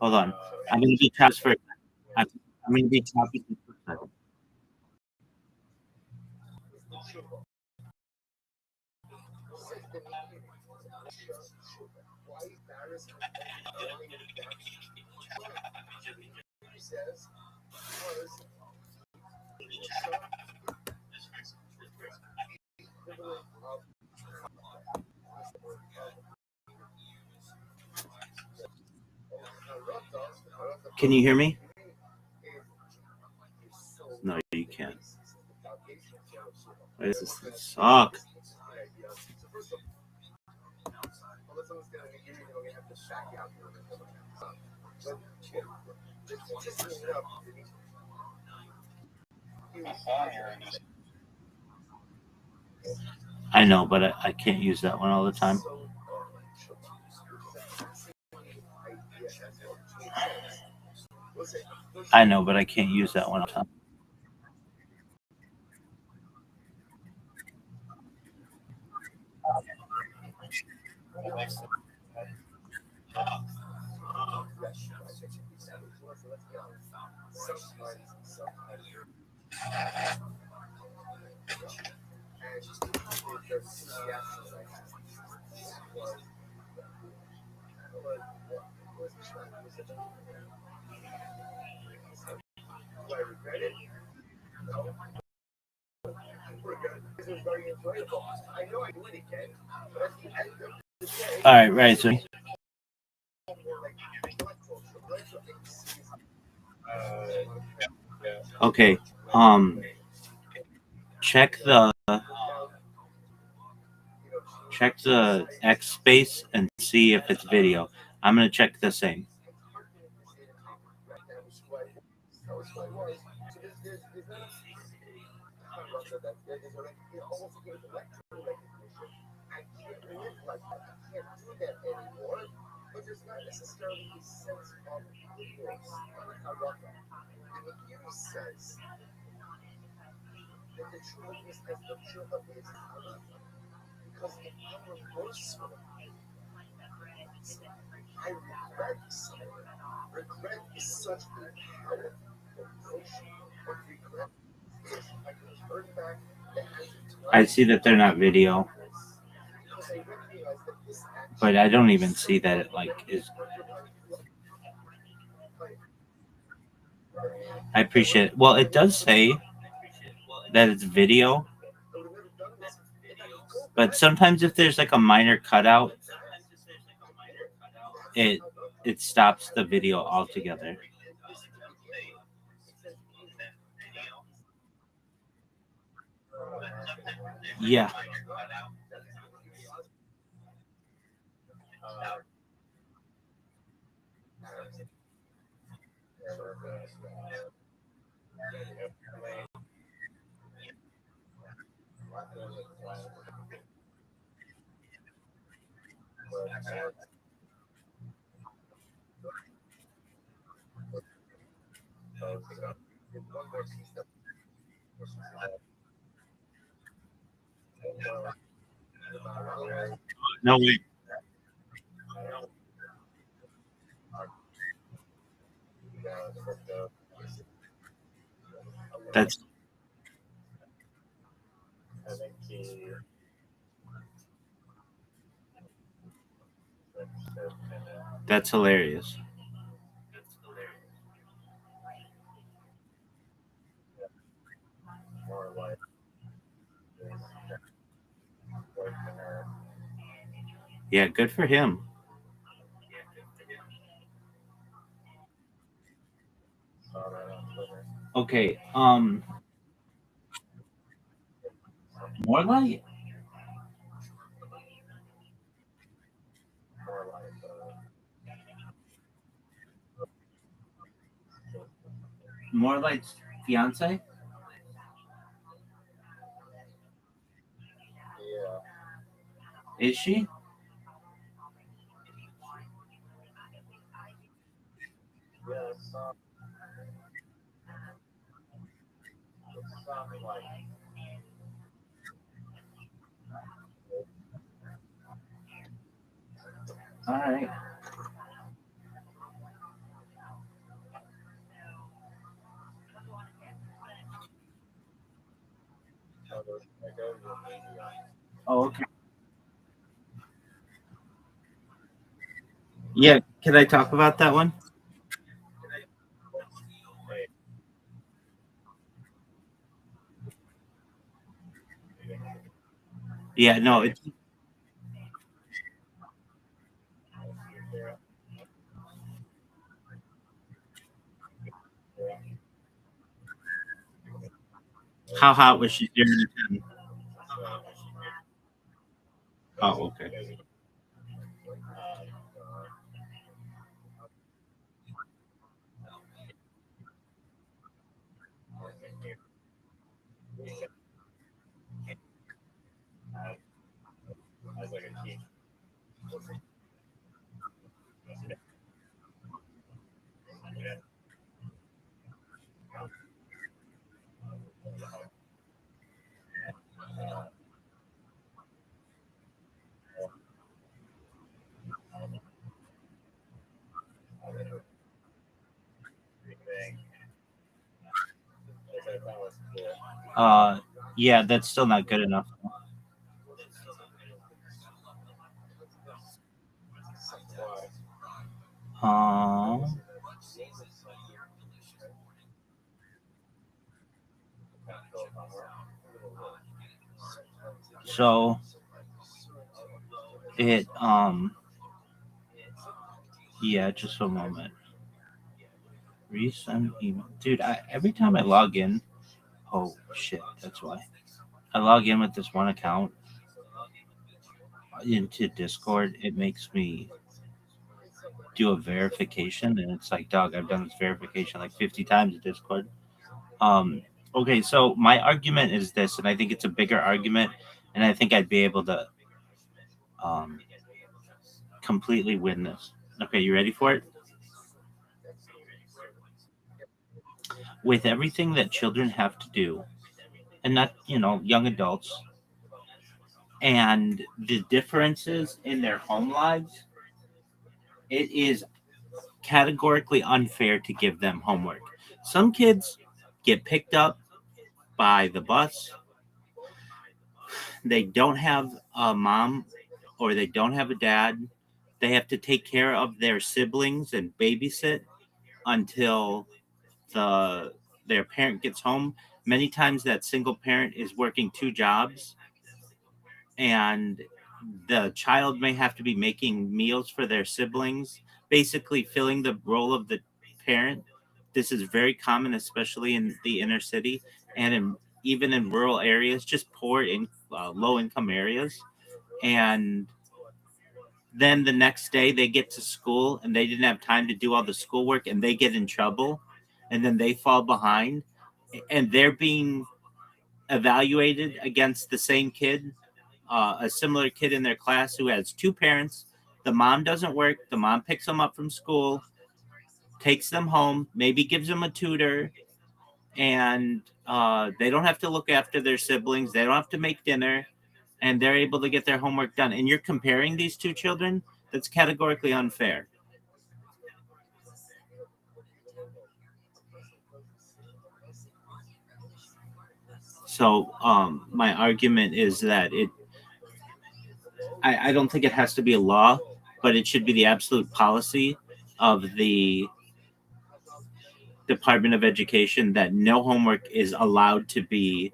Hold on. I'm going to be tapped for. I'm going to be tapping for a second. Can you hear me? No, you can't. Why does this thing suck? I know, but I can't use that one all the time. I know, but I can't use that one all the time. All right, right. So, okay. Check the X space and see if it's video. I'm gonna check the same. I see that they're not video, but I don't even see that it like is. I appreciate it. Well, it does say that it's video, but sometimes if there's like a minor cutout, it stops the video altogether. Yeah. No, wait. That's that's hilarious. Yeah, good for him. Okay. More light. More light's fiance. Is she? All right. Oh, okay. Yeah, can I talk about that one? Yeah, no, it's how hot was she during the time? Oh, okay. Uh, yeah, that's still not good enough. Um, so it yeah, just a moment. Resend email, dude. Every time I log in, oh shit, that's why I log in with this one account into Discord. It makes me do a verification, and it's like, dog, I've done this verification like 50 times in Discord. Um, okay, so my argument is this, and I think it's a bigger argument, and I think I'd be able to um, completely win this. Okay, you ready for it? With everything that children have to do, and not, young adults, and the differences in their home lives, it is categorically unfair to give them homework. Some kids get picked up by the bus, they don't have a mom or they don't have a dad. They have to take care of their siblings and babysit until the their parent gets home. Many times that single parent is working two jobs, and the child may have to be making meals for their siblings, basically filling the role of the parent. This is very common, especially in the inner city and even in rural areas, just low income areas. And then the next day they get to school and they didn't have time to do all the schoolwork and they get in trouble, and then they fall behind, and they're being evaluated against the same kid, a similar kid in their class who has two parents. The mom doesn't work. The mom picks them up from school, takes them home, maybe gives them a tutor, and they don't have to look after their siblings. They don't have to make dinner, and they're able to get their homework done. And you're comparing these two children? That's categorically unfair. So my argument is that I don't think it has to be a law, but it should be the absolute policy of the Department of Education that no homework is allowed to be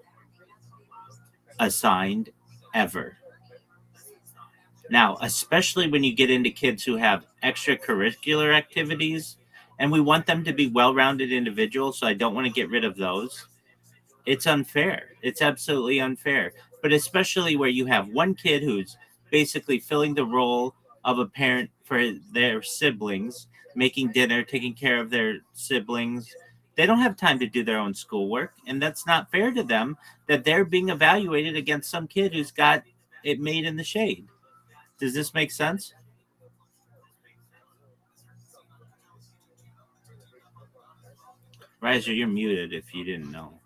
assigned ever. Now, especially when you get into kids who have extracurricular activities, and we want them to be well rounded individuals, so I don't want to get rid of those. It's unfair. It's absolutely unfair. But especially where you have one kid who's basically filling the role of a parent for their siblings, making dinner, taking care of their siblings. They don't have time to do their own schoolwork, and that's not fair to them that they're being evaluated against some kid who's got it made in the shade. Does this make sense? Riser, you're muted if you didn't know.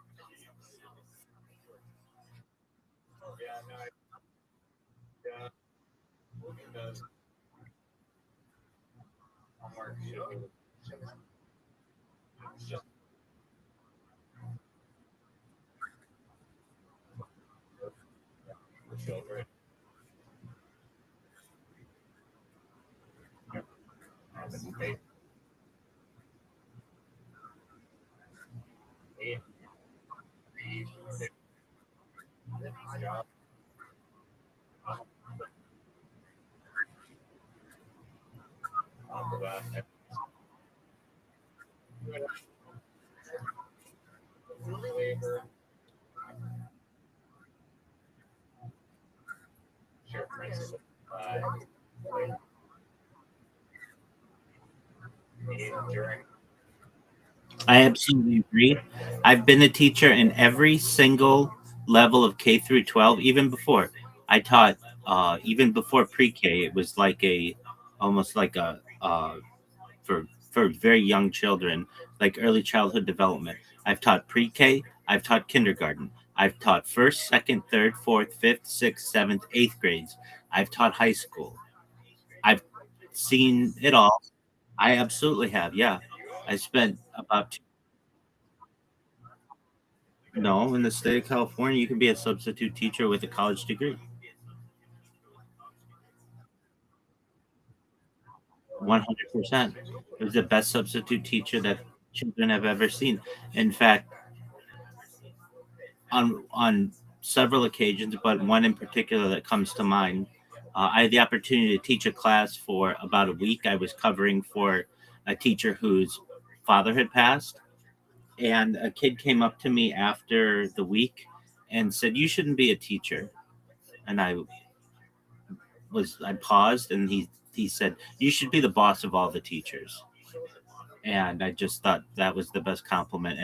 I absolutely agree. I've been a teacher in every single level of K through 12, even before. I taught, even before pre-K. It was like a, almost like a, for very young children, like early childhood development. I've taught pre-K. I've taught kindergarten. I've taught first, second, third, fourth, fifth, sixth, seventh, eighth grades. I've taught high school. I've seen it all. I absolutely have. Yeah, I spent about no, in the state of California, you can be a substitute teacher with a college degree. 100%. It was the best substitute teacher that children have ever seen. In fact, on several occasions, but one in particular that comes to mind, I had the opportunity to teach a class for about a week. I was covering for a teacher whose father had passed, and a kid came up to me after the week and said, "You shouldn't be a teacher." And I paused, and he said, "You should be the boss of all the teachers." And I just thought that was the best compliment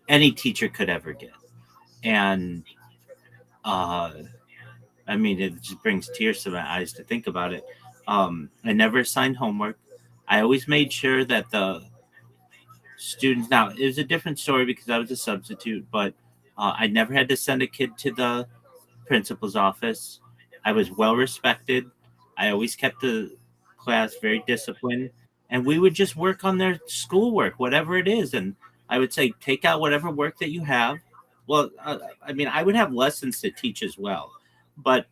any teacher could ever get. And uh I mean, it just brings tears to my eyes to think about it. I never assigned homework. I always made sure that the students, now it was a different story because I was a substitute, but I never had to send a kid to the principal's office. I was well respected. I always kept the class very disciplined, and we would just work on their schoolwork, whatever it is. And I would say, take out whatever work that you have. Well, I mean, I would have lessons to teach as well, but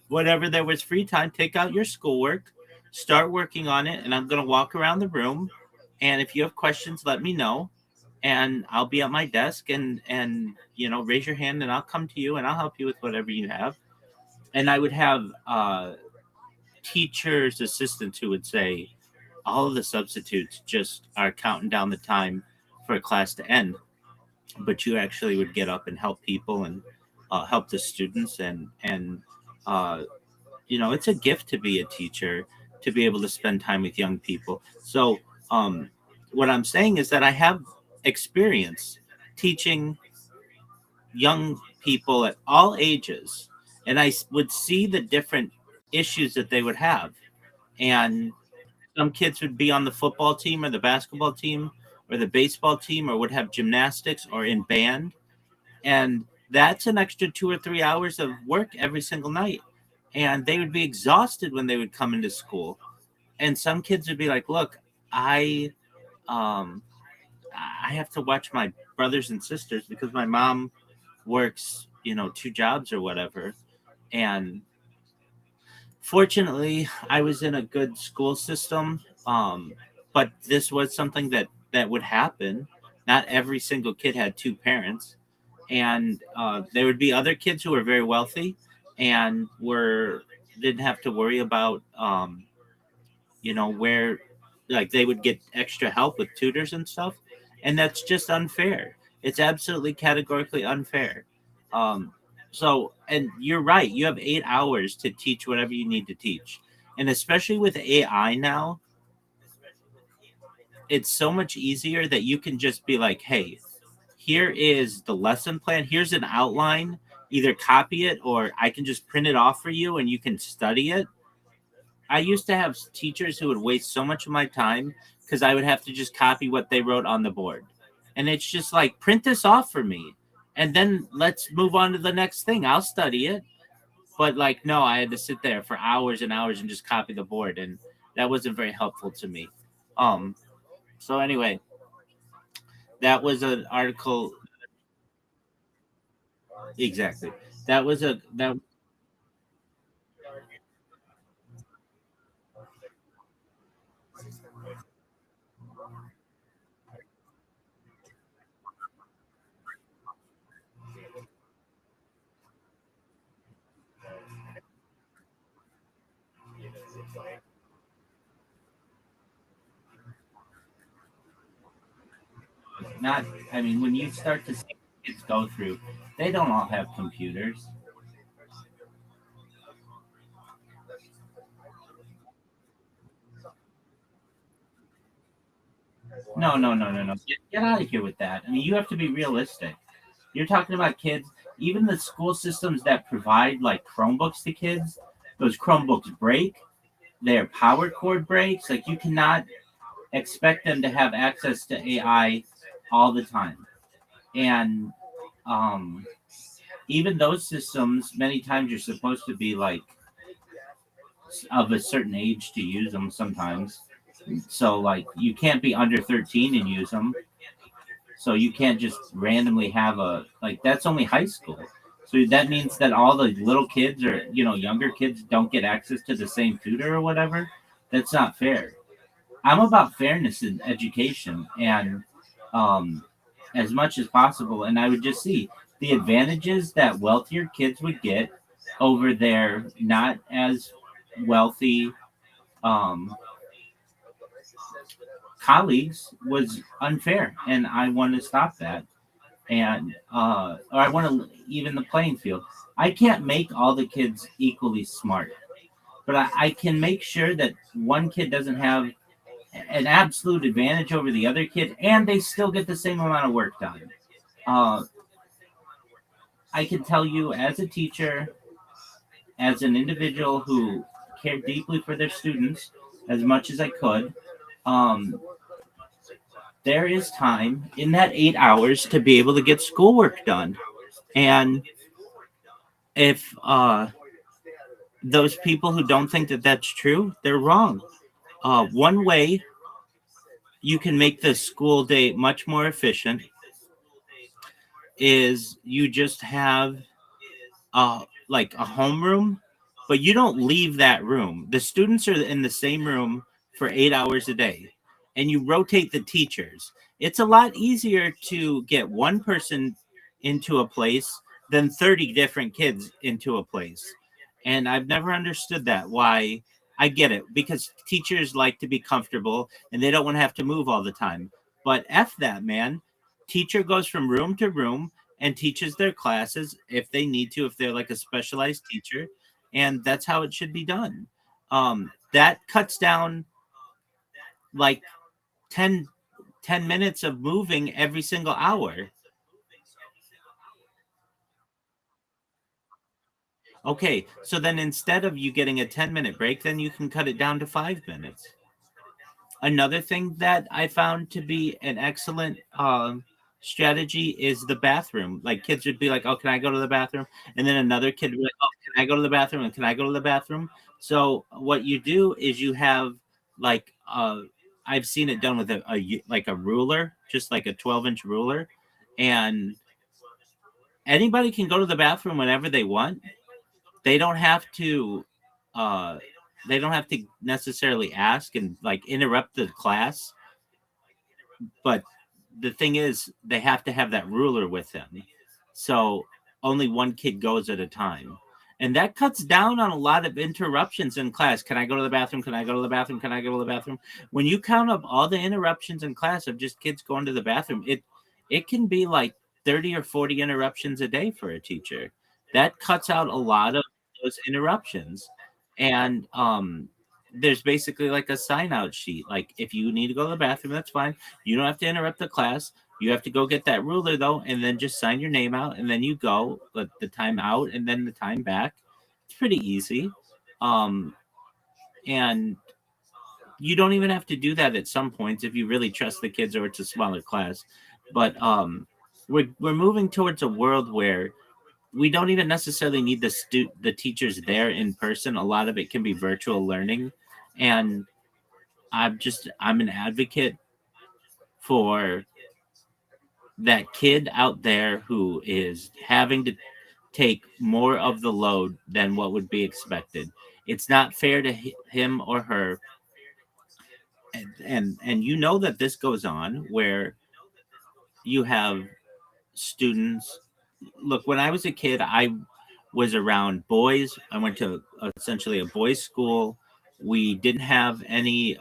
whenever there was free time, take out your schoolwork, start working on it, and I'm going to walk around the room. And if you have questions, let me know, and I'll be at my desk, and raise your hand, and I'll come to you, and I'll help you with whatever you have. And I would have teachers assistants who would say, all of the substitutes just are counting down the time for a class to end, but you actually would get up and help people and help the students, and uh, it's a gift to be a teacher, to be able to spend time with young people. So what I'm saying is that I have experience teaching young people at all ages, and I would see the different issues that they would have. And some kids would be on the football team or the basketball team or the baseball team, or would have gymnastics or in band, and that's an extra 2 or 3 hours of work every single night. And they would be exhausted when they would come into school. And some kids would be like, "Look, I um I have to watch my brothers and sisters because my mom works, two jobs or whatever." And fortunately, I was in a good school system, but this was something that would happen. Not every single kid had two parents, and there would be other kids who were very wealthy and were didn't have to worry about where, like, they would get extra help with tutors and stuff, and that's just unfair. It's absolutely categorically unfair. um so, and you're right, you have 8 hours to teach whatever you need to teach, and especially with AI now, it's so much easier that you can just be like, "Hey, here is the lesson plan. Here's an outline. Either copy it or I can just print it off for you and you can study it." I used to have teachers who would waste so much of my time because I would have to just copy what they wrote on the board. And it's just like, print this off for me and then let's move on to the next thing. I'll study it. But like, no, I had to sit there for hours and hours and just copy the board. And that wasn't very helpful to me. Um, so anyway, that was an article. Exactly. That was a that Not, I mean, when you start to see kids go through, they don't all have computers. No, no, no, no, no. Get out of here with that. I mean, you have to be realistic. You're talking about kids, even the school systems that provide like Chromebooks to kids, those Chromebooks break, their power cord breaks. Like, you cannot expect them to have access to AI all the time. And um, even those systems, many times you're supposed to be like of a certain age to use them sometimes. So, like, you can't be under 13 and use them. So you can't just randomly have a, like, that's only high school. So that means that all the little kids or, younger kids don't get access to the same tutor or whatever. That's not fair. I'm about fairness in education, and um, as much as possible. And I would just see the advantages that wealthier kids would get over their not as wealthy um, colleagues was unfair, and I want to stop that. And or I want to even the playing field. I can't make all the kids equally smart, but I can make sure that one kid doesn't have an absolute advantage over the other kid, and they still get the same amount of work done. Uh, I can tell you, as a teacher, as an individual who cared deeply for their students as much as I could, um, there is time in that 8 hours to be able to get schoolwork done. And if those people who don't think that that's true, they're wrong. One way you can make the school day much more efficient is you just have like a homeroom, but you don't leave that room. The students are in the same room for 8 hours a day, and you rotate the teachers. It's a lot easier to get one person into a place than 30 different kids into a place. And I've never understood that. Why? I get it, because teachers like to be comfortable and they don't want to have to move all the time. But F that, man. Teacher goes from room to room and teaches their classes if they need to, if they're like a specialized teacher, and that's how it should be done. That cuts down like 10 minutes of moving every single hour. Okay, so then instead of you getting a 10-minute break, then you can cut it down to 5 minutes. Another thing that I found to be an excellent strategy is the bathroom. Like, kids would be like, "Oh, can I go to the bathroom?" And then another kid would be like, "Oh, can I go to the bathroom?" And can I go to the bathroom? So what you do is you have like I've seen it done with like a ruler, just like a 12-inch ruler, and anybody can go to the bathroom whenever they want. They don't have to. Uh, they don't have to necessarily ask and like interrupt the class, but the thing is they have to have that ruler with them, so only one kid goes at a time, and that cuts down on a lot of interruptions in class. Can I go to the bathroom? Can I go to the bathroom? Can I go to the bathroom? When you count up all the interruptions in class of just kids going to the bathroom, it can be like 30 or 40 interruptions a day for a teacher. That cuts out a lot of those interruptions. And there's basically like a sign out sheet, like, if you need to go to the bathroom, that's fine. You don't have to interrupt the class. You have to go get that ruler though, and then just sign your name out, and then you go, let the time out, and then the time back. It's pretty easy. Um, and you don't even have to do that at some points if you really trust the kids or it's a smaller class. But we're moving towards a world where we don't even necessarily need the teachers there in person. A lot of it can be virtual learning, and I'm an advocate for that kid out there who is having to take more of the load than what would be expected. It's not fair to him or her, and you know that this goes on where you have students. Look, when I was a kid, I was around boys. I went to essentially a boys' school. We didn't have any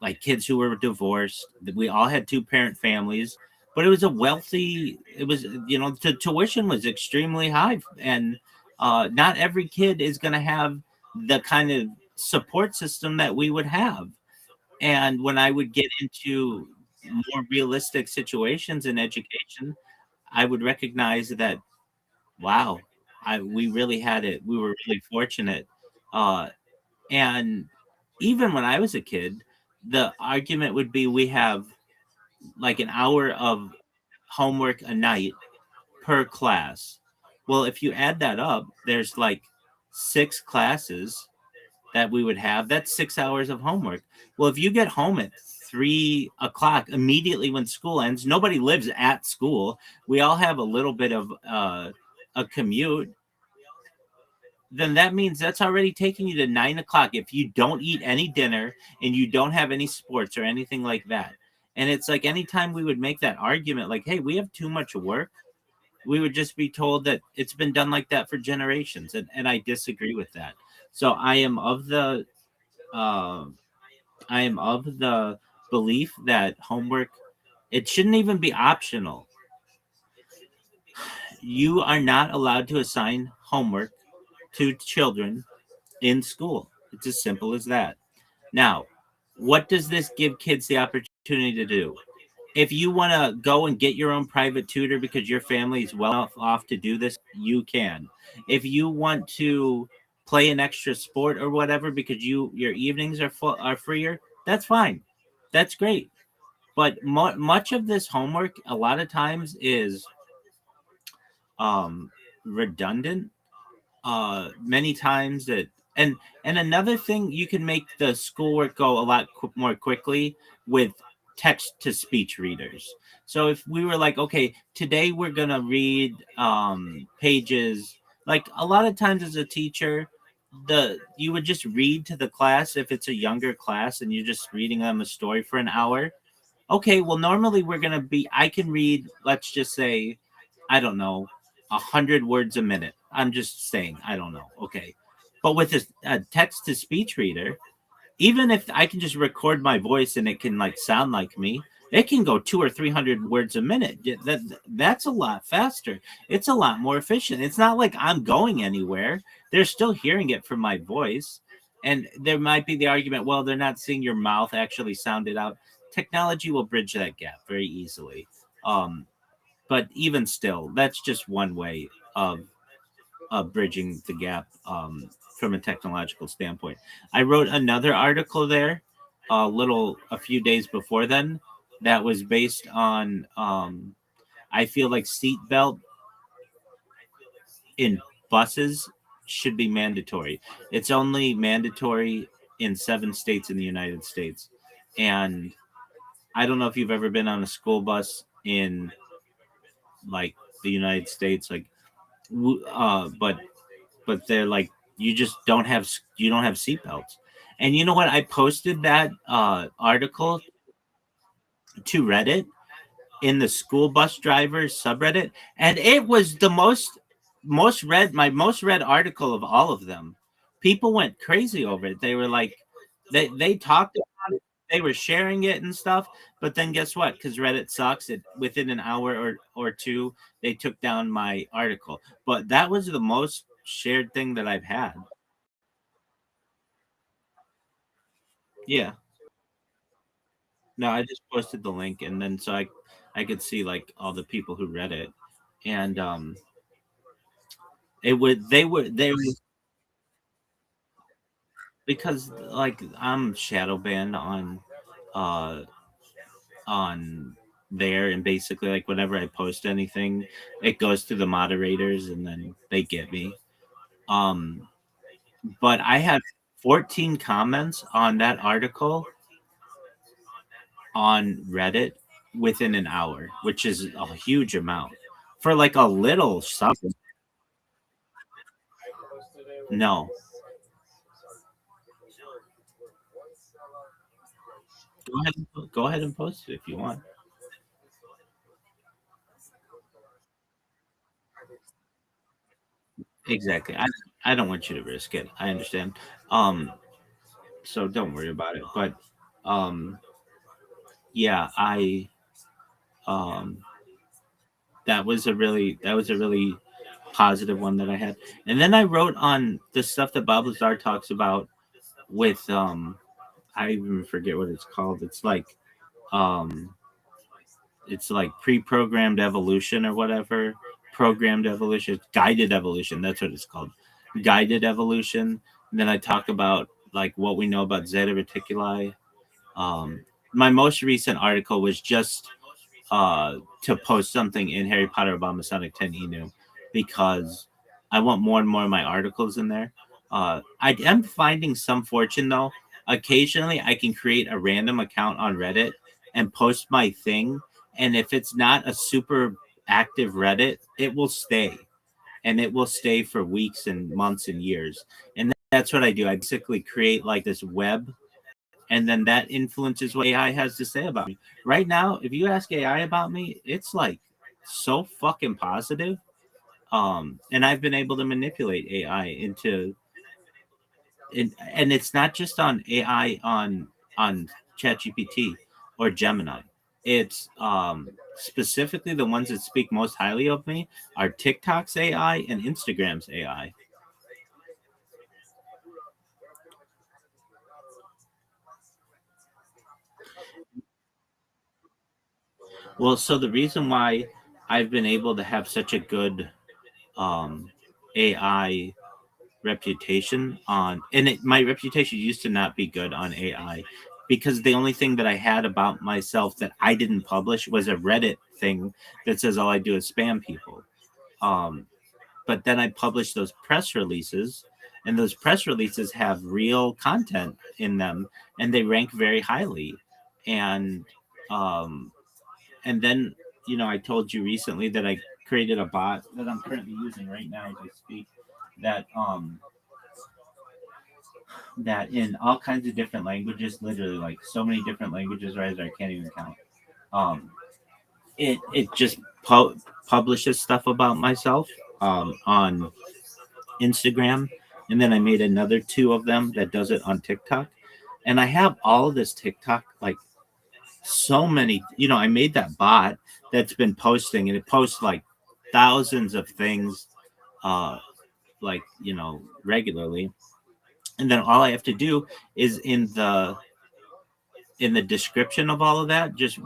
like kids who were divorced. We all had two-parent families, but it was a wealthy. It was, the tuition was extremely high, and not every kid is going to have the kind of support system that we would have. And when I would get into more realistic situations in education, I would recognize that, wow, we really had it. We were really fortunate. Uh, and even when I was a kid, the argument would be we have like an hour of homework a night per class. Well, if you add that up, there's like six classes that we would have. That's 6 hours of homework. Well, if you get home at 3 o'clock immediately when school ends, nobody lives at school. We all have a little bit of a commute. Then that means that's already taking you to 9 o'clock if you don't eat any dinner and you don't have any sports or anything like that. And it's like anytime we would make that argument, like, hey, we have too much work, we would just be told that it's been done like that for generations. And I disagree with that. So uh, I am of the belief that homework, it shouldn't even be optional. You are not allowed to assign homework to children in school. It's as simple as that. Now, what does this give kids the opportunity to do? If you want to go and get your own private tutor because your family is well enough off to do this, you can. If you want to play an extra sport or whatever because your evenings are freer, that's fine. That's great. But much of this homework, a lot of times, is um, redundant. Many times that and another thing, you can make the schoolwork go a lot more quickly with text to speech readers. So if we were like, okay, today we're gonna read pages, like a lot of times as a teacher, the you would just read to the class if it's a younger class and you're just reading them a story for an hour. Okay, well, normally I can read, let's just say, I don't know, 100 words a minute. I'm just saying, I don't know. Okay. But with this text to speech reader, even if I can just record my voice and it can like sound like me, it can go 200 or 300 words a minute. That's a lot faster. It's a lot more efficient. It's not like I'm going anywhere. They're still hearing it from my voice. And there might be the argument, well, they're not seeing your mouth actually sound it out. Technology will bridge that gap very easily. Um, but even still, that's just one way of bridging the gap from a technological standpoint. I wrote another article there a few days before then that was based on I feel like seatbelt in buses should be mandatory. It's only mandatory in 7 states in the United States. And I don't know if you've ever been on a school bus in like the United States, like, but they're like, you don't have seatbelts. And you know what? I posted that article to Reddit in the school bus drivers subreddit, and it was the most read article of all of them. People went crazy over it. They were like, they talked about it, they were sharing it and stuff. But then guess what? Because Reddit sucks. It within an hour or two, they took down my article. But that was the most shared thing that I've had. Yeah. No, I just posted the link, and then so I could see like all the people who read it, and it would they would because like I'm shadow banned uh on there, and basically like whenever I post anything, it goes to the moderators and then they get me. Um, but I had 14 comments on that article on Reddit within an hour, which is a huge amount for like a little something. No, go ahead and post it if you want. Exactly. I don't want you to risk it. I understand. Um, so don't worry about it. But Um, yeah, I um, that was a really positive one that I had. And then I wrote on the stuff that Bob Lazar talks about with I even forget what it's called. Um it's like pre-programmed evolution or whatever. Programmed evolution, guided evolution, that's what it's called. Guided evolution. And then I talk about like what we know about zeta reticuli. Um my most recent article was just to post something in Harry Potter about Masonic 10 Inu because I want more and more of my articles in there. I am finding some fortune though. Occasionally, I can create a random account on Reddit and post my thing. And if it's not a super active Reddit, it will stay and it will stay for weeks and months and years. And that's what I do. I basically create like this web, and then that influences what AI has to say about me. Right now, if you ask AI about me, it's like so fucking positive. And I've been able to manipulate AI into, and it's not just on AI on ChatGPT or Gemini. It's specifically the ones that speak most highly of me are TikTok's AI and Instagram's AI. Well, so the reason why I've been able to have such a good um, AI reputation on, and my reputation used to not be good on AI because the only thing that I had about myself that I didn't publish was a Reddit thing that says all I do is spam people. Um, but then I published those press releases, and those press releases have real content in them, and they rank very highly. And um, and then I told you recently that I created a bot that I'm currently using right now as I speak. That that in all kinds of different languages, literally like so many different languages, right? I can't even count. Um, it just publishes stuff about myself on Instagram, and then I made another two of them that does it on TikTok, and I have all of this TikTok like so many. I made that bot that's been posting, and it posts like thousands of things, uh, like regularly, and then all I have to do is in the description of all of that, just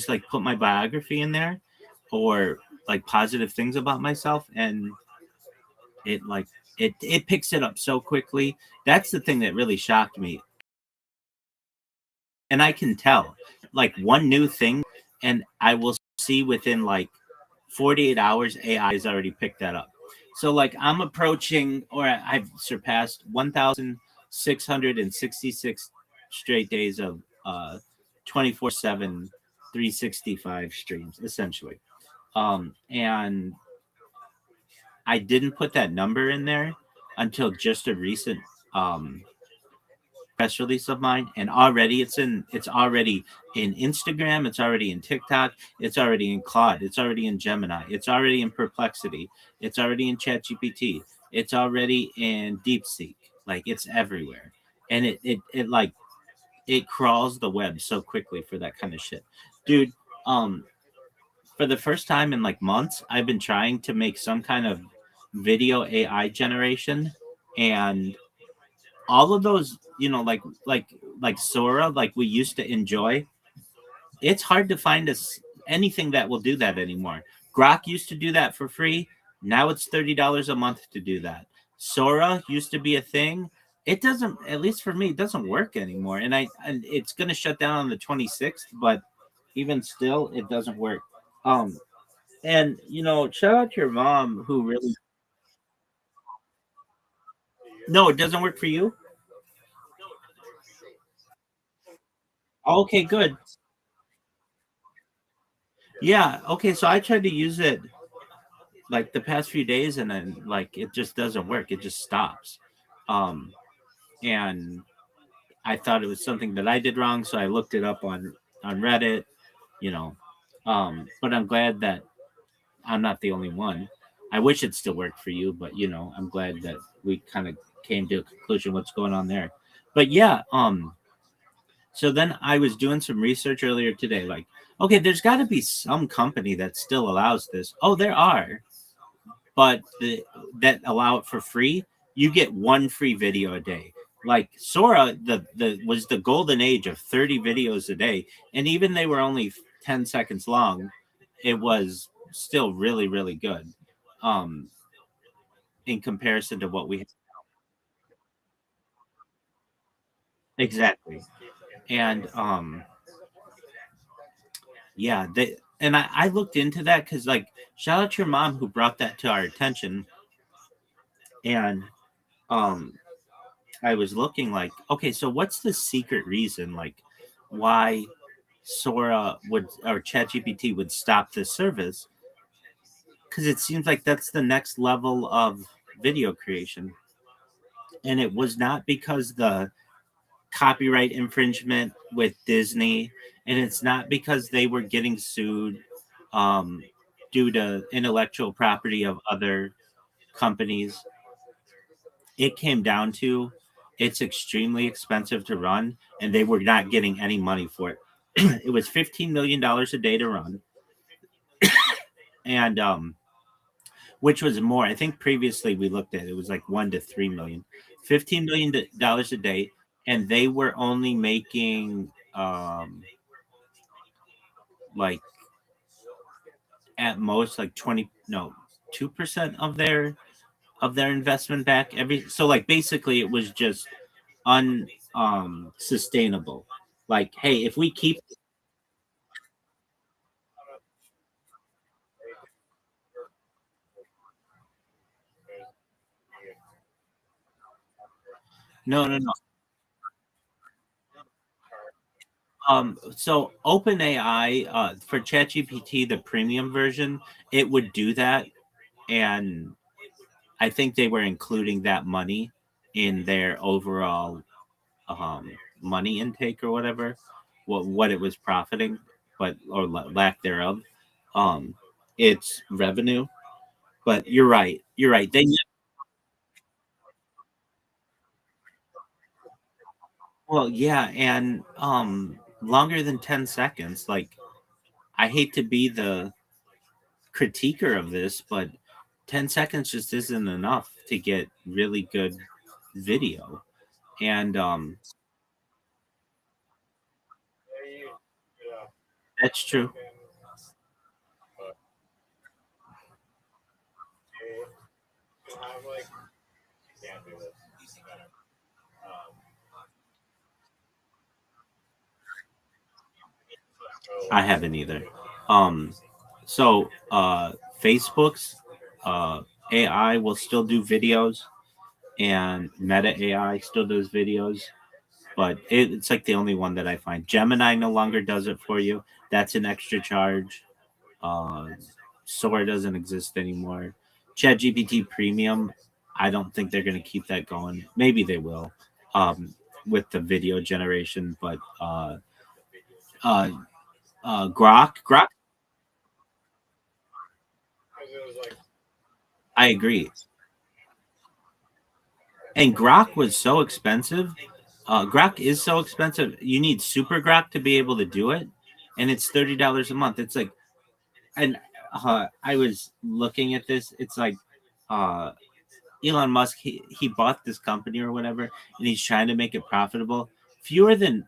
like put my biography in there or like positive things about myself, and it like it picks it up so quickly. That's the thing that really shocked me. And I can tell like one new thing, and I will see within like 48 hours AI has already picked that up. So like I'm approaching, or I've surpassed 1,666 straight days of 24/7 365 streams essentially. And I didn't put that number in there until just a recent um press release of mine, and already it's already in Instagram, it's already in TikTok, it's already in Claude, it's already in Gemini, it's already in Perplexity, it's already in ChatGPT, it's already in DeepSeek. Like it's everywhere. And it like it crawls the web so quickly for that kind of shit. Dude, um for the first time in like months, I've been trying to make some kind of video AI generation, and all of those, like Sora, like we used to enjoy. It's hard to find anything that will do that anymore. Grok used to do that for free. Now it's $30 a month to do that. Sora used to be a thing. It doesn't, at least for me, it doesn't work anymore. And it's gonna shut down on the 26th, but even still, it doesn't work. Um, and shout out to your mom who really. No, it doesn't work for you. Okay, good. Yeah. Okay. So I tried to use it like the past few days, and then like it just doesn't work. It just stops. Um, and I thought it was something that I did wrong, so I looked it up on Reddit. You know, but I'm glad that I'm not the only one. I wish it still worked for you, but I'm glad that we kind of came to a conclusion what's going on there. But yeah, So then I was doing some research earlier today, like, okay, there's got to be some company that still allows this. Oh, there are, but that allow it for free. You get one free video a day. Like Sora, the was the golden age of 30 videos a day, and even they were only 10 seconds long. It was still really really good, um, in comparison to what we have. Exactly. And yeah, they and I looked into that because like shout out to your mom who brought that to our attention, and um I was looking like, okay, so what's the secret reason like why Sora would or ChatGPT would stop this service? Because it seems like that's the next level of video creation, and it was not because the copyright infringement with Disney, and it's not because they were getting sued um, due to intellectual property of other companies. It came down to it's extremely expensive to run, and they were not getting any money for it. It was $15 million a day to run, and which was more. I think previously we looked at it was like 1 to 3 million, $15 million a day, and they were only making like at most like 20 no 2% of their investment back every so like basically it was just un sustainable. Like, hey, if we keep no. So OpenAI for ChatGPT, the premium version, it would do that, and I think they were including that money in their overall money intake or whatever, what it was profiting, but or lack thereof. Um, it's revenue, but you're right. You're right. They well, yeah, and longer than 10 seconds. Like I hate to be the critiquer of this, but 10 seconds just isn't enough to get really good video. And that's true. I haven't either. Um, Facebook's uh, AI will still do videos, and Meta AI still does videos, but it's like the only one that I find. Gemini no longer does it for you. That's an extra charge. Uh, Sora doesn't exist anymore. ChatGPT Premium, I don't think they're going to keep that going. Maybe they will, um, with the video generation, but uh, Grok, I agree. And Grok was so expensive. Grok is so expensive. You need Super Grok to be able to do it, and it's $30 a month. It's like, and I was looking at this. It's like uh, Elon Musk. He bought this company or whatever, and he's trying to make it profitable. Fewer than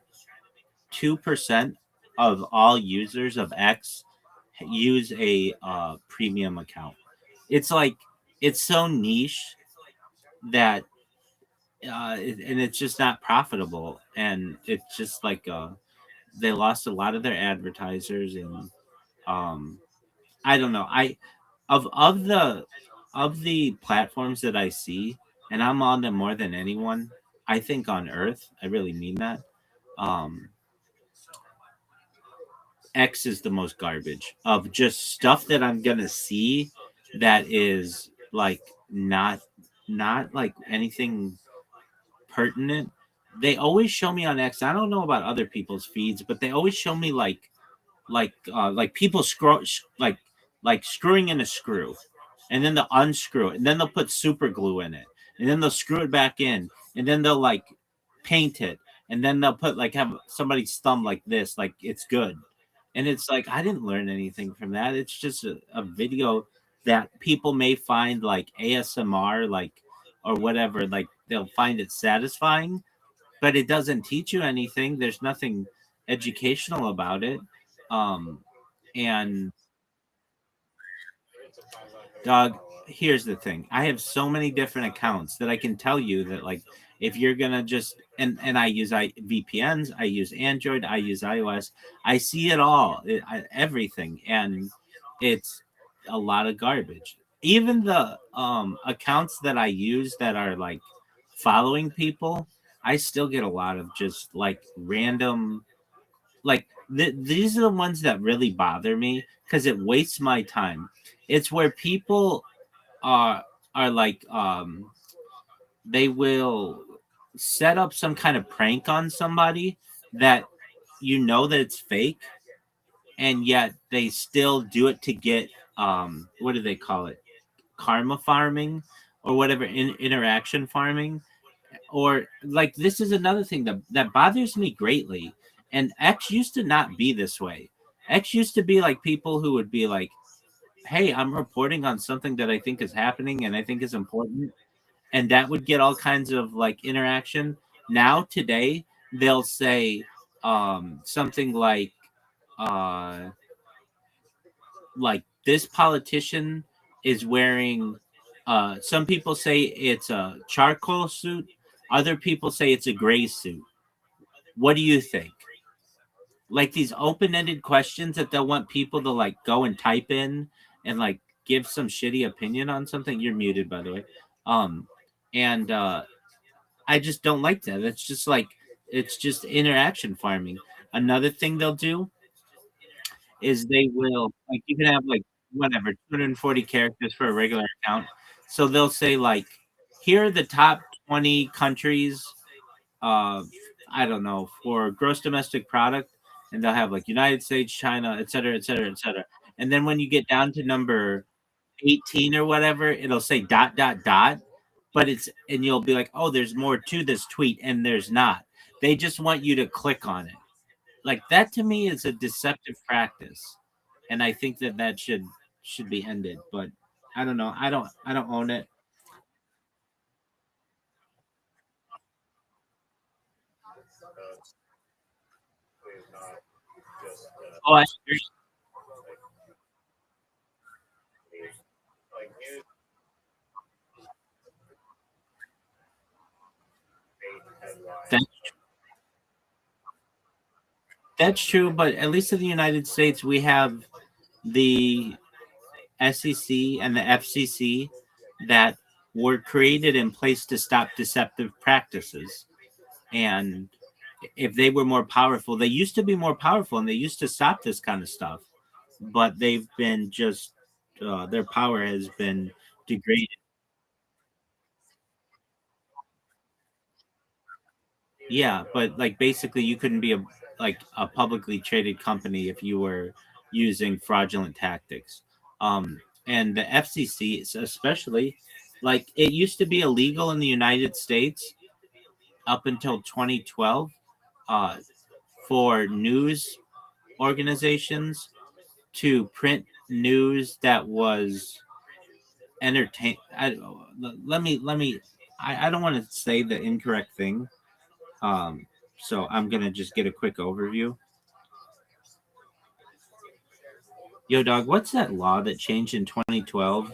2% of all users of X use a premium account. It's like it's so niche that and it's just not profitable, and it's just like they lost a lot of their advertisers, and um I don't know. I of the platforms that I see, and I'm on them more than anyone, I think on earth, I really mean that. um X is the most garbage of just stuff that I'm gonna see that is like not like anything pertinent. They always show me on X. I don't know about other people's feeds, but they always show me like people like screwing in a screw, and then they'll unscrew it, and then they'll put super glue in it, and then they'll screw it back in, and then they'll like paint it, and then they'll put like have somebody's thumb like this, like it's good. And it's like I didn't learn anything from that. It's just a video that people may find like ASMR, like or whatever, like they'll find it satisfying, but it doesn't teach you anything. There's nothing educational about it. Um, and Dog, here's the thing. I have so many different accounts that I can tell you that like if you're gonna just and I use VPNs, I use Android, I use iOS, I see it all, everything, and it's a lot of garbage. Even the accounts that I use that are like following people, I still get a lot of just like random like these are the ones that really bother me because it wastes my time. It's where people are are like they will set up some kind of prank on somebody that you know that it's fake, and yet they still do it to get what do they call it, karma farming or whatever, interaction farming. Or like this is another thing that bothers me greatly. And X used to not be this way. X used to be like people who would be like, hey, I'm reporting on something that I think is happening and I think is important, and that would get all kinds of like interaction. Now today they'll say something uh like this politician is wearing some people say it's a charcoal suit, other people say it's a gray suit. What do you think? Like these open-ended questions that they'll want people to like go and type in and like give some shitty opinion on something. You're muted, by the way. um and I just don't like that. It's just like it's just interaction farming. Another thing they'll do is they will like you can have like whatever 240 characters for a regular account. So they'll say like here are the top 20 countries uh I don't know for gross domestic product, and they'll have like United States, China, et cetera, et cetera, et cetera. And then when you get down to number 18 or whatever, it'll say dot dot dot, but it's and you'll be like, "Oh, there's more to this tweet," and there's not. They just want you to click on it. Like that to me is a deceptive practice, and I think that that should be ended. But I don't know. I don't own it. Oh, I agree. That, that's true, but at least in the United States, we have the SEC and the FCC that were created in place to stop deceptive practices. And if they were more powerful, they used to be more powerful and they used to stop this kind of stuff, but they've been just their power has been degraded. Yeah, but like basically, you couldn't be a publicly traded company if you were using fraudulent tactics. And the FCC, especially, like it used to be illegal in the United States up until 2012 uh, for news organizations to print news that was entertain. Let me. I don't want to say the incorrect thing. So I'm gonna just get a quick overview. Yo, dog, what's that law that changed in 2012?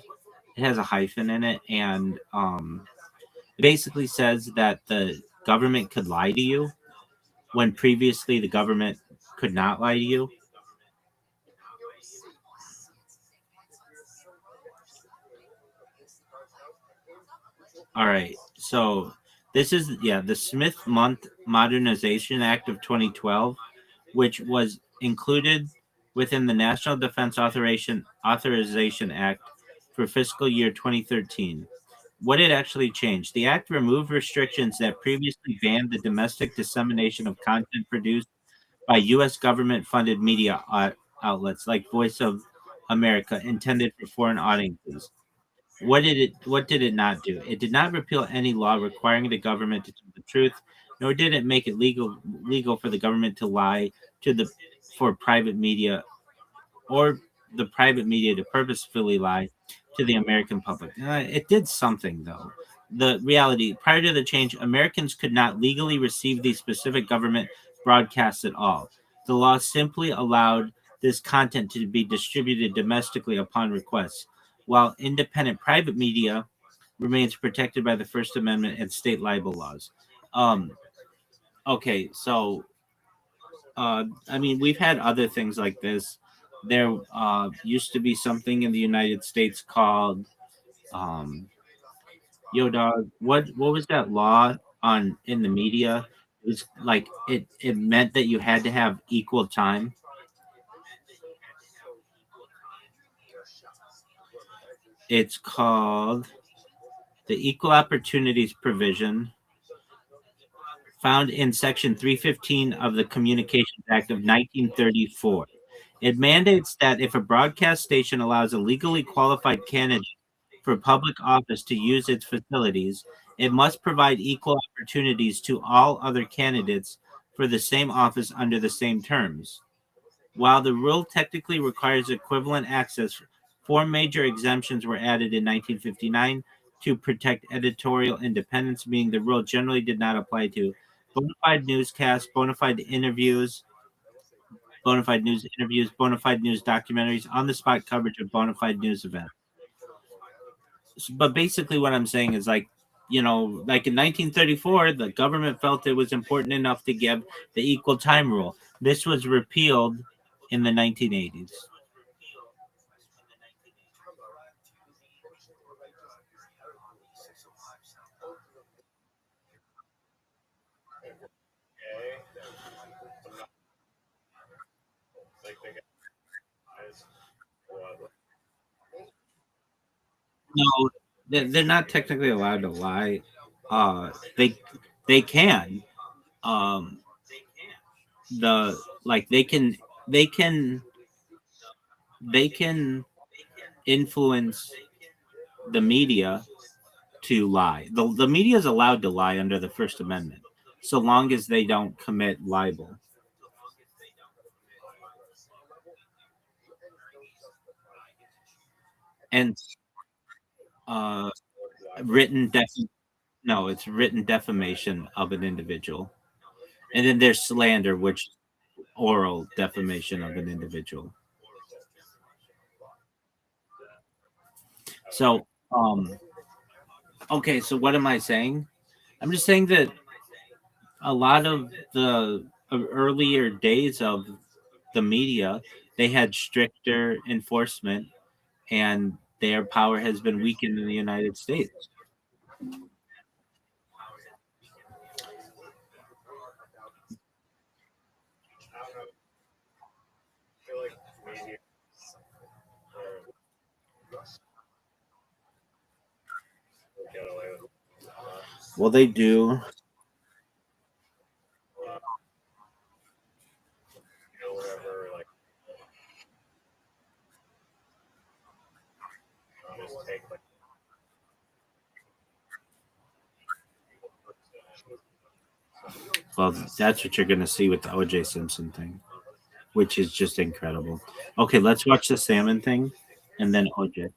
It has a hyphen in it, and it basically says that the government could lie to you when previously the government could not lie to you. All right, so this is the Smith Month Modernization Act of 2012, which was included within the National Defense Authorization Act for fiscal year 2013. What it actually changed? The act removed restrictions that previously banned the domestic dissemination of content produced by U.S. government funded media outlets like Voice of America intended for foreign audiences. What did it not do? It did not repeal any law requiring the government to tell the truth, nor did it make it legal for the government to lie to the for private media or the private media to purposefully lie to the American public. It did something, though. The reality prior to the change, Americans could not legally receive these specific government broadcasts at all. The law simply allowed this content to be distributed domestically upon request, while independent private media remains protected by the First Amendment and state libel laws. Um, okay, so I mean, we've had other things like this. There used to be something in the United States called Yo Dog. What was that law on in the media? It was like it meant that you had to have equal time. It's called the Equal Opportunities Provision, found in Section 315 of the Communications Act of 1934. It mandates that if a broadcast station allows a legally qualified candidate for public office to use its facilities, it must provide equal opportunities to all other candidates for the same office under the same terms. While the rule technically requires equivalent access, four major exemptions were added in 1959 to protect editorial independence, meaning the rule generally did not apply to bona fide newscasts, bona fide news documentaries, on the spot coverage of bona fide news events. But basically, what I'm saying is like, like in 1934, the government felt it was important enough to give the equal time rule. This was repealed in the 1980s. No, they're not technically allowed to lie. Uh, they they can. Um, the like they can they can influence the media to lie. The media is allowed to lie under the First Amendment, so long as they don't commit libel. And uh, written def- no, it's written defamation of an individual, and then there's slander, which oral defamation of an individual. So, okay, so what am I saying? I'm just saying that a lot of the earlier days of the media, they had stricter enforcement, and their power has been weakened in the United States. Well, they do. Well, that's what you're going to see with the OJ Simpson thing, which is just incredible. Okay, let's watch the salmon thing and then OJ.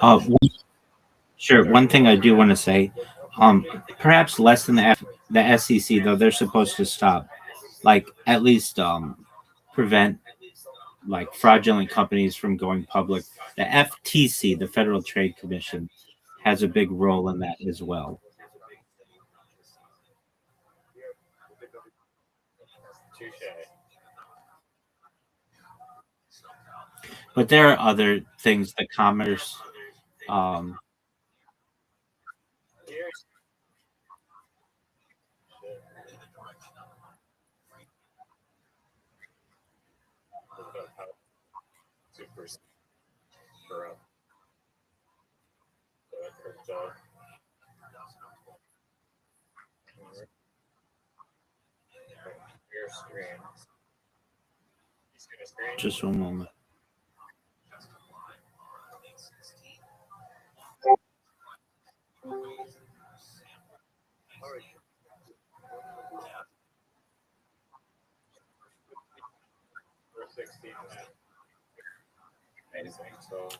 Uh, sure. One thing I do want to say, perhaps less than the SEC though. They're supposed to stop, like at least prevent like fraudulent companies from going public. The FTC, the Federal Trade Commission, has a big role in that as well. But there are other things that commerce. Um, just one moment.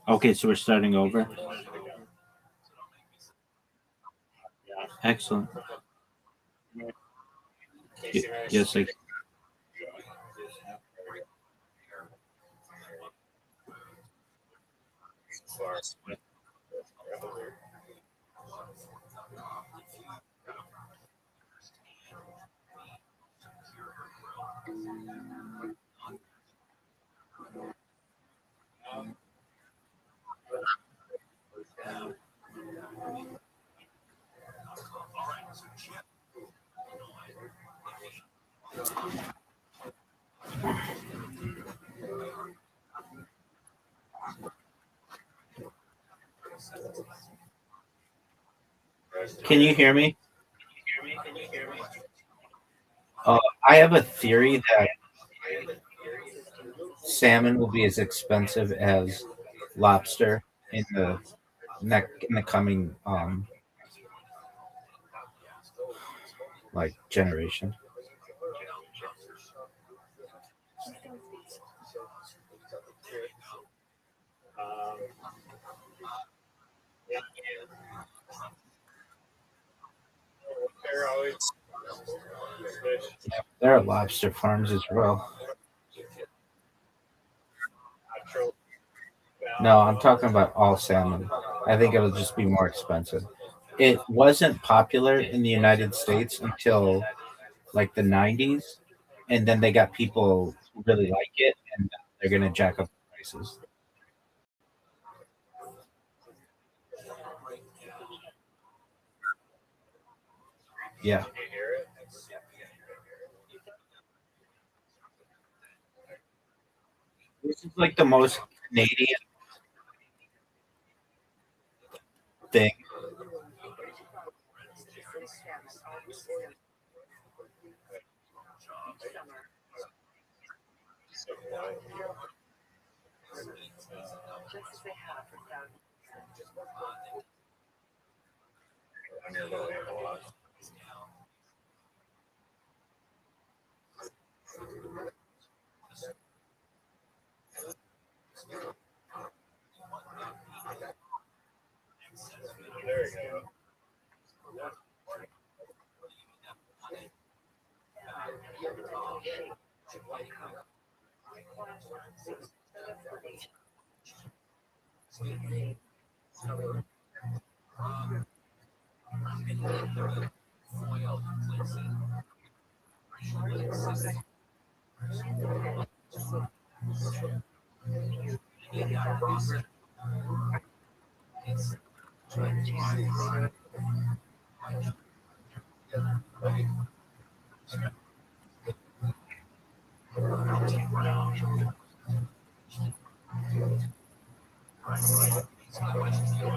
Okay, so we're starting over. Excellent. Yes, can you hear me? I have a theory that salmon will be as expensive as lobster in the coming like generation. There are lobster farms as well. No, I'm talking about all salmon. I think it'll just be more expensive. It wasn't popular in the United States until like the 90s, and then they got people who really like it, and they're gonna jack up the prices. Yeah, this is like the most Canadian thing.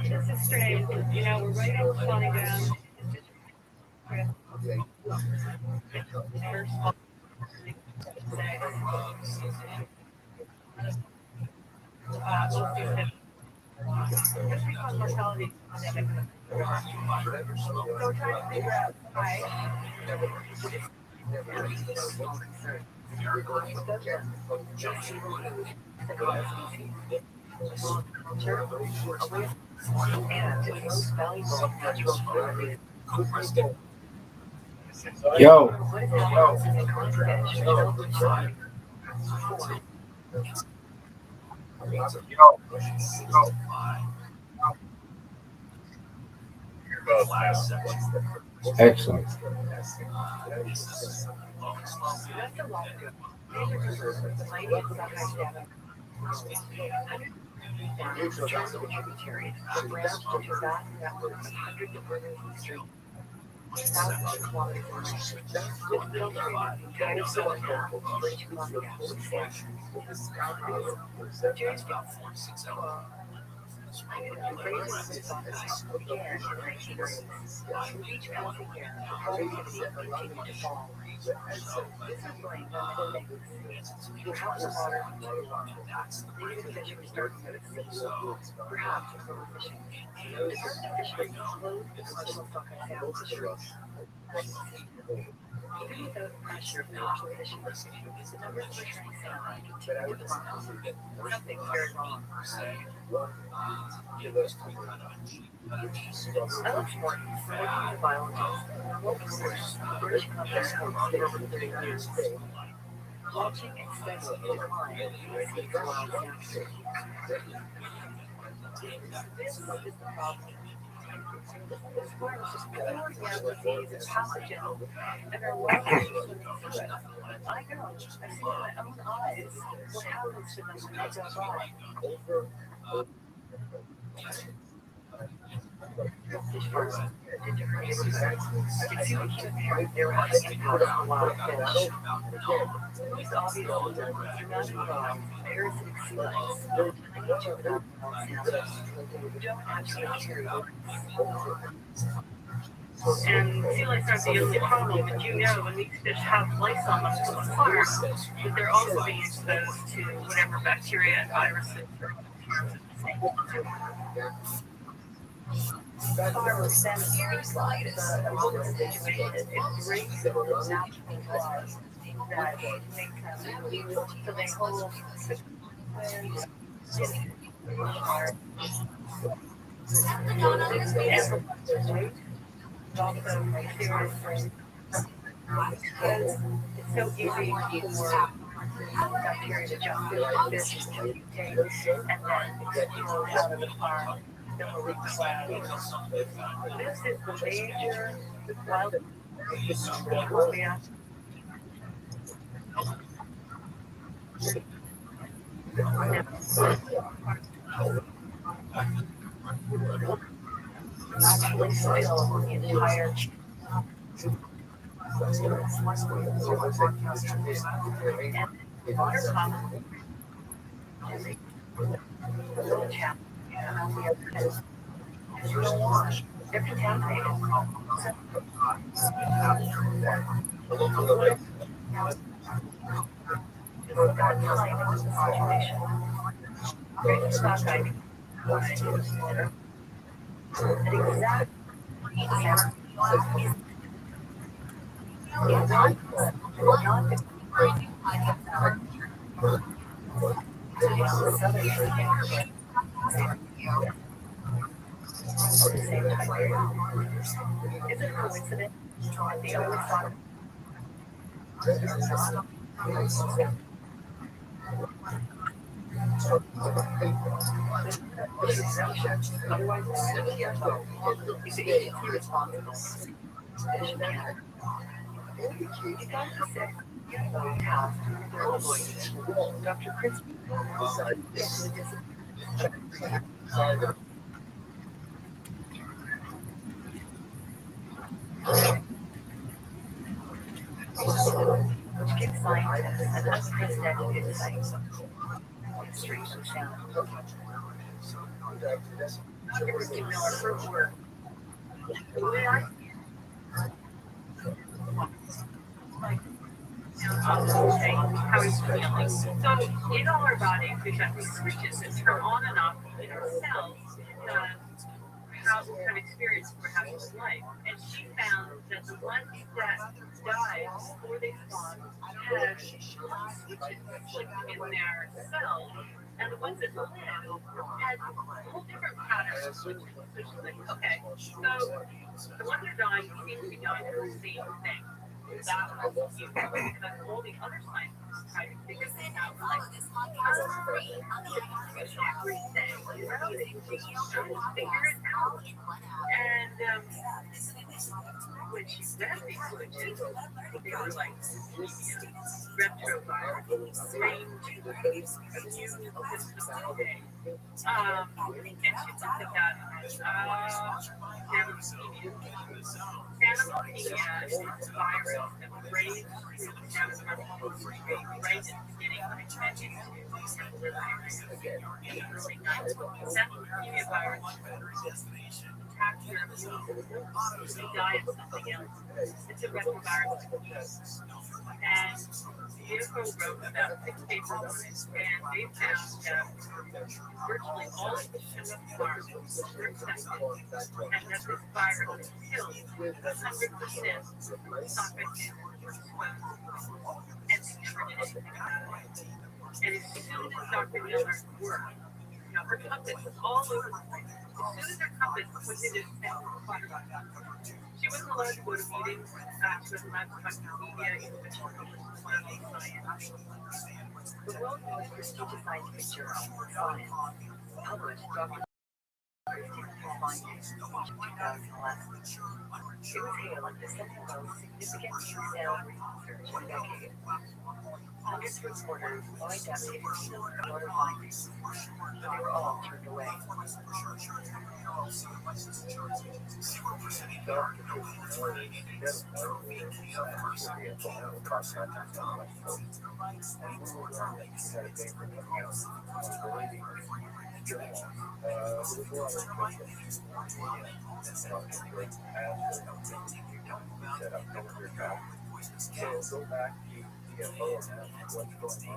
This is strange. You know, we're right on slowing down. Just because mortality pandemic. So we're trying to figure out why. Yo. Excellent. And sea lice aren't the only problem, but you know when these fish have lice on them from the farm, that they're also being exposed to whatever bacteria and viruses are on the farm at the same time. Farmers spend years like this situated. It breaks the natural laws that make them so they hold it's so easy for bacteria to jump through the fish and then explode out of the farm. This is the major wild Colombia. Actually, still the entire water common they're contaminated. Is it a coincidence? The only thought Dr. Chris an unprecedented sight. Streets of sound. Christy Miller, her work. The way I say how he's feeling. So in all our bodies, we've got these switches that turn on and off in our cells. How kind of experience we're having in life. And she found that the ones that died before they spawned had switches flicked in their cells, and the ones that lived had whole different patterns of switches. So she's like, okay, so the ones that are dying seem to be dying for the same thing. That was you, because all the other scientists try to figure things out. Like, everything, you know, they figure it out. And when she read these switches, they were like retrovirus, trained to the immune system today. And she looked at that and Xanthopenia is a virus that was raised through the Xanthopenia right at the beginning when it went into the early 90s. Xanthopenia virus attack your immune system, you die of something else. It's a retrovirus. And Vehicle wrote about 6 papers on it, and they found that virtually all of the sugar farms were infected, and that this virus killed 100% esophagus and trinity. And as soon as Dr. Miller worked, her compass was all over the place. As soon as her compass was in its she wasn't allowed to go to meetings. She wasn't allowed to talk to media, even when she published science. The world's most prestigious scientific journal, Science, published Dr. findings in 2011. It was hailed as the second most significant new-cell research in a decade. Hundreds of reporters lined up to interview her findings, but they were all turned away. So go back to CFO and ask what's going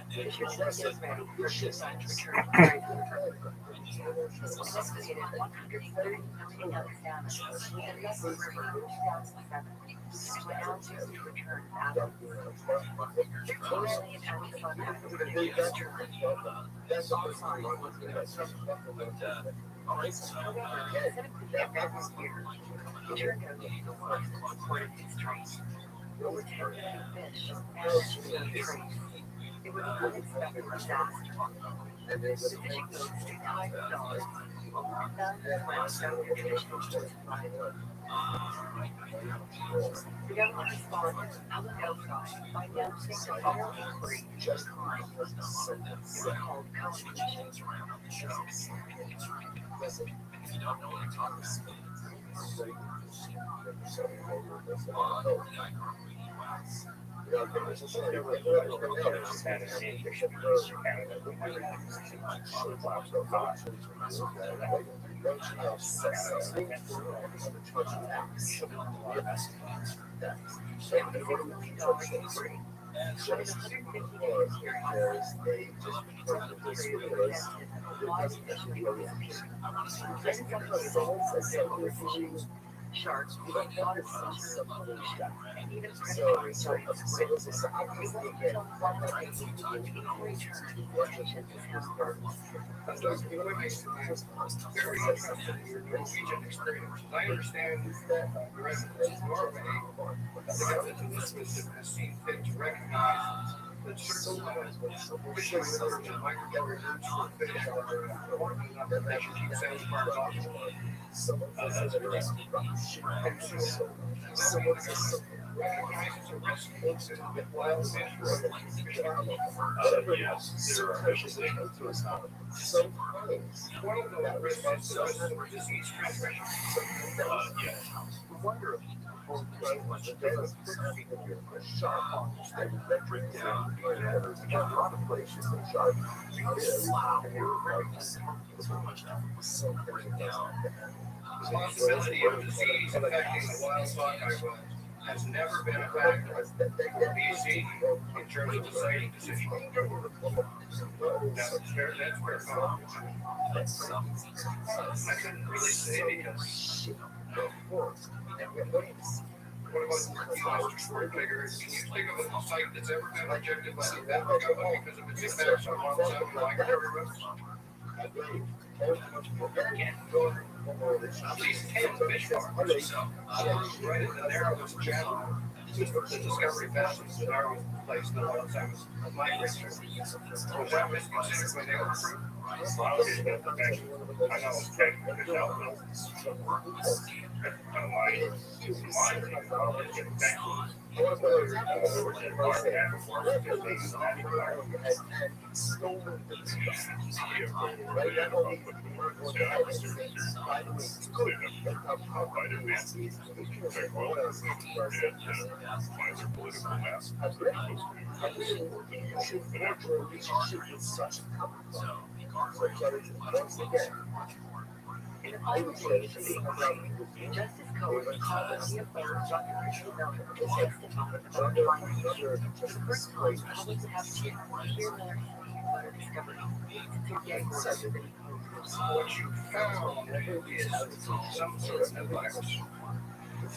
on. Because your blood gets ready for suicide to return to the estimated 130 million young salmon and less than 2007 were now due to return after Australian Amazon Africa That's all fine. However, instead of the every year, it turned out that the force that supported these traits over 10 million fish vanished without a trace. It was an unexpected disaster. The fishing boats stayed high with dollars. None swam without their traditional supply. The government responded to the public outcry by announcing a federal inquiry into the crime. It was called competition. Sharks, water species of pollution, and even predatory sites. It wasn't until one day in return attention to hamburgers. Very interesting Norwegian experience. I understand that the residents of Norway, the government has seen fit to recognize that certain fishing rivers and migratory routes for fish are important enough that they should keep sandbars off. That's correct. And so, recognizes a risk with wild fish for fish farming. Yes, there are fishes that go through sometimes. One of those risks is the risk for disease transmission. Yes. Wonderful. The possibility of disease affecting the wild sockeye bug has never been a factor for BC in terms of deciding decision. That's very common. I couldn't really say because what about Mr. Schwarzenegger? Can you think of a site that's ever been rejected by the federal government because of its impacts on wild salmon migratory routes? At least 10 fish farms. Right in the narrowest channel. The Discovery Passage, the narrowest place the wild salmon migrate through. Was that misconsidered when they were approved? I know it's 10 fish out there. In the final stage of the inquiry, Justice Cohen called on the authorities to testify about findings. For the first time, public have seen clear Miller about a discovery. What you found is some sort of virus.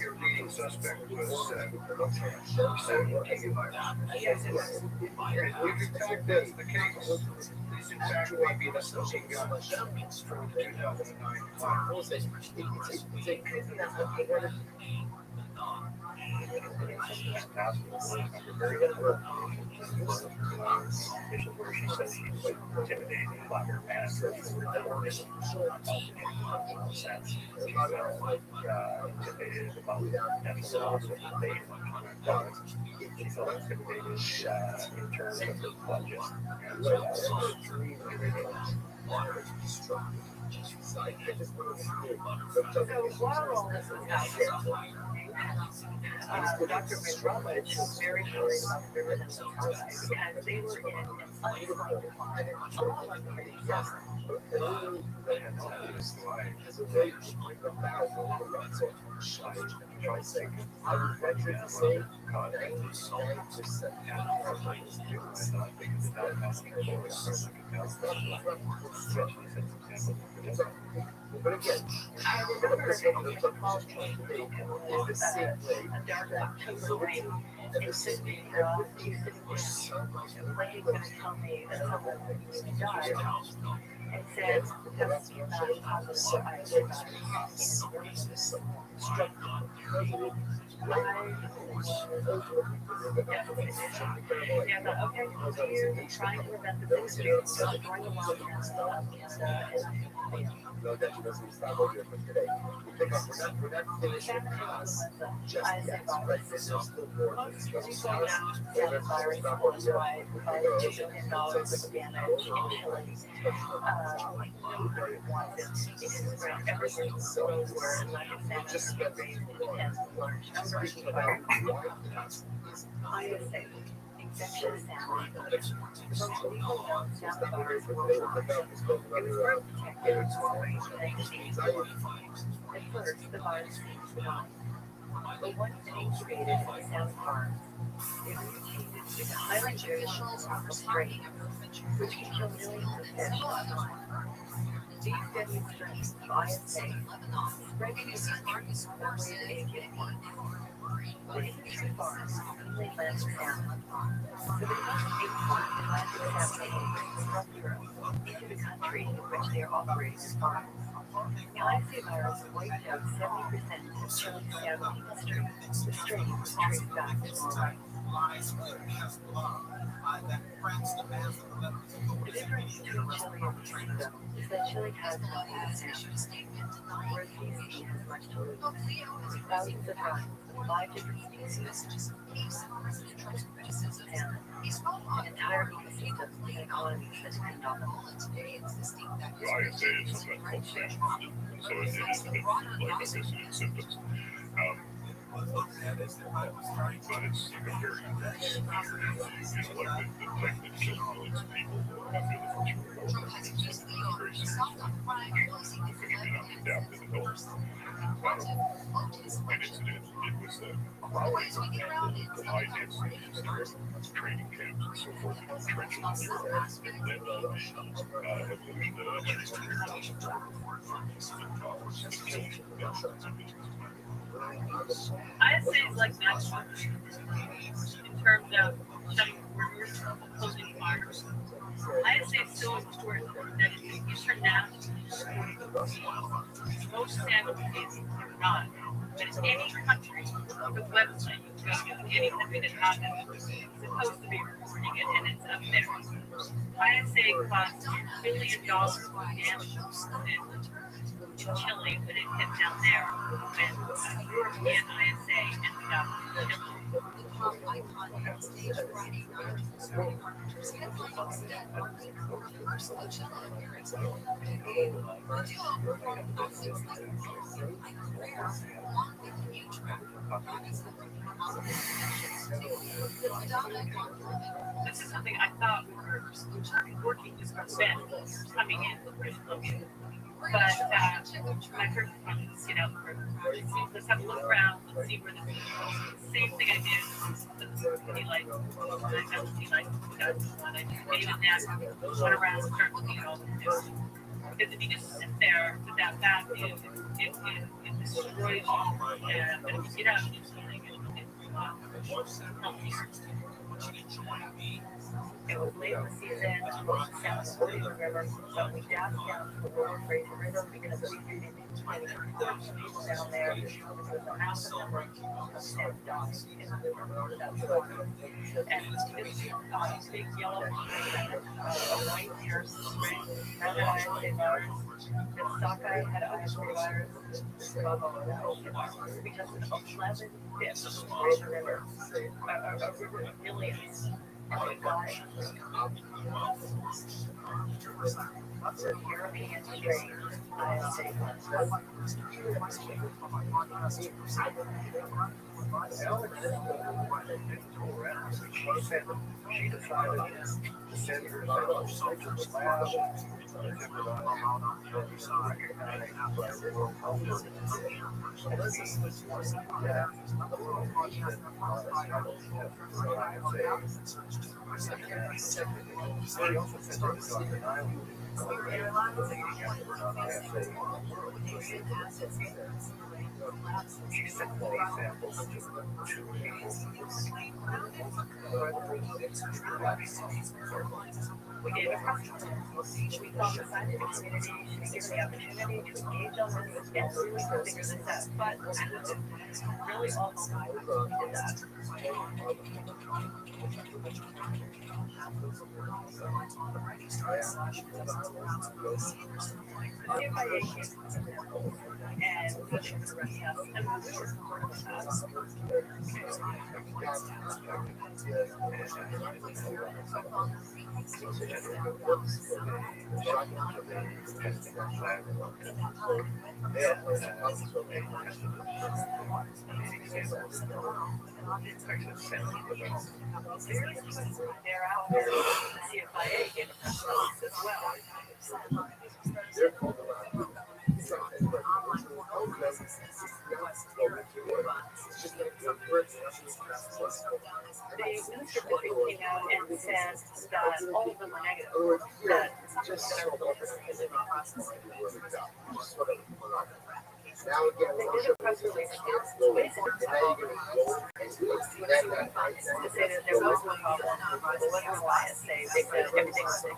Your leading suspect was salmon king virus. Yes, it was. If in fact that's the case, this in fact may be the smoking gun from the 2009 virus. Where she says she's intimidating by her manager for intimidated about episodes of the date. She felt intimidated in terms of her budget. And so that's extremely ridiculous. So while all this was happening, Dr. Rothschild was very worried about the river and because they were in an unfunded, unfunded But again, I remember in the fall trip, it was a dark October night, and sitting there, he's sitting there, like he's going to tell me that someone died, and said, "That's not possible." I said, yeah, okay, so you're trying to prevent the dispute, going along no, that she doesn't stop over here for today. We're not finishing just yet, right? This is still more to discuss. Infectious sound. At first, the virus seems benign, but once incubated in the sound farm, it mutated into highly variable strain, which can kill millions of fish at a time. These deadly strains of ISA spread to the markets only in avian one. The industry farms only lend salmon, so they must import plastic salmon from Europe into the country in which they are operating as farms. The ISA virus wiped out 70% of Chile's salmon industry. The strain was traced back to Norway. The difference between Chile and Mexico is that Chile has no salmon, whereas BC has much to lose. Thousands of runs, 5 different species, salmon, an entire ecosystem and economies that depend on them. I say it's something called station, so it is a bit like associated symptoms. But it's like a very it's like the type that kills millions of people feel the first report. It's very serious. Especially not adapted adults. And it was the high density training camps and so forth in the trenches in Europe. And then evolution of I say it's like that in terms of shutting borders, closing fires. I say it's so important that it's international. Most salmon cases are not. But any country, the website, you go to any country that has it, supposed to be reporting it, and it's up there. ISA costs $1 billion in damages in Chile when it hit down there when European ISA ended up killing. This is something I thought we were working with our Ben coming in. But my first one was, let's have a look around, let's see where this is. Same thing I did with the sea light. I got the sea light, and I made a net, went around, started looking at all the news. Because if you just sit there with that bad news, it destroys you. But if you get out and do something, it helps you. It was late in the season, south of the river, so we dashed down to the lower Fraser River because we didn't need people down there. There was a massive number of dead dogs in the river. That's water. And this big yellow white hair spray had ISA virus. The sockeye had ISA virus. We tested 11 fish in the Fraser River, a river of millions. European strain, ISA. She decided to send herself straight to the lab. We gave a question. We felt the scientific community should be given the opportunity to engage on this and really figure this out. But really all the time we did that. And we should run tests, and we were part of that. They're out there. The CFIA gave a press release as well. The minister quickly came out and said that all of them were negative. That just now again, they did a press release to say that there was no problem. There was no bias. They said everything was good.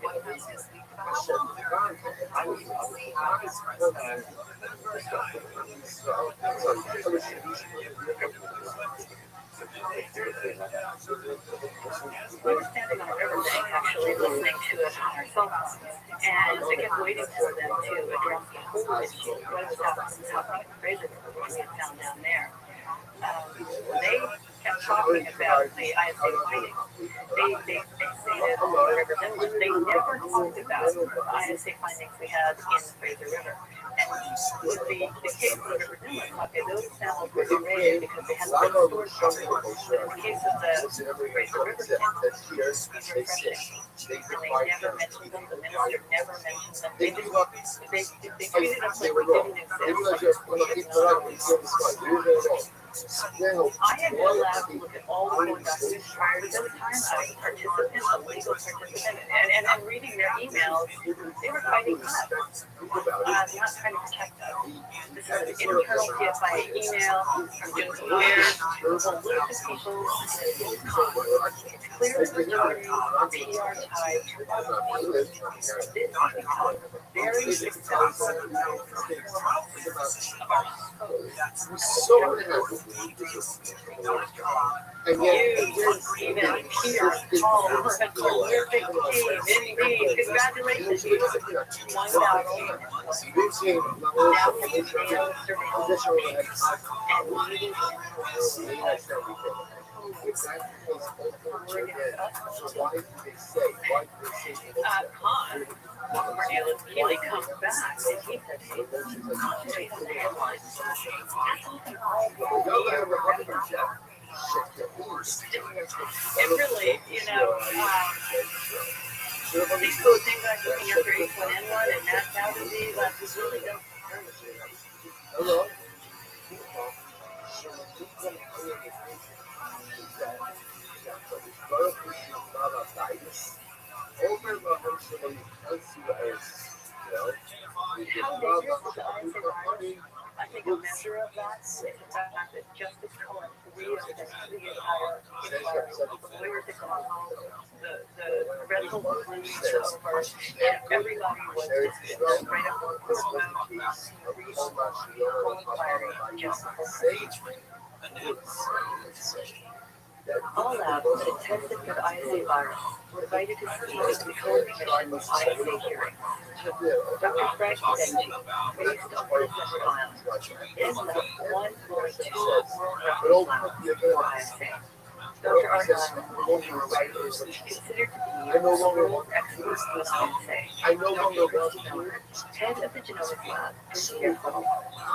We were standing on a riverbank, actually listening to it on our cell phones, and I kept waiting for them to address the whole issue. What was happening in Fraser River, what we had found down there. They kept talking about the ISA findings. They say that on the River Village. They never talked about the ISA findings we had in the Fraser River. And with the case of the River Village, okay, those samples were degraded because they hadn't been stored properly. In the case of the Fraser River samples, these were refreshing. And they never mentioned them. The minister never mentioned them. They treated us like we didn't exist. I had been allowed to look at all the court documents prior to this time. I was a participant, a legal participant, and I'm reading their emails. They were fighting us, not trying to protect us. This is an internal CFIA email from Jim Blair, who will look at people. It's clear the majority are PR type. This become very successful of our and yet, even Peter, Paul, perfect, terrific team, indeed, congratulations, you won out over. Now we can nail surveillance and leading Cornelius Keeley comes back and he says, hey, this is a headline. It really, these cool things like looking after H1N1 and that disease, that was really good. Hello. I think a measure of that is the fact that Justice Cohen, three of the entire lawyers that come home, the red hole police over, and everybody was just right up on the whole inquiry on justice. All labs that had tested for the ISA virus were invited to speak at the Cohen Commission's ISA hearing. Dr. Frank Benji, based on his files, is the 1.2 world record lab for ISA. Dr. Arnold, considered to be the world expert on ISA. I no longer want to head of the genomics lab in Seattle,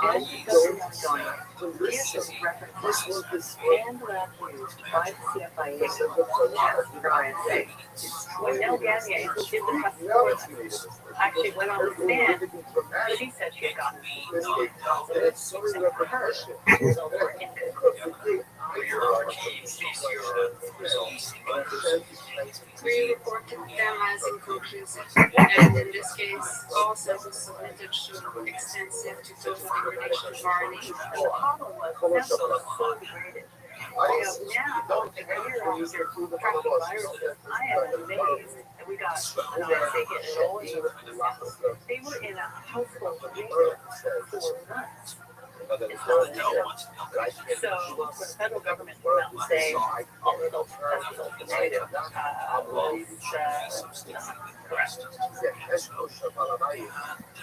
and Dr. Montgomery gives references and lab used by the CFIA to test for ISA. When Nell Gagnier, who did the test for them, actually went on the stand, she said she had gotten positive, and for her, the results were inconclusive. We report them as inconclusive, and in this case, all samples submitted show extensive to total degradation of RNA. And the problem was samples were so degraded. Now, a year after tracking viruses, I am amazed that we got an ISA hit at all of those samples. They were in a household data for months. It's not enough. So when the federal government came out and say all results test results were negative, was correct.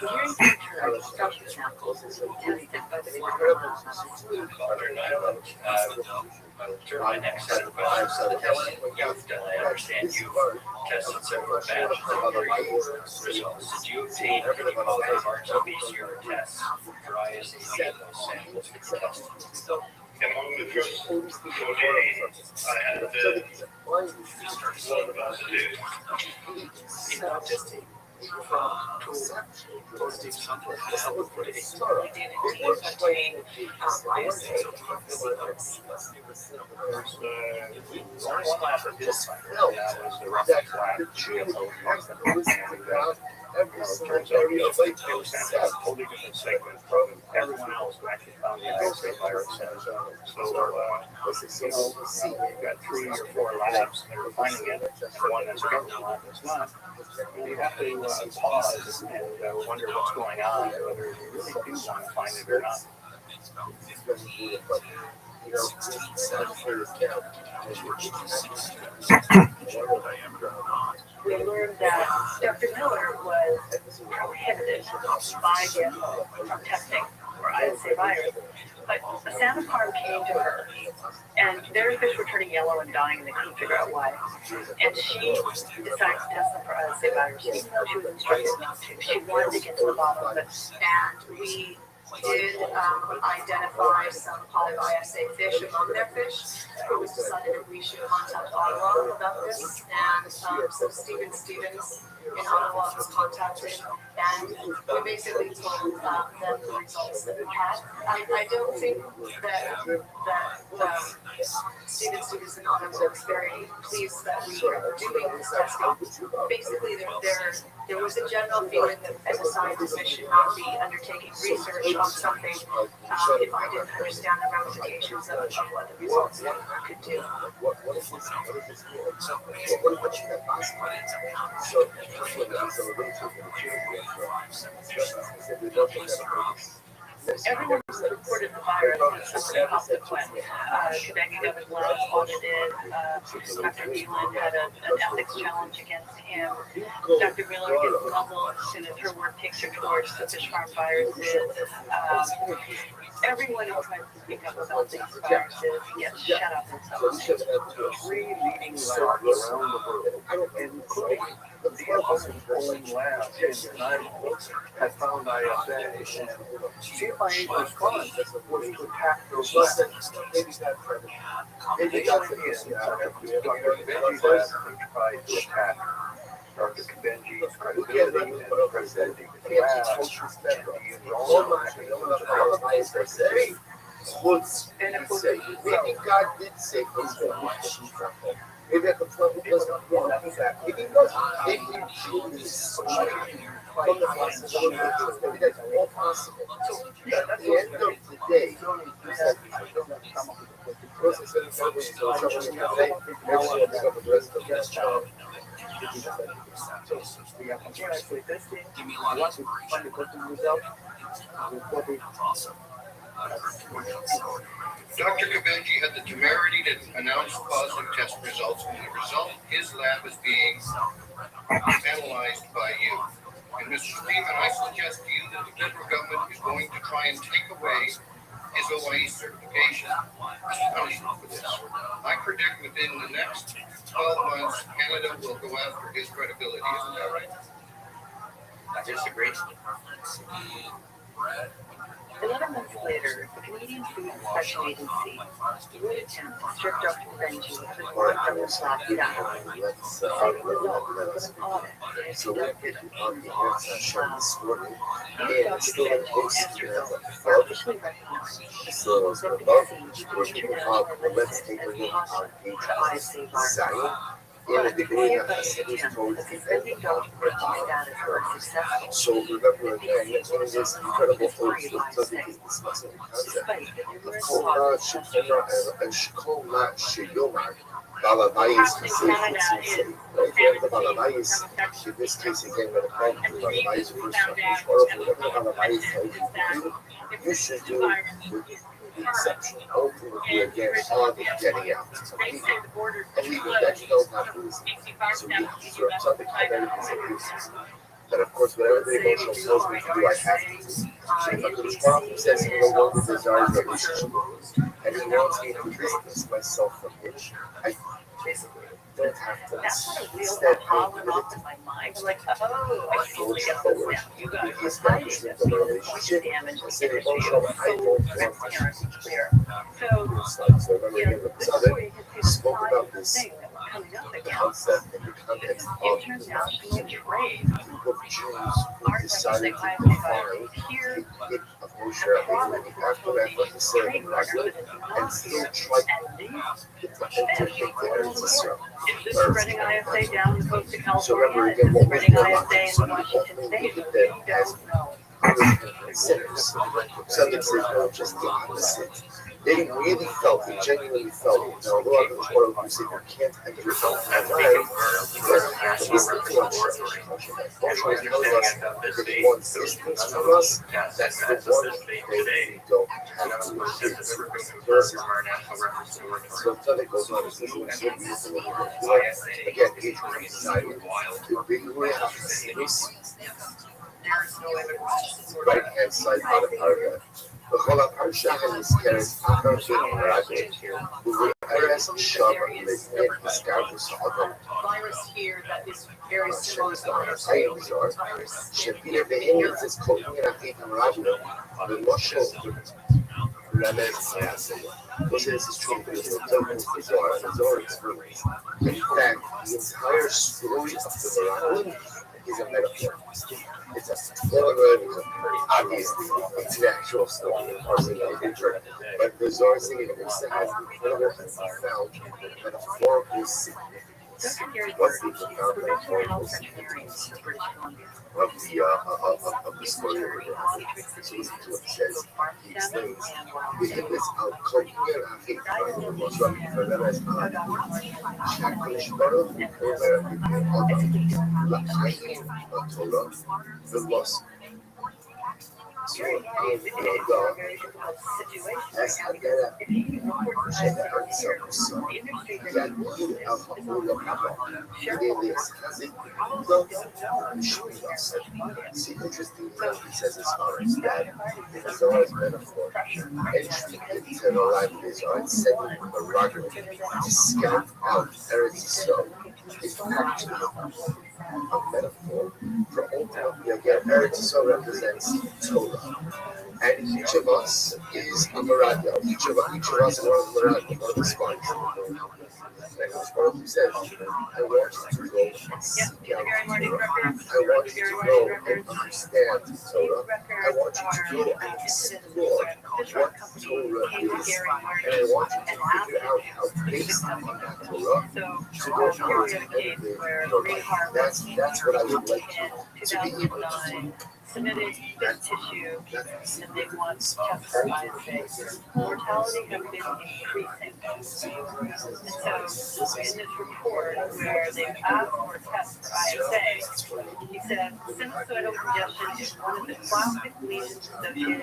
The hearing center structure samples tested by the During my next set of questions to the testing you've done, I understand you've tested several batches of results. Did you obtain any positive RT-PCR tests for ISA in those samples that you tested? Among the first 4 days, I had one positive. So just from positive samples, we did indeed obtain ISA sequence. There's only one lab that did find it, and that was the Rothschild lab. Turns out they were sampling a totally different segment from everyone else who actually found the ISA virus. So, you've got 3 or 4 labs that are finding it, and one that's a government lab that's not. You have to pause and wonder what's going on, whether you really do want to find it or not. We learned that Dr. Miller was prohibited by DFO from testing for ISA virus, but a salmon farm came to her, and their fish were turning yellow and dying, and they couldn't figure out why. And she decided to test them for ISA virus, even though she was instructed not to. She wanted to get to the bottom of it, And we did identify some poly-ISA fish among their fish. It was decided that we should contact Ottawa about this, and so Stephen Stevens in Ottawa was contacted, and we basically told them the results that we had. I don't think that Stephen Stevens in Ottawa was very pleased that we were doing this testing. Basically, there was a general feeling that as a scientist I should not be undertaking research on something if I didn't understand the ramifications of what the results could do. Everyone who reported the virus was consequent. Quebec government labs audited. Dr. Nealon had an ethics challenge against him. Dr. Miller gets muzzled as soon as her work takes her towards the fish farm viruses. Everyone who tries to speak up about these viruses gets shut up in some. 3 leading labs around the world, including the polling labs in the United States, have found ISA, and CFIA's response was to attack those labs. They went in, Dr. Benji's lab, they tried to attack Dr. Benji's credibility and the credibility of the lab, and the enrollment. Maybe God did say maybe at the front it wasn't if he was maybe you choose from the possibility, maybe that's all possible. At the end of the day, Dr. Kabenji had the temerity to announce positive test results, and the result, his lab is being analyzed by you. And Mr. Stephen, I suggest to you that the federal government is going to try and take away his OIE certification as punishment for this. I predict within the next 12 months, Canada will go after his credibility. Isn't that right? disagree. 11 months later, the Canadian Food Inspection Agency would attempt to strip Dr. Benji of his work from his last citing the results of an audit that is conducted on the Hashem this morning, Dr. and still in Benji case as you a have result a thought. officially recognized So, as the above, siege we're was internationally let's listed take a as look hostile on page to ISA virus. Zion. In But the degree the that Hashem is attempt towards of the suspending end Dr. of Benji's status were successful. So remember again, in this incredible hope that is discussing the concept Despite the of numerous Kol positive Shekoma and Shekol Sheyomar, Balabayis Kasei, right there, the Balabayis, in this case again, when the problem with Balabayis first or whatever the Balabayis tells you to do, you should do it with the exception. Ultimately, again, on the getting out. And we know that you don't have to listen. So we have to throw something about it. That of course, whatever the emotional feels me to do, I have to do. So if the Quran says he no longer desires a relationship with me, and he wants me to distance myself from him, I basically don't have to That's listen. what a real Instead, aha I'm went off in my mind. I'm like, oh, I totally get this now. You guys the are establishment of a relationship. damage I said emotional, I don't want transparent and clear. So, So remember again, this the is where you can see the spoke size about of the this thing that was coming up against concept in the context of international trade. a group of Jews who Our decided to ISA define virus here, the gift of Moshe Rabbeinu after that was the same in Russia, and still tried and these to enter into Eretz Yisrael. is this spreading ISA down the coast of So remember California? Is again, this what was spreading their ISA logic? in So we Washington ultimately State? look at We them as don't know. sinners. Some that say no, just the opposite. They really felt, they genuinely felt, now although I'm the Torah who say you can't enter and live, you have to listen to us. Torah tells us that he wants distance from us, that's the one thing we don't have to do. So Tzaddik goes on, this is so beautiful. Again, page 29, the big way out of this, right hand side bottom paragraph. בכל הפרשה הנזכרת אחר ViralRabbi, ובארץ שם לפני הסתלקות האדם. החיים זו, שביר בארץ קוראים ViralRabbi, ולמשל רמז מעשה. This is true because the Zohar is true. In fact, the entire story of the Bible is a metaphor. It's obviously it's an actual story, but the Zohar saying it also has incredible and profound metaphorical significance. What's the profound metaphorical significance of the story? So listen to what he says. He explains. Because al-Qawmiyah al-Hikmah was referred as שהקדוש ברוך הוא אומר לאדם לחיים בתורה ולעשות. So as הדרך שבארץ המוסר יגיד על העולם הבא כדי להתחזק בגבולות ושמירה. See, interesting that he says as far as that in Zohar's metaphor, entry into the life of Israel and sending a rocket to scout out Eretz Yisrael is actually a metaphor for ultimately again Eretz Yisrael represents Torah. And each of us is a Maradia. Each of us is one of the Maradia, one of the spies. And Baruch says, I want you to go and seek out Torah. I want you to go and understand Torah. I want you to go and explore what Torah is. And I want you to figure out how based on that Torah to go out and live your life. That's what I would like you to be able to do. Submitted this tissue, and they want to test for ISA. Mortality has been increasing. And so, in this report where they've asked for a test for ISA, he said, sinusoidal congestion is one of the classic lesions associated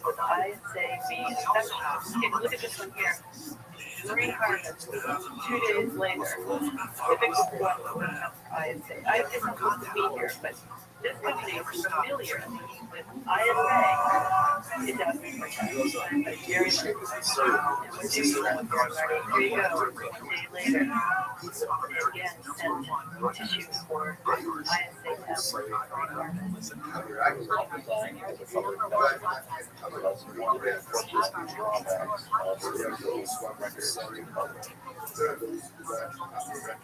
with ISA being infection. Okay, look at this one here. Marine harvest, 2 days later, typical what ISA. ISA is not supposed to be here, but this company is familiar with ISA. It does make my time. But very much. And we're doing that. Here you go. A day later. Again, sent tissue for ISA tests.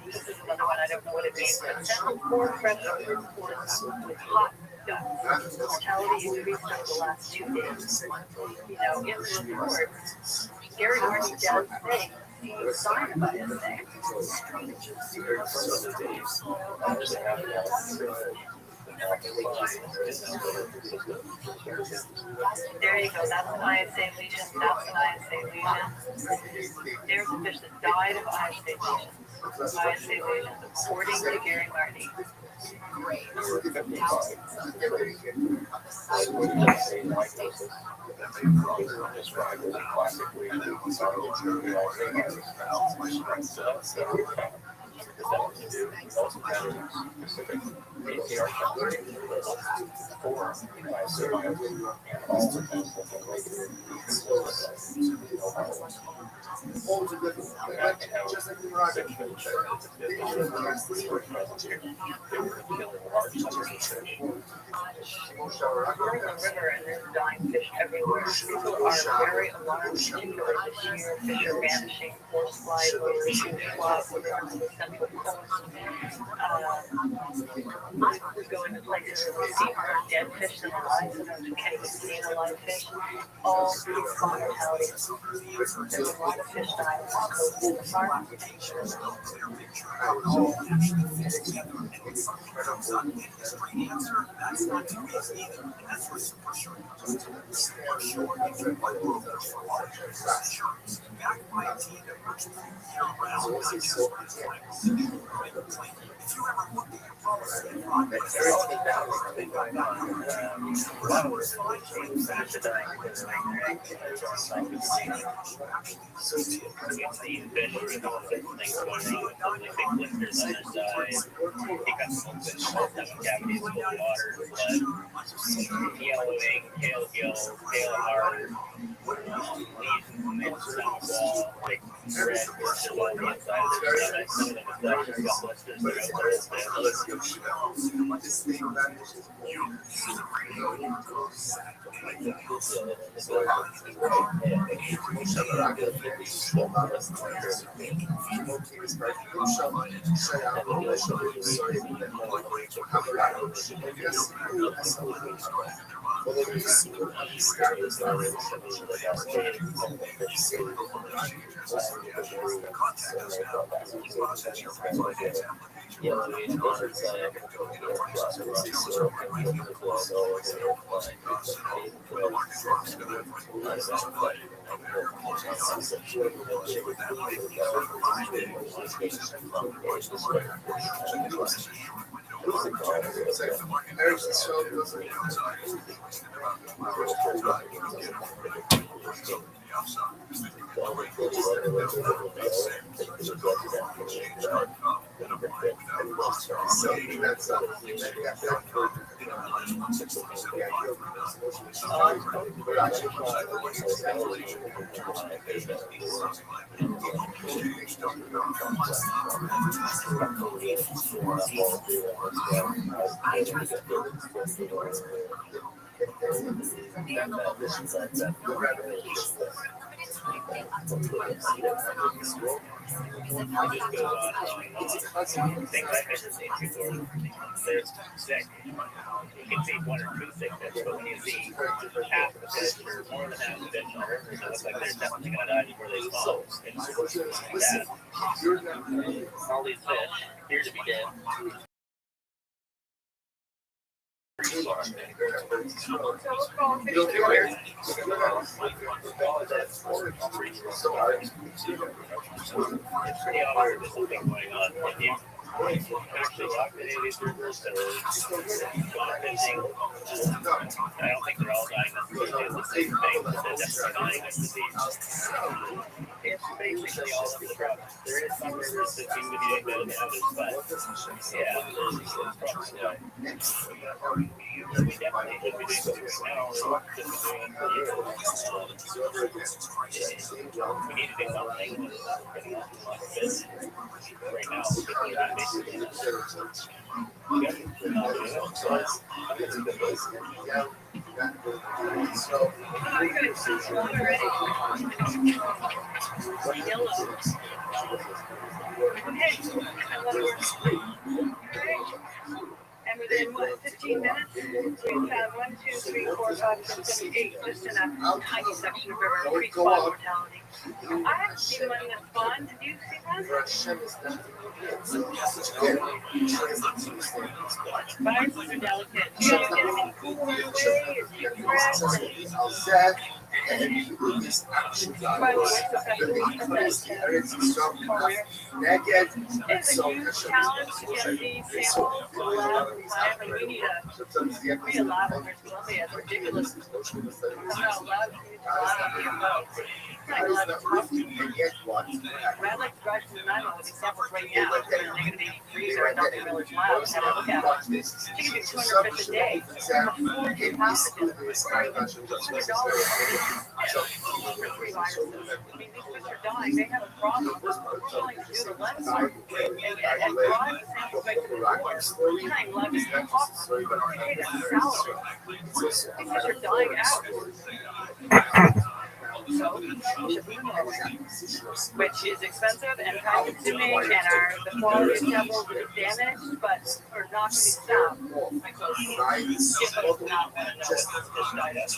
This is another one, I don't know what it means, but central core pressure reports with hot guts. Mortality increased over the last 2 days. You know, in the report, Gary Martin's dad saying the sign of ISA. There you go, that's an ISA lesion, that's an ISA lesion. There's a fish that died of ISA lesions. ISA lesions, according to Gary Marty. We're in the river and there's dying fish everywhere. People are very alarmed, particularly this year. Fish are vanishing, horsefly, lures, flop, on the central coast. We're going to places where we see more dead fish than alive, sometimes we can't even see an alive fish. All these mortality. There's a lot of fish dying on the coast in the farm. Sick. You can see one or two sick fish, but when you see half the fish or more than half the fish on the river, it looks like they're definitely going to die before they spawn. It's like that. All these fish appear to be dead. It's pretty obvious there's something going on. If you actually talk to any of these rivers that are gone fishing, I don't think they're all dying necessarily of the same thing, but they're definitely dying of disease. It's basically all over the province. There is some rivers that seem to be doing better than others, but yeah, it's probably we definitely would be doing it now. Or just doing it for years. We need to do something. Pretty much right now, basically. And within what, 15 minutes, we've had 1, 2, 3, 4, 5, 6, 7, 8, just in a tiny section of river increased spot mortality. I haven't seen one that's fun. Did you see one? Viruses are delicate. You don't get them in cool right away. It's your breath. By the way, it's a huge challenge to get these samples to the lab and lab, and we need a lab in British Columbia. It's ridiculous. How lab needs a lot of people. I'd like to drive to the 9 with these samples right now. They're going to be free or Dr. Miller's lab and have a look at them. It's going to be 200 fish a day. $4 pathogens. $100 for 3 viruses. I mean, these fish are dying. They have a problem. We're trying to do the lens and drive the samples back to the core. We're trying to let them talk. Hey, that's a salad. These fish are dying out. So, which is expensive and time consuming, and the quality of samples is damaged, but we're not going to stop because people do not want to know what this diet is.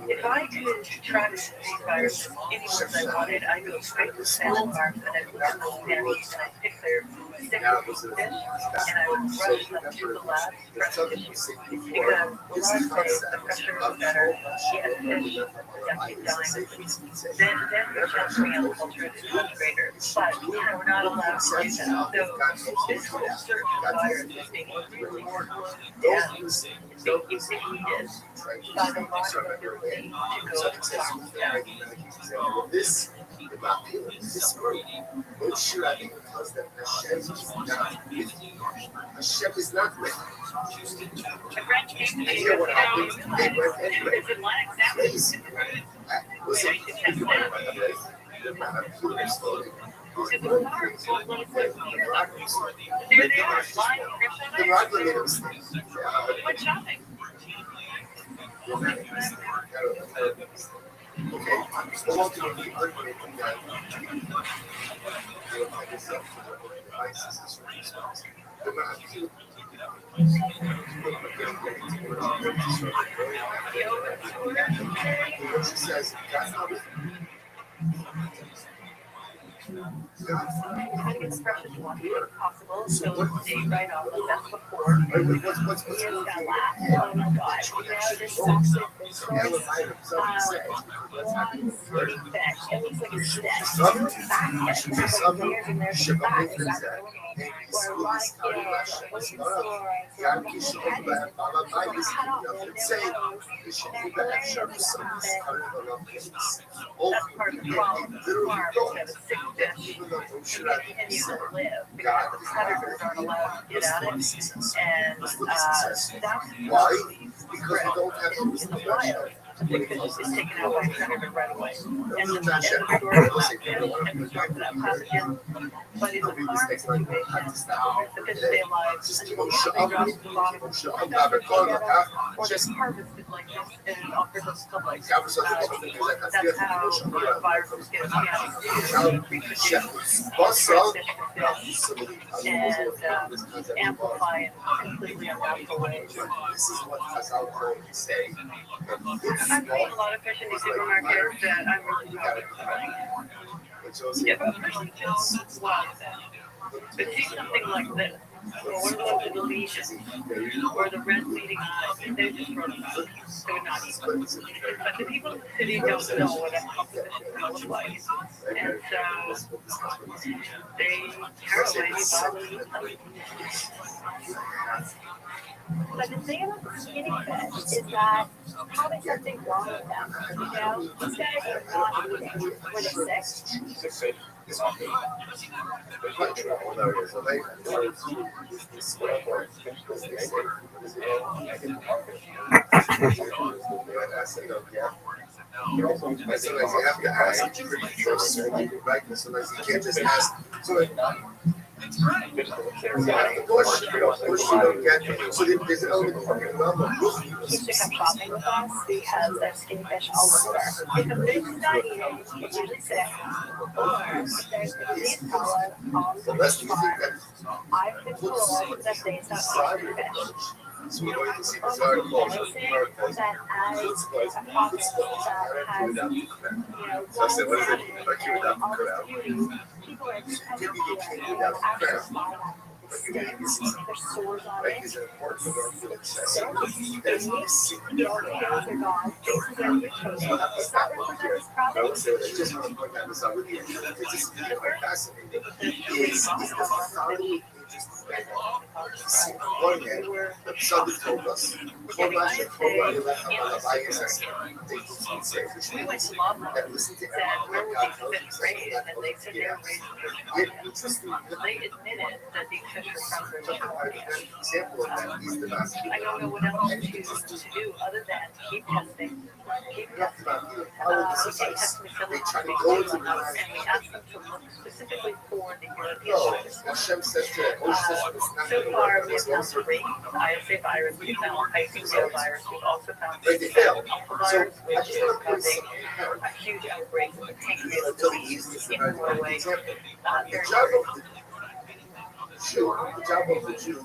If I could track these viruses anywhere I wanted, I go straight to the salmon farms and I'd look at those pennies and I'd pick their sick fish and I would rush them to the lab to fresh tissue. Because a lot of times the pressure is better, the fish that keep dying. Then they're transferring out culture is much greater. But we're not allowed to do that. So this whole search for virus is being really impeded by the lack of ability to go down. This what should I be? Because that Hashem is not with you. A friend came to me and said, it's Atlantic salmon. Listen, There they are, flying What shopping? Okay, so ultimately, she says, that's not Try to get as fresh as possible, so stay right on the best before. what's It's gonna last. Oh my god. Now this sucks. It's so one skinny fish. It looks like a stick. It's a fat fish. There's like layers and layers of fat. Is that or like ocean sore. That's part of the problem. Farms have a sick fish and they continue to live because the predators aren't allowed to get at it. And that's why? Because we don't have in the wild. The big fish is taken out by a predator right away. And the that pathogen. But in the farm situation, the fish stay alive until they drop to the bottom or just harvested like this and offer those public. That's how viruses get and amplify in completely unnatural ways. This is what Chazal call say. I'm seeing a lot of fish in these supermarkets that I'm really proud of. If a person feels well with that, but see something like this, or one of those Indonesian, or the red bleeding eyes, they're just thrown about. They would not eat them. But the people in the city don't know what a composition is going to look like. And so they harrow it and eat them. But the thing about skinny fish is that probably something wrong with them. You know, these guys are not eating when they're sick. It's quite travel areas, so they sometimes you have to ask, right? Sometimes you can't just ask. So so there's an element of He's to come shopping with us because there's skinny fish all over. If a fish is not eating, it's usually sick. Or if there's a disease pollen on the fish farm, I've been told that they stop eating fish. So we're going to see Or this article. that as a province that has, So I said, what is it? Like you would have to cut out. people are actually buy that. There's sores on it. It's sick. It needs your hands are gone. Faces are mutated. Is that represents I province? would say that just want to point that this out with you. It's just quite fascinating. Is the authority one hand, somebody told us, We went to Lava that listen to said, where were these fish raised? And they said they were raised in Turkey. They admitted that these fish were from Turkey. example of that is the last I don't know what else to choose to do other than keep testing. Keep testing. We take testing They facilities try to to go be to and we ask them to look specifically for the European virus. Hashem says to So far, we have found 3 ISA virus, we found Piscine virus, we've also found Right, they fail. alpha So virus, I which just is want to put causing some a huge outbreak of pancreas until we disease use this in as an Norway. example. The Very job of the Jew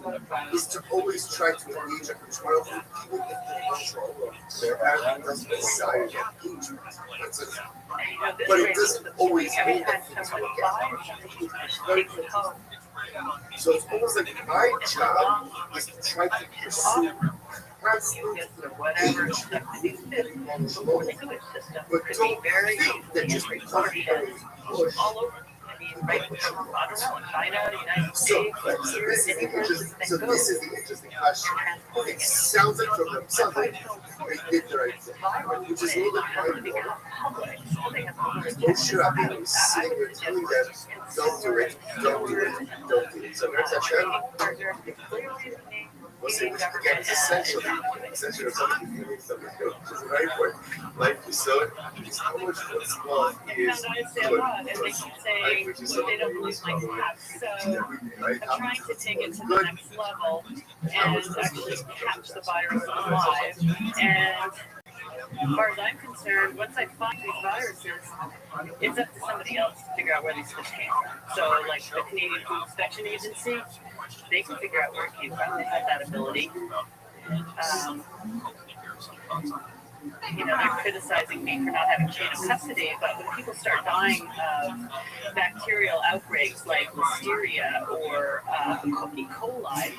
is to always try to engage a control with people in control of their actions, desires, engagement. But it doesn't always mean that things will get done. So it's almost like my job is to try to pursue Whatever but don't think that just because all over. I mean, right from, I don't know, China, the United States, here, anywhere this thing goes. This is the interesting question. It sounds like from themselves they did the right thing, which is a little bit mind-blowing. Oh, sure, I've been sitting here telling them, don't do it, don't do it, don't do it. So there's that channel. We'll see, which again is essential of something which is very important. Life is so, how much what's love is good, which is They don't believe my stuff, so I'm trying to take it to the next level and actually catch the virus alive. And as far as I'm concerned, once I find these viruses, it's up to somebody else to figure out where these fish came from. So, like the Canadian Food Inspection Agency, they can figure out where it came from. They have that ability. They're criticizing me for not having chain of custody, but when people start dying of bacterial outbreaks like listeria or E. coli,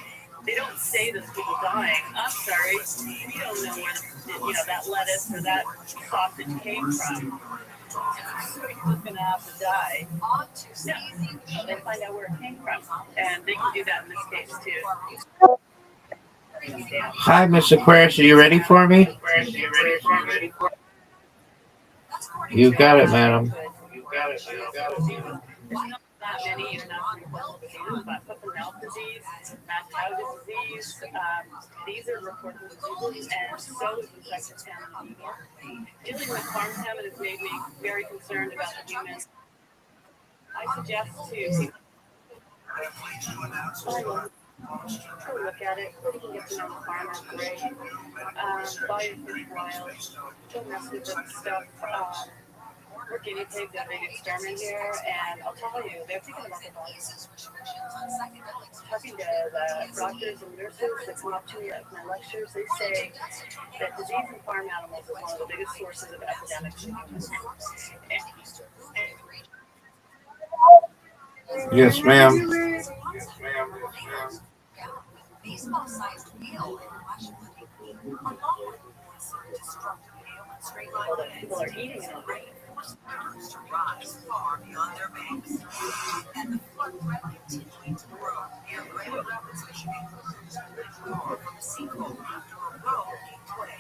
they don't say there's people dying. I'm sorry, you don't know where that lettuce or that sausage came from. Who's gonna have to die? No, they find out where it came from, and they can do that in this case too. Hi, Mr. Aquarius. Are you ready for me? You got it, madam. There's not that many, but foot and mouth disease, mad cow disease, these are reported diseases, and so is infected salmon. Dealing with farm salmon has made me very concerned about the humans. I suggest to people look at it, you can get to know the farmer great, buy your fish wild, don't mess with that stuff. We're guinea pigs at a big experiment here, and I'll tell you, they're thinking about the body. Talking to the doctors and nurses that come up to me at my lectures, they say that disease in farm animals is one of the biggest sources of epidemics in humans. Yes, ma'am. People are eating it. Rise far beyond their banks, and the flood threat continuing to grow near Grand Rapids, Michigan. More from a sinkhole after a row gave way.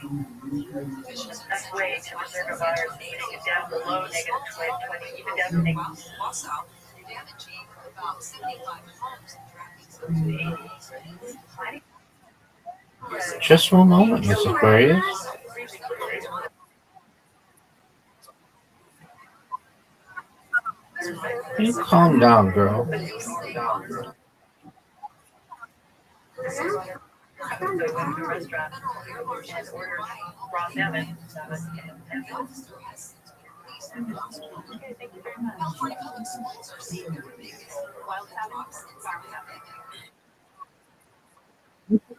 The best way to preserve a virus is eating it down below -20, even down to also damaging about 75 homes in Just one moment, Miss Aquarius. You calm down, girl. I went to a restaurant and ordered raw salmon. Okay, thank you very much.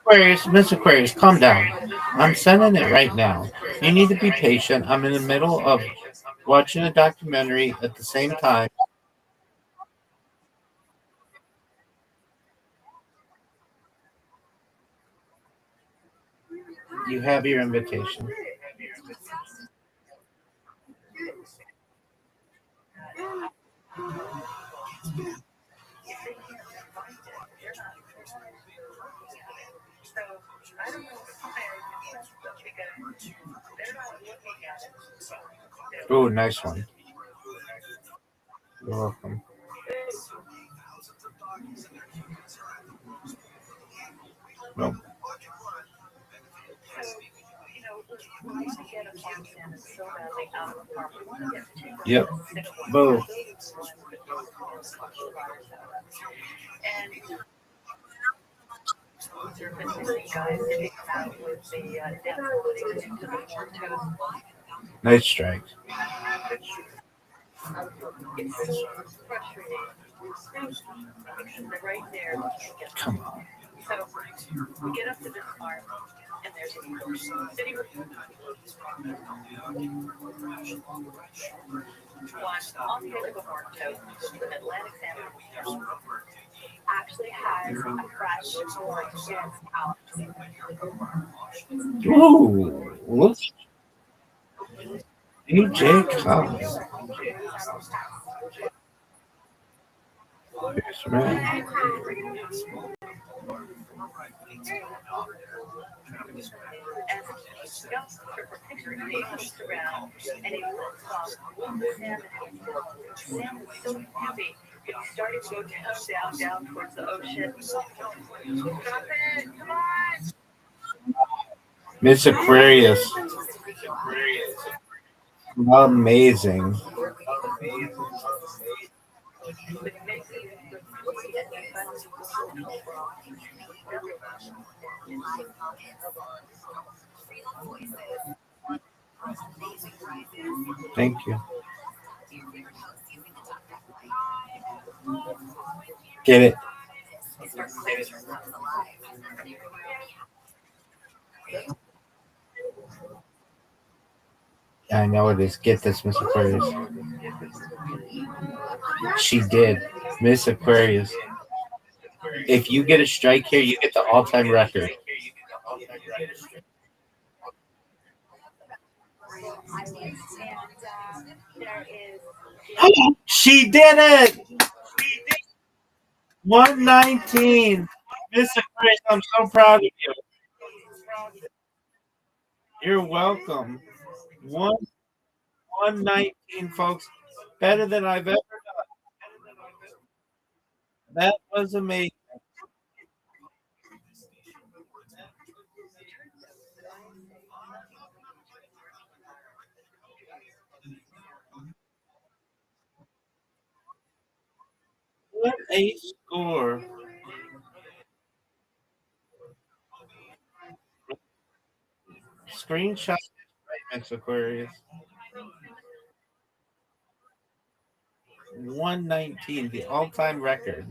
Wild Miss Aquarius, calm down. I'm sending it right now. You need to be patient. I'm in the middle of watching a documentary at the same time. You have your invitation. Oh, nice one. You're welcome. No. Yep. Boo. Nice strike. right there. Come on. So we get up to this farm, and there's a city one on the edge of a horn toast, an Atlantic salmon actually has a fresh orange out. Ooh, look. DJ Collins. Yes, man. And he looks off the salmon. Salmon is so heavy. It's starting to go down towards the ocean. Stop it! Come on! Miss Aquarius. Amazing. Thank you. Get it. I know it is. Get this, Miss Aquarius. She did. Miss Aquarius. If you get a strike here, you get the all-time record. She did it! 119. Miss Aquarius, I'm so proud of you. You're welcome. 119, folks. Better than I've ever done. That was amazing. What a score. Screenshot right, Miss Aquarius. 119, the all-time record.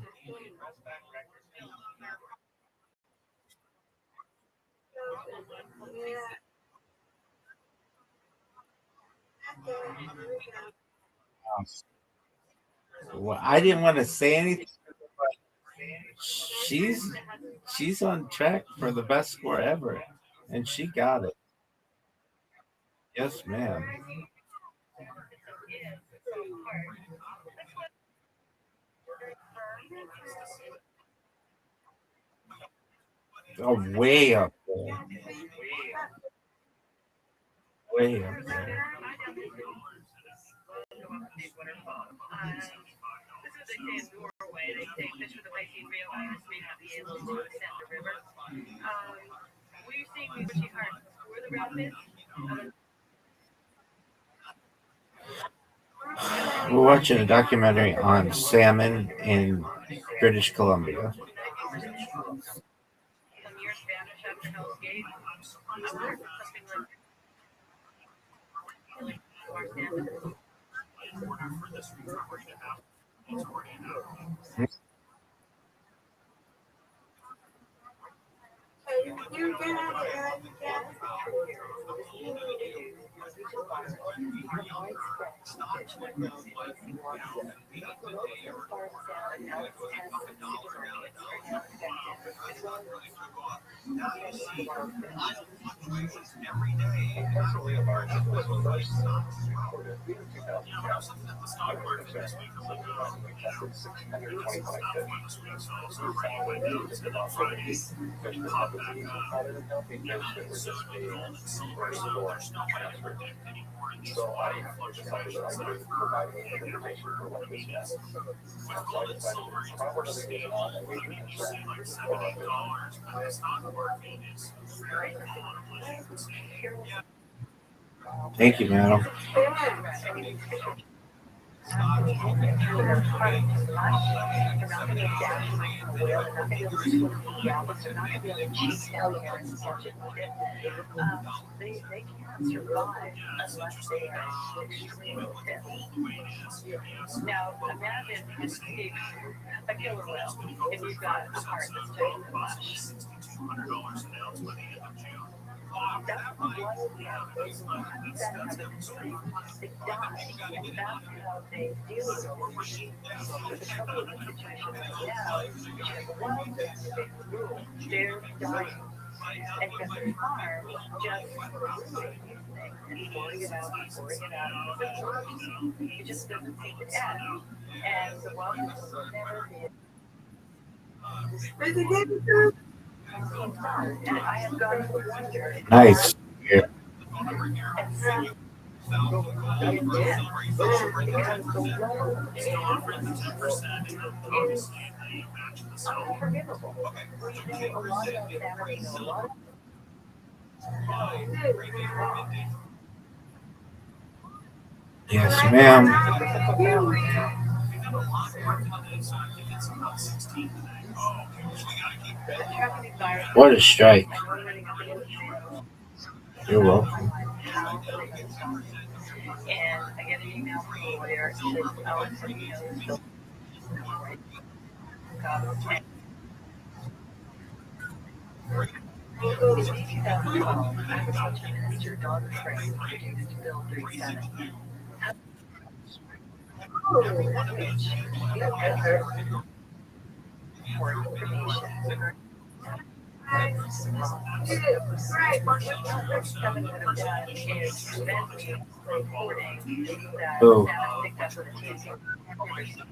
Well, I didn't want to say anything, but she's on track for the best score ever, and she got it. Yes, ma'am. Oh, way up there. Way up there. they say in Norway, they say fish with a biting realize may not be able to ascend the river. We're seeing these bushy hearts for the rapids. We're watching a documentary on salmon in British Columbia. Some years vanish after Hell's Gate. I wonder if it's something like our salmon. So I decided that I would provide information for what this is. So I decided to probably get on a major concern for our Thank you, madam. They can't survive unless they are extremely fit. Now, imagine a killer whale, and you've got a heart that's touching the flesh. That's why we have those that have been they die, and that's how they deal with it. There's a couple of the situations right now, which have one big rule, they're dying. And because they're farmed, just ruining these things and pouring it out, it works. It just doesn't seem to end. And the wildlife will never be. And I have gone to wonder. Nice. Yeah. Yes, ma'am. What a strike. You're welcome. And I get an email from a lawyer. It says, Alex, you know, in 2012, agriculture minister Don Frey introduced Bill 37. For information.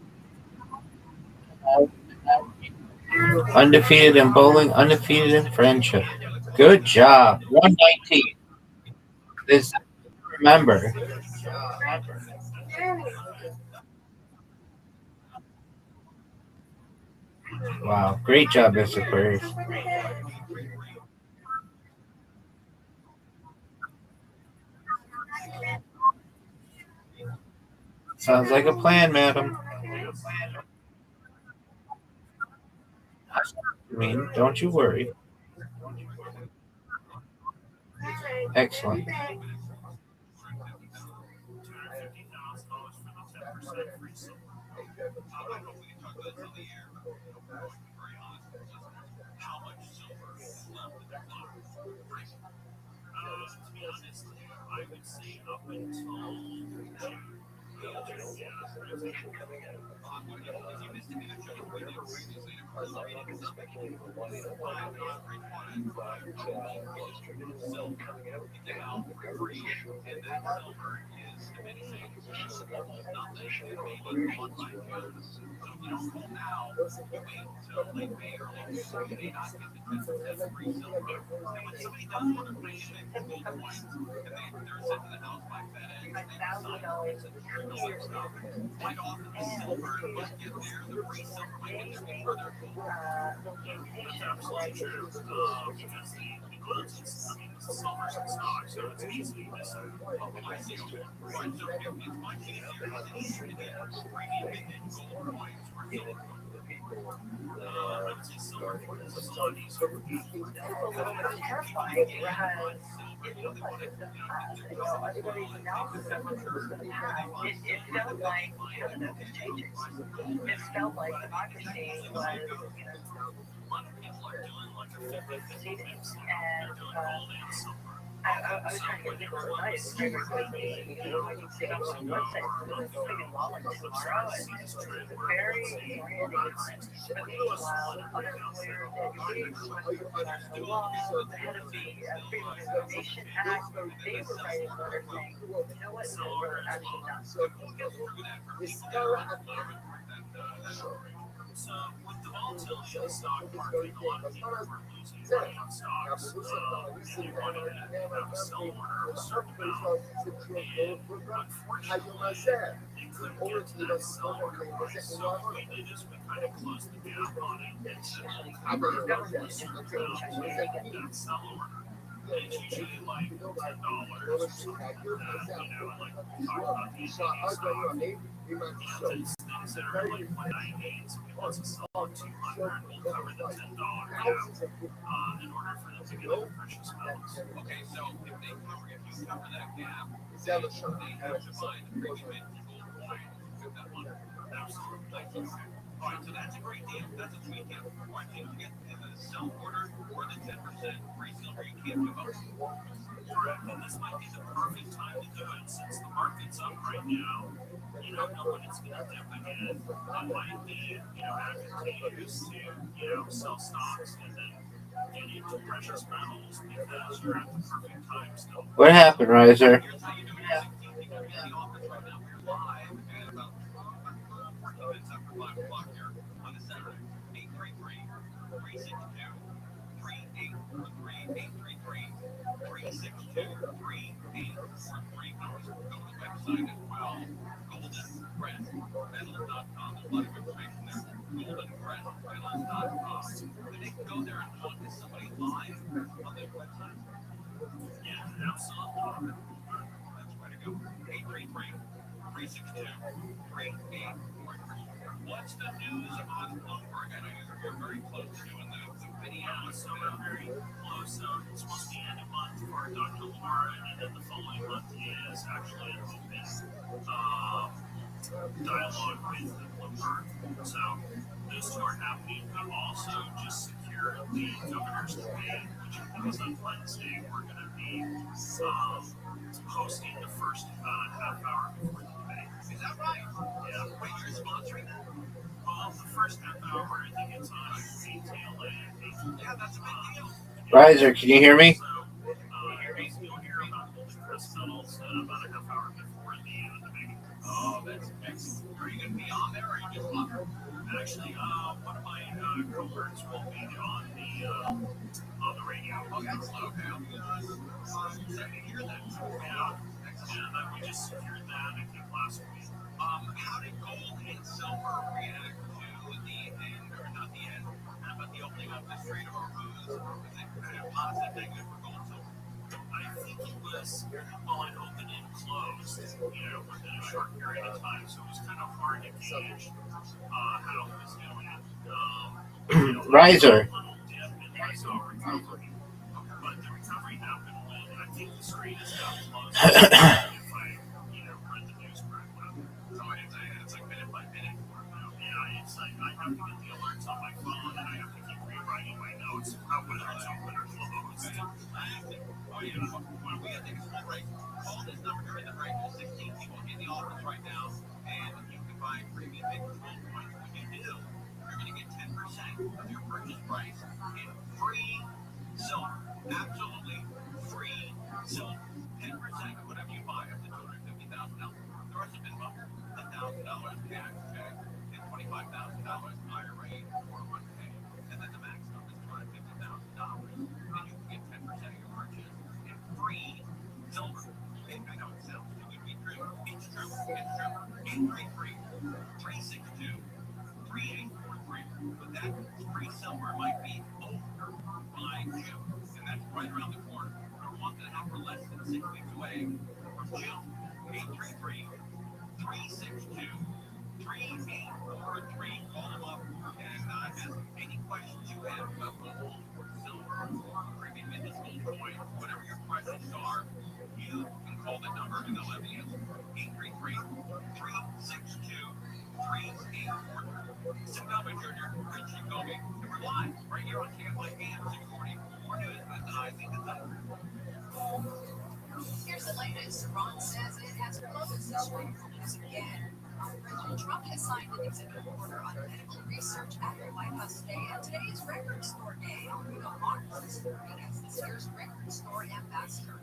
Oh. Undefeated in bowling, undefeated in friendship. Good job. 119. This remember. Wow. Great job, Mr. Aquarius. Sounds like a plan, madam. I mean, don't you worry. Excellent. It felt like, nothing's changing. It felt like democracy was, proceedings. And I was trying to get legal advice very quickly. I can see on the website, there's something in Lawland tomorrow, and it's a very handy time. But meanwhile, other lawyers, education, international law, the head of the Freedom of Information Act, they were writing letters saying, what, we're actually not. What happened, Riser? Riser, can you hear me? Riser. Free silver might be over by June, and that's right around the corner. We're 1.5 or less than 6 weeks away from June. 833-362-3843. Call them up and ask any questions you have about gold or silver or premium medicinal coin, whatever your questions are. You can call that number and they'll have the answer. 833-362-3843. Sit down with Junior, Rich and Gobi, and we're live right here on KFI AM 640. More news with I think it's up. Here's the latest. Ron says it has closed this week again. President Trump has signed an executive order on medical research at the White House today, and today is Record Store Day. Mark is serving as this year's Record Store Ambassador.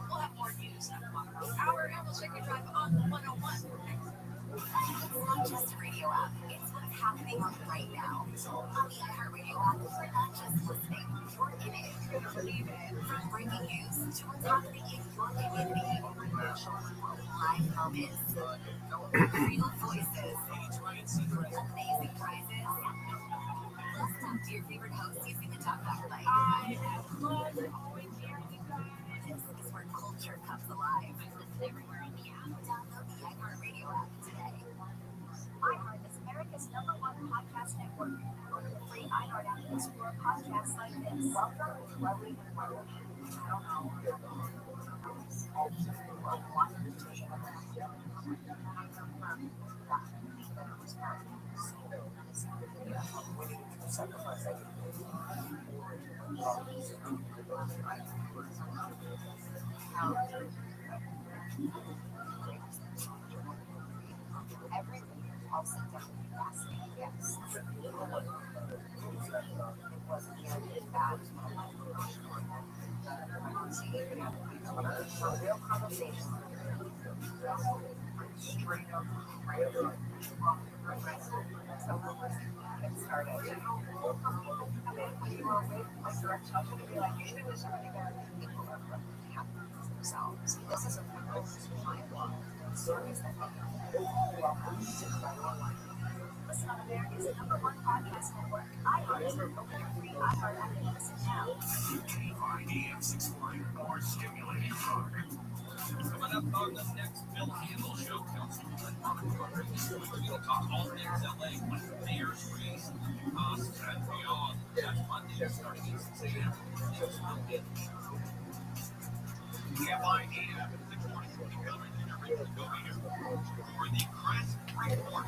We'll have more news at the bottom of the hour, and we'll check your drive on the 101 next. It's not just a radio app, it's what's happening right now. On the iHeartRadio app, you're not just listening, you're in it. You're gonna believe it. From breaking news to what's happening in your community, live comments, real voices, amazing prizes. Let's talk to your favorite host using the talk back light. This is where culture comes alive. Listen everywhere on the app. Download the iHeartRadio app today. iHeart is America's #1 podcast network. Go to the free iHeart app and explore podcasts like this. Welcome to Lovely with Mother. Every week, I'll sit down with fascinating guests. It wasn't anything bad. Real conversation. Straight up, random. So get started. I mean, when you were awake, like direct touch, it would be like, you should do something about it. People are really happy with themselves. This is a real mind blowing stories that make welcome to the Online. Listen on America's #1 podcast network, iHeart. Open your free iHeart app and listen now. KFI AM 640, more stimulating talk. Coming up on the next Bill Handel show, Councilman we'll talk all things LA, like the mayor's race, costs, and beyond. That's Monday, starting at 6 a.m. KFI AM 640, go here for the Press Report.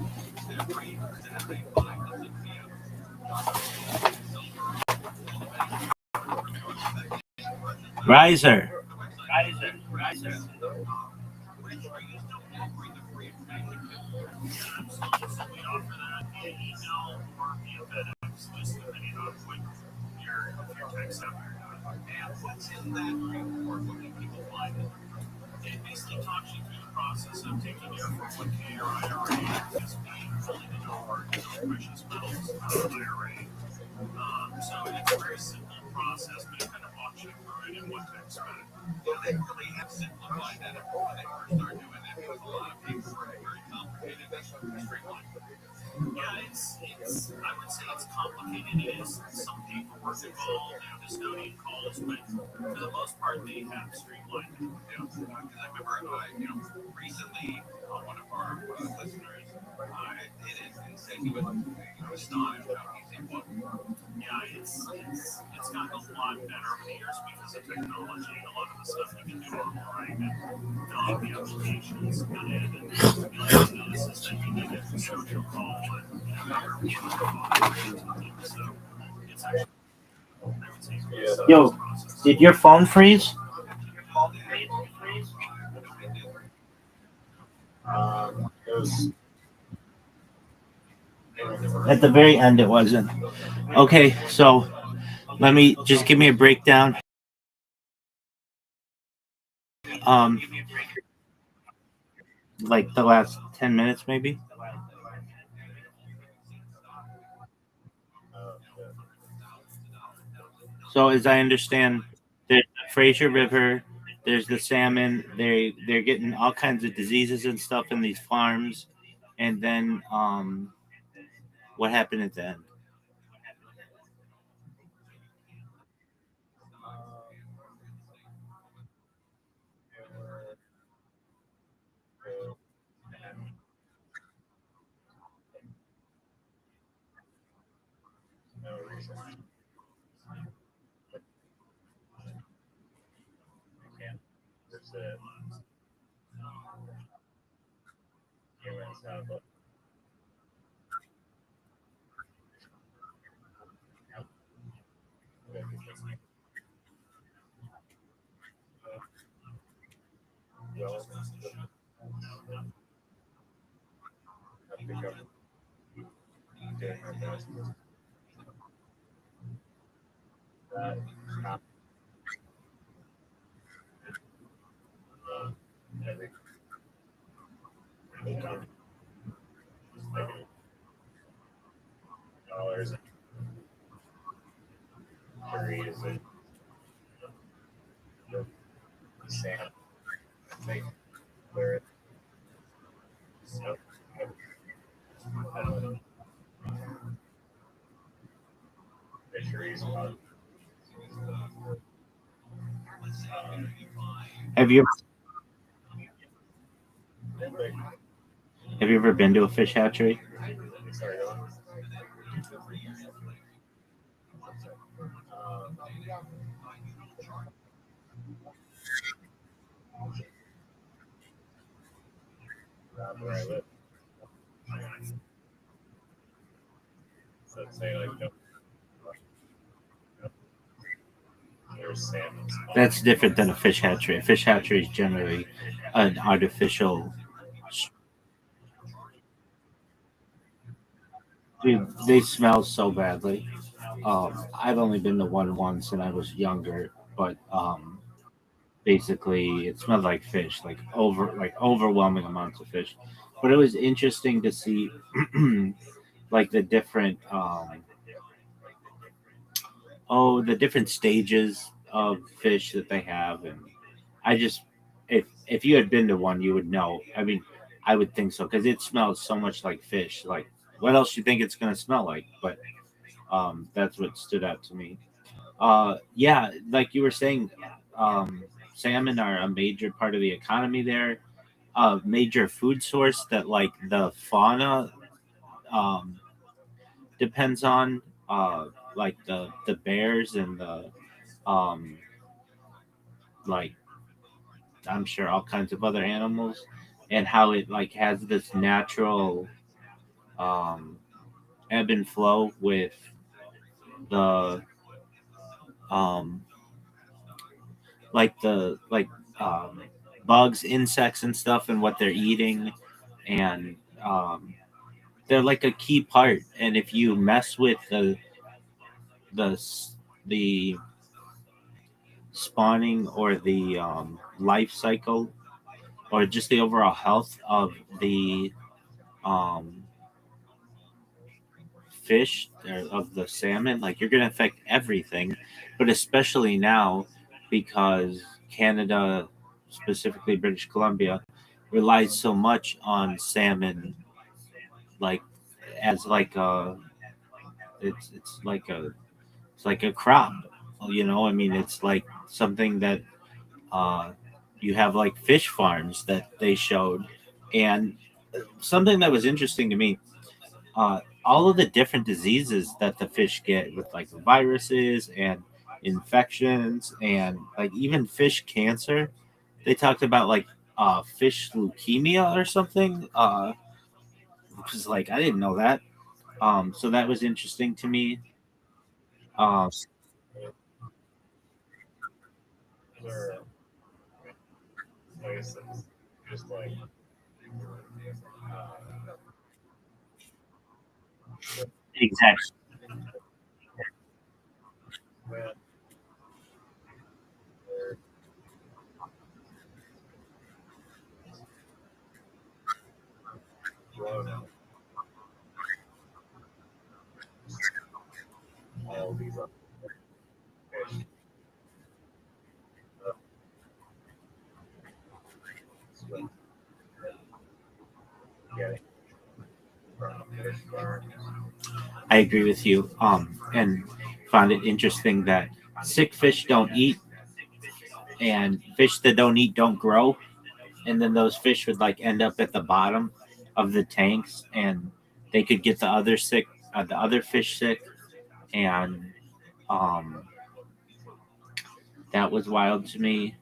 Every Saturday, 5 to 6 p.m. Riser. And what's in that report? What can people find? It basically talks you through the process of taking your 401k or IRA, just pulling in your precious metals IRA. So it's a very simple process, but it kind of walks you through it and what to expect. They really have simplified that when they first started doing that because a lot of people were very complicated. That's streamlined. Yeah, it's I would say it's complicated. It is some paperwork involved, custodian calls, but for the most part, they have streamlined it. Because I remember, recently one of our listeners did it and said he was astonished how easy it was. Yeah, it's gotten a lot better over the years because of technology and a lot of the stuff you can do online and fill out the applications, come in and notices that you need a social call and so it's actually Yo, did your phone freeze? At the very end, it wasn't. Okay, so let me just give me a breakdown. Like the last 10 minutes, maybe. So as I understand, there's the Fraser River, there's the salmon. They're getting all kinds of diseases and stuff in these farms, and then what happened at the end? Have you have you ever been to a fish hatchery? That's different than a fish hatchery. A fish hatchery is generally an artificial. Dude, they smell so badly. I've only been to one once, and I was younger, but basically it smelled like fish, like overwhelming amounts of fish. But it was interesting to see, like the different stages of fish that they have, and I just if you had been to one, you would know. I mean, I would think so because it smells so much like fish. Like, what else you think it's gonna smell like? But that's what stood out to me. Yeah, like you were saying, salmon are a major part of the economy there. A major food source that like the fauna um, depends on, like the bears and the um, like I'm sure all kinds of other animals, and how it like has this natural um, ebb and flow with the um, like um, bugs, insects, and stuff, and what they're eating, and they're like a key part. And if you mess with the the spawning or the life cycle or just the overall health of the um, fish or of the salmon, like you're going to affect everything, but especially now because Canada, specifically British Columbia, relies so much on salmon, like as like a it's like a crop, I mean, it's like something that uh, you have like fish farms that they showed, and something that was interesting to me, all of the different diseases that the fish get with like viruses and infections and like even fish cancer. They talked about like fish leukemia or something, which is like I didn't know that. So that was interesting to me. Um, exactly. I agree with you. And found it interesting that sick fish don't eat, and fish that don't eat don't grow, and then those fish would like end up at the bottom of the tanks, and they could get the other fish sick, and um, that was wild to me.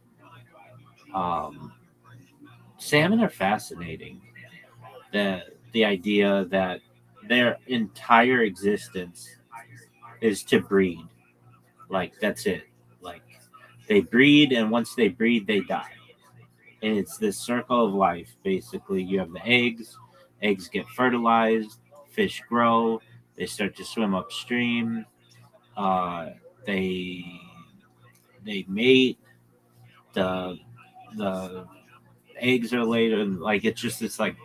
Um, Salmon are fascinating. The idea that their entire existence is to breed. Like that's it. Like they breed, and once they breed, they die. And it's this circle of life. Basically, you have the eggs get fertilized, fish grow, they start to swim upstream, uh, they they mate, the the eggs are laid, and like it's just this like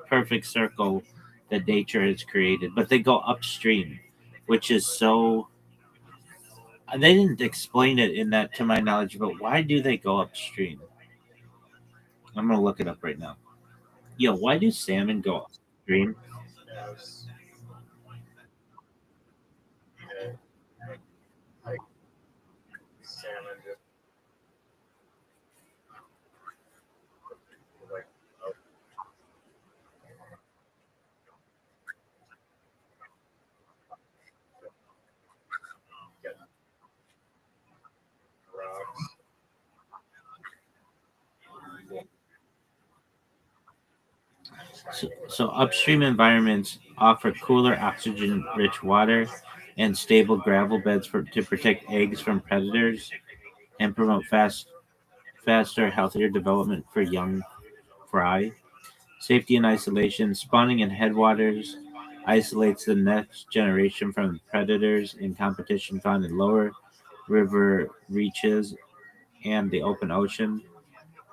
perfect circle that nature has created. But they go upstream, which is so they didn't explain it in that to my knowledge, but why do they go upstream? I'm gonna look it up right now. Yo, why do salmon go upstream? Yes. Yeah. Like salmon just like oh, get rocks. So upstream environments offer cooler, oxygen-rich water and stable gravel beds to protect eggs from predators and promote faster, healthier development for young fry. Safety and isolation. Spawning in headwaters isolates the next generation from predators and competition found in lower river reaches and the open ocean.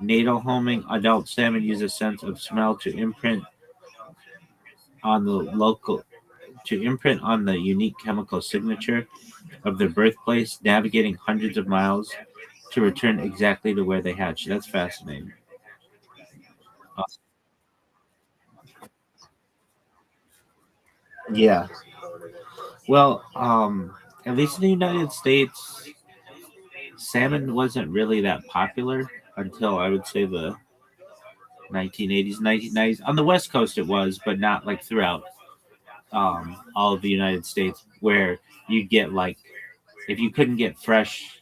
Natal homing. Adult salmon use a sense of smell on the local to imprint on the unique chemical signature of their birthplace, navigating hundreds of miles to return exactly to where they hatched. That's fascinating. Uh, yeah. Well, at least in the United States, salmon wasn't really that popular until I would say the 1980s, 1990s. On the West Coast, it was, but not like throughout all of the United States, where you'd get like if you couldn't get fresh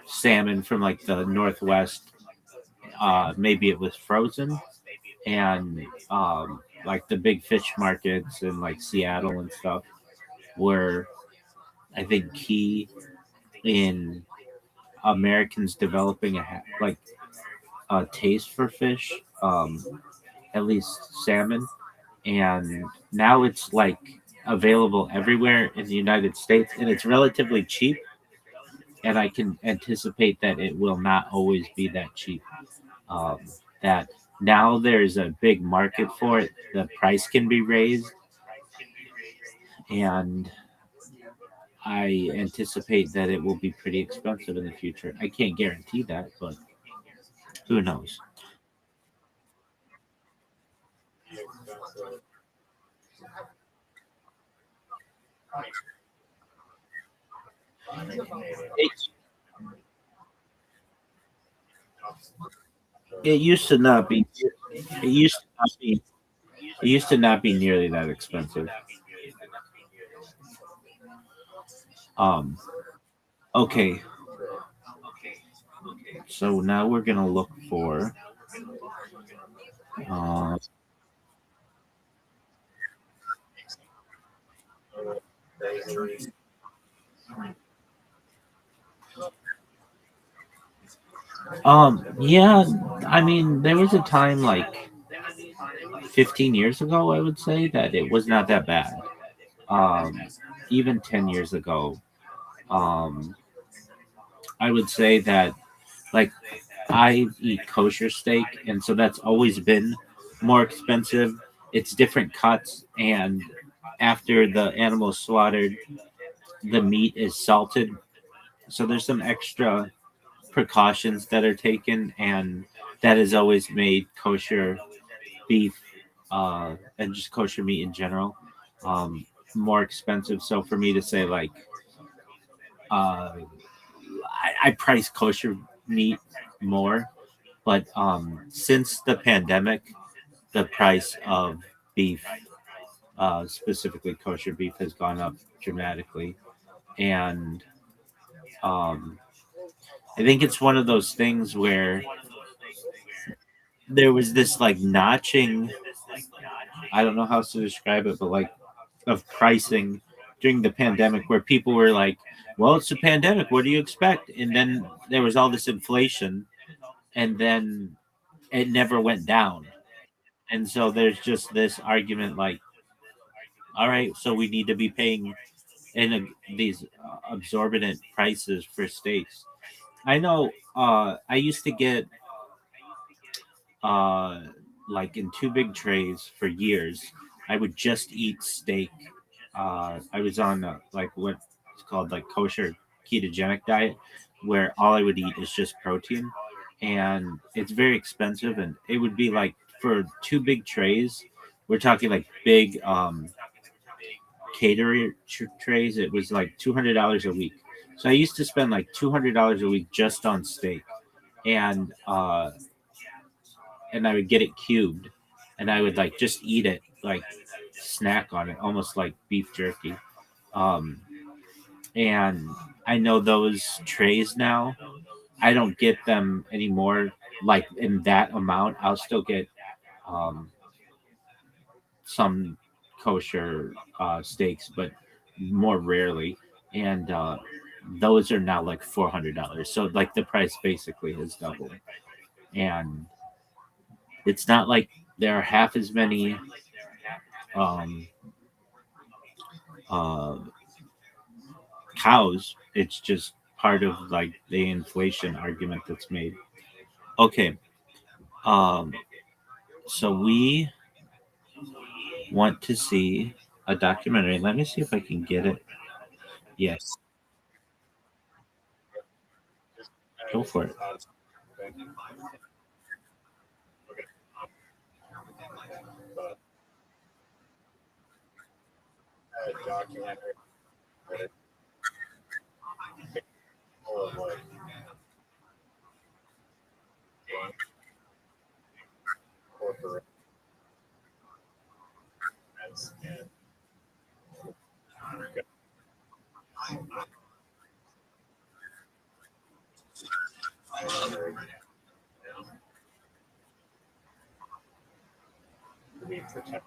salmon from like the Northwest, maybe it was frozen, and like the big fish markets in like Seattle and stuff were, I think, key in Americans developing like a taste for fish, at least salmon, and now it's like available everywhere in the United States, and it's relatively cheap. And I can anticipate that it will not always be that cheap. Um, that now there's a big market for it. The price can be raised, and I anticipate that it will be pretty expensive in the future. I can't guarantee that, but who knows? Expensive. It, it used to not be. It used to not be. It used to not be nearly that expensive. Um. Okay. So now we're gonna look for. Uh, Bakery. Yeah. I mean, there was a time like 15 years ago, I would say that it was not that bad. Um, even 10 years ago, um, I would say that like I eat kosher steak, and so that's always been more expensive. It's different cuts, and after the animal is slaughtered, the meat is salted. So there's some extra precautions that are taken, and that has always made kosher beef and just kosher meat in general um, more expensive. So for me to say like uh, I price kosher meat more, but since the pandemic, the price of beef specifically kosher beef, has gone up dramatically. And I think it's one of those things where there was this like notching, I don't know how else to describe it, but like of pricing during the pandemic where people were like, well, it's a pandemic. What do you expect? And then there was all this inflation, and then it never went down. And so there's just this argument like, all right, so we need to be paying these exorbitant prices for steaks. I know I used to get uh, like in two big trays for years. I would just eat steak. I was on like what's called like kosher ketogenic diet, where all I would eat is just protein, and it's very expensive. And it would be like for two big trays, we're talking like big caterer trays. It was like $200 a week. So I used to spend like $200 a week just on steak, and and I would get it cubed, and I would like just eat it, like snack on it, almost like beef jerky. Um, and I know those trays now. I don't get them anymore, like in that amount. I'll still get um, some kosher steaks, but more rarely. And those are now like $400. So like the price basically has doubled, and it's not like there are half as many um, uh, cows. It's just part of like the inflation argument that's made. Okay, um, so we want to see a documentary. Let me see if I can get it. Yes, go for it. Documentary full of like corporate and to be protected.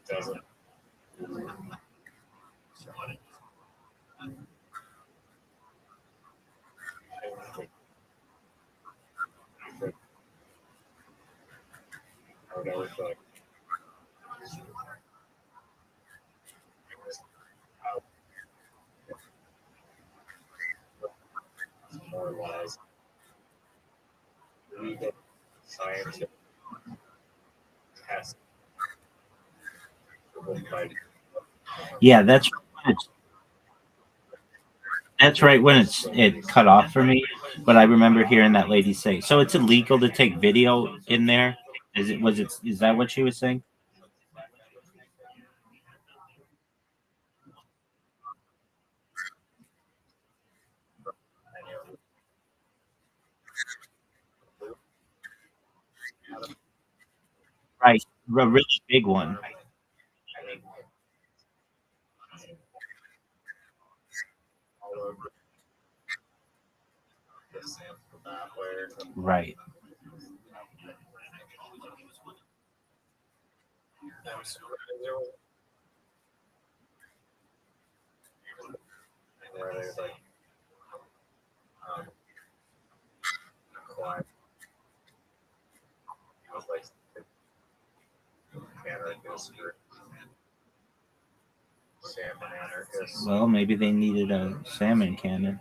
Doesn't I would always like more lies. Legal scientific test by Yeah, that's right when it cut off for me. But I remember hearing that lady say, "So it's illegal to take video in there." Is that what she was saying? Right, a really big one. all over the sample that way. Right. There was where they like um quiet. It was like anarchist or salmon anarchist. Well, maybe they needed a salmon cannon.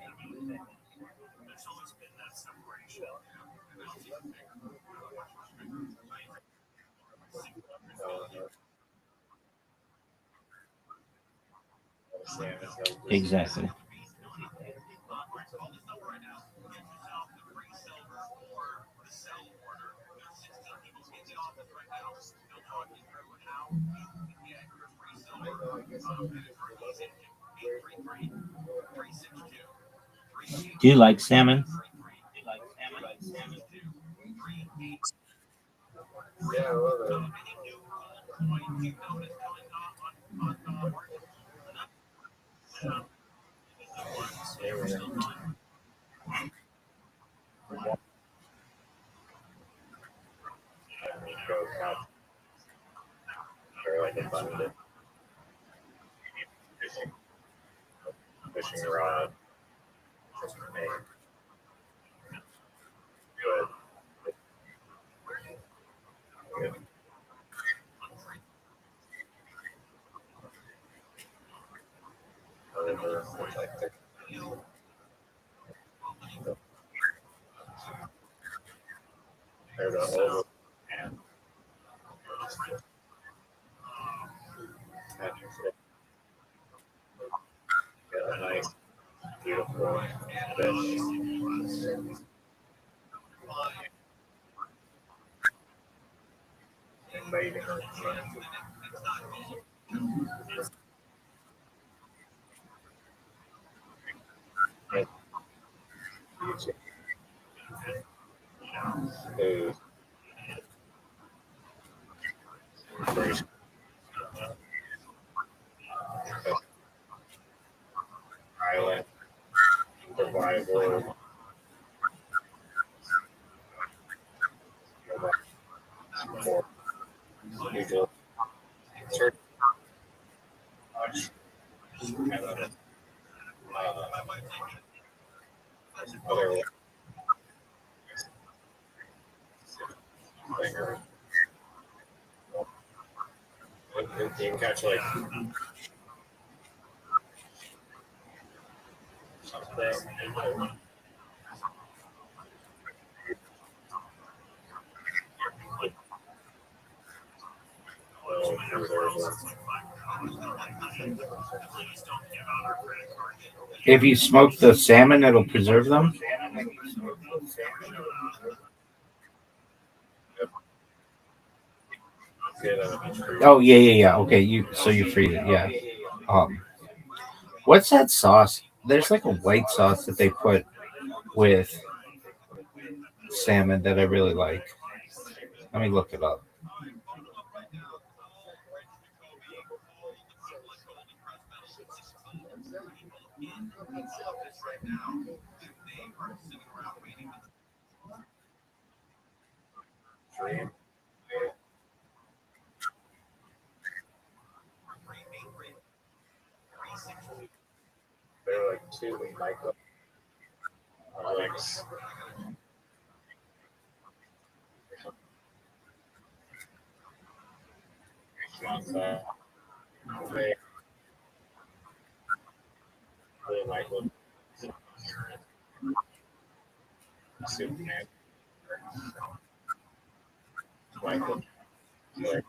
Exactly. Do you like salmon? Yeah, well, Fishing rod. A nice, beautiful fish. Invading her. Island survival. People search and other thing. You can catch like something. If you smoke the salmon, it'll preserve them. Oh yeah. Okay, you freeze it. Yeah. What's that sauce? There's like a white sauce that they put with salmon that I really like. Let me look it up. They're like two micro legs. They really like them. Superman. Michael. Like,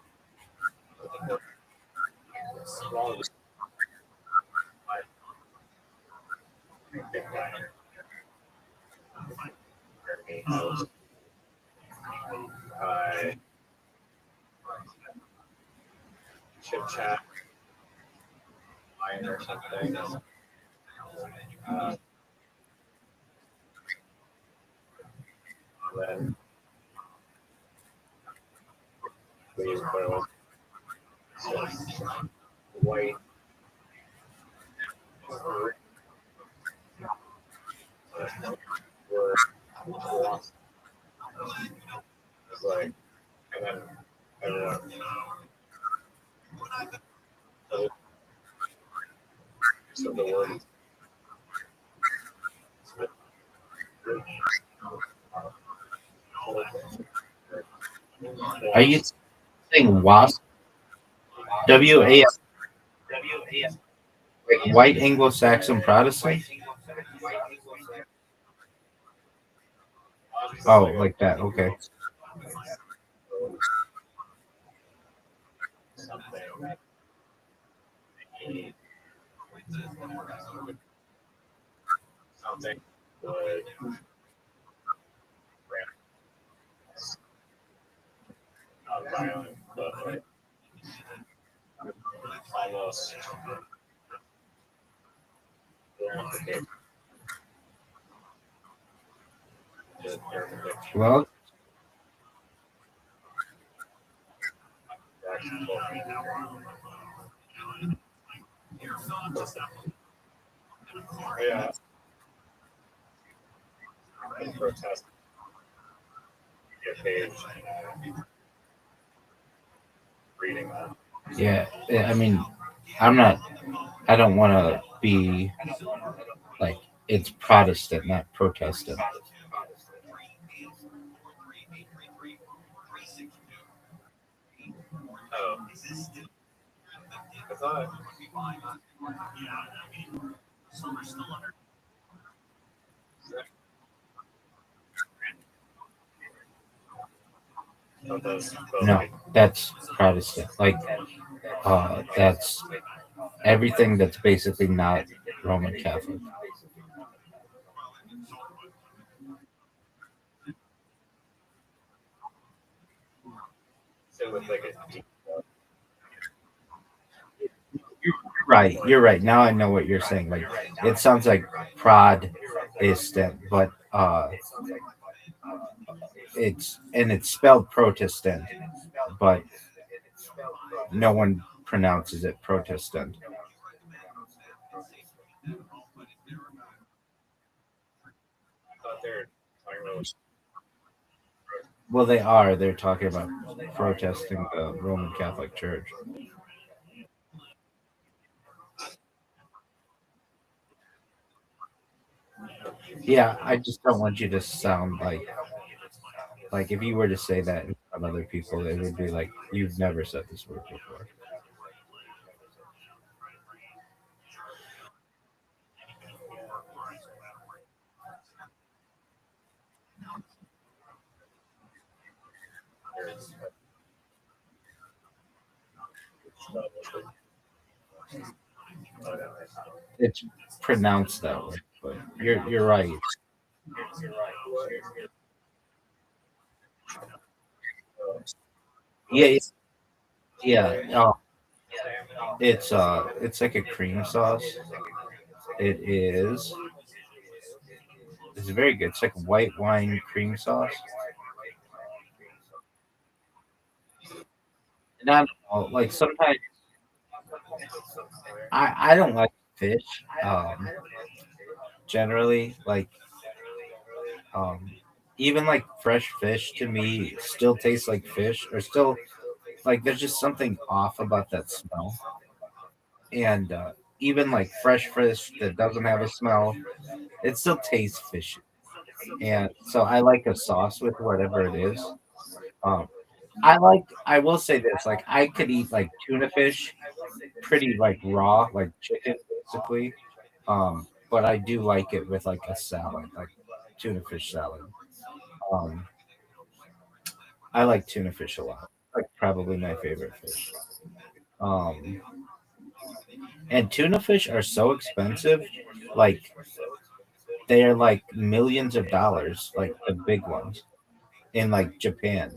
small. I chit chat line or something. Then we boil white. Were like, and then everyone. So the word. Are you saying wasp? WAS, like white Anglo-Saxon Protestant? Oh, like that. Okay. Something would not violent, but like almost. Well, Yeah, I protest get page reading that. Yeah, I mean, I don't want to be like, it's Protestant, not Protestant. Oh, I thought No, that's Protestant. Like, that's everything that's basically not Roman Catholic. it with like a deep Right, you're right. Now I know what you're saying. Like, it sounds like Protestant, but it's spelled Protestant, but no one pronounces it Protestant. thought they're talking about Well, they are. They're talking about protesting the Roman Catholic Church. Yeah, I just don't want you to sound like if you were to say that in front of other people, it would be like you've never said this word before. It's pronounced that way, but you're right. Yeah, yeah. It's like a cream sauce. It is. It's very good. It's like white wine cream sauce. Not like sometimes I don't like fish. Generally, like um, even like fresh fish to me still tastes like fish, or still like there's just something off about that smell. And even like fresh fish that doesn't have a smell, it still tastes fishy. And so I like a sauce with whatever it is. Um, I will say this, like I could eat like tuna fish pretty like raw, like chicken basically. But I do like it with like a salad, like tuna fish salad. Um, I like tuna fish a lot. Like probably my favorite fish. Um, and tuna fish are so expensive, like they are like millions of dollars, like the big ones in like Japan.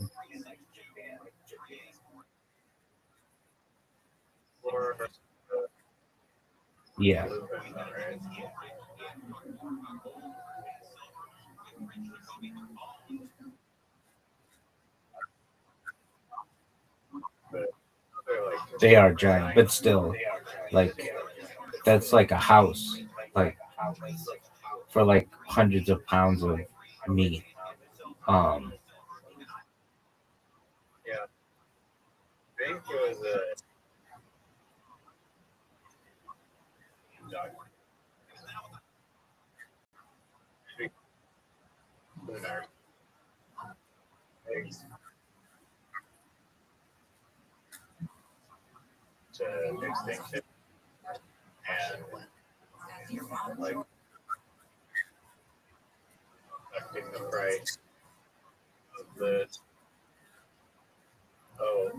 Yeah, they are giant, but still, like that's like a house, like for like hundreds of pounds of meat. Um, yeah. I think it was a lunar eggs to extinction and like affecting the price of the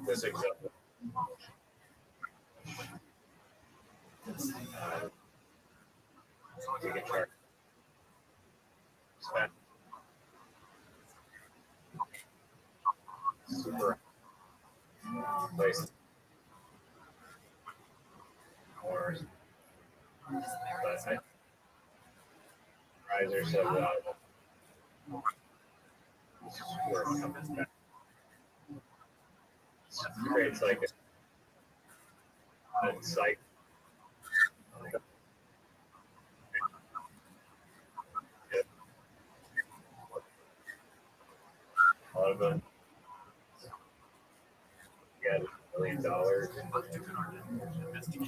this example. You can charge spend super places or but I risers of where it comes back. Creates like a cycle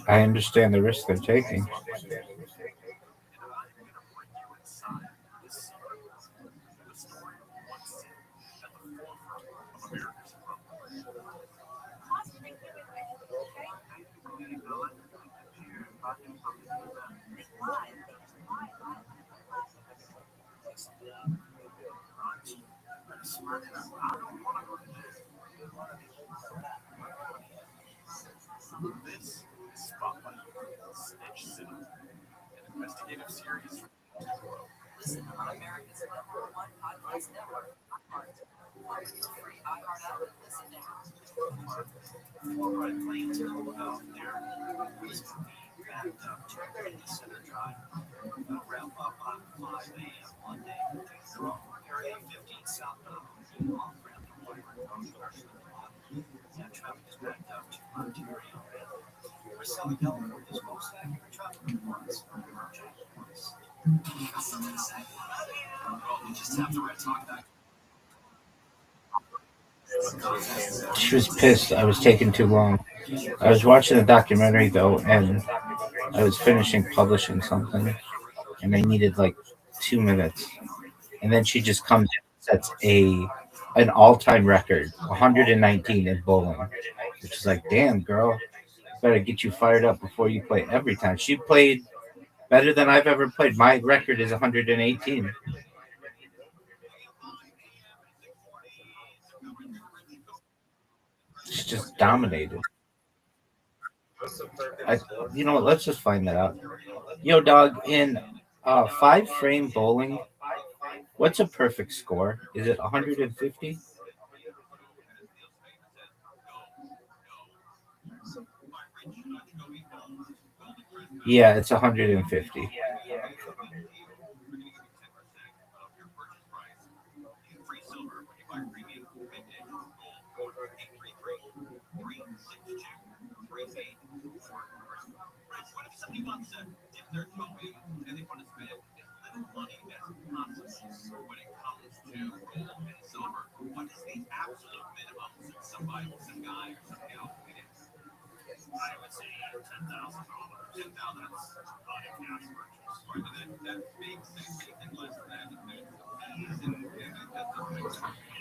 I understand the risk they're taking. Listen on America's #1 podcast network. Free iHeart app and listen She was pissed I was taking too long. I was watching a documentary though, and I was finishing publishing something, and I needed like 2 minutes, and then she just comes in and sets an all-time record, 119 in bowling, which is like, damn girl, better get you fired up before you play every time. She played better than I've ever played. My record is 118. She just dominated. I, you know what? Let's just find that out. Yo, dog, in 5-frame bowling, what's a perfect score? Is it 150? Yeah, it's 150.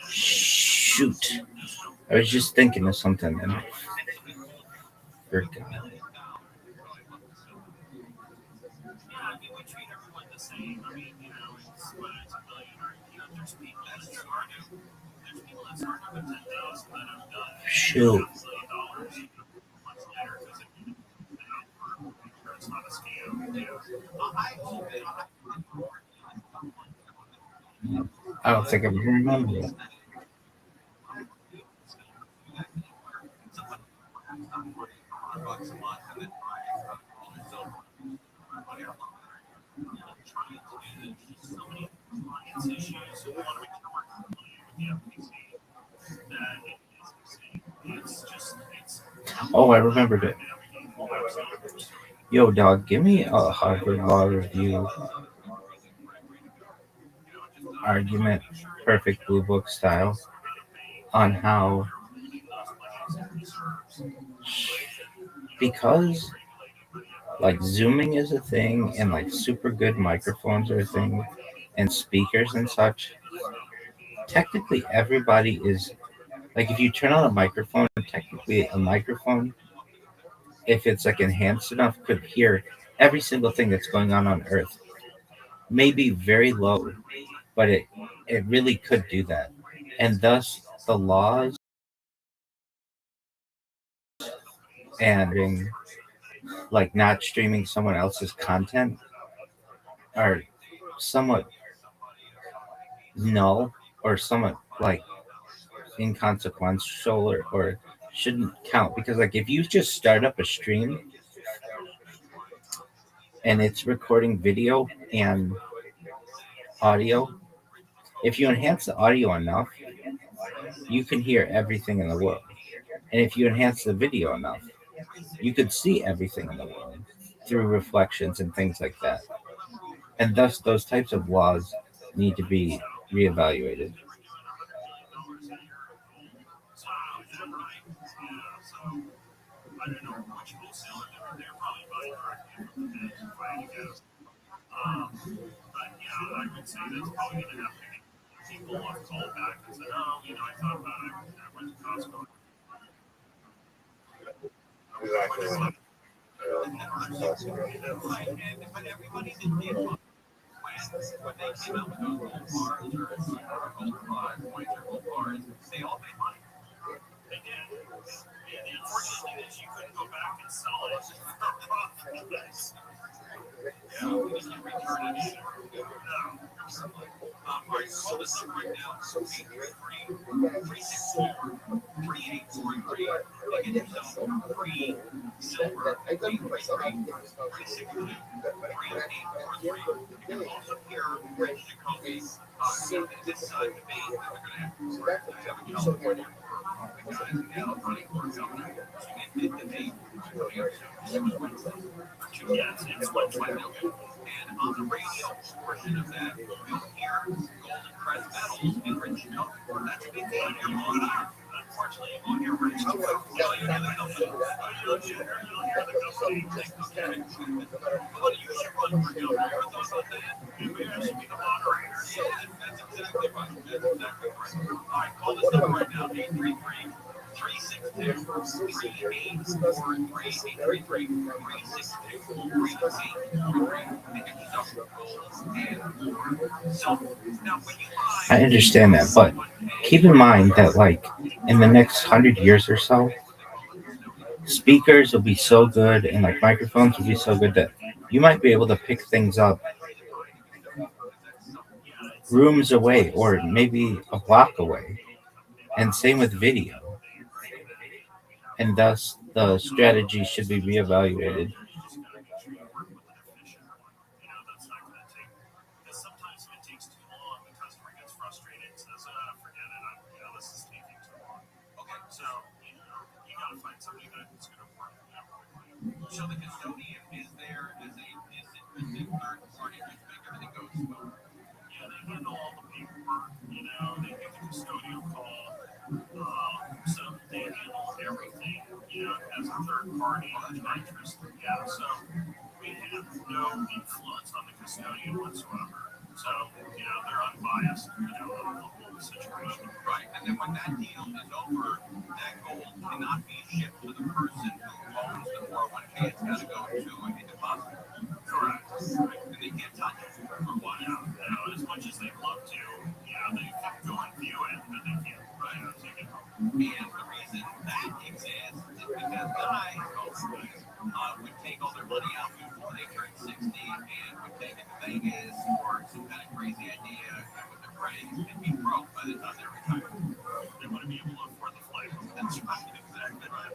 Shoot. I was just thinking of something and I forgot. Shoot. I don't think I remember it. Oh, I remembered it. Yo, dog, give me a Harvard Law Review argument, perfect blue book style, on how, because like zooming is a thing and like super good microphones are a thing and speakers and such, technically everybody is like, if you turn on a microphone, technically a microphone, if it's like enhanced enough, could hear every single thing that's going on earth. Maybe very low, but it really could do that. And thus the laws and like not streaming someone else's content are somewhat null or somewhat like inconsequential or shouldn't count, because like if you just start up a stream and it's recording video and audio, if you enhance the audio enough, you can hear everything in the world. And if you enhance the video enough, you could see everything in the world through reflections and things like that. And thus those types of laws need to be reevaluated. don't know which wholesaler they're probably buying directly from the buying gas. But yeah, I would say that's probably going to happen. People have called back and said, "Oh, I thought about it. I went to Costco." Exactly. But everybody that did when they came out with those gold bars or gold points or gold bars, they all made money. They did. And the unfortunate thing is you couldn't go back and sell it for profit. Yeah, we just can't return it. No. All right, call this up right now. 833-362-3843. Get yourself free silver. 833-362-3843. You can also hear Rich Jacoby this debate that we're going to have in California for the guys now running for governor. It did debate It's Wednesday. and on the radio portion of that, you'll hear Golden Crest Metals and Rich Jacoby. That's a big deal. You're on here. Unfortunately, you won't hear Rich Jacoby. You'll hear the company. You'll hear the company. Okay. Well, you should run for governor. Ever thought about that? Maybe I should be the moderator. Yeah, that's exactly right. That's exactly right. All right, call this number right now, 833 362 3843 I understand that, but keep in mind that, like, in the next 100 years or so, speakers will be so good and like microphones will be so good that you might be able to pick things up rooms away or maybe a block away. And same with video. And thus, the strategy should be reevaluated. That's not going to take. Because sometimes if it takes too long, the customer gets frustrated and says, "Forget it. This is taking too long." Okay, so you got to find somebody that's going to work quickly. So the custodian is there as a third party to make everything go smooth. Yeah, they handle all the paperwork. They get the custodial call. So they handle everything. As a third party interest. Yeah, so we have no influence on the custodian whatsoever. So, they're unbiased, on the whole situation. Right. And then when that deal is over, that gold cannot be shipped to the person who owns the 401k. It's got to go to a deposit. Correct. And they can't touch it for a while. As much as they'd love to, they can go and view it, but they can't take it home. And the reason that exists is because guys would take all their money out before they turned 60 and would take it to Vegas or some kind of crazy idea with their friends and be broke by the time they're retired. They want to be able to afford the flight. That's right, exactly right.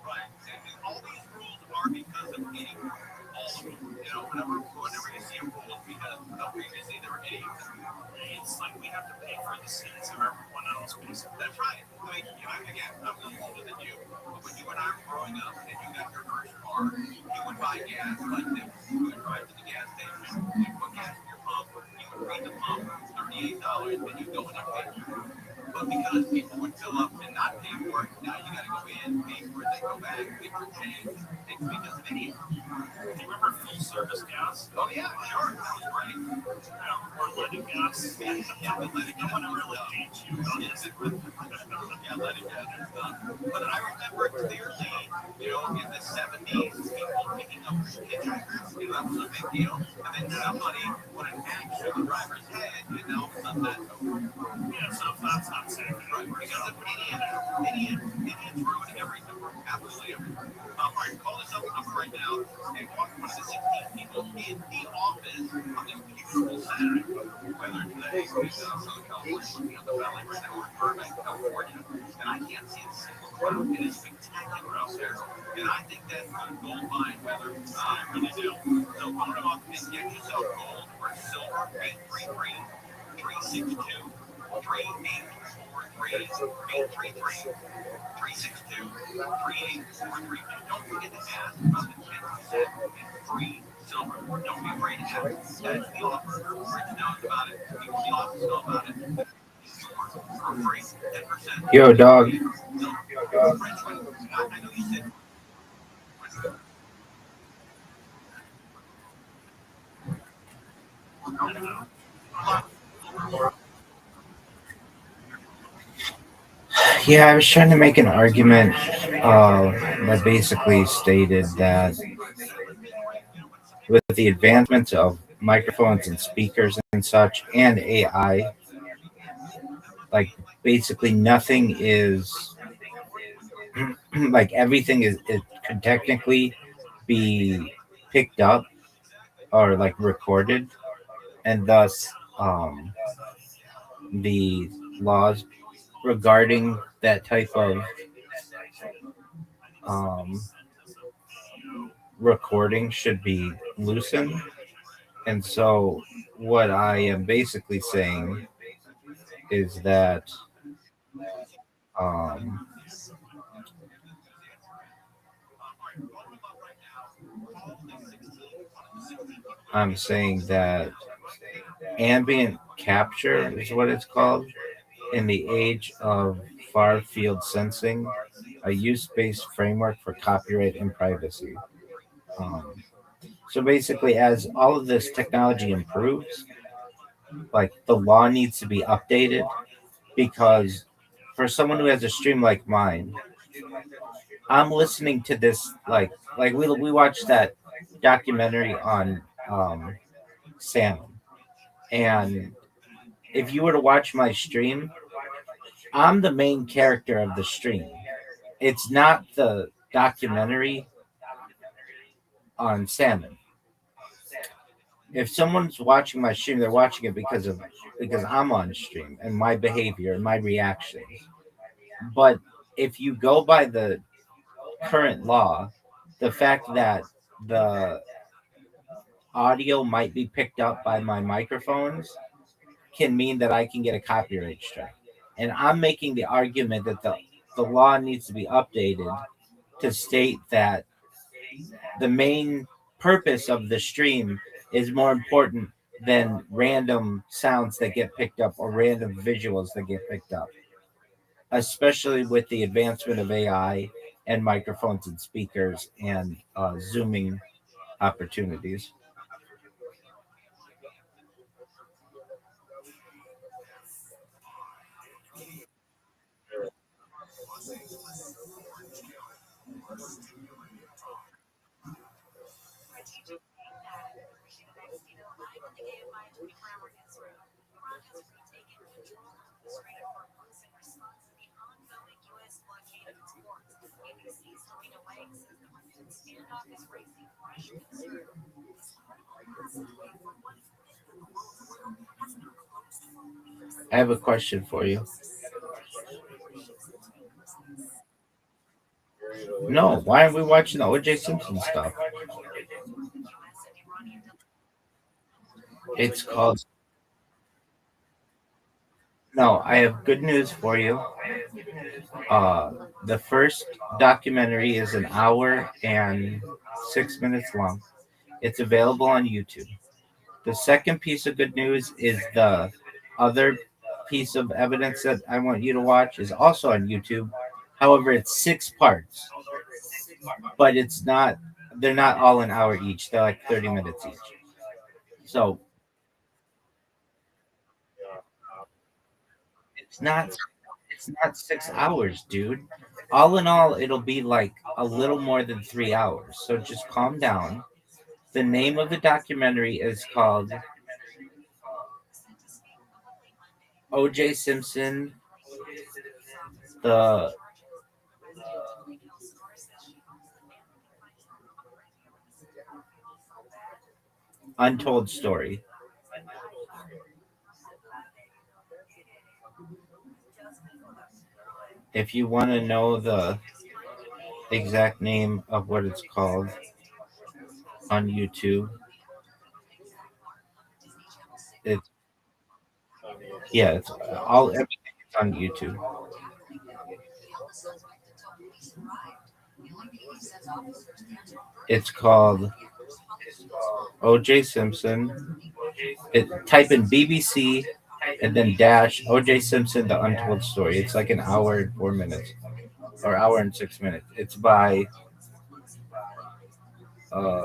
Right. And all these rules are because of any rule. All of them. Whenever you see a rule, it's because previously there were any of them. It's like we have to pay for the sins of everyone else, basically. That's right. Again, I'm a little older than you, but when you and I were growing up and you got your first car, you would buy gas like this. You would drive to the gas station, you put gas in your pump, you would read the pump, $38, and you'd go in and pay for it. But because people would fill up and not pay for it, now you got to go in, pay for it, then go back, get your change. It's because of any. Do you remember full service gas? Oh, yeah, sure. That was great. Or leaded gas? Yeah, but leaded gas. I want to really date you on this. Yeah, leaded gas is done. But I remember clearly, in the 70s, people picking up hitchhikers. That was a big deal. And then somebody put an axe to the driver's head, and now all of a sudden that's over. Yeah, so that's not safe. Right, because of idiots ruin everything. Absolutely everything. All right, call this up number right now and talk to one of the 16 people in the office on this beautiful Saturday. Whether today is in Southern California, looking at the valley right now, or Burbank, California, and I can't see a single cloud. It is spectacular out there, and I think that's gold mine weather. I really do. So phone them up and get yourself gold or silver. 833-362-3843. 833-362-3843. Don't forget to ask about the 10% free silver. Don't be afraid to ask. That's the offer. Rich knows about it. People in the office know about it. For free, 10%. Yo, dog. Rich, I know you said Yeah, I was trying to make an argument that basically stated that with the advancement of microphones and speakers and such and AI, like basically nothing is like everything is it could technically be picked up or like recorded, and thus the laws regarding that type of um, recording should be loosened. And so, what I am basically saying is that um, I'm saying that ambient capture is what it's called in the age of far field sensing, a use based framework for copyright and privacy. Um, so basically, as all of this technology improves, like the law needs to be updated because for someone who has a stream like mine, I'm listening to this like we watched that documentary on salmon, and if you were to watch my stream, I'm the main character of the stream. It's not the documentary on salmon. If someone's watching my stream, they're watching it because I'm on stream and my behavior and my reactions. But if you go by the current law, the fact that the audio might be picked up by my microphones can mean that I can get a copyright strike. And I'm making the argument that the law needs to be updated to state that the main purpose of the stream is more important than random sounds that get picked up or random visuals that get picked up, especially with the advancement of AI and microphones and speakers and zooming opportunities. I have a question for you. No, why aren't we watching the OJ Simpson stuff? It's called. No, I have good news for you. Uh, the first documentary is an hour and 6 minutes long. It's available on YouTube. The second piece of good news is the other piece of evidence that I want you to watch is also on YouTube. However, it's 6 parts, but it's not. They're not all an hour each. They're like 30 minutes each. So it's not. It's not 6 hours, dude. All in all, it'll be like a little more than 3 hours. So just calm down. The name of the documentary is called O.J. Simpson, the Untold Story. If you want to know the exact name of what it's called on YouTube, it's yeah, it's all everything is on YouTube. It's called O.J. Simpson. Type in BBC and then dash O.J. Simpson: The Untold Story. It's like an hour and 4 minutes, or hour and 6 minutes. It's by uh,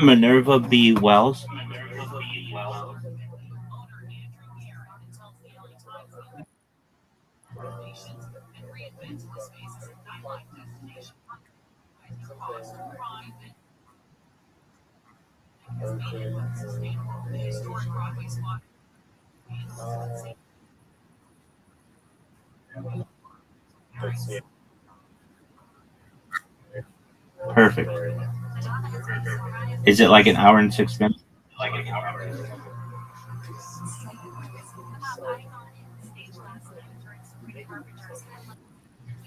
Minerva B. Wells. Perfect. Is it like an hour and 6 minutes?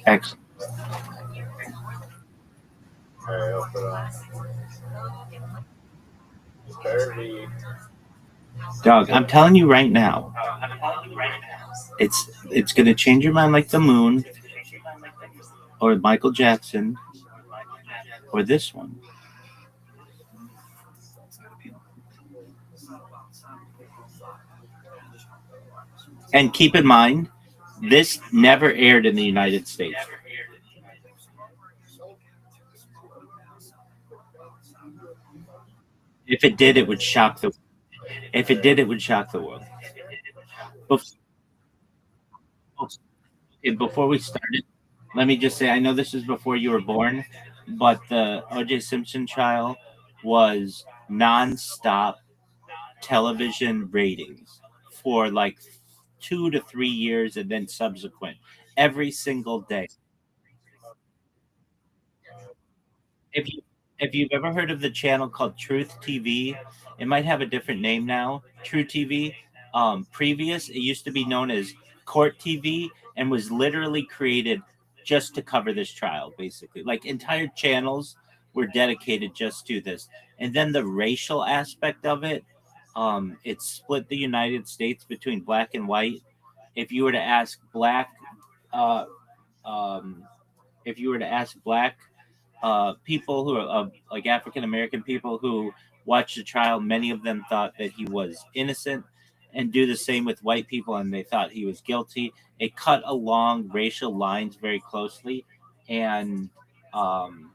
Excellent. Dog, I'm telling you right now, it's gonna change your mind like the moon, or Michael Jackson, or this one. And keep in mind, this never aired in the United States. If it did, it would shock the. If it did, it would shock the world. Bef- Before we started, let me just say, I know this is before you were born, but the O.J. Simpson trial was nonstop television ratings for like 2 to 3 years, and then subsequent every single day. If you've ever heard of the channel called Truth TV, it might have a different name now. True TV. Previous, it used to be known as Court TV, and was literally created just to cover this trial. Basically, like entire channels were dedicated just to this. And then the racial aspect of it, it split the United States between black and white. If you were to ask black, uh, um, if you were to ask black people who are like African American people who watched the trial, many of them thought that he was innocent, and do the same with white people, and they thought he was guilty. It cut along racial lines very closely, and um,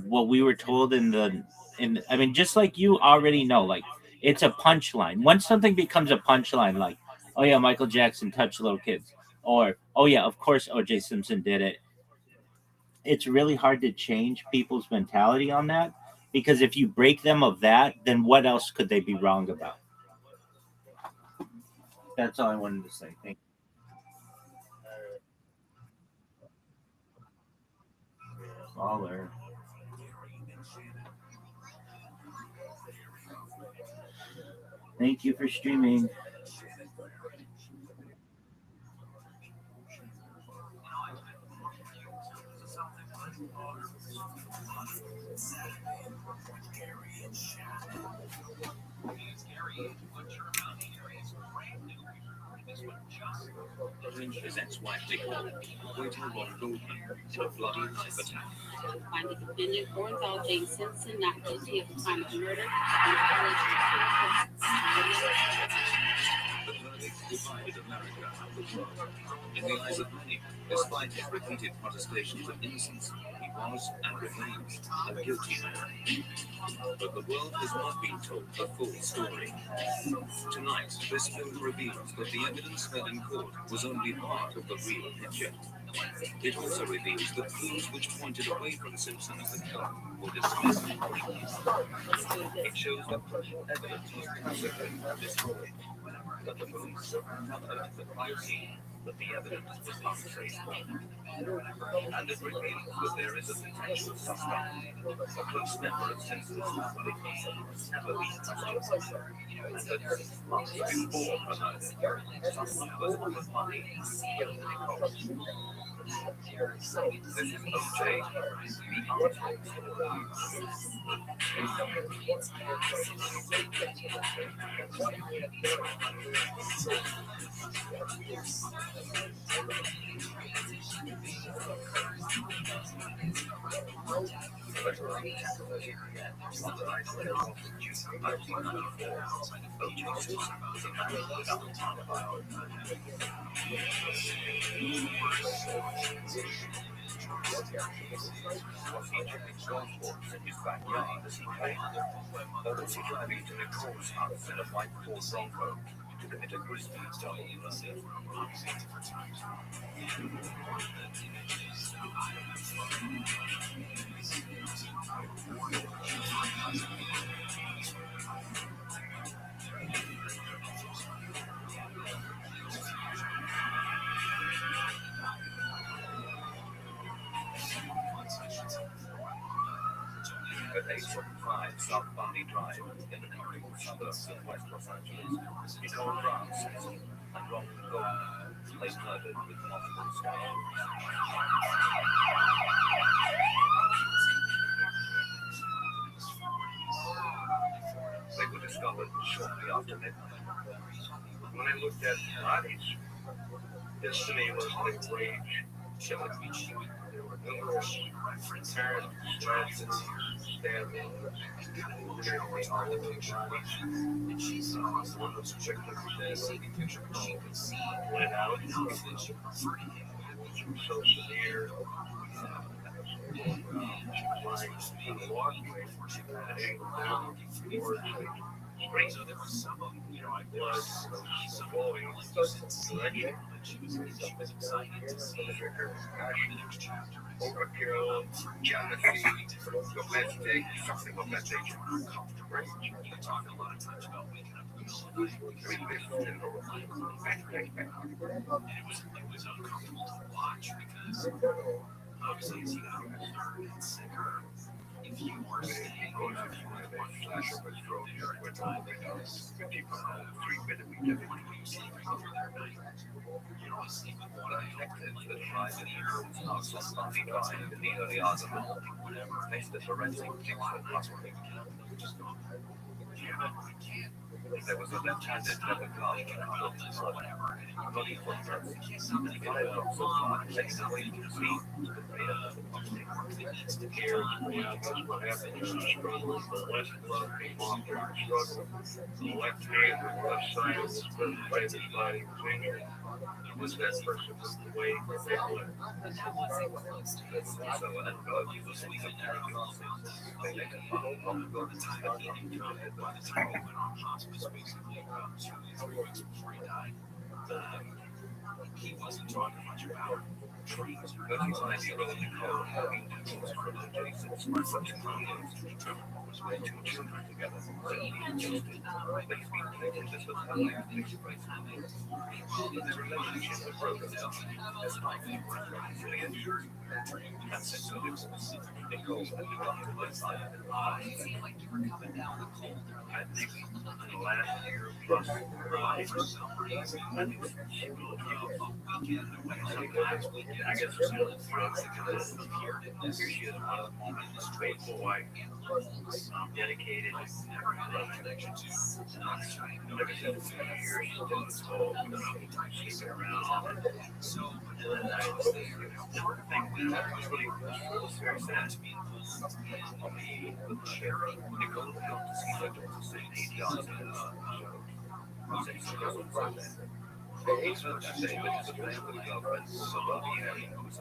what we were told I mean, just like you already know, like it's a punchline. Once something becomes a punchline, like, oh yeah, Michael Jackson touched little kids, or oh yeah, of course O.J. Simpson did it, it's really hard to change people's mentality on that, because if you break them of that, then what else could they be wrong about? That's all I wanted to say. Thank you. Caller. Thank you for streaming. Presents widely called Waiting Ron Goldman, a bloody knife attack. Find the defendant Orenthal J. Simpson not guilty of the crime of murder and violation The verdict divided America and the world. In the eyes of many, despite his repeated protestations of innocence, he was and remains a guilty man. But the world has not been told the full story. Tonight, this film reveals that the evidence heard in court was only part of the real picture. It also reveals that clues which pointed away from Simpson as the killer were dismissed completely. It shows that evidence was classified and destroyed, that the police unearthed the crime scene, but the evidence was untraceable. And it reveals that there is a potential suspect, a close member of Simpson's family, never been touched, and that months before her murder, someone was offered money to kill Nicole. This is O.J., the untold story. On the night of the 12th of June 1994, O.J. Simpson was a man without a alibi. Was each of his golf balls in his backyard as he played them, or was he driving to Nicole's house in a white Ford Bronco to commit a grisly double murder? At 8:45 South Bundy Drive in the comfortable suburbs of West Los Angeles, Nicole Brown Simpson and Ronald Goldman lay murdered with multiple scars. They were discovered shortly after midnight. When I looked at the bodies, this to me was like rage killing. There were numerous apparent slashes, stabbings, literally all over the bodies. One of the victims went out. It was so severe. She was lying on the walkway, angled down towards the street. Blood was flowing in the direction. Overkill, jealousy, domestic, something of that nature. There was a left-handed leather glove in the body footprints. He fired off so far, taking away from the scene to the rear of the property. Here, yeah, that's what happened. The struggle, the left glove came off during the struggle. The left hand and left side was where the his body was injured. Was that person moved away from the left? So an envelope was leaving there in the office. They later found on the building that he needed to head by the time he went on hospice basically about 2 to 3 weeks before he died. He wasn't talking much about trees. 39-year-old Nicole having divorced from adjacent for 2 years. Was with 2 children together. So he insisted they'd been taken to the family to take place. The relationship was broken down despite the reconciliation. And since the divorce, Nicole had begun to live life in the I think in the last year plus her life, I guess it's still drugs because here she is one of the most faithful wife, dedicated, loving. Like I said, a few years she didn't smoke, sleeping around. So, and then the thing that was really very sad to me on the Nicole helped to see that there was a city Johnson show. The expert say that it's a family government, so they'll be having those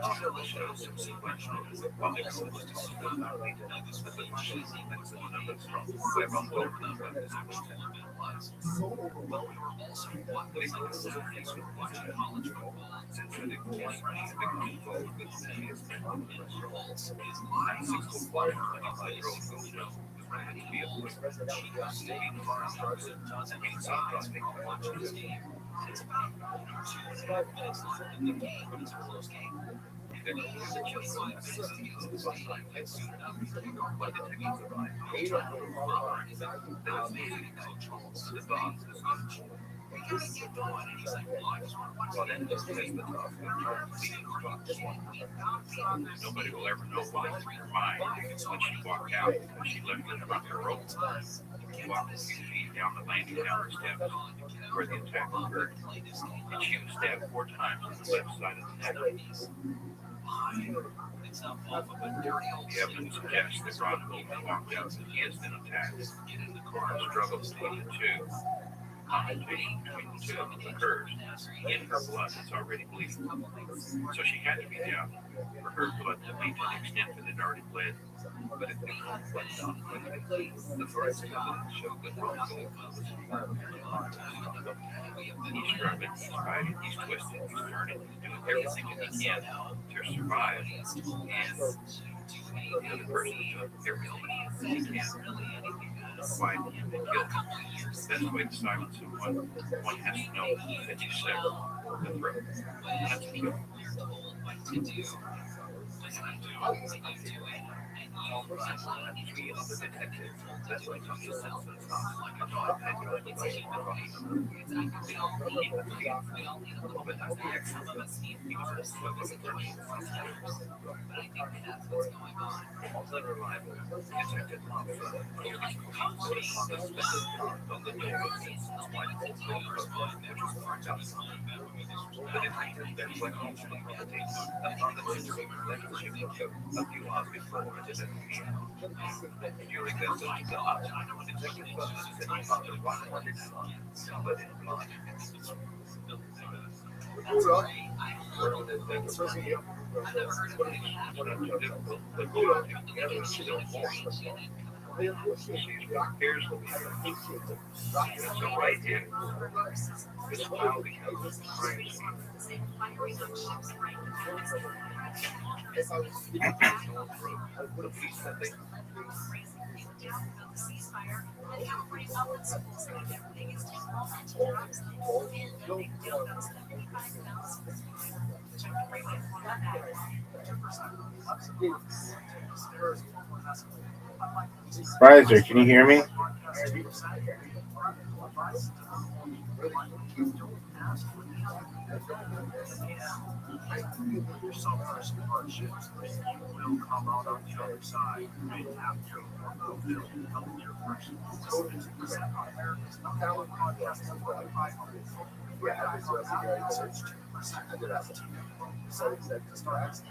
after the show, sequentially, while Nicole was talking about later, that the machine that's the one that looks from where Ron Goldman was Nicole was a face with watching college football, since the divorce, she's become involved with various restaurants. And 6'5", 25-year-old had to be a boy. She was staying in the farmhouse and being sarcastic for watching this game. It's about 2.5 minutes left in the game, but it's a close game. Nicole was a just by the time and soon enough, when the techniques arrived, there was music coach the bar was good. We gotta get going, and he's like, well, I just want to watch the end of this place, the top, Nobody will ever know what was in her mind when she walked out because she left the front door open. She walked a few feet down the landing down the steps where the attack occurred, and she was stabbed 4 times on the left side of the neck. The evidence suggests that Ron Goldman walked out and he has been attacked. The coroner struggled to take it too. Competition between the two occurs in her blood. It's already bleeding. So she had to be down for her blood to bleed to the extent that it already bled. But it didn't reflect on the forensic evidence showed that the gold was he's struggling, he's fighting, he's twisting, he's turning, he's doing everything that he can to survive. And the other person is doing everything that he can to find him and kill him. That's the way to silence someone. One has to know that you sever the throat. That's a kill. We other detectives, that's why it's just like a dog that you're like but that's the extra unreliable detective on the door. Which was marked out. The detective then went home to the tape on the relationship a few hours before the investigation. During this dialogue, Detective Butler said he thought the rock wanted but in mind. Here's what we have. So right here, this cloud becomes trying Pfizer, can you hear me? Some personal hardships will come out on the other side. You may have to build healthier person. 50% of Americans talent podcasts are 500. Yeah, I was research 2%. I did ask TV. So executive stars.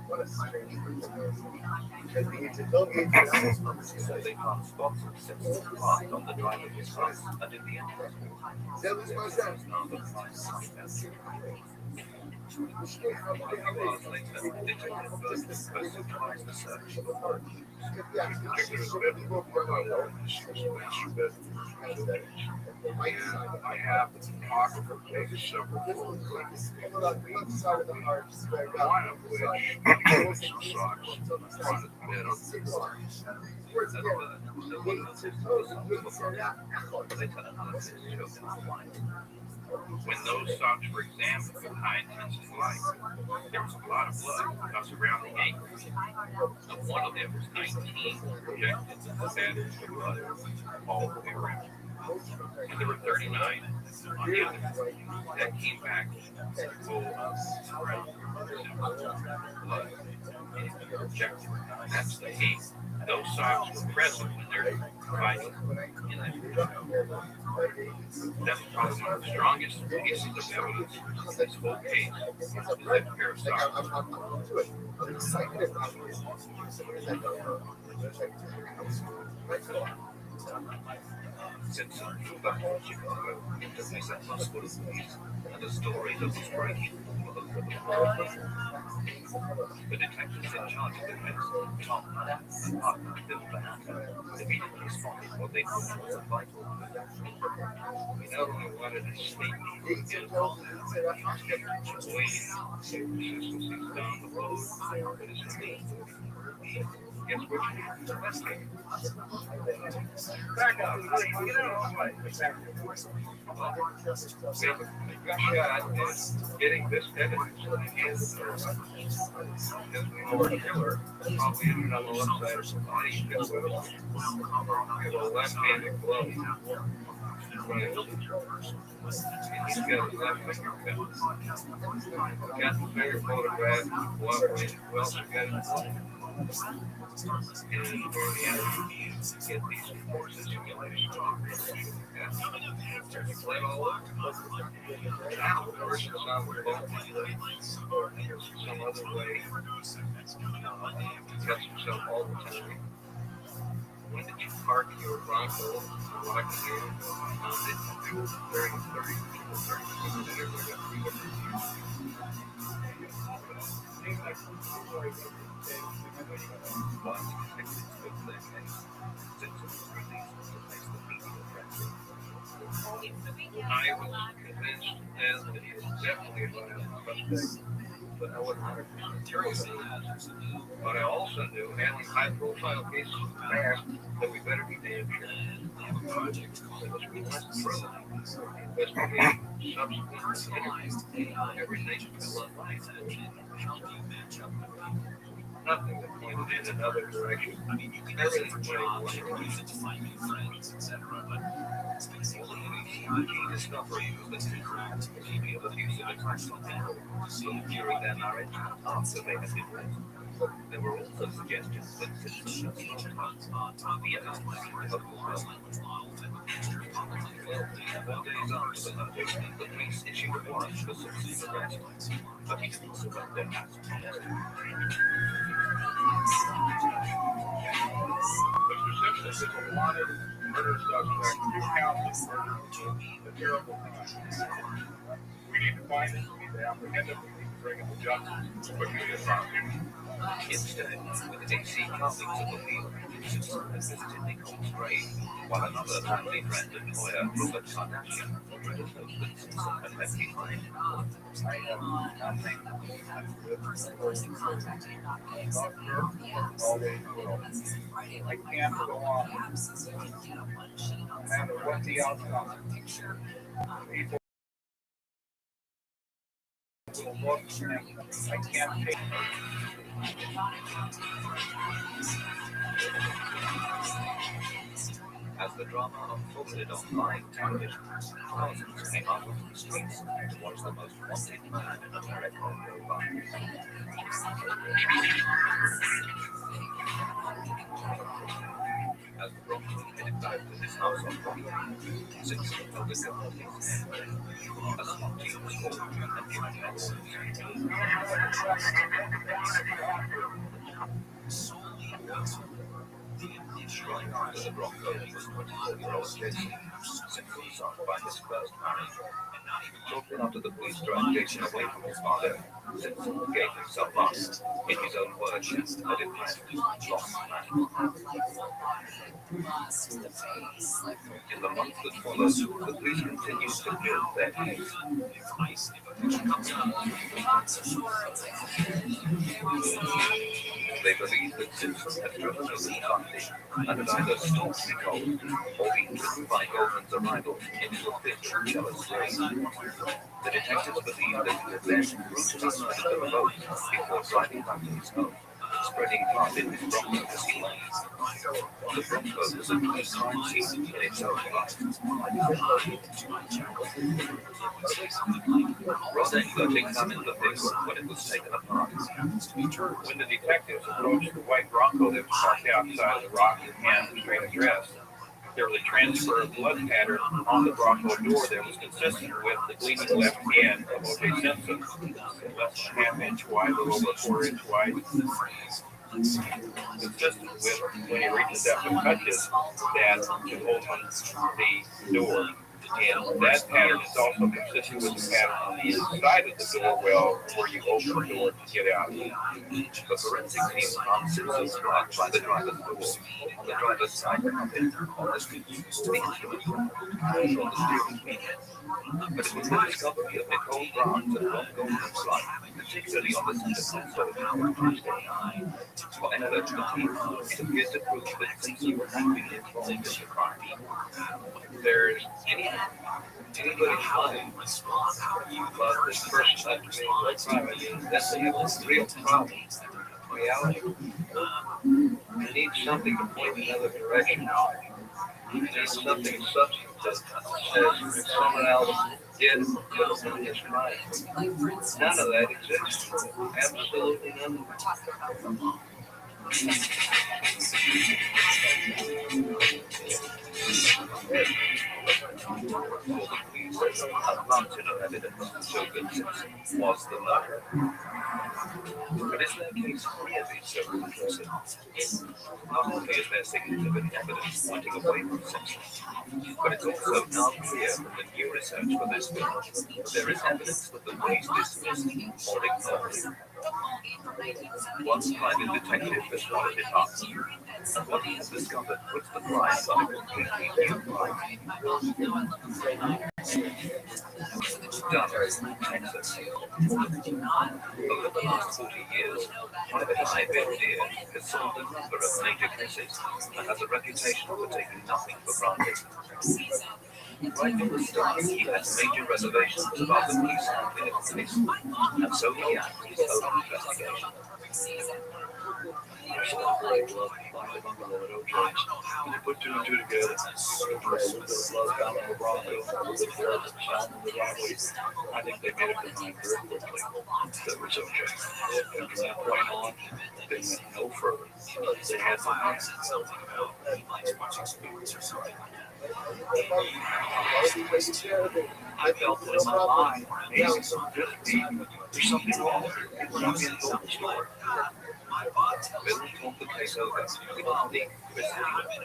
What a strange thing. So they found spots of Simpsons marked on the driver's side and in the end. That was my son. I have talked for several folks, one of which some socks on the bed on the floor. When those socks were examined with high intensity light, there was a lot of blood that was around the ankles. One of them was 19 projected damage to blood all the way around. And there were 39 on the other that came back full of blood projected. That's the case. Those socks were present when they're fighting in that That's probably one of the strongest pieces of evidence in this whole case is that pair of socks. I'm excited about this. Simpson the whole Chicago into this impossible disease and the story that was breaking all over the world. The detectives in charge of the case, Tom and partner Bill Banata, immediately responded to what they thought was a vital clue. We not only wanted to sneak get involved, we kept waiting consistency down the road that is indeed. Guess which the best thing. Back up. Get out of the way. Getting this evidence in the hands of our killer probably ended on the left side of some body with a left-handed glove. He's got his left finger cut. Got the finger photographed, cooperated. We also got his glove. And get these forces simulations on. Play it all up. Now the person sounds both some other way. Cuts himself all the time. When did you park your Bronco lock it in? During 30 I was convinced then that he was definitely a violent suspect, but I wasn't 100% curious. But I also knew, handling high-profile cases in the past, that we better be damn sure. Because we went through investigating subsequent interviews, everything fell online. Nothing that pointed in another direction. Everything pointed in one direction. He discovered that he was abusive and hostile during their marriage after they had been married. There were also suggestions that Simpson had the the police issued a warrant for Simpson's arrest, but he still surrendered as Mr. Simpson is a wanted murder suspect. You count this murder. A terrible crime. We need to find him. We need to apprehend him. We need to bring him to justice as quickly as possible. Instead, with AC colleagues of the field, Simpson visited Nichols' grave, while another family friend and lawyer, Robert Kardashian, registered that Simpson had left behind. I have nothing always will. I can't go on. No matter what the outcome. People will look and I can't take As the drama unfolded on live television, thousands came out onto the streets to watch the most wanted man in America go by. As the Rothschild headed back to his house on Broadway, Simpson noticed that his hand, a SWAT team was called and given Growing up in the Broncos was 24-year-old Jason, single son by his first marriage. Shortly after the police dragged Jason away from his father, Simpson gave himself up. In his own words, a depressed, lost man. In the months that followed, the police continued to build their case. They believed that Simpson had driven over the country and had either stalked Nicole or been driven by Goldman's arrival into a fit of jealous rage. The detectives believed that he had then brutally murdered them both before driving back to his home, spreading blood in his Bronco as he left. The Bronco was a key crime scene in its own right. Ross Englert examined the vehicle when it was taken apart. When the detectives approached the white Bronco that was parked outside the Rockingham Street address, there was a transfer of blood pattern on the Bronco door that was consistent with the bleeding left hand of O.J. Simpson, less than a half-inch wide, a little over 4-inch wide, consistent with when he reaches out and touches that to open the door. And that pattern is also consistent with the pattern on the inside of the door well where you open the door to get out. The forensic team found Simpson's blood by the driver's door, on the driver's side cockpit, on the seat, the instrument panel, and on the steering wheel. But it was the discovery of Nicole Brown's and Ron Goldman's blood, particularly on the center console of the Tuesday. For Englert, the team, it appeared to prove that Simpson had been involved in the crime. There's anybody fine, but this person had to be like private. That's a real problem. Reality. We need something to point another direction. We need something substantive that says if someone else did this crime. None of that exists. Absolutely none of A mountain of evidence showed that Simpson was the murderer. But is their case really so conclusive? Not only is there significant evidence pointing away from Simpson, but it's also now clear from the new research for this film that there is evidence that the police dismissed or ignored. One private detective has wanted it up, and what he has discovered puts the prize on a completely new crime. Dallas, Texas. Over the last 40 years, Private Eye Bear has solved a number of major cases and has a reputation for taking nothing for granted. Right from the start, he had major reservations about the police handling of the case, and so he began his own investigation. There's stuff like blood by the bungalow at O'Jays. When you put two and two together, there's a little bit of blood found on the Bronco, a little bit of blood found on the driveway. I think they made up their mind very quickly that was O'Jay. And from that point on, they went no further. They had the man. I felt that in my mind, maybe there's something wrong here. Something in the store. Billy told the case over without the investigation.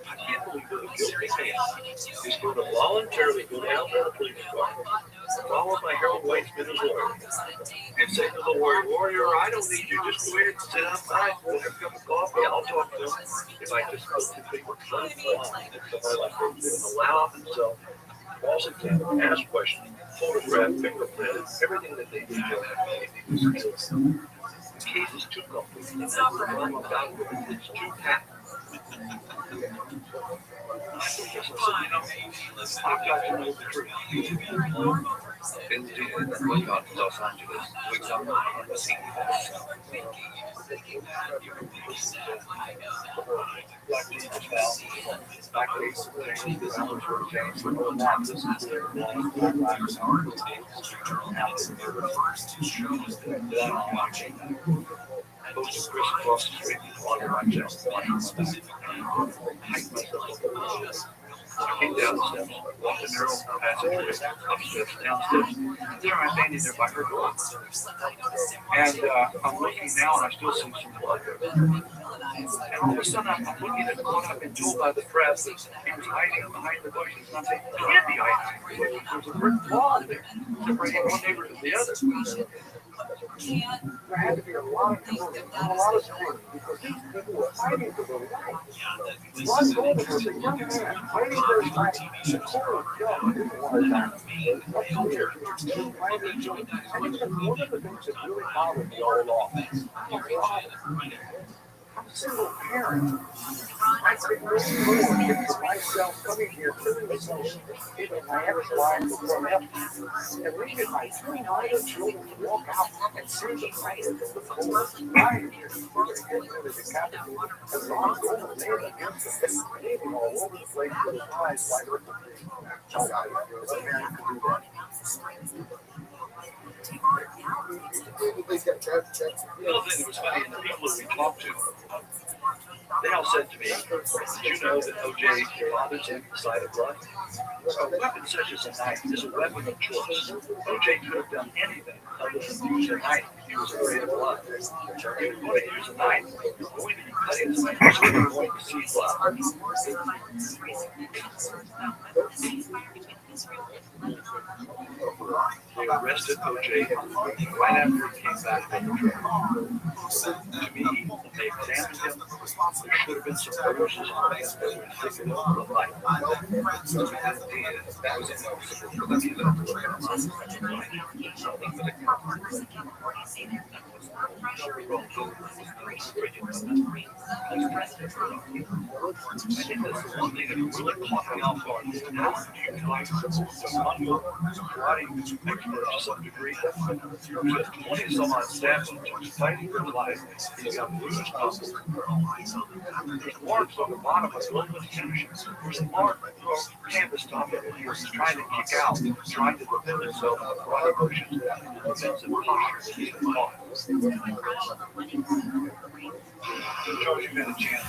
I can't believe that a guilty man is going to voluntarily go down to the police department, followed by Harold Weissman, his lawyer, and say to the warrior, I don't need you, just go ahead and sit outside, we'll have a cup of coffee, I'll talk to him. If I just go to people trying to lie, and somebody like him didn't allow himself, false examine, ask questions, photograph, fingerprint, everything that they do. The case is too complicated. It's too packed. I've got to know the truth. Bill Dean then went on to Los Angeles to examine the crime scene. Black Jesus found back days the hours were changed for more than this is their name. Now the murder first shows that I'm watching. Goes to Chris across the street on my chest. I hike myself over the I came down the steps, walked the narrow passageway, up steps, down steps. There I'm standing there by her door. And I'm looking now and I still see some blood. And all of a sudden I'm looking at what I've been told by the press that he was hiding behind the bushes. And I'm saying, he can't be hiding behind the bushes. There's a brick wall there separating one neighbor to the other. There had to be a lot of screaming because these people were fighting for their lives. One moment was a young man fighting for his life. The poor girl didn't want to die. That's weird. And it's one of the things that really bothered me all along. I'm a single parent. I couldn't really forward to myself coming here to the social, even my ex-wife before I left, and leaving my three minor children to walk out and see the fight of the cold dying here. As long as the name against them, bleeding all over the place with his eyes wide open. No guy as a parent can do that. The other thing that was funny, the people that we talked to, they all said to me, did you know that OJ's father took the side of blood? A weapon such as a knife is a weapon of choice. OJ could have done anything other than use a knife. He was afraid of blood. If you're going to use a knife, you're going to be cutting something, so you're going to see blood. They arrested OJ right after he came back from the trial. To me, when they examined him, there should have been some bruises on his face that were indicative of life. That was I think that's the one thing that really caught me off guard. How do you like someone writing expert to some degree? With 20 some odd staff fighting for life, he's got bruised muscles. There's marks on the bottom of the open finish. There's a mark on canvas top that he was trying to kick out, trying to defend himself with the right emotions, defensive posture that he's caught. George, you've had a chance to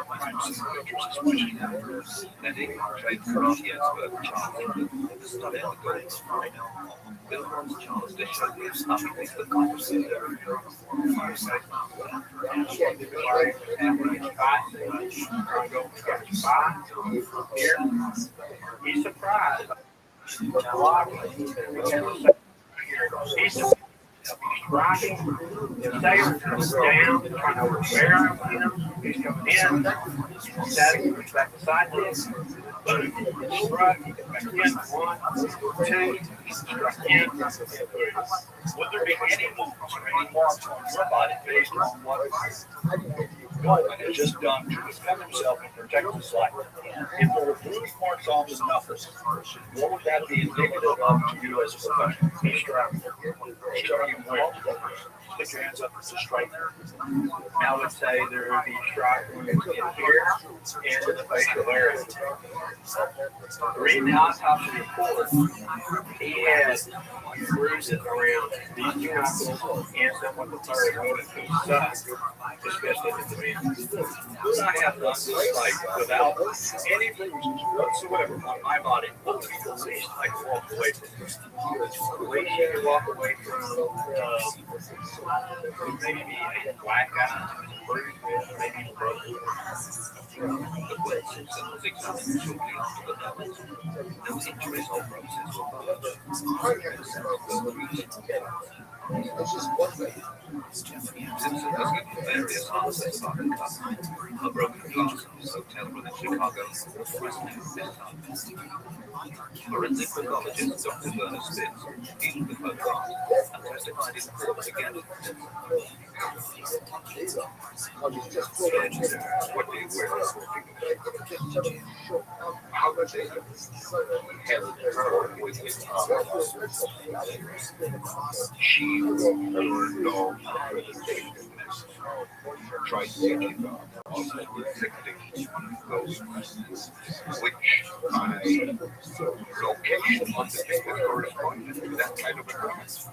find some pictures as much as you can. And he tried to turn off the expert child. This is not it. Bill Horn's child, they showed me stuff. He thinks the cops in there. He's surprised. He's rocking, the stairs down, trying to overbear him, he's coming in, static, back beside this, boom, struck, back in, 1, 2, struck in. Would there be any marks on your body based on what Goldman has just done to defend himself and protect his life? If there were bruise marks on his knuckles, what would that be indicative of to you as a professional? He's striking. Striking well. Stick your hands up to strike. I would say there would be striking in here and in the facial area. Reading the autopsy report, he had bruises around these two knuckles and some with the third one and his side, especially at the end. I have done this like without any bruises whatsoever on my body. What would be the least I could walk away from? The least you could walk away from maybe a black eye, bruised, maybe broken. The blades and the examination will be off to the level. Those injuries or bruises It's just one thing. Various offices a broken glass hotel room in Chicago. Forensic pathologist Dr. Werner Spitz in the photograph and testified in court again. What do you wear? How much is it? She learned all tried thinking of inflicting those which by location on the ticket corresponded to that kind of occurrence.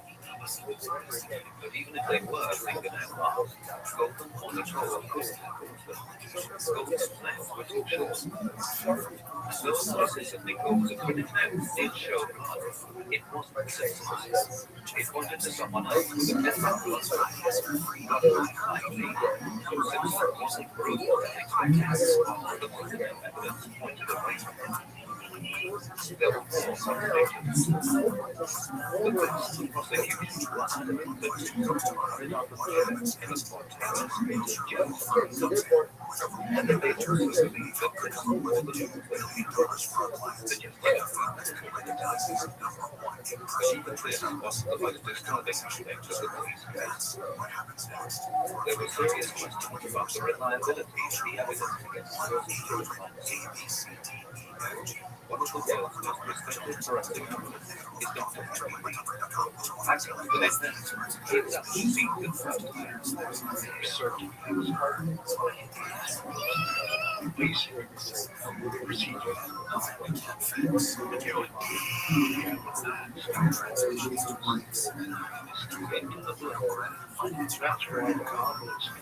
But even if they were fingernail marks, golden or the color golden snails were too short. Those analysis of Nicole's acrylic nails did show blood. It wasn't synthesized. It pointed to someone else with a different blood type. But unlikely, since it wasn't proved as expected, the fingernail evidence pointed away from it. There were more contradictions. The best prosecution was that in a spontaneous and the later believed that this was more than the just even this wasn't the most disturbing aspect of the police case. There were serious questions about the reliability of the evidence against one of the world's most respected forensic journalists is Dr. Rabbi Rothschild. But then, he exactly seen the first time. Certain things are please procedure. That's where the government is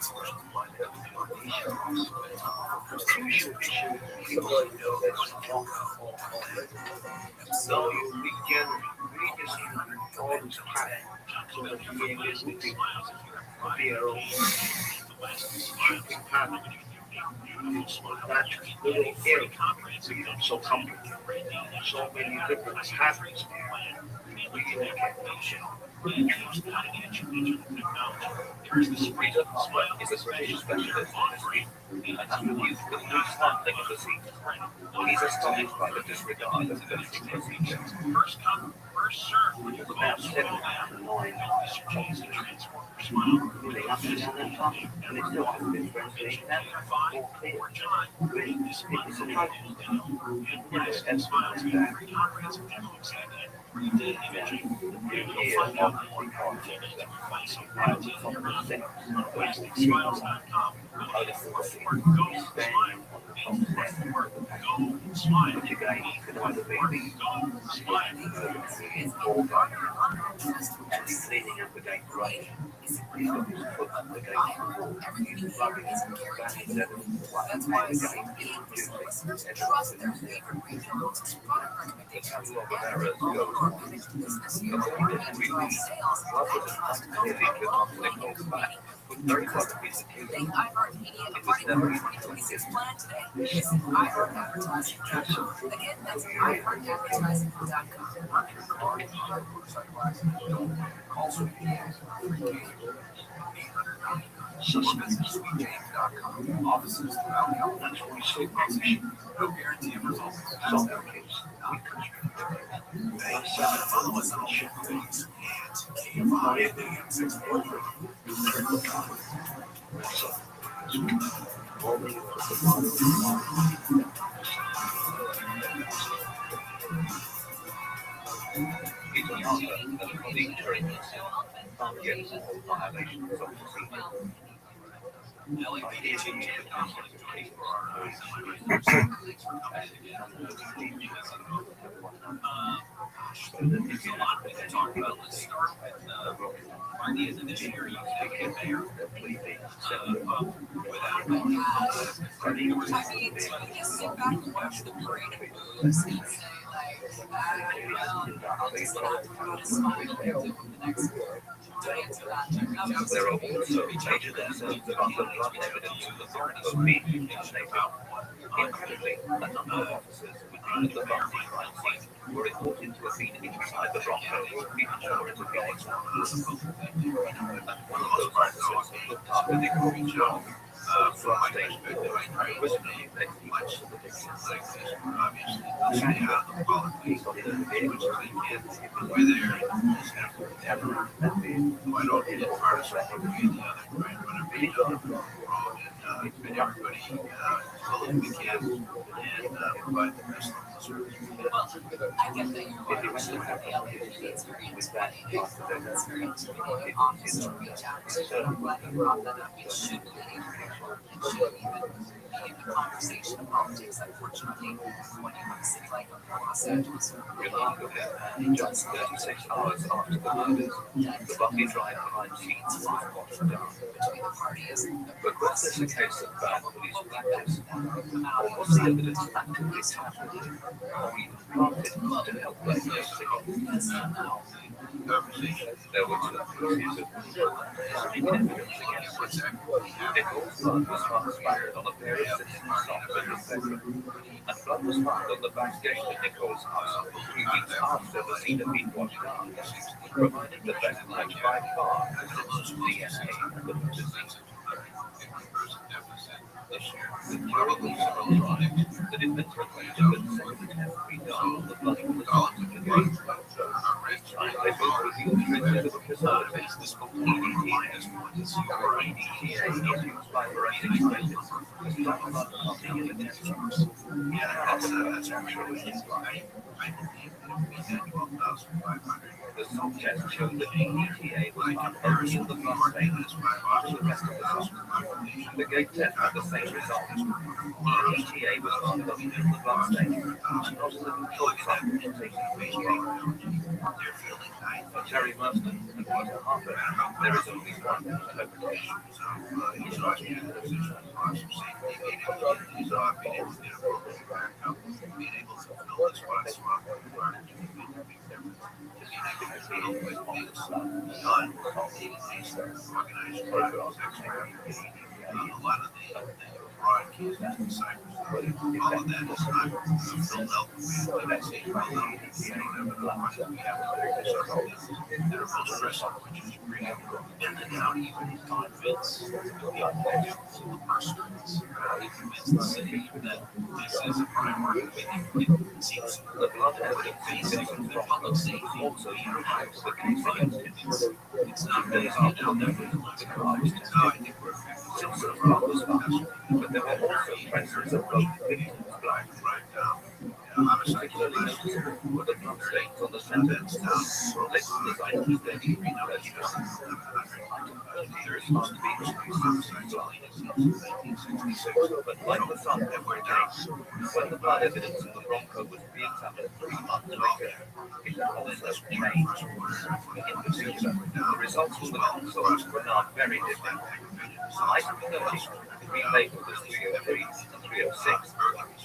so you begin redistributing all this time so that you may listen to their own shooting pattern. That little area becomes so complicated. So many different patterns there. We Here's the Rita is a British specialist in history, and after he's the first handling of the scene, he's astonished by the disregard of the procedure. First come, first served. The man said, annoying, really up and down that top, and they still haven't been translated that all clear. It's surprising. Never estimates that. Very close to being Thank iHeartMedia, a part of the 2026 plan today. Visit iHeartAdvertising.com. Again, that's iHeartAdvertising.com. Suspects.com. Offices throughout the elementary state position. No guarantee of results. Some case. Sit back and watch the parade of moves and say, there are also major concerns about the blood evidence in the body of being in the state house. Incredibly, a number of officers who had the body crime scene were reported to have been inside the Broncos, even sure it would be examined. And one of those officers looked after the Green Job. From stage originally they much of the distance like this, obviously. He's got the image of the kids were there ever went over the part of the other right when a video road and it's been everybody following the kids and provide the best service. Well, I get that you're watching the reality. It's very intimidating. It's very intimidating, obviously, to reach out to. I'm glad you brought that up. It should be. It should even be in the conversation of politics. Unfortunately, when you have a city like Los Angeles, Remarkably, just 36 hours after the murders, the Buffy Drive crime scenes fire was down. between the parties, But was this a case of bad police practice? Or was the evidence actively tampered or even planted to help them investigate? yes and no. There were two pieces of evidence against us. Nichols' blood was found on a pair of citizens' socks in his bedroom, and blood was found on the back gate of Nichols' house 3 weeks after the scene of being washed down, providing the best match by far was DNA and the disease. The jury was surprised that it meant requested that something had to be done on the bloody results of the case. Each time they both reviewed treatment of preservatives for EDTA, or EDTA is used by forensic scientists to stop blood clotting in the test tubes. That's actually his line. The swab test showed that EDTA was found only in the blood stains, while the rest of the swab. The gate test had the same result. EDTA was found only in the blood stain, and not in the control sample containing EDTA. For Terry Marston and Peter Harper, there is only one interpretation. The blood evidence taken from public safety also unites the case against him. It's not days after the murder was surprised. Since the blood was found, but there were also traces of both victims' blood. Particularly noticeable were the blood stains on the sentence related to the 1933 register. There is not to be but like the Sun every day, when the blood evidence in the Bronco was re-examined 3 months later, it also changed. In particular, the results of the consoles were not very different. Item 30, relabeled as 303 and 306,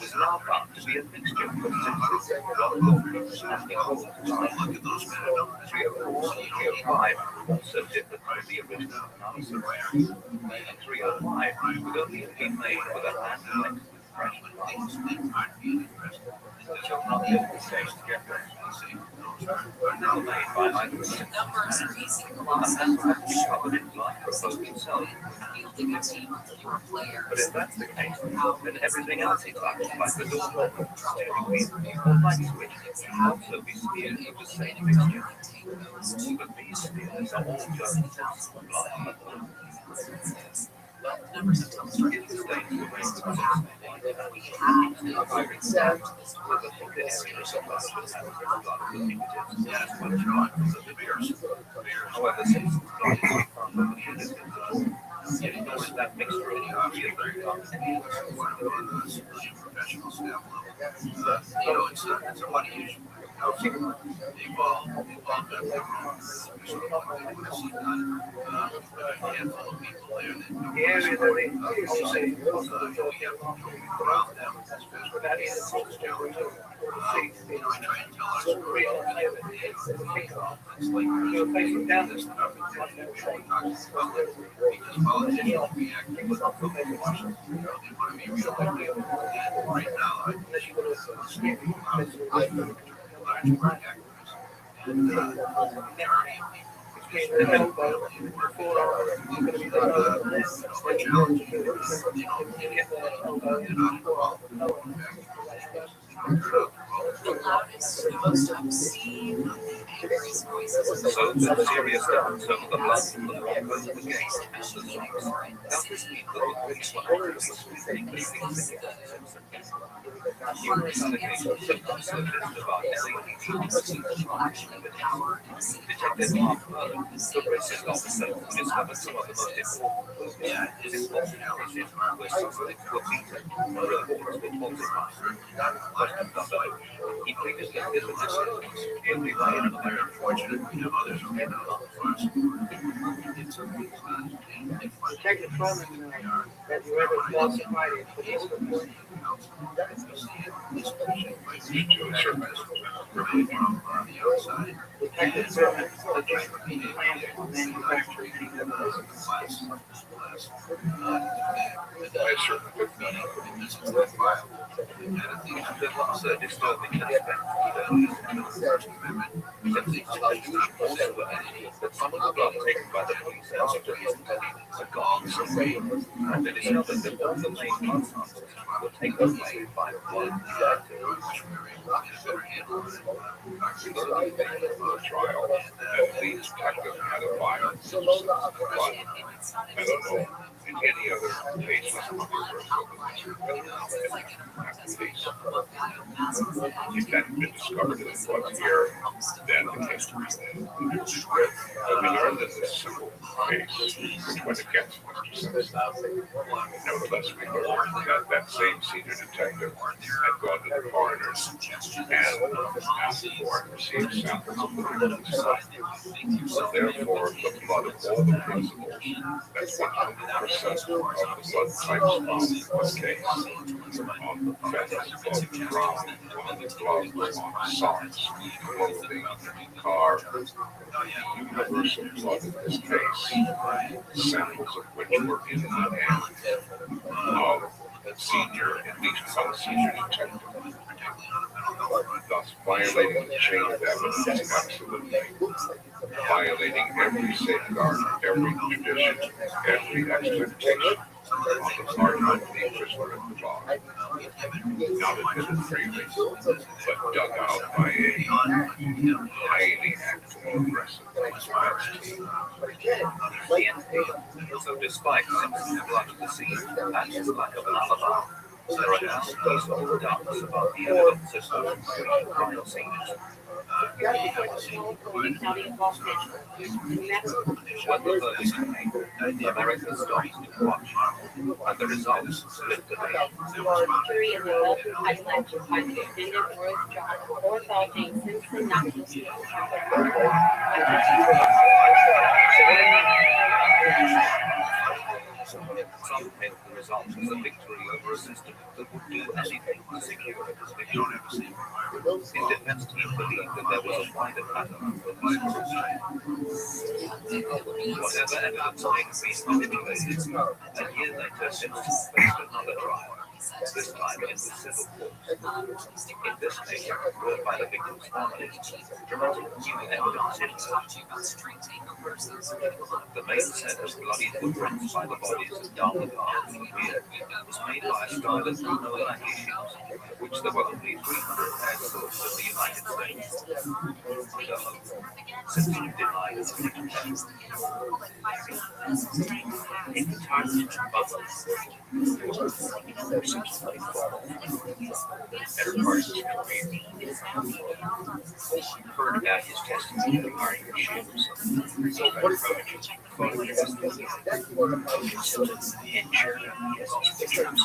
was now found to be a mixture of substances, Bronco and Nichols' time. 304 and 305 also differed from the original analysis. And 305 could only have been made with a hand length with fresh blood. It shall not be the case together. Never made by either of them. Numbers are easy to A cross hand over. had to be covered in blood for both himself. Fielding a team of 4 players. But if that's the case, then everything else he touched, like the door, steering wheel, or light switch, can also be smeared with the same mixture. But these smears are all just tests of blood. But numbers of times are If the stains were made with we have the iron stabbed with the thicker areas of blood and the blood of the fingertips, as were drawn from the beers. However, since the blood is not found on the fingertips, it ignores that mixture of very complicated. It's a money issue. The loudest, most obscene, angriest voices. So the serious difference of the blood from the wrong goes to the game. Does this mean that the police were numerous allegations of conservative about Detective Mark Merlin, the racist officer who discovered some of the most important clues in what narrative were suffering were beaten, reports were falsified. Question number, he previously visited every day in America. Unfortunately, we have others who came out first. Detective Froman, have you ever falsified a police report? Detective Froman, plans on manufacturing I certainly would not have this worthwhile. There was a disturbing aspect to the First Amendment. Simply also that some of the blood taken by the police are gone somewhere. And they discovered that all the main blood samples were taken away by blood. Trial, and these detectives had a fire. I don't know in any other case if that had been discovered in the blood here, then the case would be we learned that this simple case, which went against Mr. Simpson. Nevertheless, we learned that that same senior detective had gone to the coroner's and asked for and received samples of blood inside. So therefore, the blood of all the principals, that's 100% of the blood types found in this case, on the fence, on the ground, on the gloves, on socks, clothing, car, universal blood in this case, samples of which were in the hand of senior, at least one senior detective, thus violating the chain of evidence absolutely, violating every safeguard, every tradition, every expectation on the part of the prisoner at the bar, not admitted freely, but dug out by a highly active, aggressive defense team. So despite Simpson's blood at the scene and his lack of an alibi, there are now peaceful doubts about the evidence associated with the crime scene. When the verdict came, America stopped to watch, and the results split the nation. Jury in the Belton Pipeline to find the defendant Rothschild James Simpson not guilty of Some hailed the result as a victory over a system that would do anything to secure a conviction. The defense team believed that there was a wider pattern for this whatever evidence may have been manipulated, a year later Simpson faced another trial. This time in the civil court. In this case, brought by the victim's family, dramatic new evidence emerged. The main set of bloody footprints by the bodies of down the path from here was made by a style of Bruno Lange, which there were only 300 pairs of in the United States. Simpson denied its commitment. In the time of Buffalo, heard about his testimony regarding the shoes. And sure enough, he has pictures.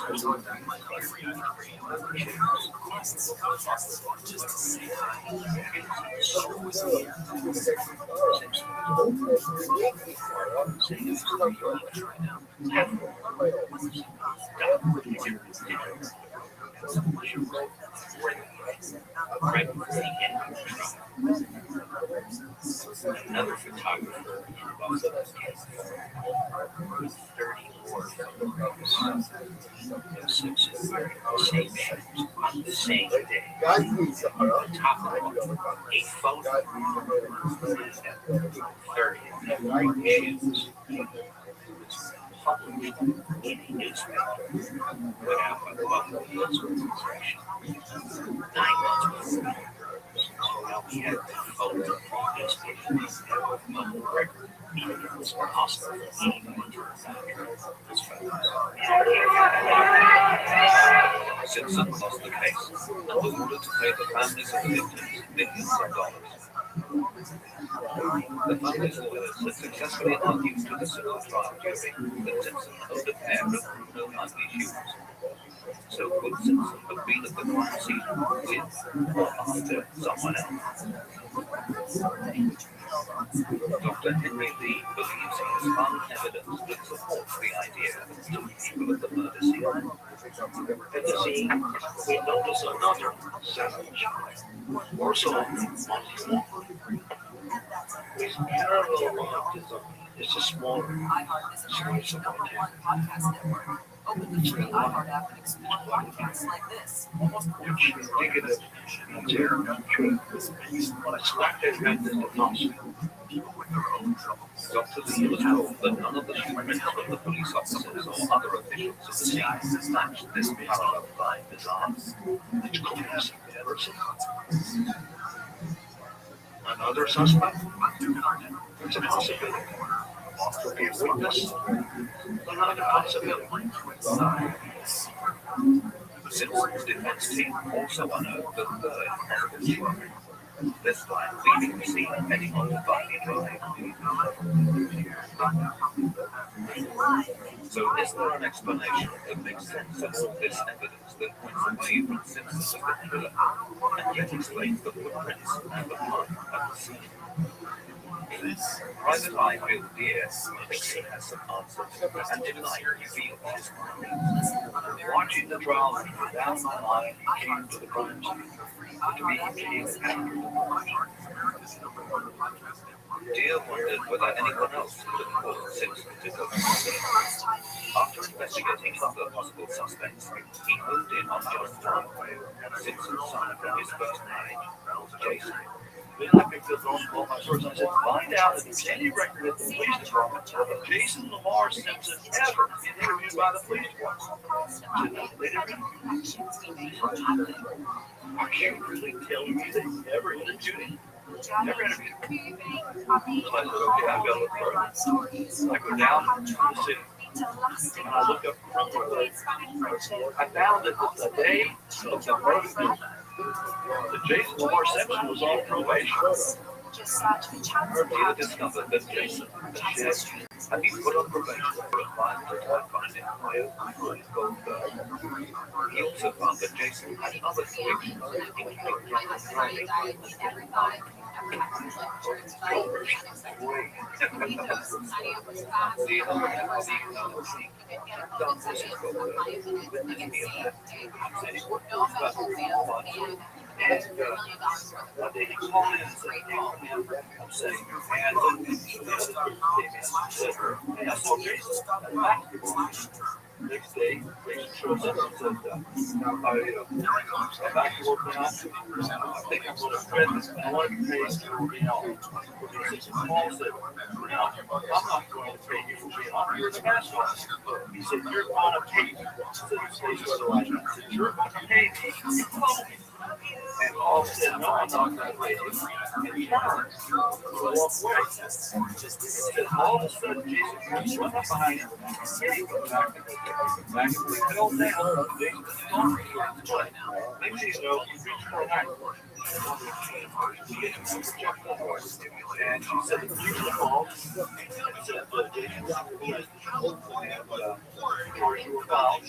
Another photographer involved in this case, 34 photographs of Simpson wearing the same shoes on the same day. On top of it, a photo of 30 shoes. published in a newspaper without a public consultation. 9 months before, now we had to vote newspaper public record, meaning it was possible for anyone to manufacture this photo. Simpson lost the case and was ordered to pay the families of the victims millions of dollars. The family's lawyers had successfully argued to the civil trial jury that Simpson owed a pair of criminal ugly shoes. So could Simpson have been at the crime scene with or after someone else? Dr. Henry Lee believes he has found evidence that supports the idea of two people at the murder scene. At the scene, we notice another savage, also multi-stream. With parallel autism, it's a smaller slice of our day. Open the free iHeart app and explore podcasts like this. Which indicative material expected method of counseling. Dr. Lee was told that none of the treatment of the police officers or other officials at the scene matched this parallel line design. Which comes another suspect? It's a possibility. Could be a witness, another possibility. The Simpsons defense team also unearthed the third possible work. This time leaving the scene heading on to Bunny Drive. So is there an explanation that makes sense of all this evidence that points away from Simpson as the killer, and yet explains the footprints and the blood at the scene? Private Eye Bill Deere thinks he has some answers, and tonight reveals his findings. Watching the trial down my line came to the crime scene. To me, he came after the Deere wondered whether anyone else could have caused Simpson to go missing. After investigating other possible suspects, he honed in on just one, Simpson's son from his first marriage, Jason. Then I picked up on my source and I said, find out if there's any record at the police department of Jason Lamar Simpson ever interviewed by the police department. They didn't. Are you really telling me they never interviewed him? Never interviewed him. So I said, okay, I've got to look further. I go down to the city and I look up criminal records. I found that the day of the murder, that Jason Lamar Simpson was on probation. Deere discovered that Jason had been put on probation for a crime that had finding oil behind Goldberg. He also found that Jason had other convictions, including driving. And one day he called in and said, hey, I'm saying, and the other person came in and said, hey, I saw Jason. Next day, Jason shows up and said, I'm back to work now. I think I'm going to quit this. I want to pay you, Paul said, I'm not going to pay you for being on. You're the master. He said, you're going to pay me. I said, you're going to pay me. You told me. And Paul said, no, I'm not going to pay you. And he turned to walk away. And all of a sudden, Jason went up behind him. And he went back and fell down. Next thing you know, he reached for a knife. And she said, you were involved. She said, Jason, you were fouled.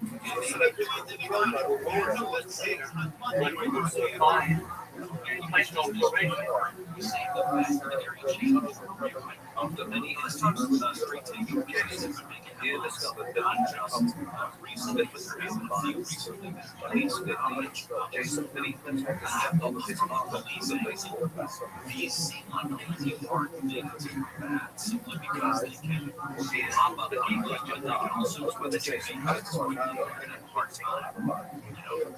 So that the drug level lowered to let's say, when we were so fine, and placed on probation. After many instances of street-taking cases, Deere discovered that each recently was police believed Jason believed the attackers stepped on his mother the baseball bat. These seem unlikely or negative bad simply because they can. The key question now is whether Jason had some kind of an important alibi.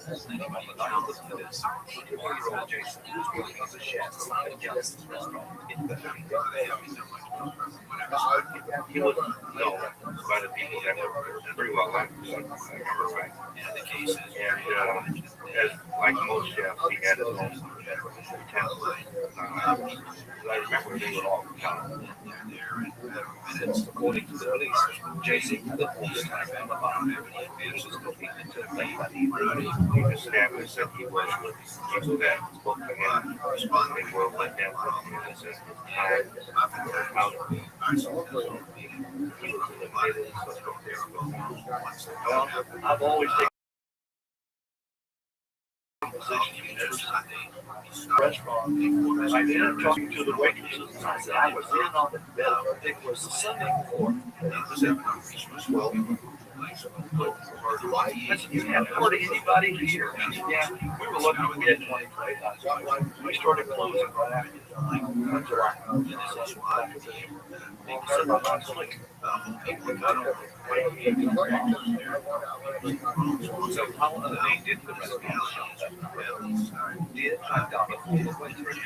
24-year-old Jason was working as a chef at Johnson's restaurant in Bethany. He wasn't known by the people that were pretty well liked, so I remember right. And as like most chefs, he had his own talent. I remember they were all kind of. According to the police, Jason had a full time on the bottom. It was completely to late that evening. He established that he was people that spoke to him. They were let down from him and said, out. Well, I've always taken position in this restaurant. I ended up talking to the waitresses. I said, I was in on the bill. It was the Sunday before. Well, I said, you haven't heard of anybody here? She said, yeah, we were lucky we had 20 plays. We started closing right after July. He said, I'm not slick. So how they did the rest of the did $5 for the waitress, $5.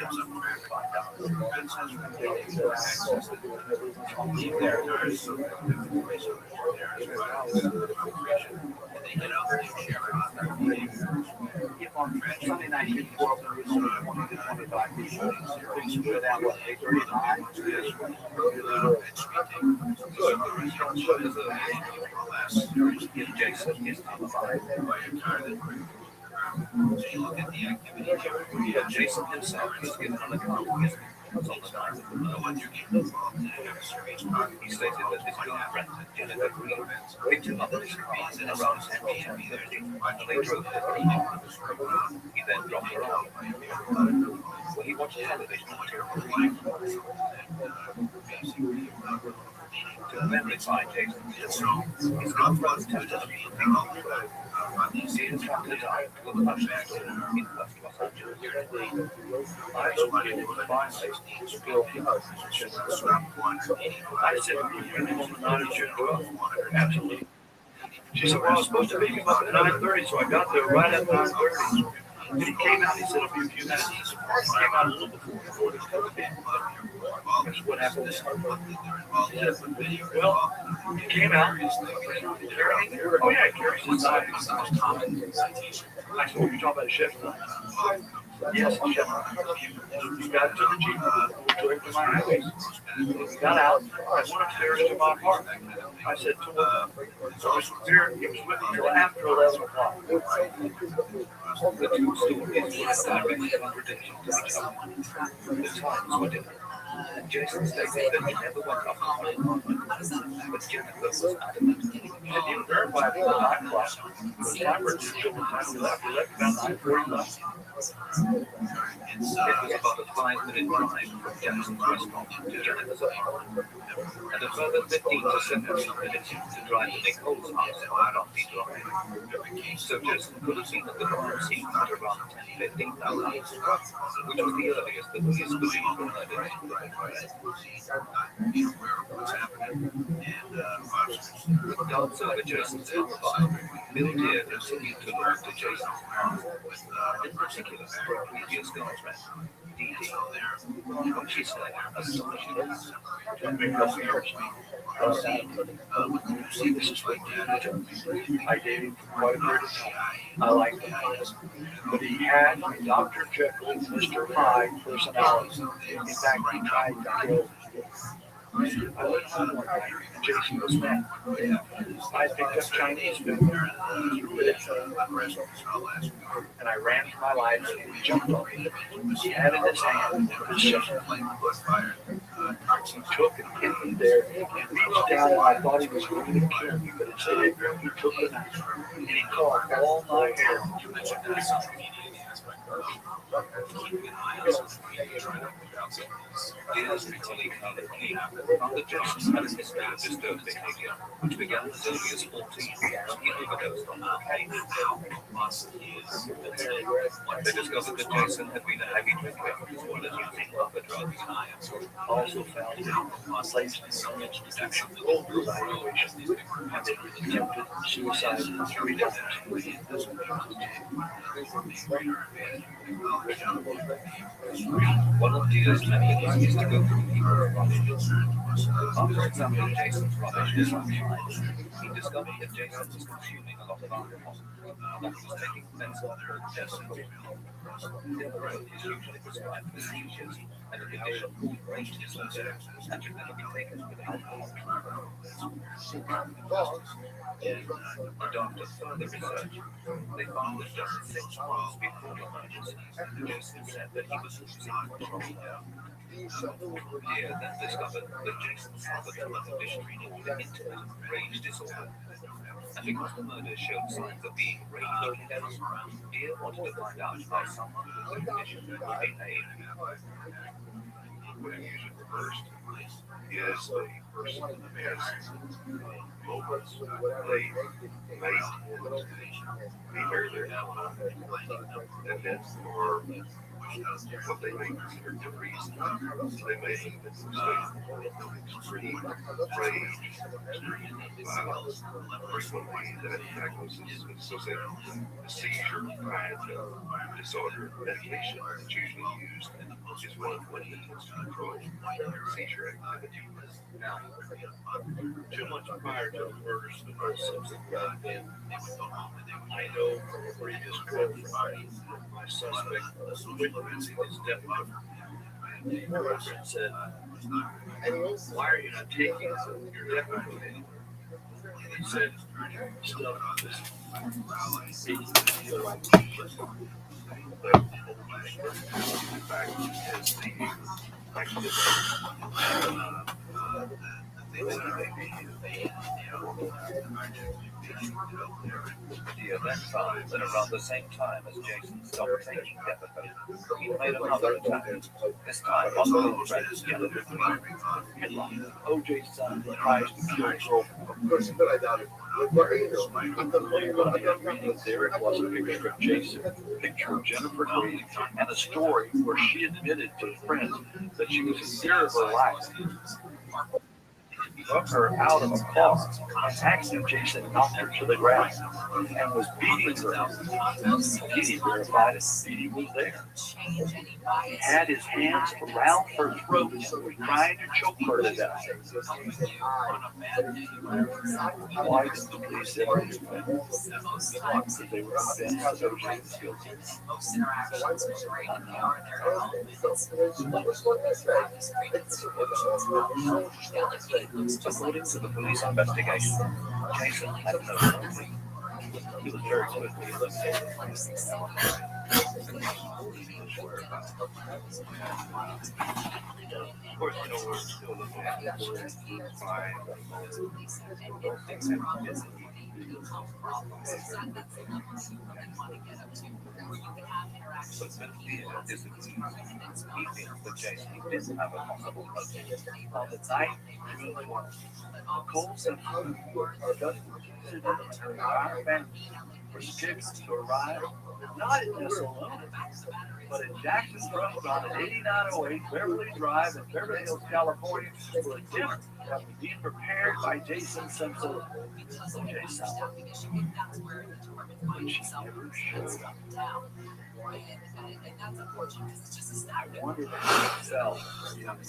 Sunday night, you go up and we only 20 to 25 people. You go down, what, 8:35? Jason is on the line. Jason himself was given on the conference. He stated that his girlfriend, Jennifer Green, picked him up at his car in around 10:50, and they drove to the He then dropped her off. When he watched television, to verify Jason, his girlfriend tested him. He had traveled to the diet to the fashion store in West Los Angeles. I told him to find a girl. I said, "You're the woman that should go up." Absolutely. She said, "Well, I was supposed to pick him up at 9:30, so I got there right at 9:30. And he came out, he said, "I'll be a few minutes." He came out a little before the COVID. That's what happened this time. Well, he came out. Oh, yeah, Gary's inside. I said, "Well, you're talking about a chef tonight?" Yes, chef. We got to the Jeep, we drove to my house. We got out, I went upstairs to my apartment. I said to him, so I was there, he was with me until after 11 o'clock. The two stories were a direct contradiction to each other. The times were different. Jason stated that he never went up on it, but Jennifer was adamant. She didn't verify it at 9 o'clock. The timer didn't show the time we left. We left about 9:45. It was about a 5-minute drive from Jackson's restaurant to Jennifer's apartment, and a further 15 to 17 minutes to drive to Nicole's house on Rocky Drive. So Jason could have seen at the crime scene at around 10:15 that night, which was the earliest the police believed were murdered. With guards over Jason's alibi, Bill Deere continued to look to Jason's house, in particular for a previous girlfriend, Dee Dee. What she said astonishingly. See, this is right there. I dated him for quite a period of time. I liked him. But he had Dr. Jekyll, Mr. Hyde personality. In fact, he tried to kill me. I went home one night and Jason was mad. I picked up Chinese food and I ran for my life and he jumped on me. He had in his hand his shovel. He took and hit me there and reached down and I thought he was going to kill me, but instead he took the knife and he caught all my hair. Diaz recently found that Jason had a history of disturbed behavior, which began as early as 14 years. He overdosed on cocaine. They discovered that Jason had been a heavy drinker as well as using other drugs. Also found him placed in some institution evaluation and attempted suicide 3 times. One of Diaz's many advices to go through after examining Jason's rubbish online, he discovered that Jason was consuming a lot of alcohol. He was taking medicine for depression. Is usually prescribed for seizures and a condition called rage disorder and should never be taken with alcohol. The doctor further research. They found that just 6 months before the murders, Jason said that he was losing control. Dia then discovered that Jason suffered from a condition called intermittent rage disorder. And because the murders showed signs of being rage-induced, Dia wanted to find out how someone with the condition would behave. When you use it reversed, is a person has moments they make either their and then or what they may consider degrees. They may extreme rage, violence, frequently that diagnosis is associated with seizure and disorder. Medication is usually used is one of the methods to control seizure activity. Now, 2 months prior to the murders of the Simpson and I know from a previous quote from my suspect witness his death. The girlfriend said, "Why are you not taking your death penalty?" He said, "Stuff this." Dia then found that around the same time as Jason stopped taking Depakote, he made another attack. This time on the road friends together. Headline: OJ's son tries to kill girlfriend. There it was, a picture of Jason, a picture of Jennifer Green, and a story where she admitted to friends that she was in fear of her life. Took her out of a car and actually Jason knocked her to the ground and was beating her. Petey verified that Petey was there. He had his hands around her throat and was trying to choke her to death. Why did the police ever do that? Because they were convinced that OJ was guilty. According to the police investigation, Jason had no motive. He was very quickly eliminated. Of course, we're still looking at this by those things that but Dia disagrees. He thinks that Jason didn't have a possible motive. On the night Nicole said our family were scheduled to arrive not in Thessaloniki, but in Jackson's restaurant at 8908 Beverly Drive in Beverly Hills, California, for a dinner that was being prepared by Jason Simpson. Jason. But she never showed up. I wonder if himself, a young man,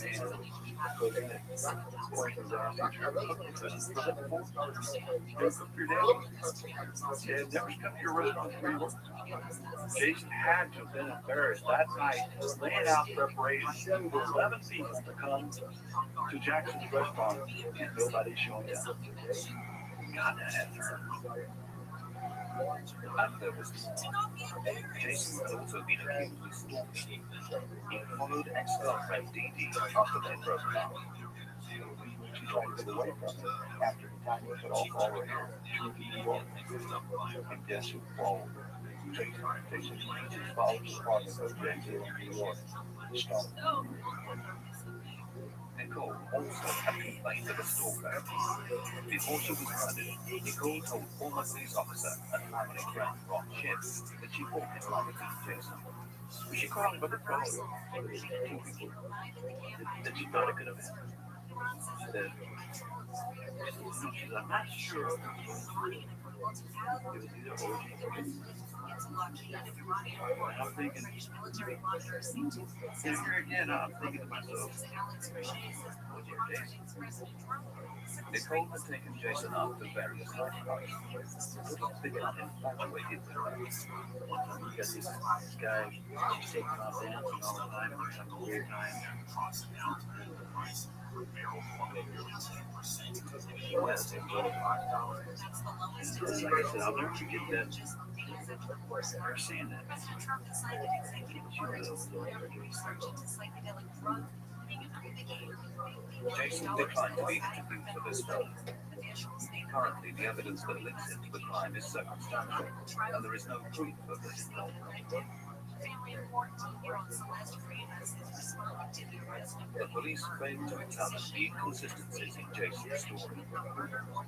could have poisoned down the never come to your restaurant for you. Jason had to have been embarrassed that night, laying out preparations for 11 people to come to Jackson's restaurant and nobody showing up. God, that had her. Jason had also been accused of stalking. He followed ex-girlfriend Dee Dee after they broke up. She tried to get away from him after the time he put off all her hair to New York. And guess who followed her? Jason followed the apartment of OJ in New York. stopped. Nicole also had complained of a stalker. Before she was murdered, Nicole told former police officer and family friend Rothschild that she thought it might have been Jason. She called by the phone. That she thought it could have been. She's like, not sure. It was either or. I'm thinking, here again, I'm thinking to myself, Nicole had taken Jason up to various nightclubs. Become infatuated with her. Because this guy, she's taking off dancing all the time, and it's like a weird night. Well, it's like I said, I'll never forget that. Her saying that. Jason declined to be interviewed for this film. Currently, the evidence that links him to the crime is circumstantial, and there is no proof of this involvement. The police failed to examine the inconsistencies in Jason's story,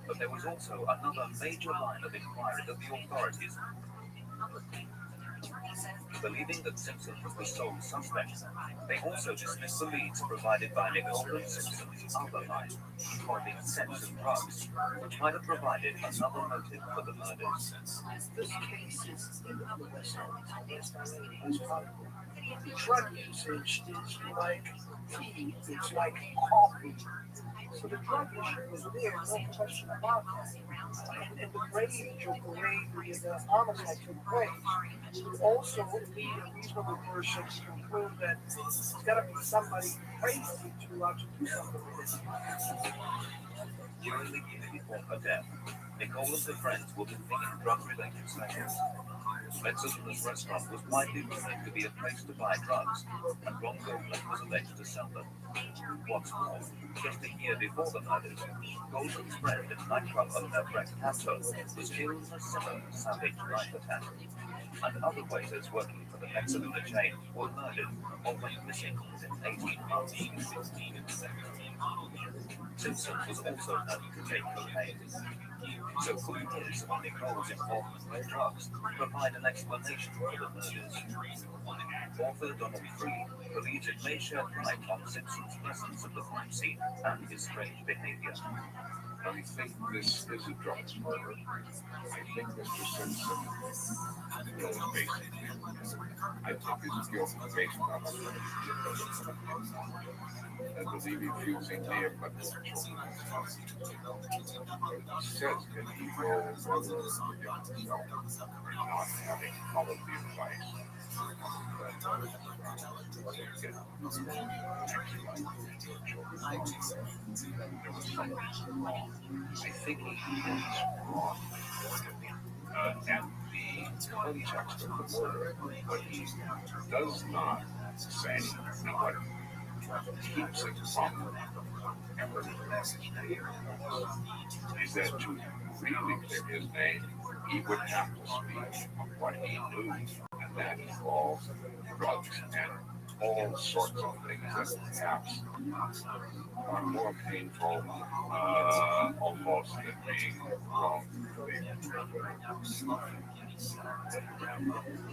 but there was also another major line of inquiry that the authorities, believing that Simpson was the sole suspect, they also dismissed the leads provided by Nicole and Simpson's other line, involving sex and drugs, which might have provided another motive for the murders. This case is drug usage is like tea, it's like coffee. So the drug issue was there, no question about that. And the range of the way the homicide took place would also lead a reasonable person to conclude that it's got to be somebody crazy to do something with this. During the year before her death, Nicole and her friends were moving in drug-related sessions. Metzger's restaurant was widely rumored to be a place to buy drugs, and Ron Goldman was alleged to sell them. What's more, just a year before the murders, Goldman's friend and nightclub owner Brett Cantor was killed in a similar savage knife attack, and other waiters working for the Metzger chain were murdered or went missing within 18 months. Simpson was also known to take cocaine. So who is Nicole's involvement with drugs provide an explanation for the murders? Author Donald Freed believes it may shed light on Simpson's presence at the crime scene and his strange behavior. I think this is a drug murder. I think Mr. Simpson knows basically. I think his guilt is based on I believe he's using their potential. He says that he will forgive himself for not having followed the advice. I think he is wrong. And the context of the murder, but he does not say what keeps it from ever is that to really clear his name, he would have to speak what he knew, and that involves drugs and all sorts of things that perhaps are more painful almost than being wrong.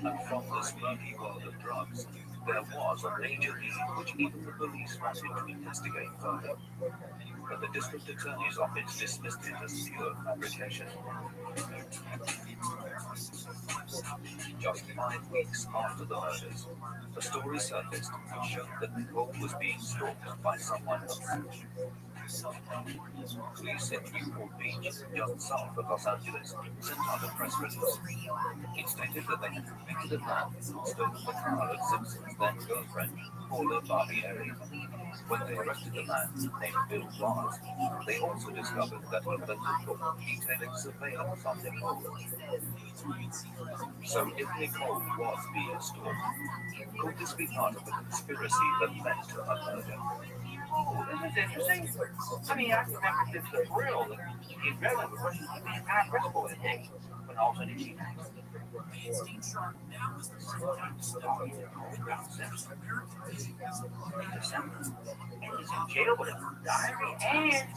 And from this murky world of drugs, there was a major lead which even the police wanted to investigate further. But the district attorney's office dismissed it as pure fabrication. Just 5 weeks after the murders, a story surfaced which showed that Nicole was being stalked by someone else. Police in Newport Beach, just south of Los Angeles, sent out a press release. It stated that they had convicted a man who stolen the car of Simpson's then-girlfriend, Paula Barbieri. When they arrested the man, named Bill Bars, they also discovered that he had a notebook detailing surveillance on Nicole. So if Nicole was being stalked, could this be part of the conspiracy that led to her murder? interesting. I mean, I remember the thrill that he really was kind of principle in it when all of a sudden he he's in jail with a diary, and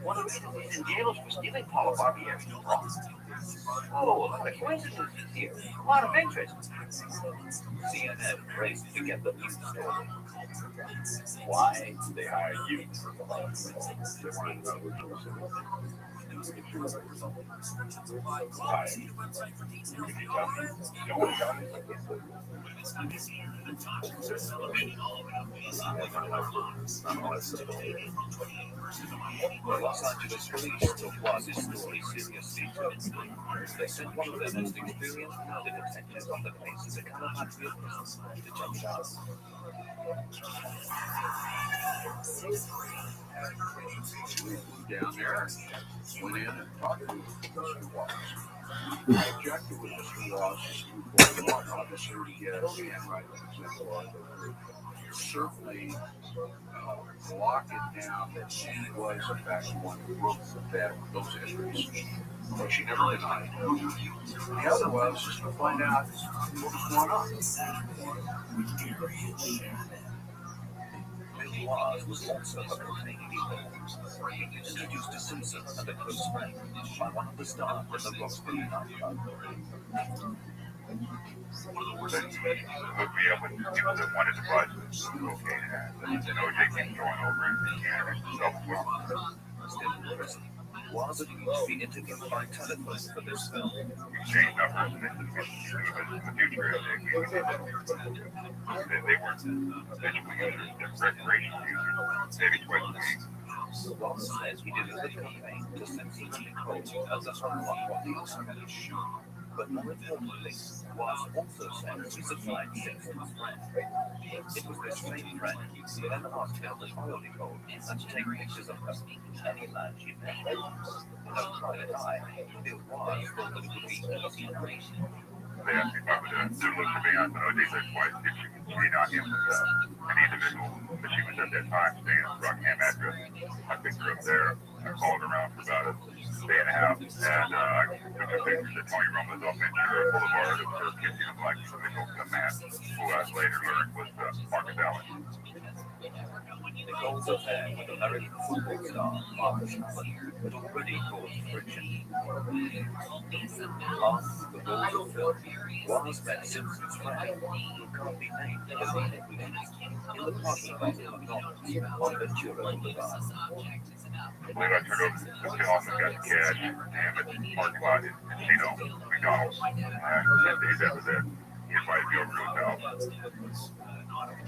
one of the reasons he's in jail is for stealing Paula Barbier's wrong. Oh, a lot of coincidences here. A lot of interest. CNN raced to get the news story. Why they hire you? They want to know what you're why? Can you tell me? You don't want to tell me? The Los Angeles police took Waz's story seriously too. They sent one of their most experienced murder detectives on the case to California to check it out. Down there, went in and talked to Mr. Ross. I objected with Mr. Ross obviously to get handwriting example. Certainly lock it down that she was in fact one who wrote those entries. But she never denied it. The other was just to find out what was going on. Waz was also a cocaine dealer. He introduced to Simpson and a close friend by one of the staff at the Restream nightclub. Hooked me up with people that wanted to buy some cocaine, and OJ came going over and self-work. Waz agreed to be interviewed by telephone for this film. We changed numbers and in the future, they weren't habitual users, they're recreational users, maybe twice a week. Waz says he delivered cocaine to Simpson and Nicole as a hard rock deal. But more importantly, Waz also said he supplied Simpson's friend. It was this same friend who then asked him to follow Nicole and to take pictures of her any land she met. No private eye, it was thought that it would be easy information. They asked me if I would do look for me. I said, OJ said twice if she could read out him with an individual, but she was at that time staying at the Rockham address. I picked her up there. I called around for about a day and a half, and I took her pictures at Tony Romo's off Ventura Boulevard of her kissing a black individual, a man who I later learned was Marcus Allen. Nicole's affair with American football star Marcus Allen had already caused friction. After the balls of film, Waz met Simpson's friend, who can't be named in the parking lot of McDonald's on Ventura Boulevard. I believe I turned over the film and got the cash and at the parking lot in Chino, McDonald's. And that was it. He invited me over to his house.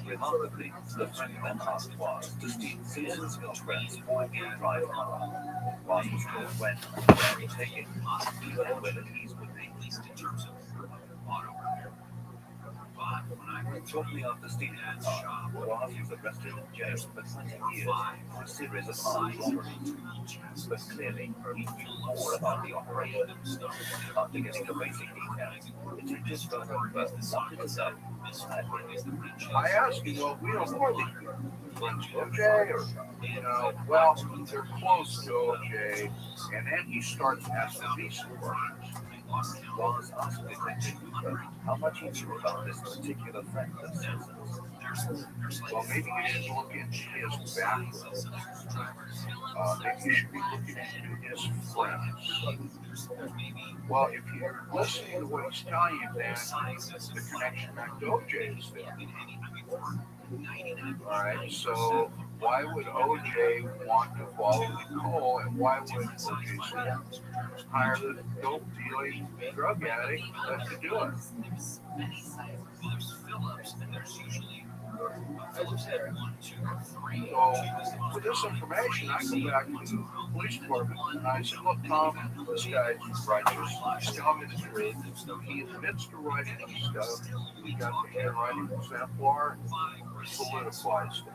Remarkably, the friend then asked Waz to steal Simpson's friend's four-wheel drive car. Waz was told when and where to take it, even where the keys would be. Shortly after stealing the car, Waz was arrested in jail for 20 years for a series of armed robberies. But clearly, he knew more about the operation. After getting the basic details, detectives further wanted to know. I asked him, well, we don't know where they friends with OJ, or, well, they're close to OJ, and then he starts asking me some questions. Waz asked Detective Cooper how much he knew about this particular friend of Simpson's. Well, maybe you should look into his background. Maybe you should be looking into his friends. Well, if you're listening to what he's telling you, then the connection back to OJ is there. Alright, so why would OJ want to follow Nicole, and why would OJ hire the dope dealing drug addict to do it? So, with this information, I go back to the police department and I said, look, Tom, this guy's righteous. He's telling me the truth. He admits to writing his stuff. We got the handwriting exemplar. solidifies that.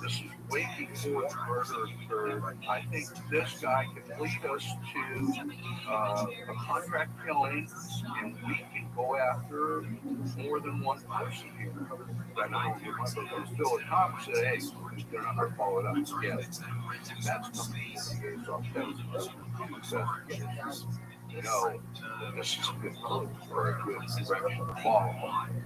This is way before the murder occurred. I think this guy can lead us to a contract killing, and we can go after more than one person here. But I don't remember those Phil and Tom said, hey, they're not going to follow it up together. That's coming from the I'll tell you investigations. No, this is a good clue or a good direction to follow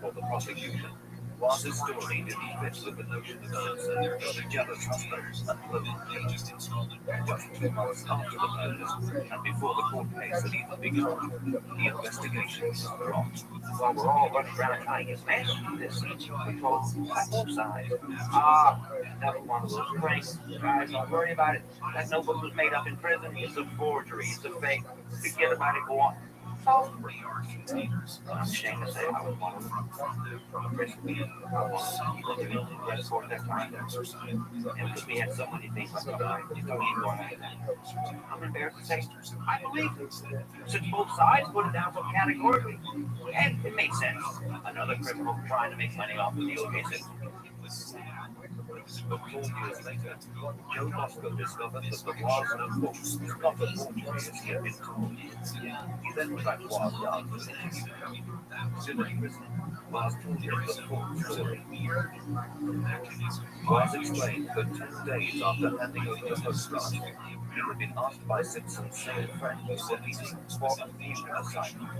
for the prosecution. While this story didn't fit with the notion of the jealous husband unloaded cages installed just 2 months after the murders and before the court case had even begun, the investigation started off. While we're all running around trying to get answers to this, we told by both sides. Another one of those pranks. Guys, don't worry about it. That notebook was made up in prison. It's a forgery. It's a fake. Forget about it. Go on. I'm ashamed to say I was one of them. Recently, I was looking into the rest of that time. And because we had so many things to do, you don't need going into that. I'm embarrassed to say, I believe it. Since both sides put it down so categorically. And it makes sense. Another criminal trying to make money off the deal cases. But 4 years later, Joe Bosco discovered that the was no book, not a forgery as he had been told. He then tracked Wild down to the Still in prison, Wild told him the full story. Wild explained that 10 days after handing over the postcard, he had been asked by Simpson's same friend who said he was for a new assignment.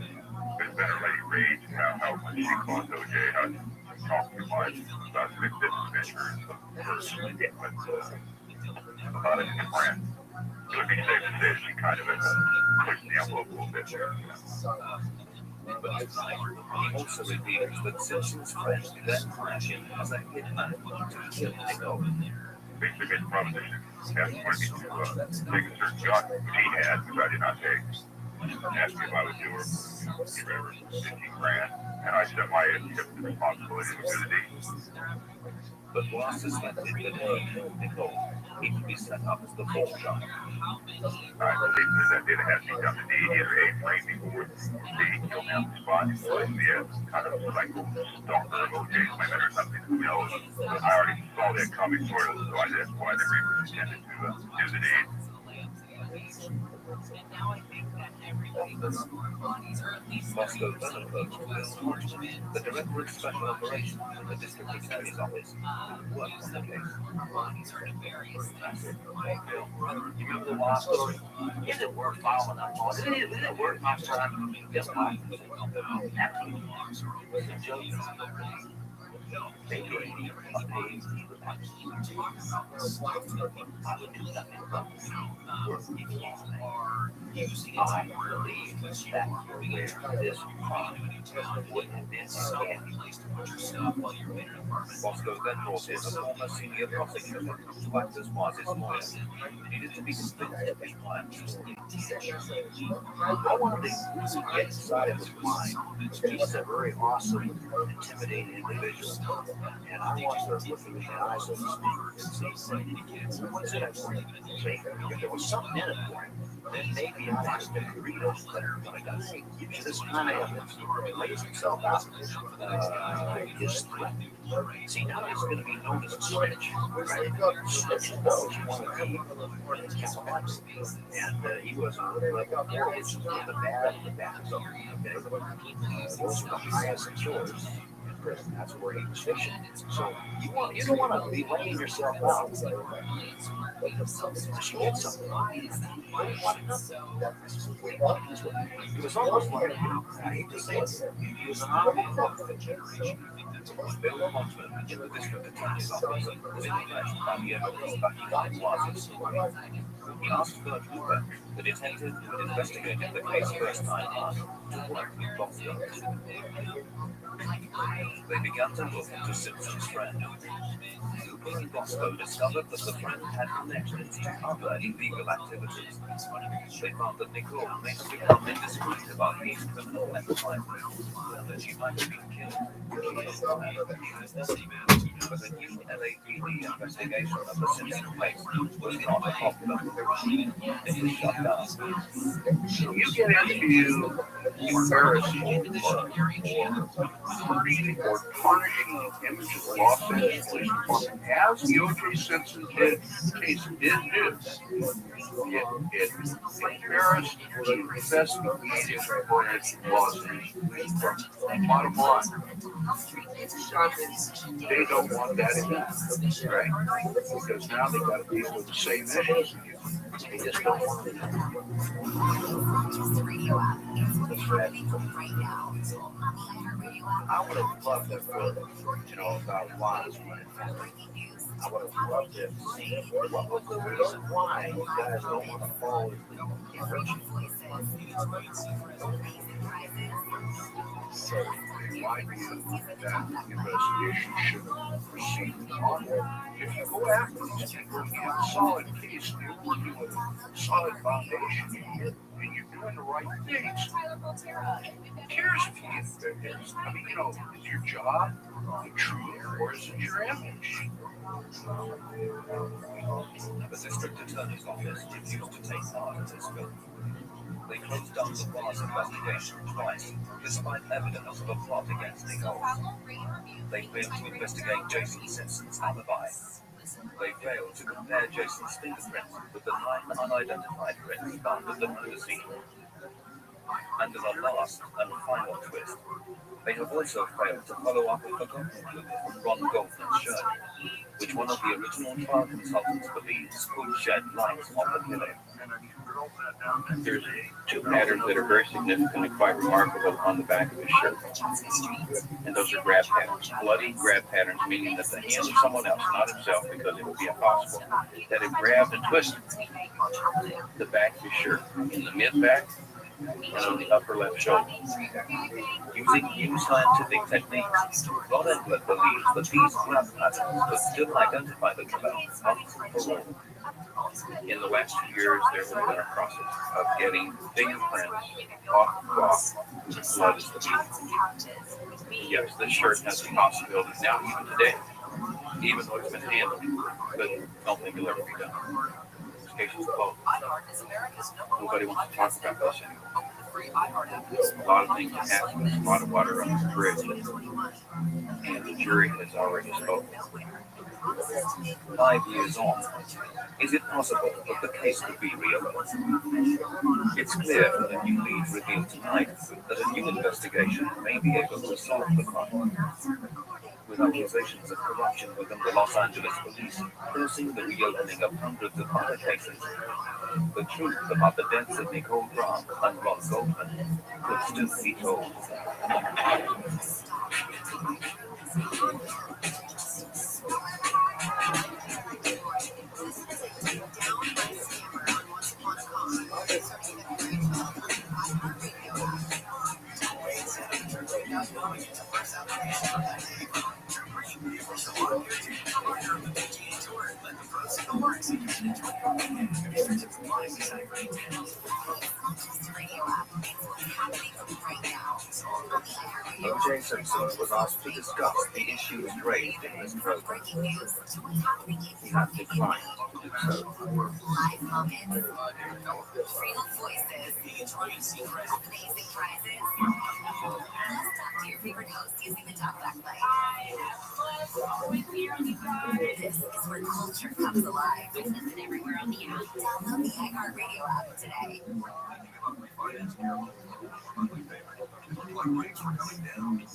There's been a lady rage about how much she calls OJ had talked too much about the misadventures of the person with about a new friend. So it'd be safe to say she kind of pushed the envelope a little bit there. But he also reveals that Simpson's friend then hired him as a hitman to kill Nicole. Basically made the proposition, asked me to take a certain shot which he had, which I did not take. Asked me if I would do her, give her 15 grand, and I said my responsibility was to the deed. But while suspected that he killed Nicole, he could be set up as the fall guy. I believe that did have to be done the deed, either A3 before they killed him on the spot, or kind of like stalker of OJ's women or something, who knows. I already saw that coming sort of, so that's why they were intended to do the deed. Bosco then approached Will Hodgson, the director of special operations in the district attorney's office, who worked on the case. You remember the last story? Is it worth following up on? Is it worth my time? Yes, I absolutely. It's a joke. They gave me a page. I would do nothing but work each day. I believe that where this crime would have been again. Bosco then brought in a former senior prosecutor to act as was his lawyer. He needed to be convinced of his client's story. I wanted to get inside of his mind. He's a very awesome, intimidating individual. And I wanted to look him in the eyes of his speaker and see what's in it for him. If there was something in it for him, then maybe I'd ask him to read those letters. But I got to say, this kind of evidence lays himself out. His threat. See, now he's going to be known as a snitch. Right? Snitch knows you want to be and he was like the bad of the bad. So, those are the highest killers. That's where he was fishing. So you don't want to be laying yourself out. Unless you get something. It was almost like, I hate to say it, he was an honorable generation. Bill Hodgson in the district attorney's office was impressed by the evidence that he got was. He asked Bert Cooper, the detective who had investigated the case first time around, to work with Bosco. They began to look into Simpson's friend. Cooper and Bosco discovered that the friend had connections to other illegal activities. They found that Nicole made a become indiscreet about being criminal at the time, and that she might have been killed. But the new LAPD investigation of the Simpson case was not popular. It was shut down. You get into embarrassing or hurting or punishing image of the Los Angeles Police Department as the O.J. Simpson case did do. It embarrassed the investigative branch of Los Angeles. Bottom line, they don't want that in that, right? Because now they got to deal with the same issues. They just don't want to. I would have loved it for, about wise man. I would have loved it. What was the reason why you guys don't want to follow the So, in my view, that investigation should proceed on. If you go after these people, you have a solid case, you're working with a solid foundation, and you're doing the right things. Who cares if you get victims? I mean, is your job the truth, or is it your image? The district attorney's office refused to take part in this film. They closed down the bar's investigation twice, despite evidence of a plot against Nicole. They failed to investigate Jason Simpson's alibi. They failed to compare Jason's fingerprints with the 9 unidentified prints found at the murder scene. And in a last and final twist, they have also failed to follow up a forgotten clue from Ron Goldman's shirt, which one of the original trial consultants believes could shed light on the killing. There's 2 patterns that are very significant and quite remarkable on the back of his shirt. And those are grab patterns. Bloody grab patterns, meaning that the hand of someone else, not himself, because it would be impossible, that had grabbed and twisted the back of his shirt in the mid-back and on the upper left shoulder. Using new scientific techniques, Ron Englund believes that these grab patterns could still identify the killer months before. In the last 2 years, there has been a process of getting fingerprints off the cloth whose blood is the meat. Yes, this shirt has a possibility now, even today, even though it's been handled, but don't think it'll ever be done. This case is closed. Nobody wants to talk about this anymore. A lot of things have happened, a lot of water under the bridge, and the jury has already spoken. 5 years on, is it possible that the case could be reopened? It's clear from the new lead revealed tonight that a new investigation may be able to solve the crime. With accusations of corruption within the Los Angeles police forcing the reopening of hundreds of other cases, the truth about the deaths of Nicole Grant and Ron Goldman could still be told. O.J. Simpson was asked to discuss the issues raised in this program. He has declined to do so. Real voices, amazing prizes. Let's talk to your favorite host using the talk back light. This is where culture comes alive. Listen everywhere on the app. Download the iHeartRadio app today. Like rates were coming down, only to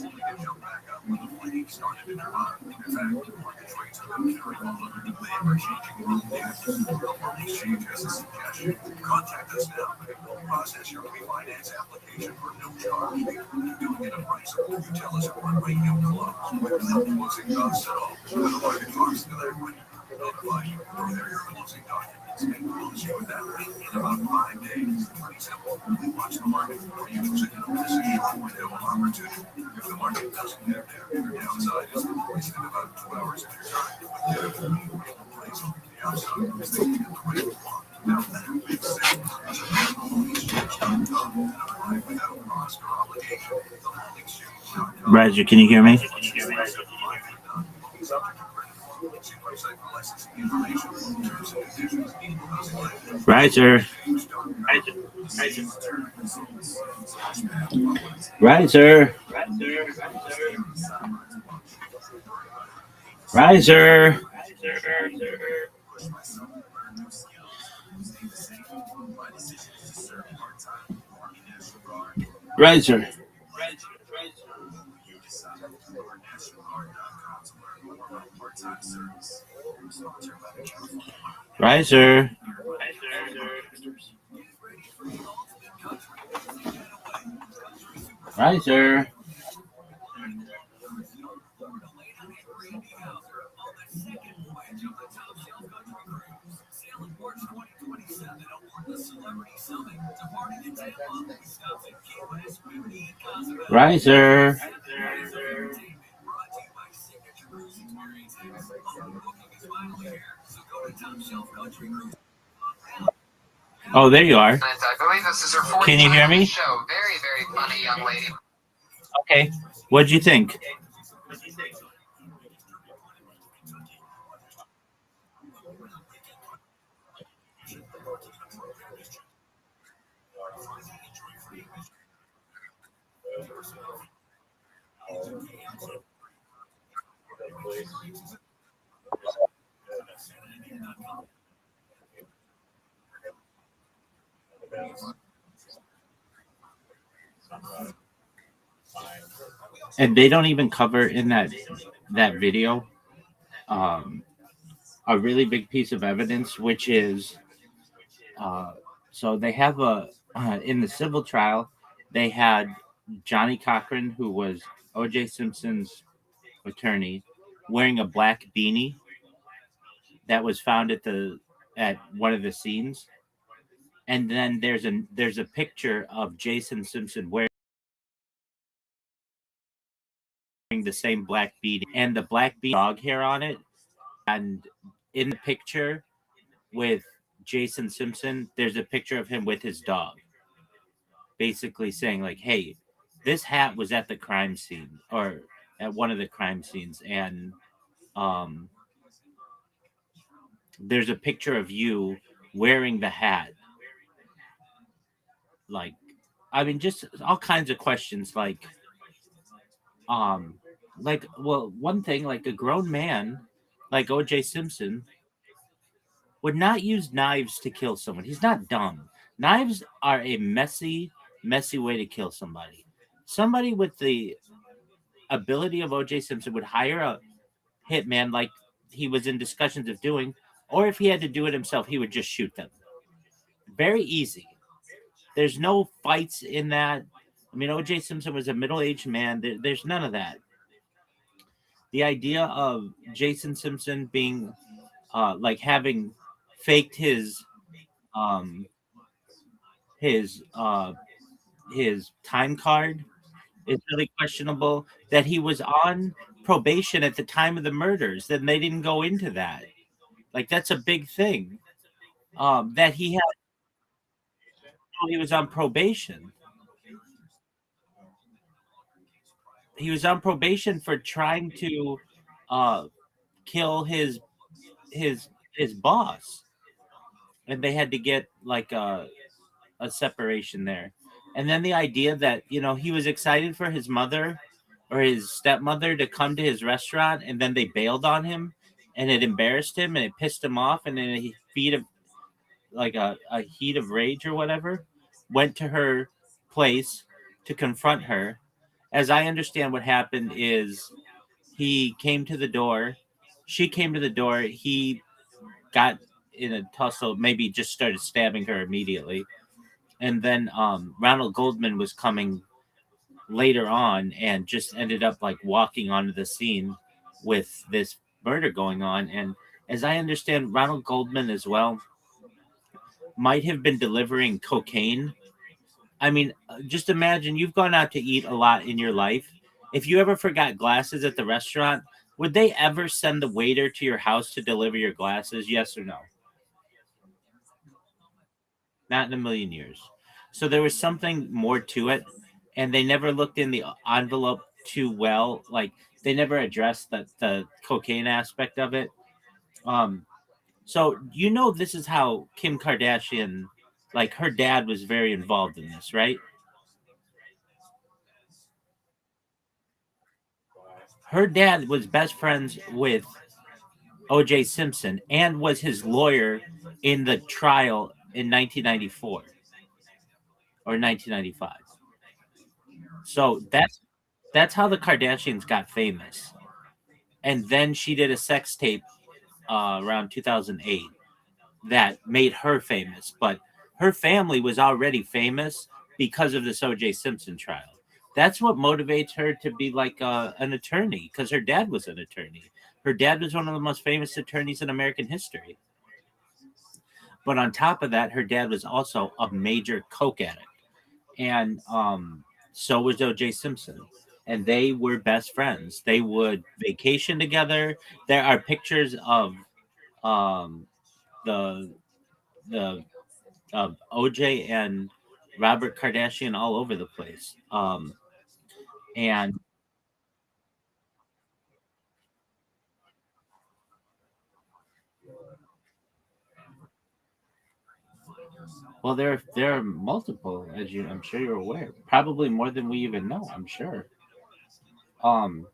jump back up when the flames started to turn on. In fact, market rates have been carrying on under demand are changing real fast. Our exchange has a suggestion. Contact us now. We'll process your refinance application for no charge. You're doing it a price you tell us what rate you'll close. Without closing costs at all. With a market cost to that rate. Notify you, prepare your closing documents, and close you at that rate in about 5 days. Pretty simple. Watch the market, or use it in a short window of opportunity. If the market doesn't get there, your downside is wasting about 2 hours of your time. But if you need real place on the outside, is that you get the rate you want. Now that makes sense. Exchange.com and apply without cost or obligation. Exchange.com. Roger, can you hear me? Roger. Riser. Riser. Riser. Riser. Riser. Riser. Oh, there you are. I believe this is her fourth Can you hear time on me? the show. Very, very funny young lady. Okay. What'd you think? And they don't even cover in that video a really big piece of evidence, which is so they have in the civil trial they had Johnny Cochran, who was O.J. Simpson's attorney, wearing a black beanie that was found at one of the scenes, and then there's a picture of Jason Simpson wearing the same black beanie, and the black beanie dog hair on it, and in the picture with Jason Simpson, there's a picture of him with his dog, basically saying like, "Hey, this hat was at the crime scene or at one of the crime scenes, and um, there's a picture of you wearing the hat." Like, I mean, just all kinds of questions, um, well, one thing, like a grown man, like O.J. Simpson, would not use knives to kill someone. He's not dumb. Knives are a messy way to kill somebody. Somebody with the ability of O.J. Simpson would hire a hitman like he was in discussions of doing, or if he had to do it himself, he would just shoot them. Very easy. There's no fights in that. I mean, O.J. Simpson was a middle-aged man. There's none of that. The idea of Jason Simpson being like having faked um his uh his time card is really questionable. That he was on probation at the time of the murders, then they didn't go into that. Like, that's a big thing. That he was on probation. He was on probation for trying to uh kill his boss, and they had to get like a separation there. And then the idea that, he was excited for his mother or his stepmother to come to his restaurant, and then they bailed on him, and it embarrassed him and it pissed him off, and then he feed of like a heat of rage or whatever, went to her place to confront her. As I understand, what happened is he came to the door, she came to the door, he got in a tussle, maybe just started stabbing her immediately. And then Ronald Goldman was coming later on and just ended up like walking onto the scene with this murder going on. And as I understand, Ronald Goldman as well might have been delivering cocaine. I mean, just imagine you've gone out to eat a lot in your life. If you ever forgot glasses at the restaurant, would they ever send the waiter to your house to deliver your glasses? Yes or no? Not in a million years. So there was something more to it, and they never looked in the envelope too well. Like, they never addressed the cocaine aspect of it. So this is how Kim Kardashian like her dad was very involved in this, right? Her dad was best friends with O.J. Simpson and was his lawyer in the trial in 1994 or 1995. So that's how the Kardashians got famous. And then she did a sex tape around 2008 that made her famous. But her family was already famous because of this O.J. Simpson trial. That's what motivates her to be like an attorney, because her dad was an attorney. Her dad was one of the most famous attorneys in American history. But on top of that, her dad was also a major coke addict, and so was O.J. Simpson, and they were best friends. They would vacation together. There are pictures of um, the the of OJ and Robert Kardashian all over the place. And well, there are multiple, as I'm sure you're aware, probably more than we even know. I'm sure. Um,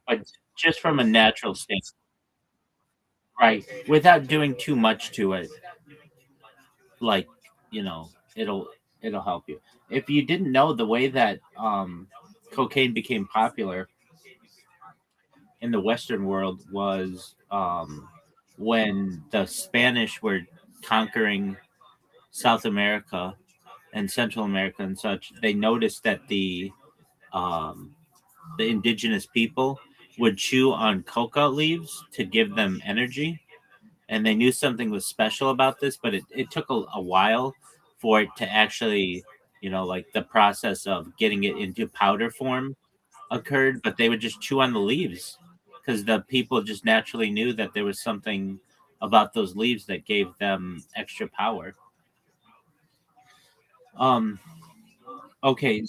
but just from a natural standpoint, right? Without doing too much to it, like you know, it'll help you. If you didn't know, the way that cocaine became popular in the Western world was when the Spanish were conquering South America and Central America and such. They noticed that um, the indigenous people would chew on coca leaves to give them energy, and they knew something was special about this, but it took a while for it to actually, like the process of getting it into powder form occurred, but they would just chew on the leaves because the people just naturally knew that there was something about those leaves that gave them extra power. Um, okay.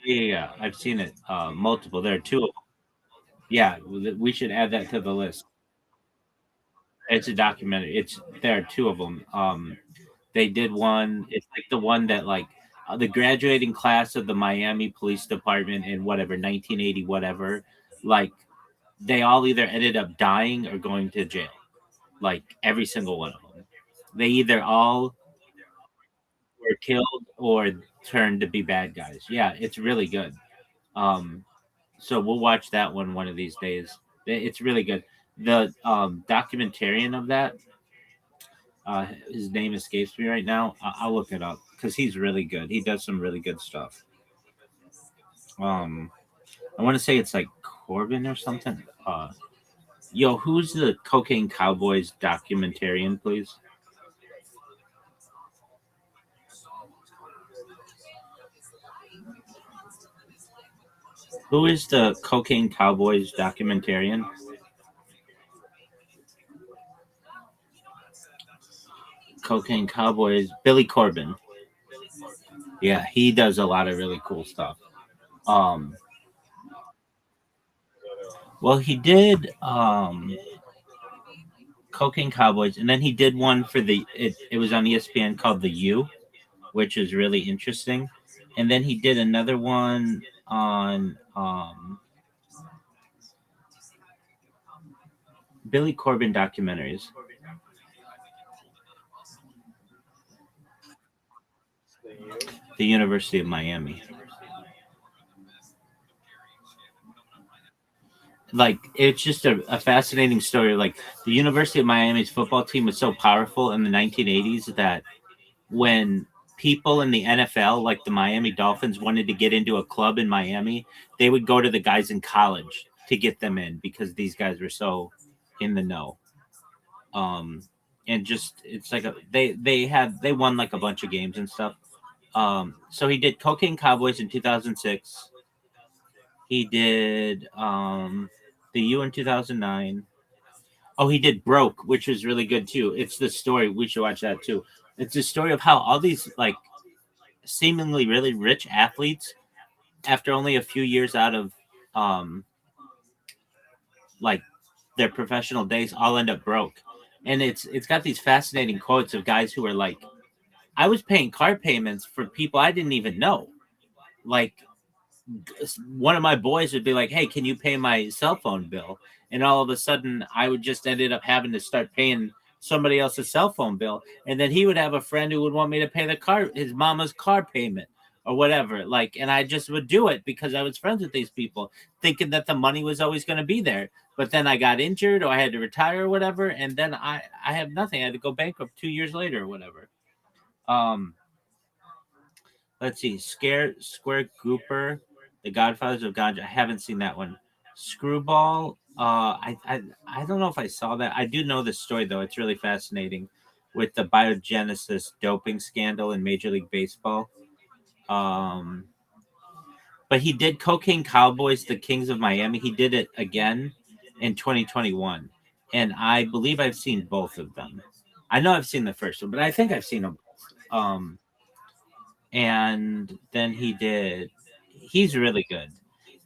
Yeah, I've seen it multiple. There are two of them. Yeah, we should add that to the list. It's a documentary. There are two of them. They did one. It's like the one that like the graduating class of the Miami Police Department in whatever 1980 whatever. Like they all either ended up dying or going to jail. Like every single one of them. They either all were killed or turned to be bad guys. Yeah, it's really good. Um, so we'll watch that one of these days. It's really good. The documentarian of that, his name escapes me right now. I'll look it up because he's really good. He does some really good stuff. Um, I want to say it's like Corbin or something. Yo, who's the Cocaine Cowboys documentarian, please? Who is the Cocaine Cowboys documentarian? Cocaine Cowboys, Billy Corbin. Yeah, he does a lot of really cool stuff. Um, well, he did Cocaine Cowboys, and then he did one for it was on ESPN called The U, which is really interesting. And then he did another one on Billy Corbin documentaries. The University of Miami. Like it's just a fascinating story. Like the University of Miami's football team was so powerful in the 1980s that when people in the NFL, like the Miami Dolphins, wanted to get into a club in Miami, they would go to the guys in college to get them in because these guys were so in the know. Um, and just it's like they won like a bunch of games and stuff. So he did Cocaine Cowboys in 2006. He did the U in 2009. Oh, he did Broke, which was really good too. It's the story. We should watch that too. It's the story of how all these like seemingly really rich athletes, after only a few years out of um like their professional days, all end up broke. And it's got these fascinating quotes of guys who are like, I was paying car payments for people I didn't even know. Like one of my boys would be like, "Hey, can you pay my cell phone bill?" And all of a sudden, I would just ended up having to start paying somebody else's cell phone bill, and then he would have a friend who would want me to pay his mama's car payment or whatever. Like, and I just would do it because I was friends with these people, thinking that the money was always going to be there. But then I got injured or I had to retire or whatever, and then I have nothing. I had to go bankrupt 2 years later or whatever. Um, Let's see. Square Gooper, The Godfathers of Ganja. I haven't seen that one. Screwball. I don't know if I saw that. I do know this story though. It's really fascinating, with the biogenesis doping scandal in Major League Baseball. Um, but he did Cocaine Cowboys, The Kings of Miami. He did it again in 2021, and I believe I've seen both of them. I know I've seen the first one, but I think I've seen them. Um, and then he's really good.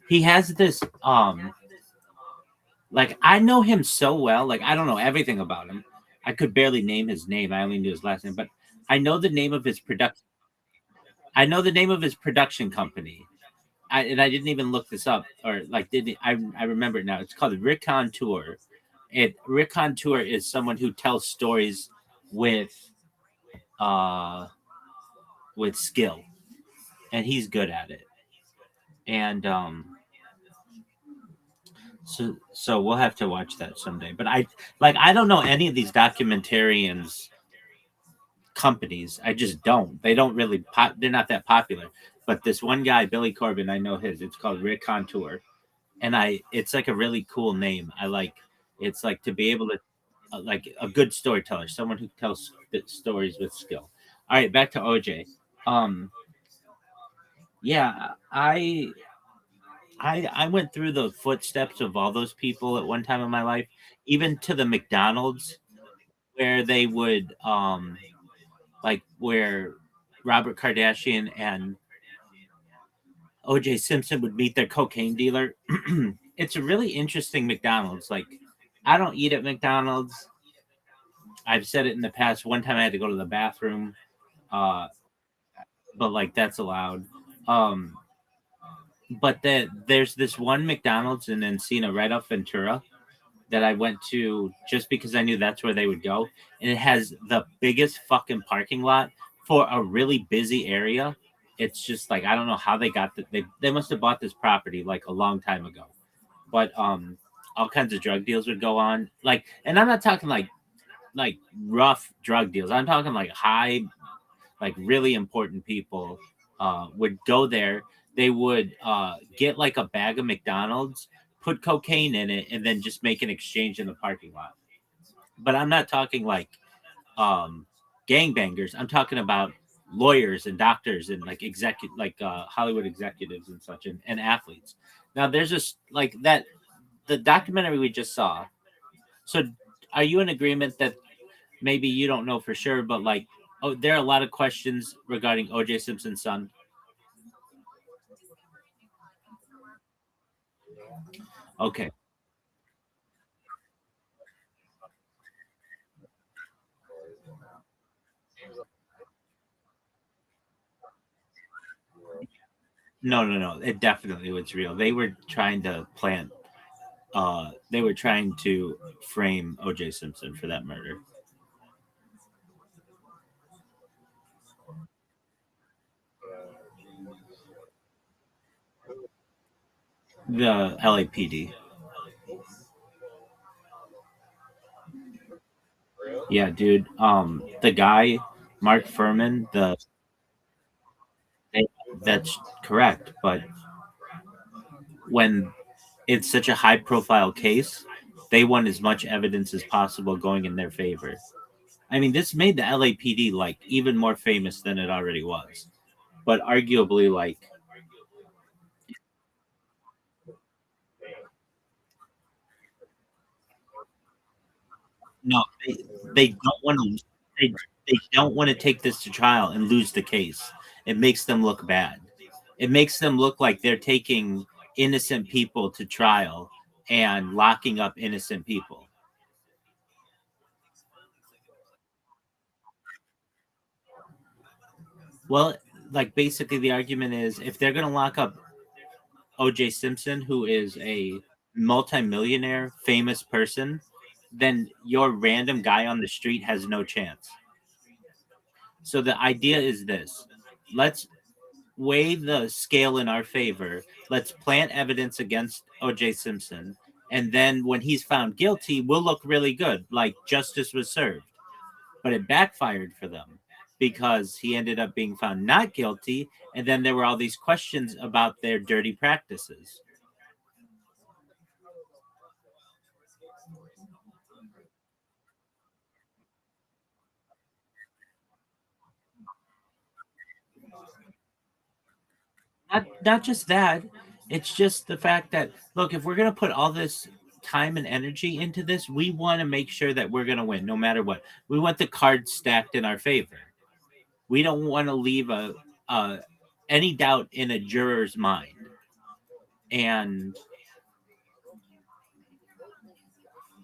He has this like, I know him so well, like I don't know everything about him. I could barely name his name. I only knew his last name, but I know the name of his production. I know the name of his production company. And I didn't even look this up, or like didn't I remember it now. It's called Rickon Tour. Rickon Tour is someone who tells stories with uh with skill, and he's good at it. And so we'll have to watch that someday. But I don't know any of these documentarians companies. I just don't. They don't really they're not that popular. But this one guy, Billy Corbin, I know his. It's called Rick Contour. And it's like a really cool name. I like it's like to be able to like a good storyteller, someone who tells stories with skill. All right, back to OJ. Um yeah, I went through the footsteps of all those people at one time in my life, even to the McDonald's where they would like where Robert Kardashian and OJ Simpson would meet their cocaine dealer. It's a really interesting McDonald's. Like, I don't eat at McDonald's. I've said it in the past. One time I had to go to the bathroom, uh, but like that's allowed. Um, but there's this one McDonald's in Encino right off Ventura that I went to just because I knew that's where they would go. And it has the biggest fucking parking lot for a really busy area. It's just like I don't know how they got they must have bought this property like a long time ago. But all kinds of drug deals would go on. Like, and I'm not talking like rough drug deals. I'm talking like high, like really important people would go there. They would get like a bag of McDonald's, put cocaine in it, and then just make an exchange in the parking lot. But I'm not talking like gangbangers. I'm talking about lawyers and doctors and like Hollywood executives and such, and athletes. Now there's just like that the documentary we just saw. So are you in agreement that maybe you don't know for sure, but like, oh, there are a lot of questions regarding OJ Simpson's son? Okay. No, no, no. It definitely was real. They were trying to plant. They were trying to frame OJ Simpson for that murder. The LAPD. Yeah, dude. The guy, Mark Furman. They, that's correct. But when it's such a high profile case, they want as much evidence as possible going in their favor. I mean, this made the LAPD like even more famous than it already was. But arguably, like, No, they don't want to. They don't want to take this to trial and lose the case. It makes them look bad. It makes them look like they're taking innocent people to trial and locking up innocent people. Well, like basically the argument is if they're going to lock up O.J. Simpson, who is a multimillionaire, famous person, then your random guy on the street has no chance. So the idea is this: let's weigh the scale in our favor. Let's plant evidence against O.J. Simpson. And then when he's found guilty, we'll look really good, like justice was served. But it backfired for them because he ended up being found not guilty. And then there were all these questions about their dirty practices. Not just that, it's just the fact that, look, if we're going to put all this time and energy into this, we want to make sure that we're going to win no matter what. We want the cards stacked in our favor. We don't want to leave a any doubt in a juror's mind. And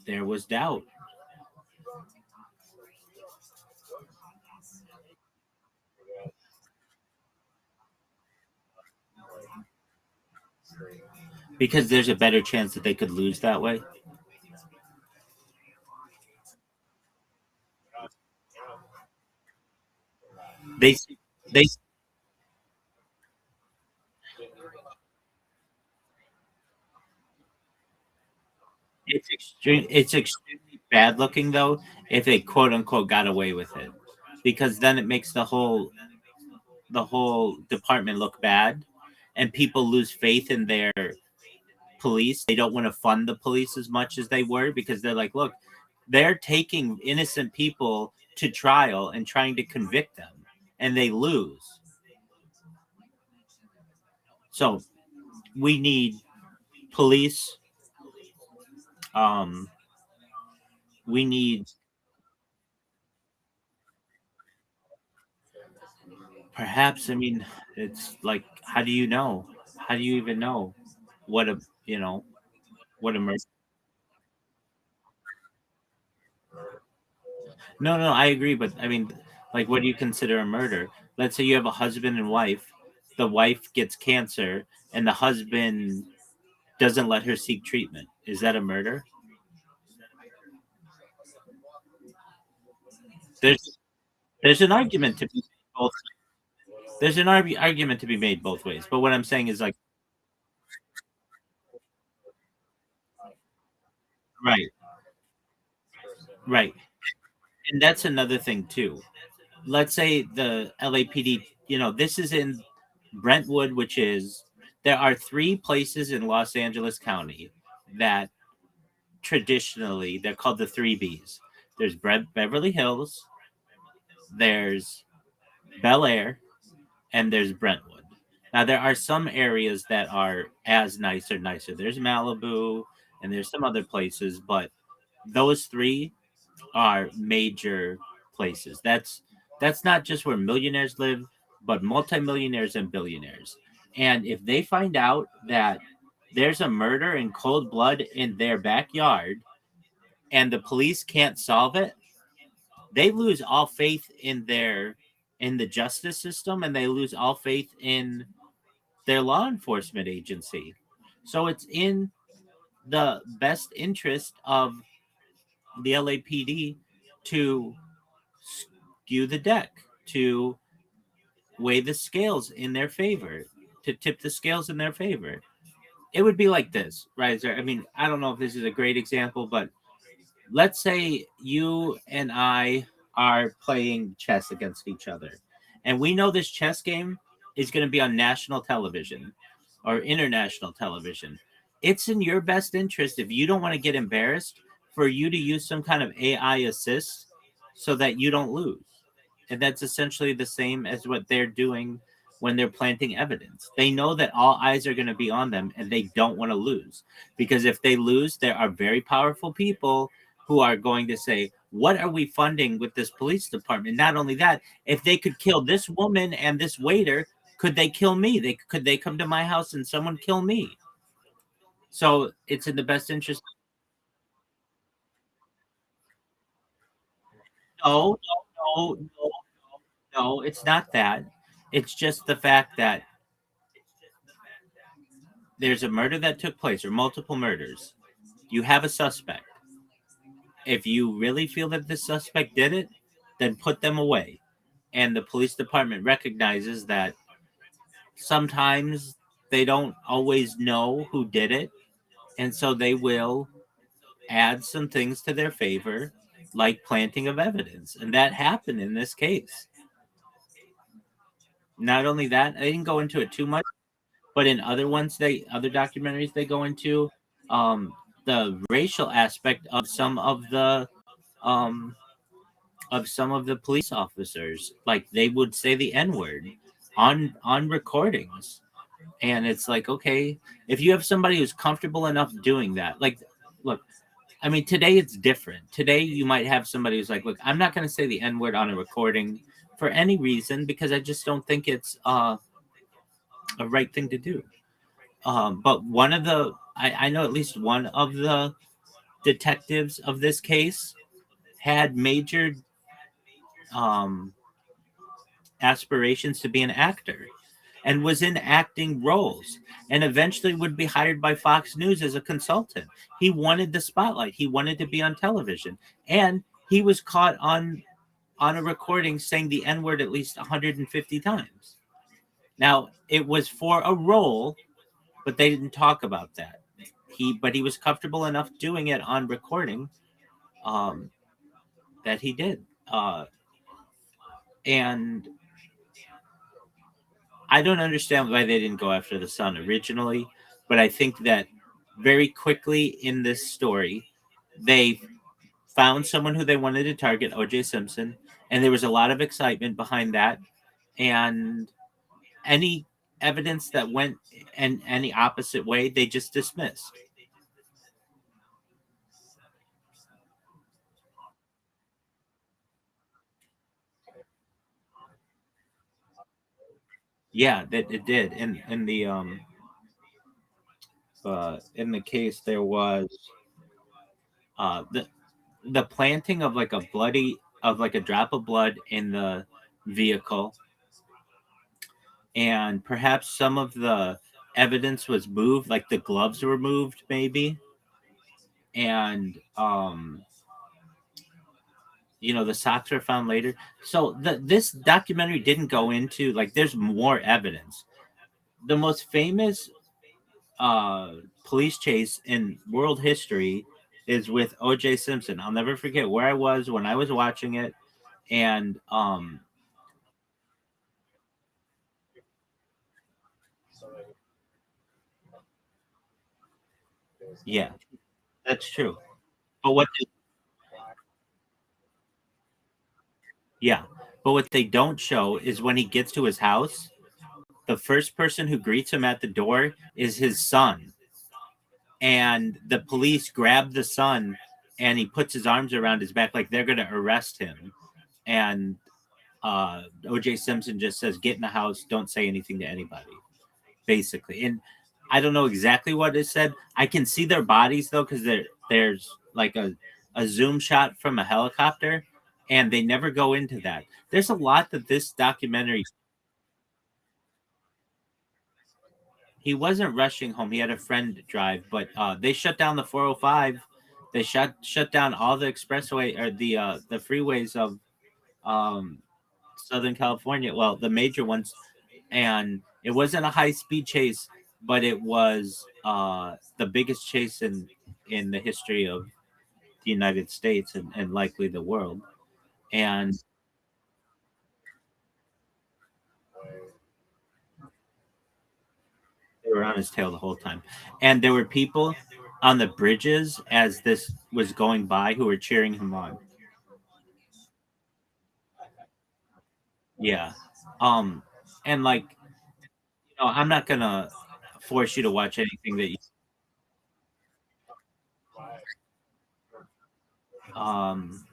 there was doubt. Because there's a better chance that they could lose that way. They they it's extremely bad looking though if they quote unquote got away with it. Because then it makes the whole department look bad and people lose faith in their police. They don't want to fund the police as much as they were because they're like, look, they're taking innocent people to trial and trying to convict them and they lose. So we need police. Um, we need perhaps. I mean, it's like, how do you know? How do you even know what a what a murder? No, no, I agree, but I mean, like, what do you consider a murder? Let's say you have a husband and wife. The wife gets cancer, and the husband doesn't let her seek treatment. Is that a murder? There's there's an argument to be both. There's an argument to be made both ways. But what I'm saying is like, right, right, and that's another thing too. Let's say the LAPD. This is in Brentwood, which is there are three places in Los Angeles County that traditionally they're called the three Bs. There's Beverly Hills, there's Bel Air, and there's Brentwood. Now there are some areas that are as nice or nicer. There's Malibu and there's some other places, but those three are major places. That's not just where millionaires live, but multimillionaires and billionaires. And if they find out that there's a murder in cold blood in their backyard and the police can't solve it, they lose all faith in the justice system and they lose all faith in their law enforcement agency. So it's in the best interest of the LAPD to skew the deck, to weigh the scales in their favor, to tip the scales in their favor. It would be like this, right? I mean, I don't know if this is a great example, but let's say you and I are playing chess against each other, and we know this chess game is going to be on national television or international television. It's in your best interest, if you don't want to get embarrassed, for you to use some kind of AI assist so that you don't lose. And that's essentially the same as what they're doing when they're planting evidence. They know that all eyes are going to be on them and they don't want to lose. Because if they lose, there are very powerful people who are going to say, what are we funding with this police department? Not only that, if they could kill this woman and this waiter, could they kill me? Could they come to my house and someone kill me? So it's in the best interest. No, no, no, no, no, it's not that. It's just the fact that there's a murder that took place or multiple murders. You have a suspect. If you really feel that the suspect did it, then put them away. And the police department recognizes that sometimes they don't always know who did it. And so they will add some things to their favor, like planting of evidence. And that happened in this case. Not only that, I didn't go into it too much, but in other documentaries they go into um, the racial aspect um, of some of the police officers. Like they would say the N word on recordings, and it's like, okay, if you have somebody who's comfortable enough doing that, like, look, I mean, today it's different. Today you might have somebody who's like, look, I'm not going to say the N word on a recording for any reason because I just don't think it's a right thing to do. But I know at least one of the detectives of this case had major um, aspirations to be an actor and was in acting roles and eventually would be hired by Fox News as a consultant. He wanted the spotlight. He wanted to be on television. And he was caught on a recording saying the N-word at least 150 times. Now, it was for a role, but they didn't talk about that. He was comfortable enough doing it on recording um, that he did. And I don't understand why they didn't go after the son originally, but I think that very quickly in this story, they found someone who they wanted to target, O.J. Simpson, and there was a lot of excitement behind that. And any evidence that went in any opposite way, they just dismissed. Yeah, that it did. In the case, there was uh, the the planting of like a drop of blood in the vehicle, and perhaps some of the evidence was moved, like the gloves were moved, maybe, and the socks were found later. So this documentary didn't go into like there's more evidence. The most famous uh, police chase in world history is with O.J. Simpson. I'll never forget where I was when I was watching it, and yeah, that's true. But yeah, but what they don't show is when he gets to his house, the first person who greets him at the door is his son, and the police grab the son, and he puts his arms around his back like they're going to arrest him, and OJ Simpson just says, "Get in the house. Don't say anything to anybody." Basically, and I don't know exactly what it said. I can see their bodies though, because there's like a zoom shot from a helicopter, and they never go into that. There's a lot that this documentary. He wasn't rushing home. He had a friend drive, but they shut down the 405. They shut down all the expressway or the freeways of um, Southern California. Well, the major ones, and it wasn't a high speed chase, but it was the biggest chase in the history of the United States and likely the world. And they were on his tail the whole time. And there were people on the bridges as this was going by who were cheering him on. Yeah. Um, and like, I'm not gonna force you to watch anything that you. Um,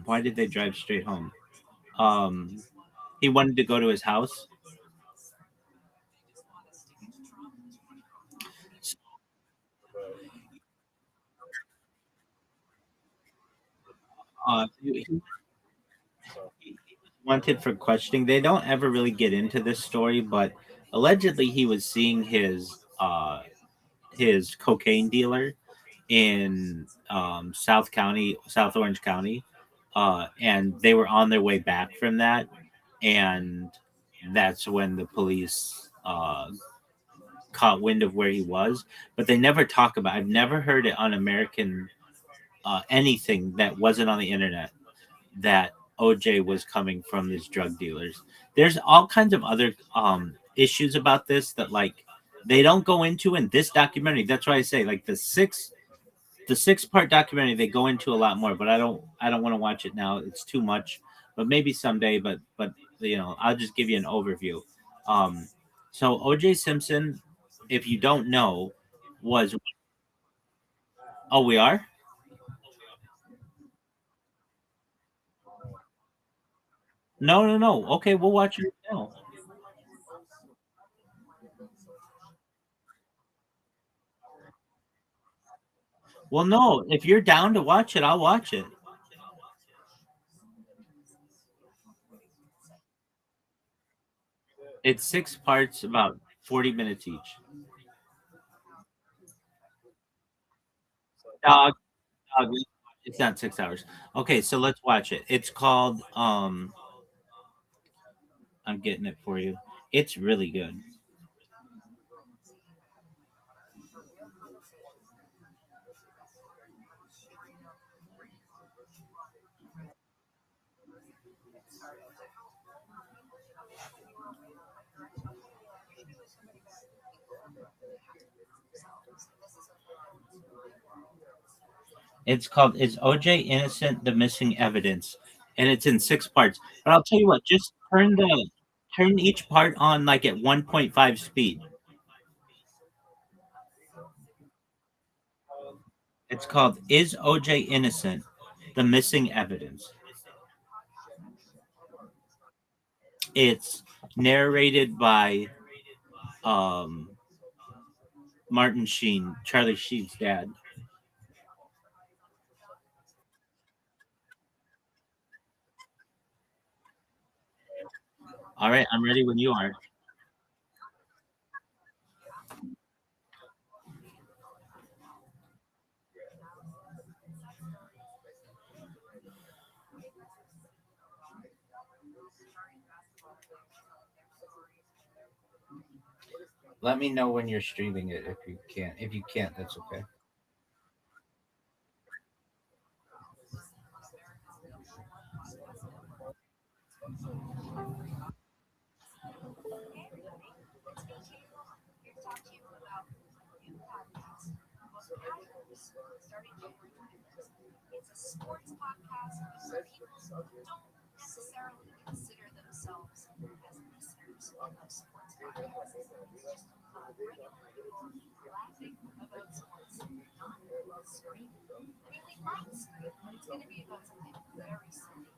why did they drive straight home? Um, he wanted to go to his house. He was wanted for questioning. They don't ever really get into this story, but allegedly he was seeing his cocaine dealer in South Orange County, and they were on their way back from that, and that's when the police caught wind of where he was. But they never talk about. I've never heard it on American anything that wasn't on the internet that OJ was coming from these drug dealers. There's all kinds of other issues about this that like they don't go into in this documentary. That's why I say like the 6 part documentary they go into a lot more, but I don't want to watch it now. It's too much. But maybe someday. But I'll just give you an overview. Um, so OJ Simpson, if you don't know, was oh we are no. Okay, we'll watch it now. Well, no, if you're down to watch it, I'll watch it. It's 6 parts, about 40 minutes each. Dog, dog, it's not 6 hours. Okay, so let's watch it. It's called I'm getting it for you. It's really good. It's called Is OJ Innocent? The Missing Evidence. And it's in 6 parts. But I'll tell you what, just turn each part on like at 1.5 speed. It's called Is OJ Innocent? The Missing Evidence. It's narrated by um Martin Sheen, Charlie Sheen's dad. All right, I'm ready when you are. Let me know when you're streaming it if you can't. If you can't, that's okay. It's a sports podcast for people who don't necessarily consider themselves as listeners of sports podcasts. Just regular people laughing about sports, not screaming. I mean, we might scream, but it's going to be about something very silly,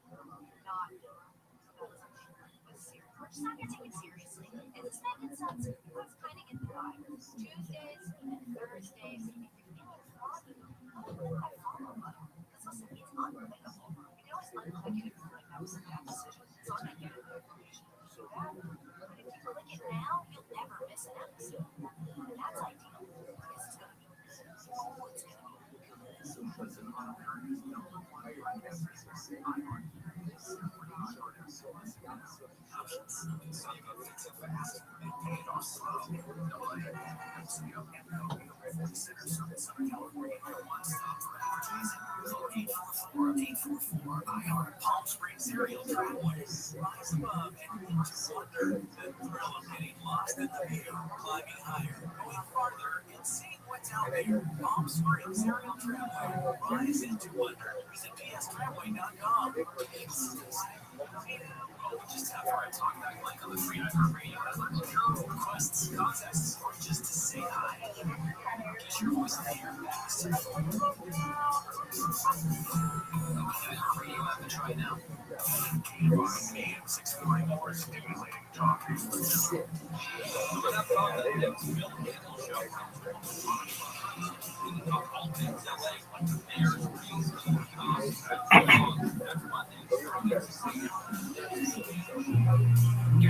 not about something serious. We're just not going to take it seriously. It's making sense. Let's kind of get the vibe. Tuesdays and Thursdays, if you want to follow me, I follow button. Because listen, it's unbelievable. You know, it's unclick it if you like that was a bad decision. It's on my information. So bad. But if you click it now, you'll never miss an episode. And that's ideal. Because it's going to be oh, it's going to Palm Springs Serial Travelers. Rise above and into wonder. The thrill of getting lost in the view. Climbing higher, going farther, and seeing what's out there. Palm Springs Serial Traveler. Rise into wonder. Visit pstramway.com. Just after I talk back like on the free radio, I'd like to hear requests, contests, or just to say hi. Get your voice in the air fast. You're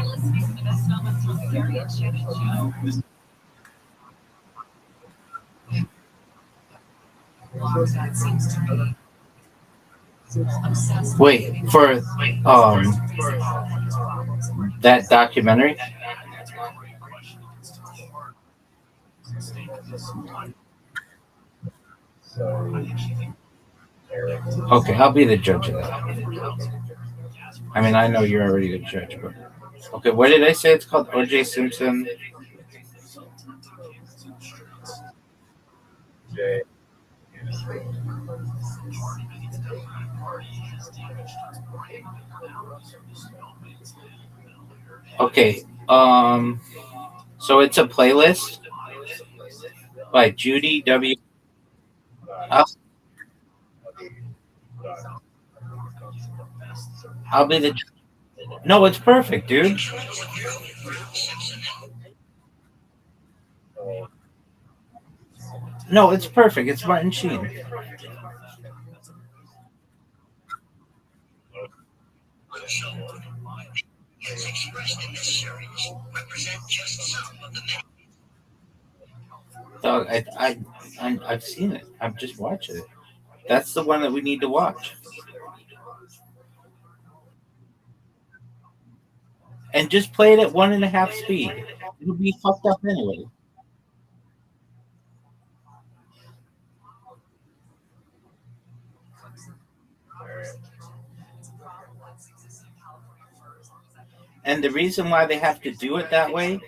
listening to the best moments from Gary and Shannon Show. That seems to be obsessed. Wait for that documentary. Okay, I'll be the judge of that. I mean, I know you're already the judge, but okay. What did I say? It's called O.J. Simpson. Okay. So it's a playlist by Judy W. I'll, I'll be the. No, it's perfect, dude. No, it's perfect. It's Martin Sheen. Dog, I've seen it. I've just watched it. That's the one that we need to watch. And just play it at 1.5 speed. It'll be fucked up anyway. And the reason why they have to do it that way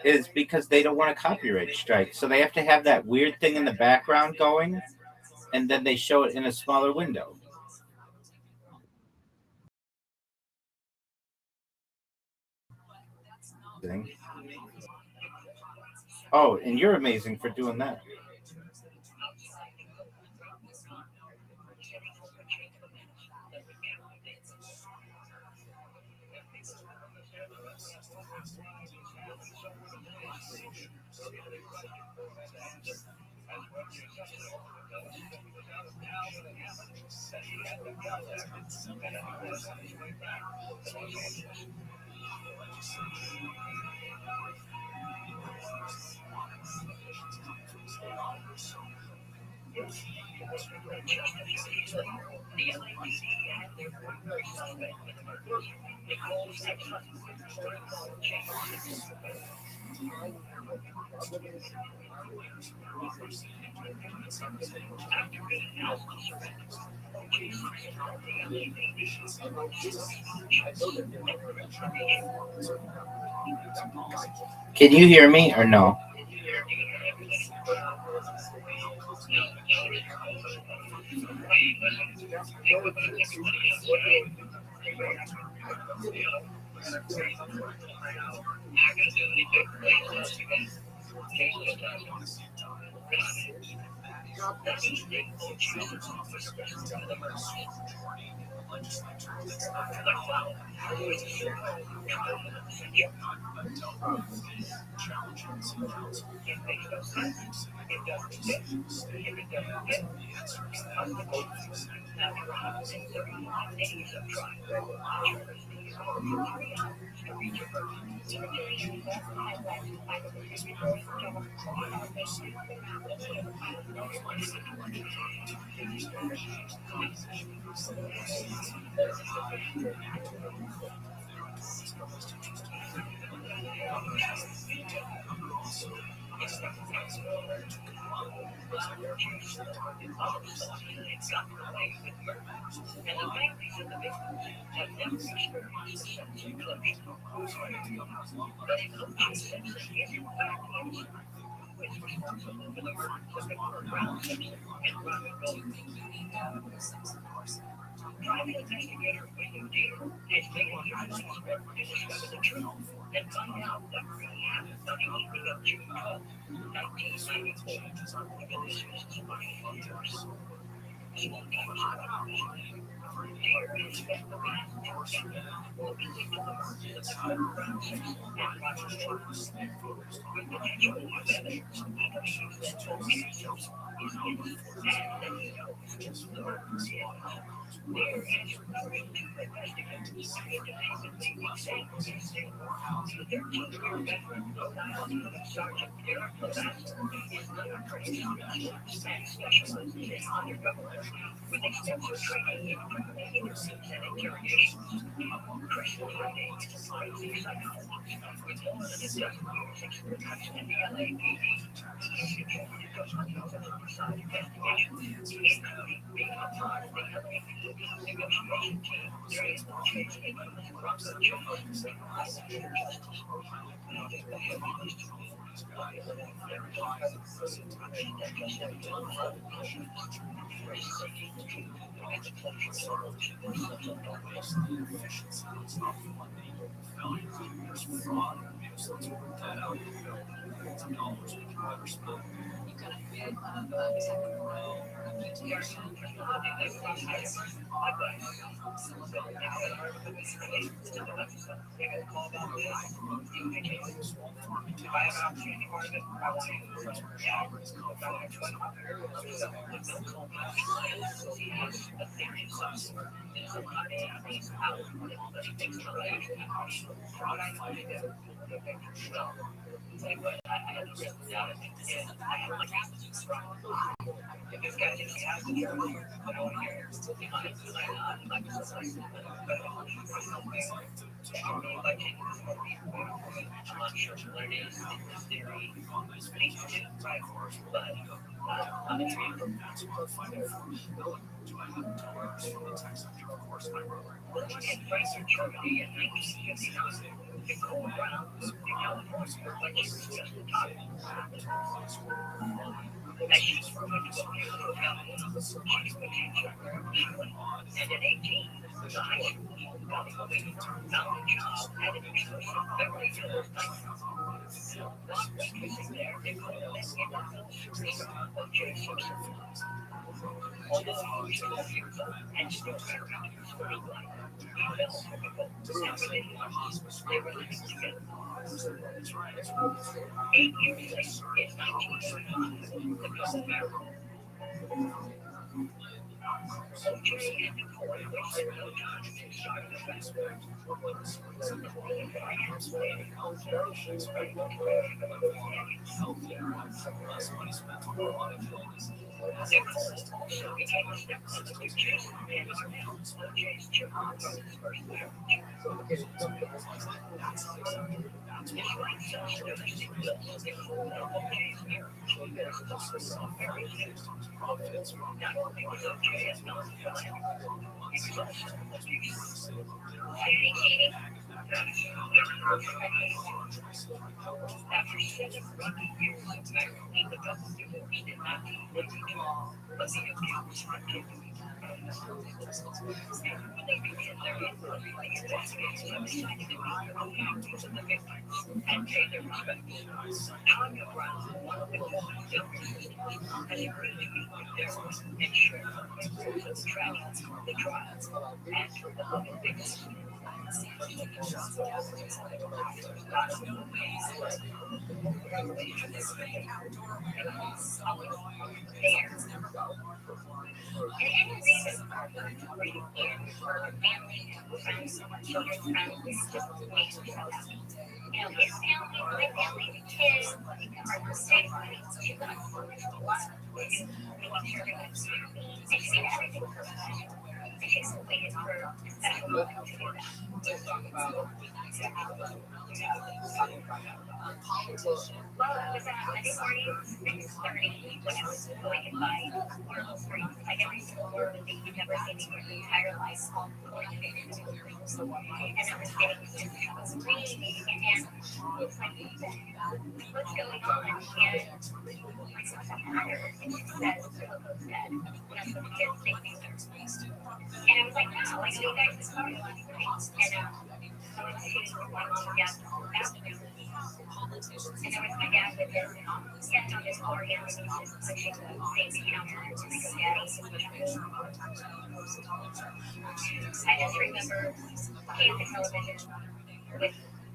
is because they don't want a copyright strike. So they have to have that weird thing in the background going, and then they show it in a smaller window. Oh, and you're amazing for doing that. Can you hear me or no?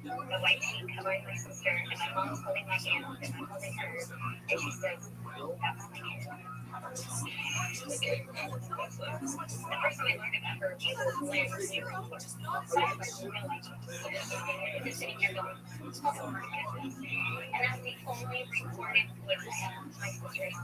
the white sheet covering my sister, and my mom's holding my hand, and I'm holding hers, and she says, "That's my hand." The first time I learned about her, she was in labor. So I was like, really? And just sitting here going, "Oh my goodness." And that's the only recording with my sister's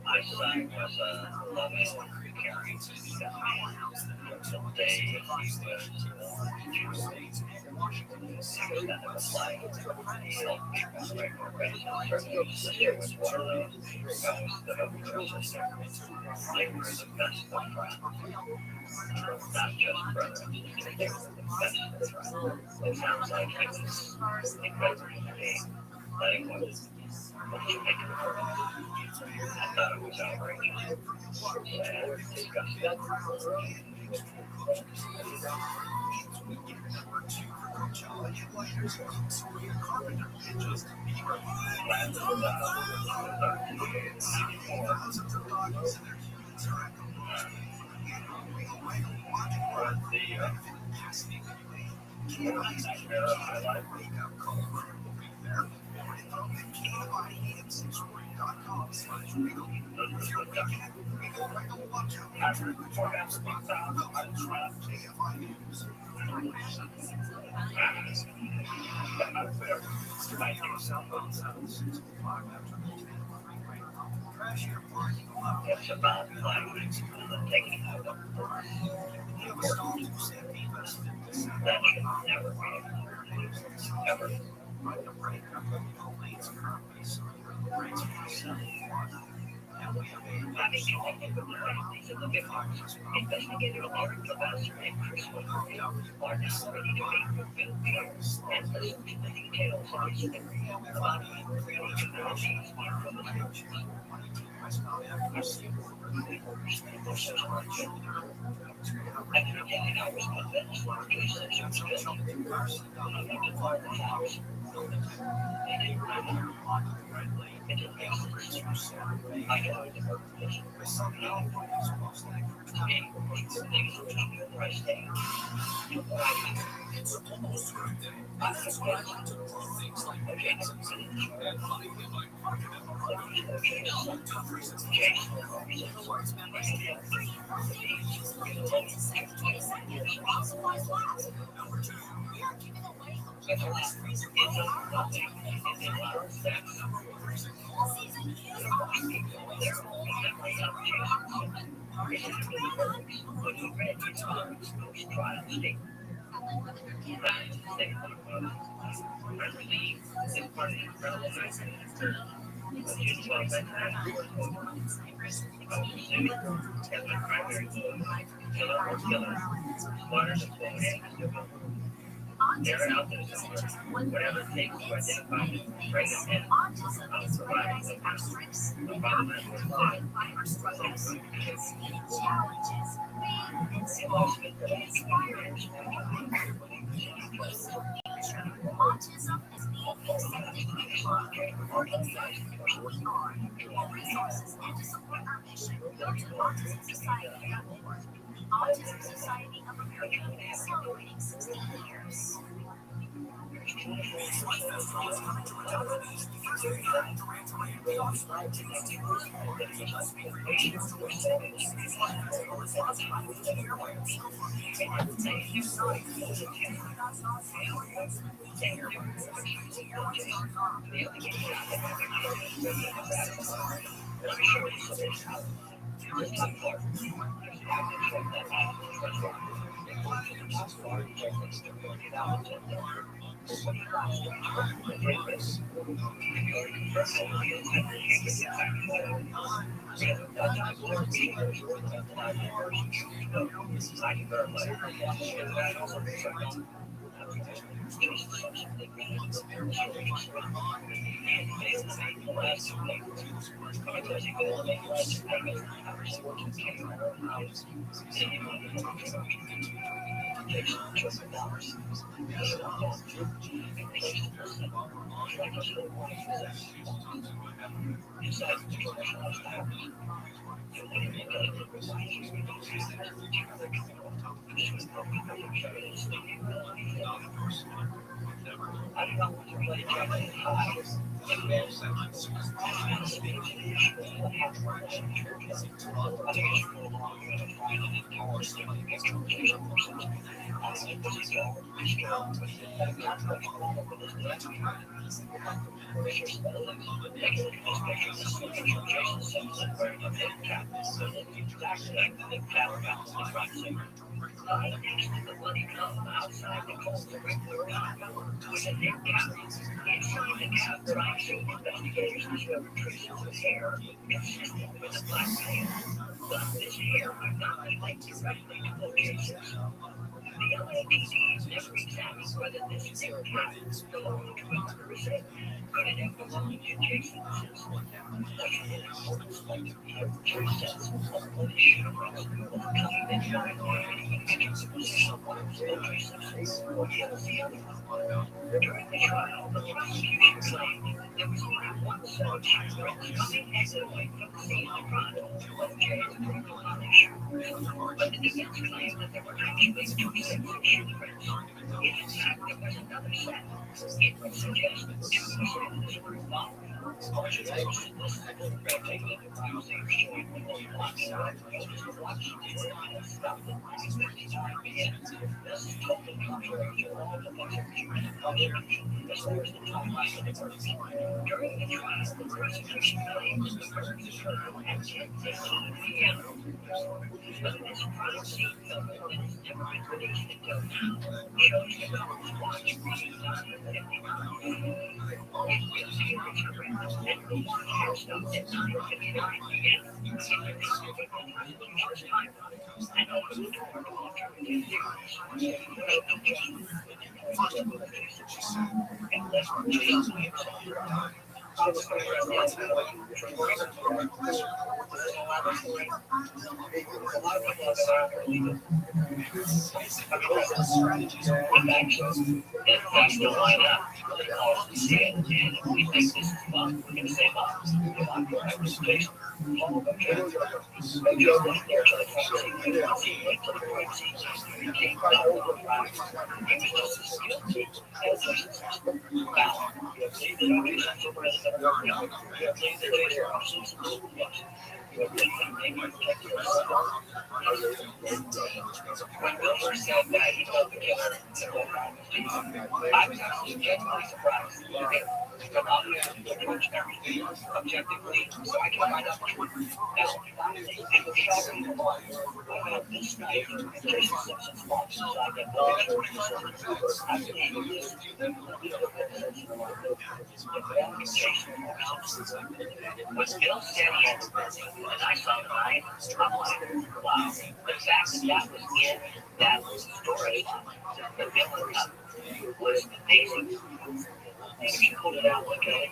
My son was a loving, caring guy. Someday he was kind of a slight. He helped me respect my grandmother. His sister was one of those guys that I trusted. They were the best of friends. Not just brothers, they were the best of friends. It sounds like it was incredibly big, but it was what you make of the world. I thought it was outrageous. Sad, disgusting. It's about like taking out the that should never be ever. Investigator Lauren Sylvester and Chris McCarthy are now ready to meet with Bill Pierce and listen to the details of his story about creating technologies from the future. After 10 hours of events, Chris and Jim Smith to find the house. It's almost Friday. That's why I like to grow things like pizzas and honey with my market and market. Tough reasons to change. Number two, we are giving away the best reason all season Whatever it takes to identify the right and Autism is recognizing our strengths, not being defined by our struggles, seeing challenges, being inspired, inspired. Autism is being accepted and loved for exactly who we are. For resources and to support our mission, go to autismsociety.org. Autism Society of America, celebrating 60 years. During the trial, the prosecution claimed there was only one suspect coming exit away from the scene of the crime when the jail was punished. But the defense claimed that there were actually 26 fingerprints. In fact, there was another set. It would suggest that 2 witnesses were involved. During the trial, the prosecution claimed the murders occurred at 10:15 p.m. But this crime scene photo that has never been released until now shows the girl's watch running down the 59. It gives the picture When Bill first said that, he told the killer to go around the street. I was actually genuinely surprised. But obviously, he approached everything objectively, so I can find out much more. Now, it was shocking to watch. I have this night, Jason Simpson's mom, so I get the was Bill standing at the building, and I saw the line. I'm like, wow. The fact that that was in that story, the villain was amazing. And she pulled it out like a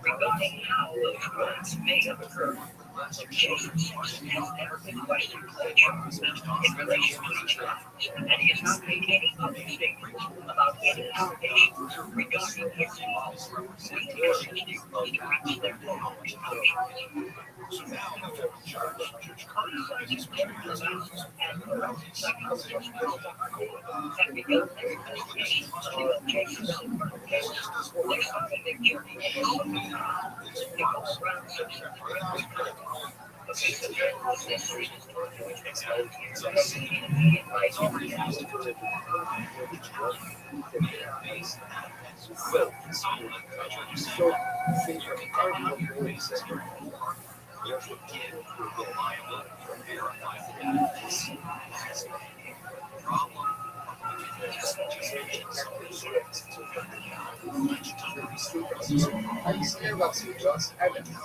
regarding how those crimes may have occurred. Jason's sources has never been questioned or charged in relation to these crimes, and he has not made any public statements about any allegations regarding his involvement with the custody to reach their full punishment. So now, the federal judge criticizes criminals and forensic psychologists have begun their investigation into Jason's murder case. They started their journey into something to go around searching for him. Okay, so during this series, which exposed immediate life in the house. Are you scared about Sue Johnson? I don't know.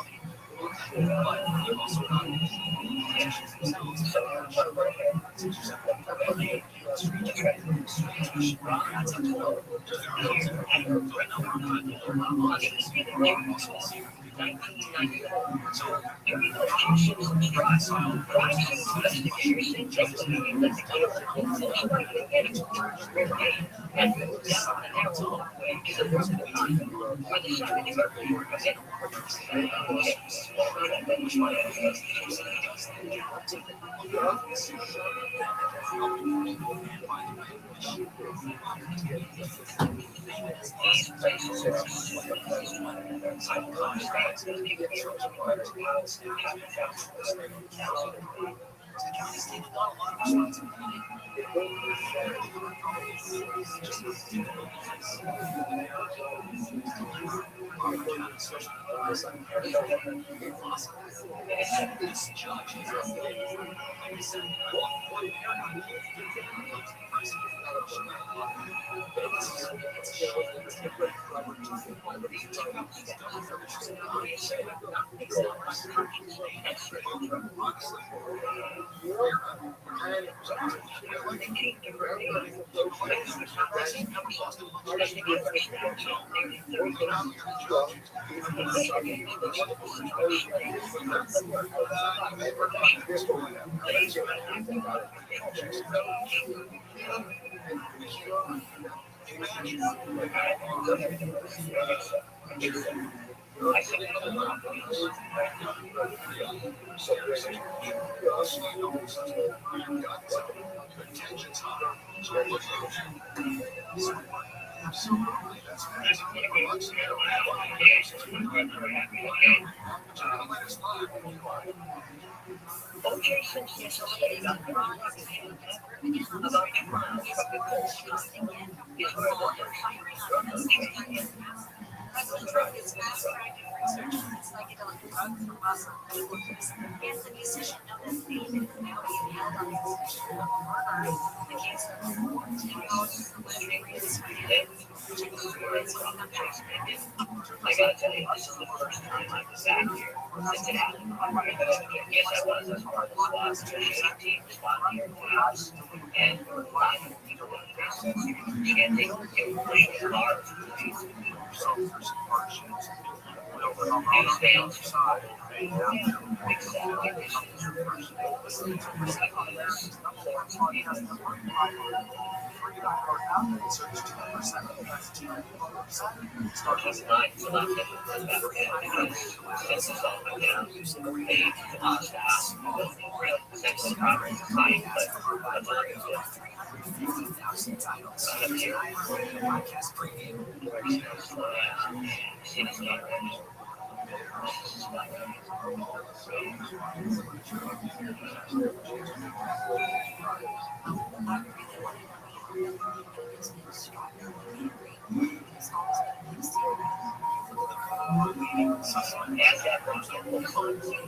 The county's taken on a lot of responsibility. I gotta tell you, this is the first time I've been back here. Yes, I was as part of the last 18 spot here in the house. And people with chanting, playing cards. These fans,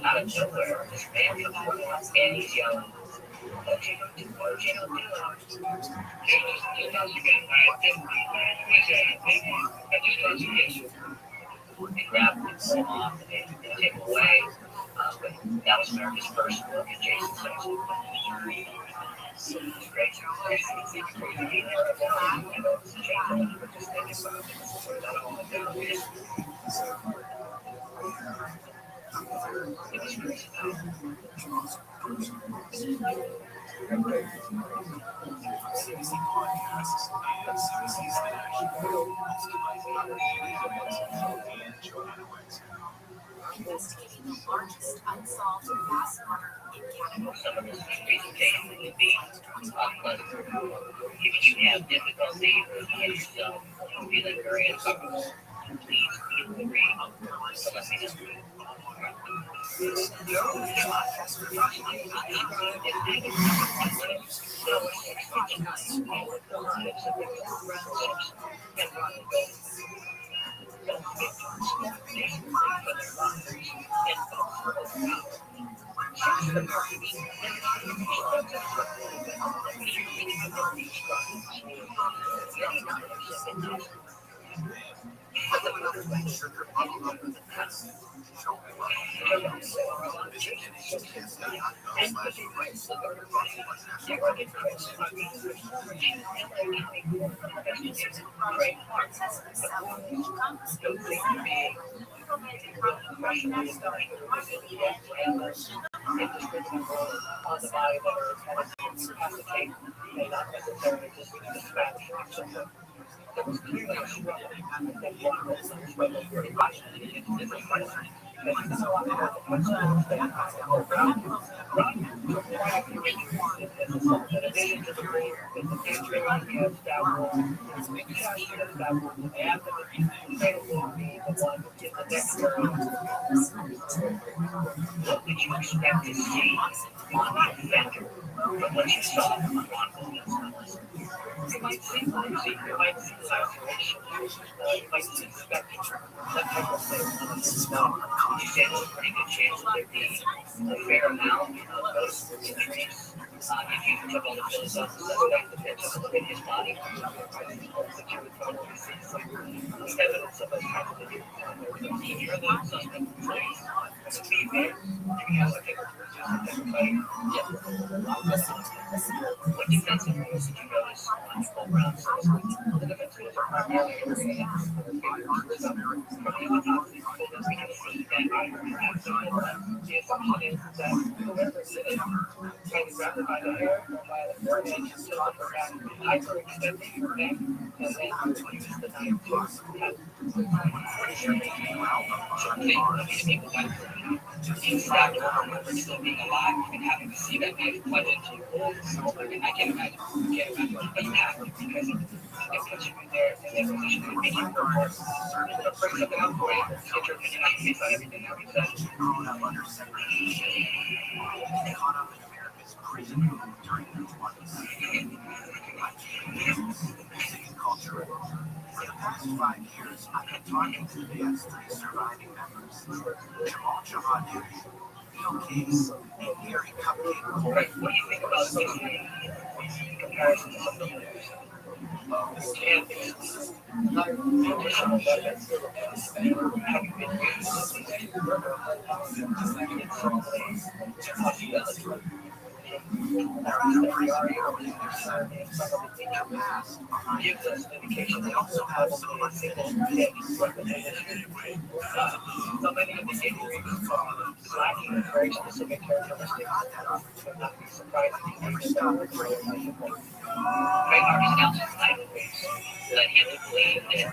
out of nowhere, this man comes running up and he's yelling, "What you gonna do? What you gonna do?" He knows you got and grab him and pull him off and take him away. But that was America's first look at Jason Simpson. Great. Investigating the largest unsolved mass murder in Canada. Some of this presentation will be but if you have difficulty in yourself feeling very uncomfortable, please feel free to let me know. What did you expect to see on the adventure? But what you saw on the you might see mercy, you might see isolation, you might see spectrum, that type of thing. You say there's a pretty good chance that there'd be a fair amount of those injuries. If you took all the pills off the suspect, the pits of his body, that you would probably see some evidence of a type of injury. If you're the suspect, please be there. You have to take everybody. What defensive moves did you notice on full rounds? The defense moves are primarily the assumption is that whoever did it can grab it by the hair or by the forehead and tilt it around, hyperextending your neck, and then use the knife to cut. Being stabbed over and still being alive and having to see that knife plunge into you. I can't imagine but you have to because it puts you in there in that position to make you more to bring something up for you, get your opinion on based on everything that we said. Growing up under segregation, caught up in America's prison boom during the 20s. I came music and culture. For the past 5 years, I've been talking to the S3 surviving members. Jamal Jahadu, Bill Case, and Gary Cupcake. What do you think about this in comparison to some of the movies? Campus, additional weapons, having been used in some ways, possibility. Gives us an indication they also have some unstable weapons. So many of the injuries lacking a very specific characteristic would not be surprising to hear. Right, our scouts led him to believe that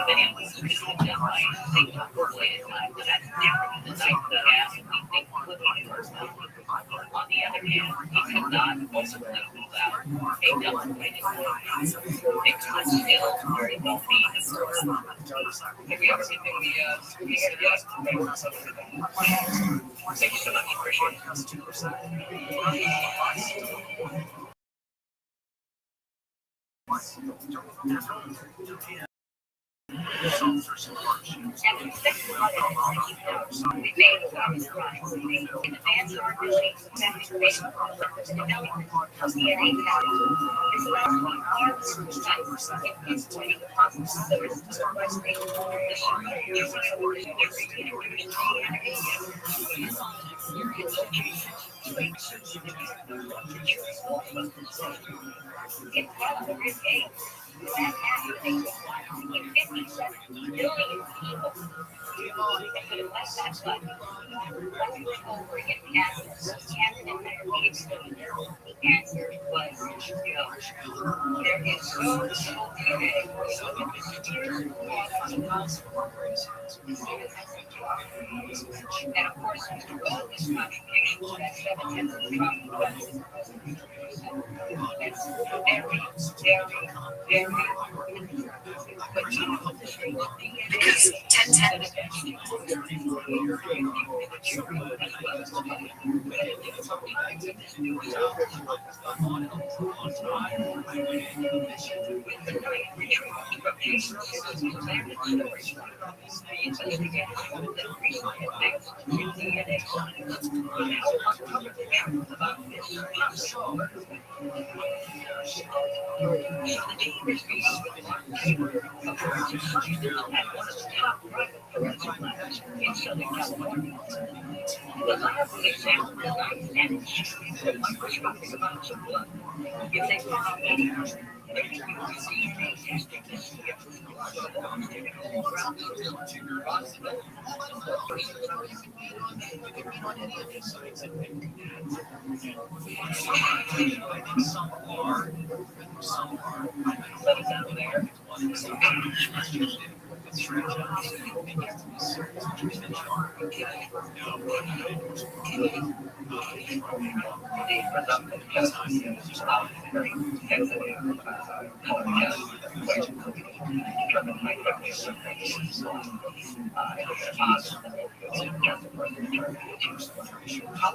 many of these could have been done by Satan-related times, but that's different than the night that has we think could be personal. On the other hand, he could not ultimately rule out a double-bladed knife. It could still very well be a person. Have we ever seen the here yet? Thank you so much. Appreciate it. And the second one is we made this right. In advance of our machines, information of the DNA value. This last one, is pointing the possible there is a restoration in part of the game. That happened in 57 billion people. They could have left that button. Over in the answer, the answer was no. There is so little DNA. And of course, all this contribution to that 7/10 of the problem. That's very, but because 10/10 in Southern California. The lab examined the knife and the microscopic amounts of blood. If they found any, they could use DNA testing to see if the blood belongs to the whole ground. Some are. Let it down there. How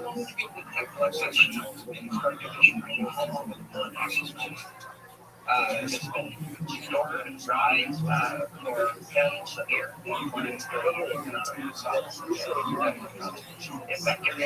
long have you been it's been stored and dried for 10 years. In fact, you're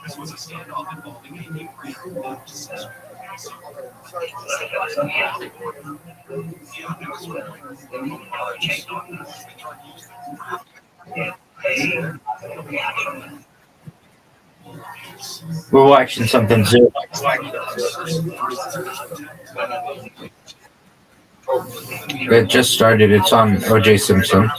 This was a standoff involving a new We're watching something zoo. It just started. It's on OJ Simpson.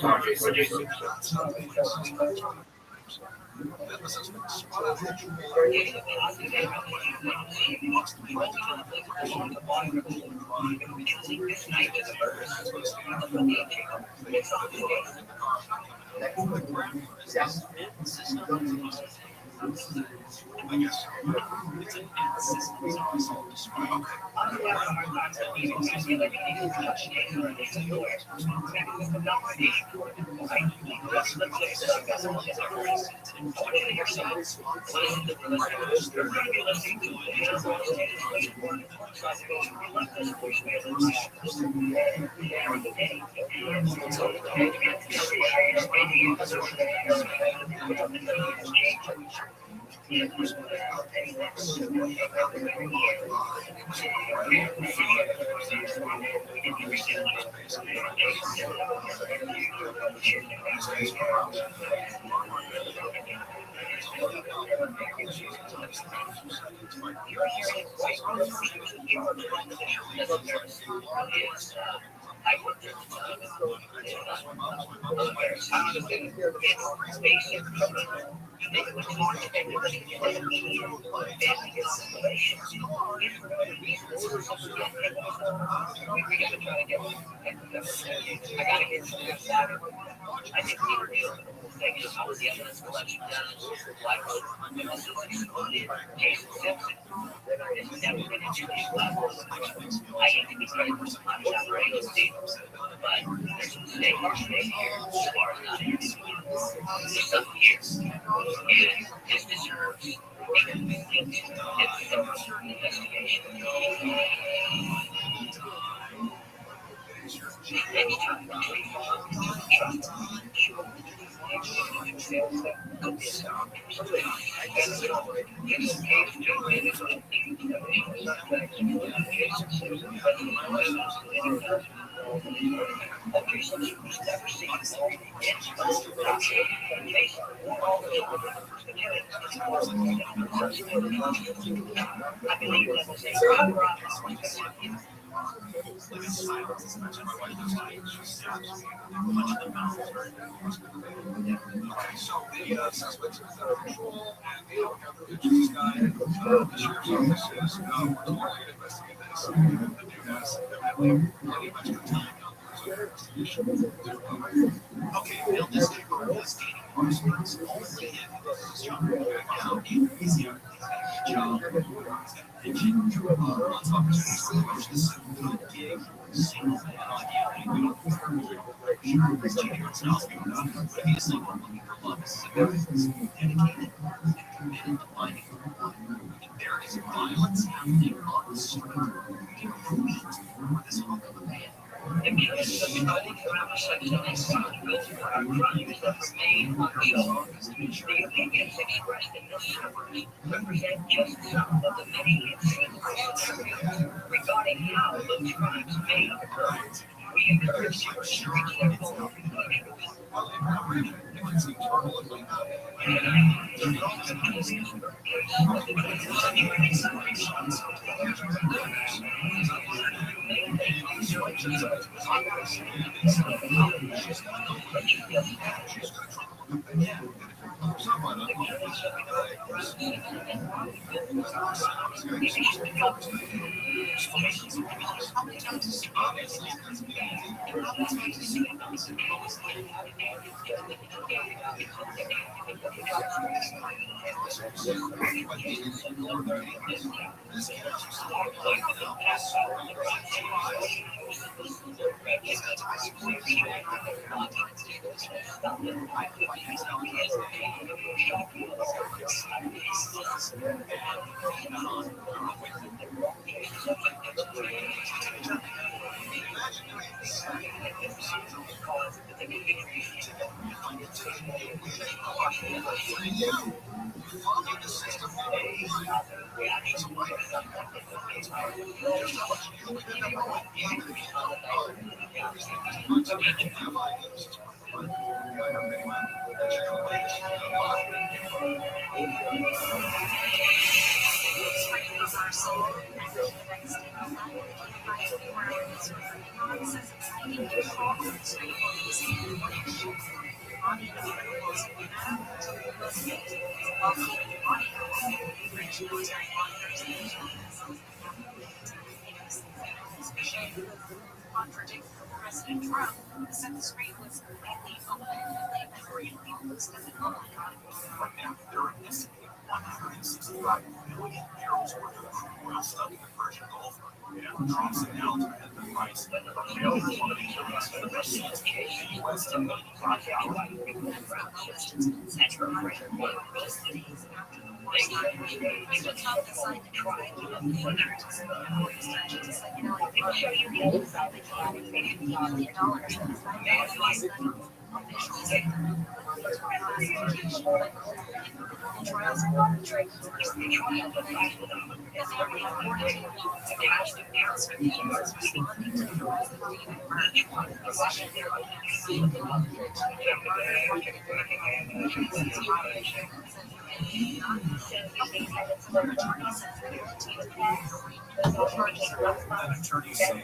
The opinions expressed in this summary represent just some of the many insinuations regarding how those crimes may have occurred. We encourage you to reach their full contradict President Trump, said the screen was completely open and they hurriedly listed it on. Right now, there are estimated 165 million barrels worth of crude oil stuck in the Persian Gulf, and Trump's announcement that the price of shale quantities are less than the rest of the U.S. and the attorneys say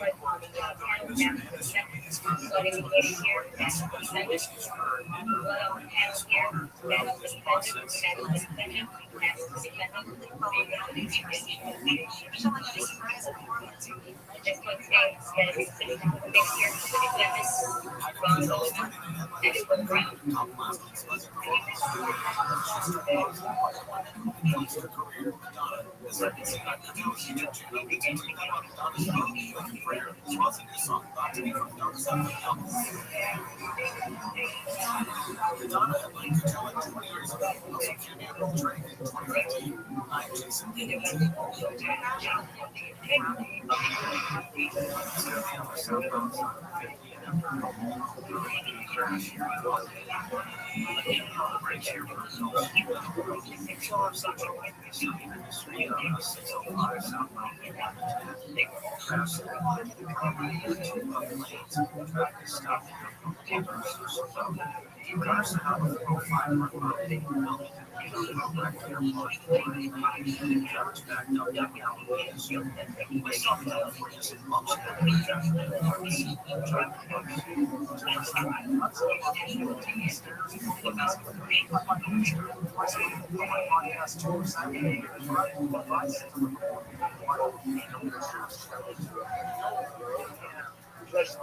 What is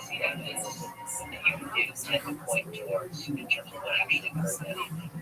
the evidence that you tend to point towards in terms of what actually occurred?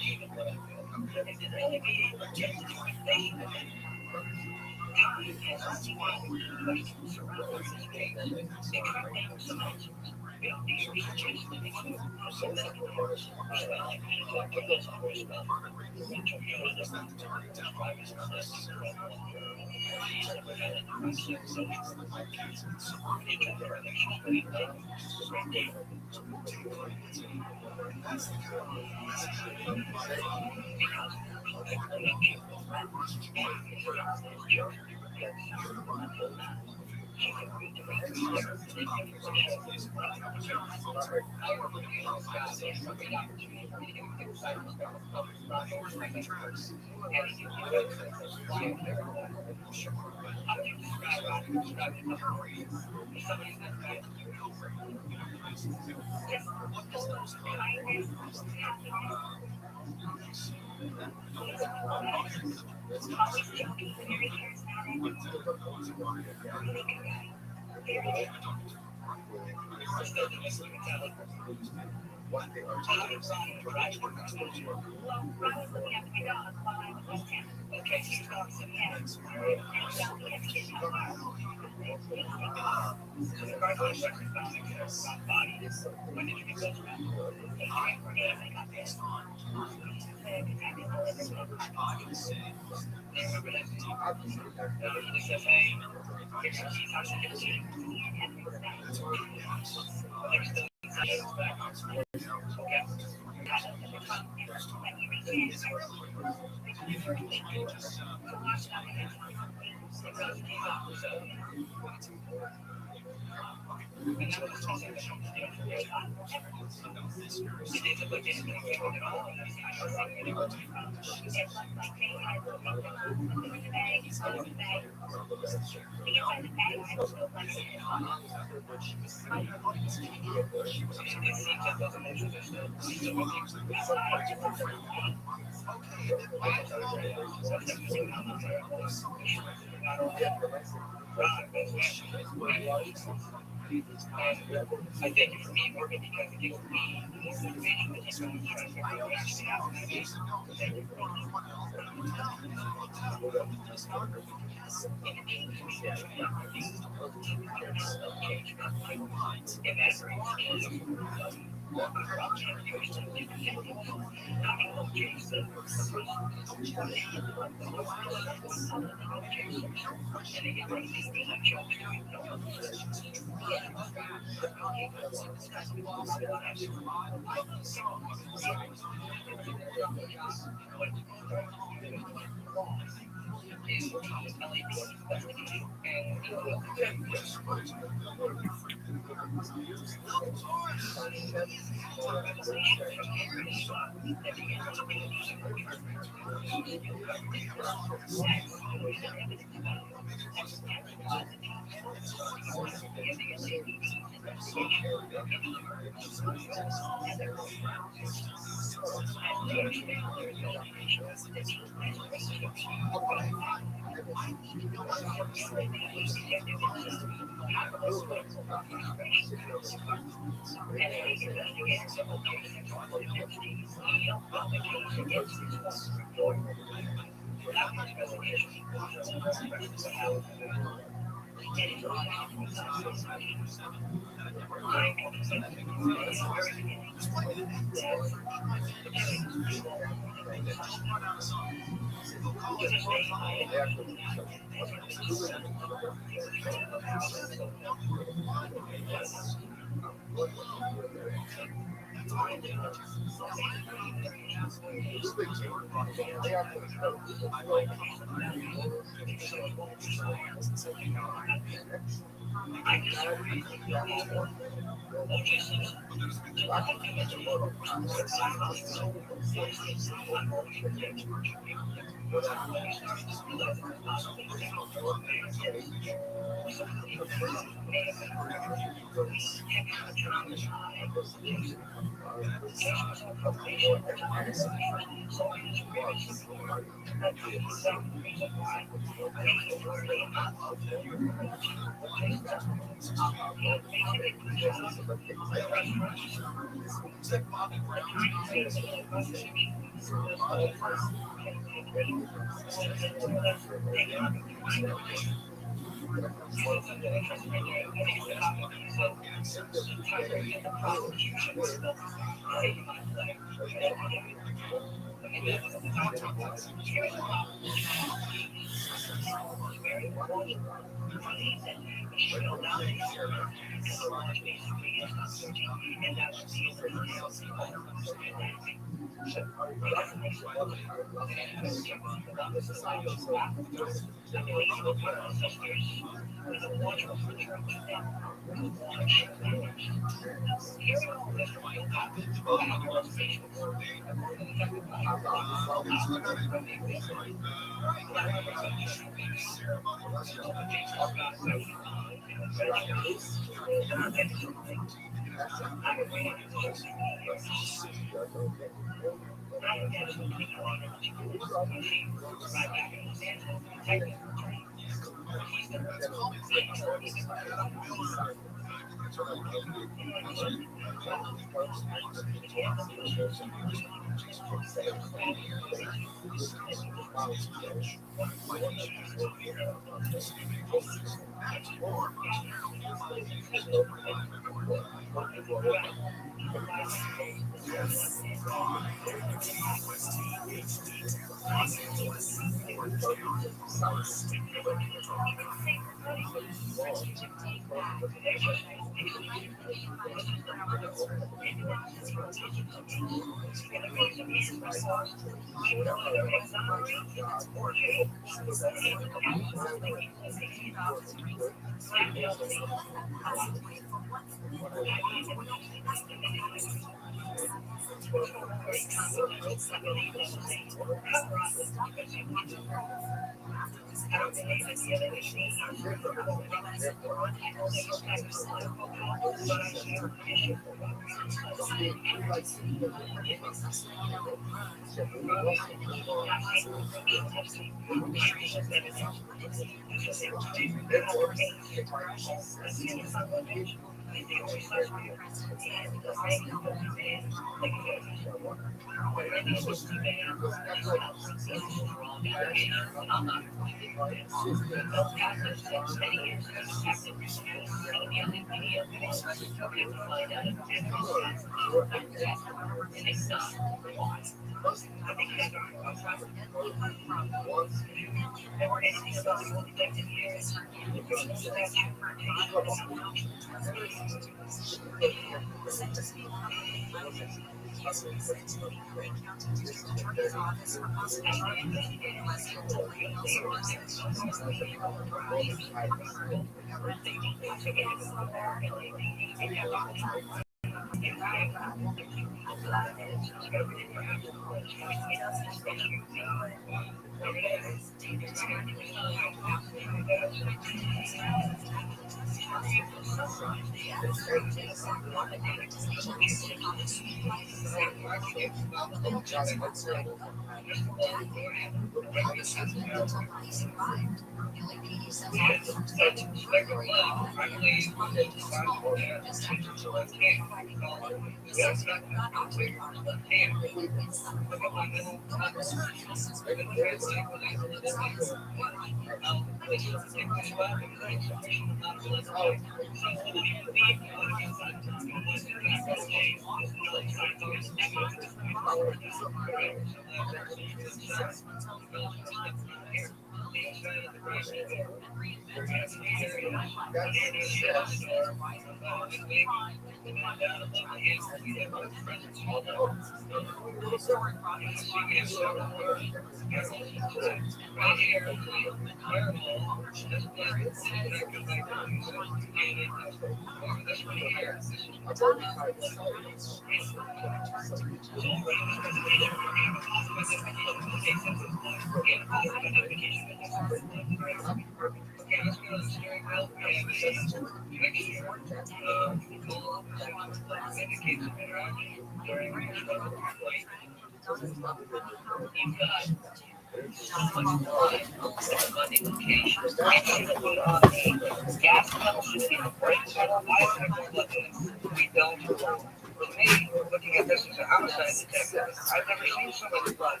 Looking at this as an outside detective, I've never seen so much blood.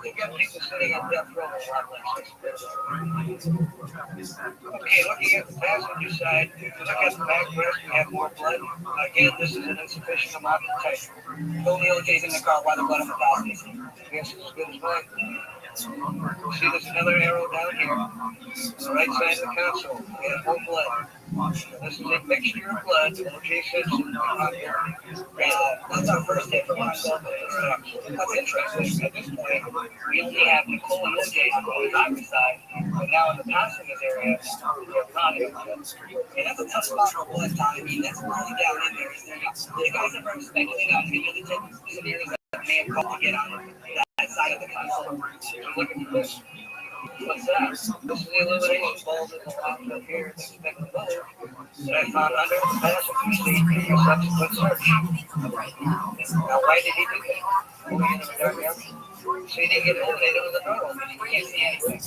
You got people sitting on death row a lot less. Okay, looking at the passenger side, look at the backrest, we have more blood. Again, this is an insufficient amount of type. Only OJ's in the car while the blood on the passenger. Yes, it's as good as mine. See, there's another arrow down here. On the right side of the console, we have more blood. This is a mixture of blood. OJ Simpson. That's our first hit from ourselves. What's interesting, at this point, we only have Nicole and OJ on the driver's side, but now in the passenger's area, we're not able to. And that's a tough spot for blood time. I mean, that's really down in there. The guys ever speculated on any of the scenarios that may have called to get on that side of the console? So looking for this. What's that? This is the elimination bulb in the top up here. Expect the bulb that I found under the passenger seat in your subsequent search. Now, why did he do that? So he didn't get eliminated with a normal. You can't see anything.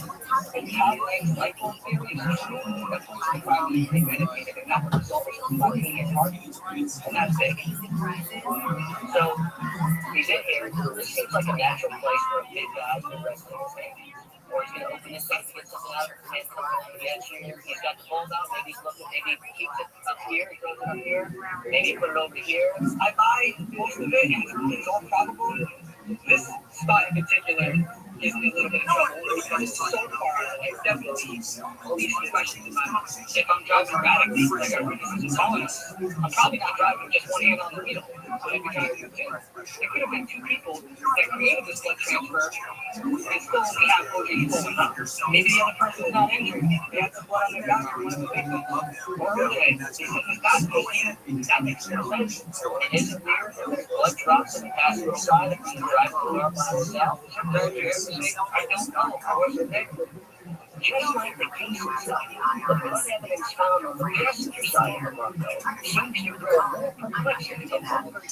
And Conrad's light bulb theory is true. That's what's the problem. They made it not the result of fucking and targeting. And that's big. So he's in here. This seems like a natural place for a big guy to rest in his hand. Or he's going to open his up, get something out, and come on the edge here. He's got the bulb out. Maybe he's looking, maybe he keeps it up here. He throws it up here. Maybe he put it over here. I buy most of it, and it's all probable. This spot in particular gives me a little bit of trouble because it's so far out of the way. Definitely, police, especially if I'm driving erratically, like our witnesses are telling us, I'm probably not driving with just one hand on the wheel. So I'd be driving with two. There could have been two people that created this blood transfer and still only have OJ pulling up. Maybe the other person is not injured. They had some blood on their gun or one of the victims. Or OJ, this is not taking. That makes no sense. It isn't weird that there's blood drops on the passenger side of the driver car by himself. I don't know. I wasn't there. Just like the cases, the blood evidence found on the passenger side of the Bronco seems to grow more perplexing the more you look at it.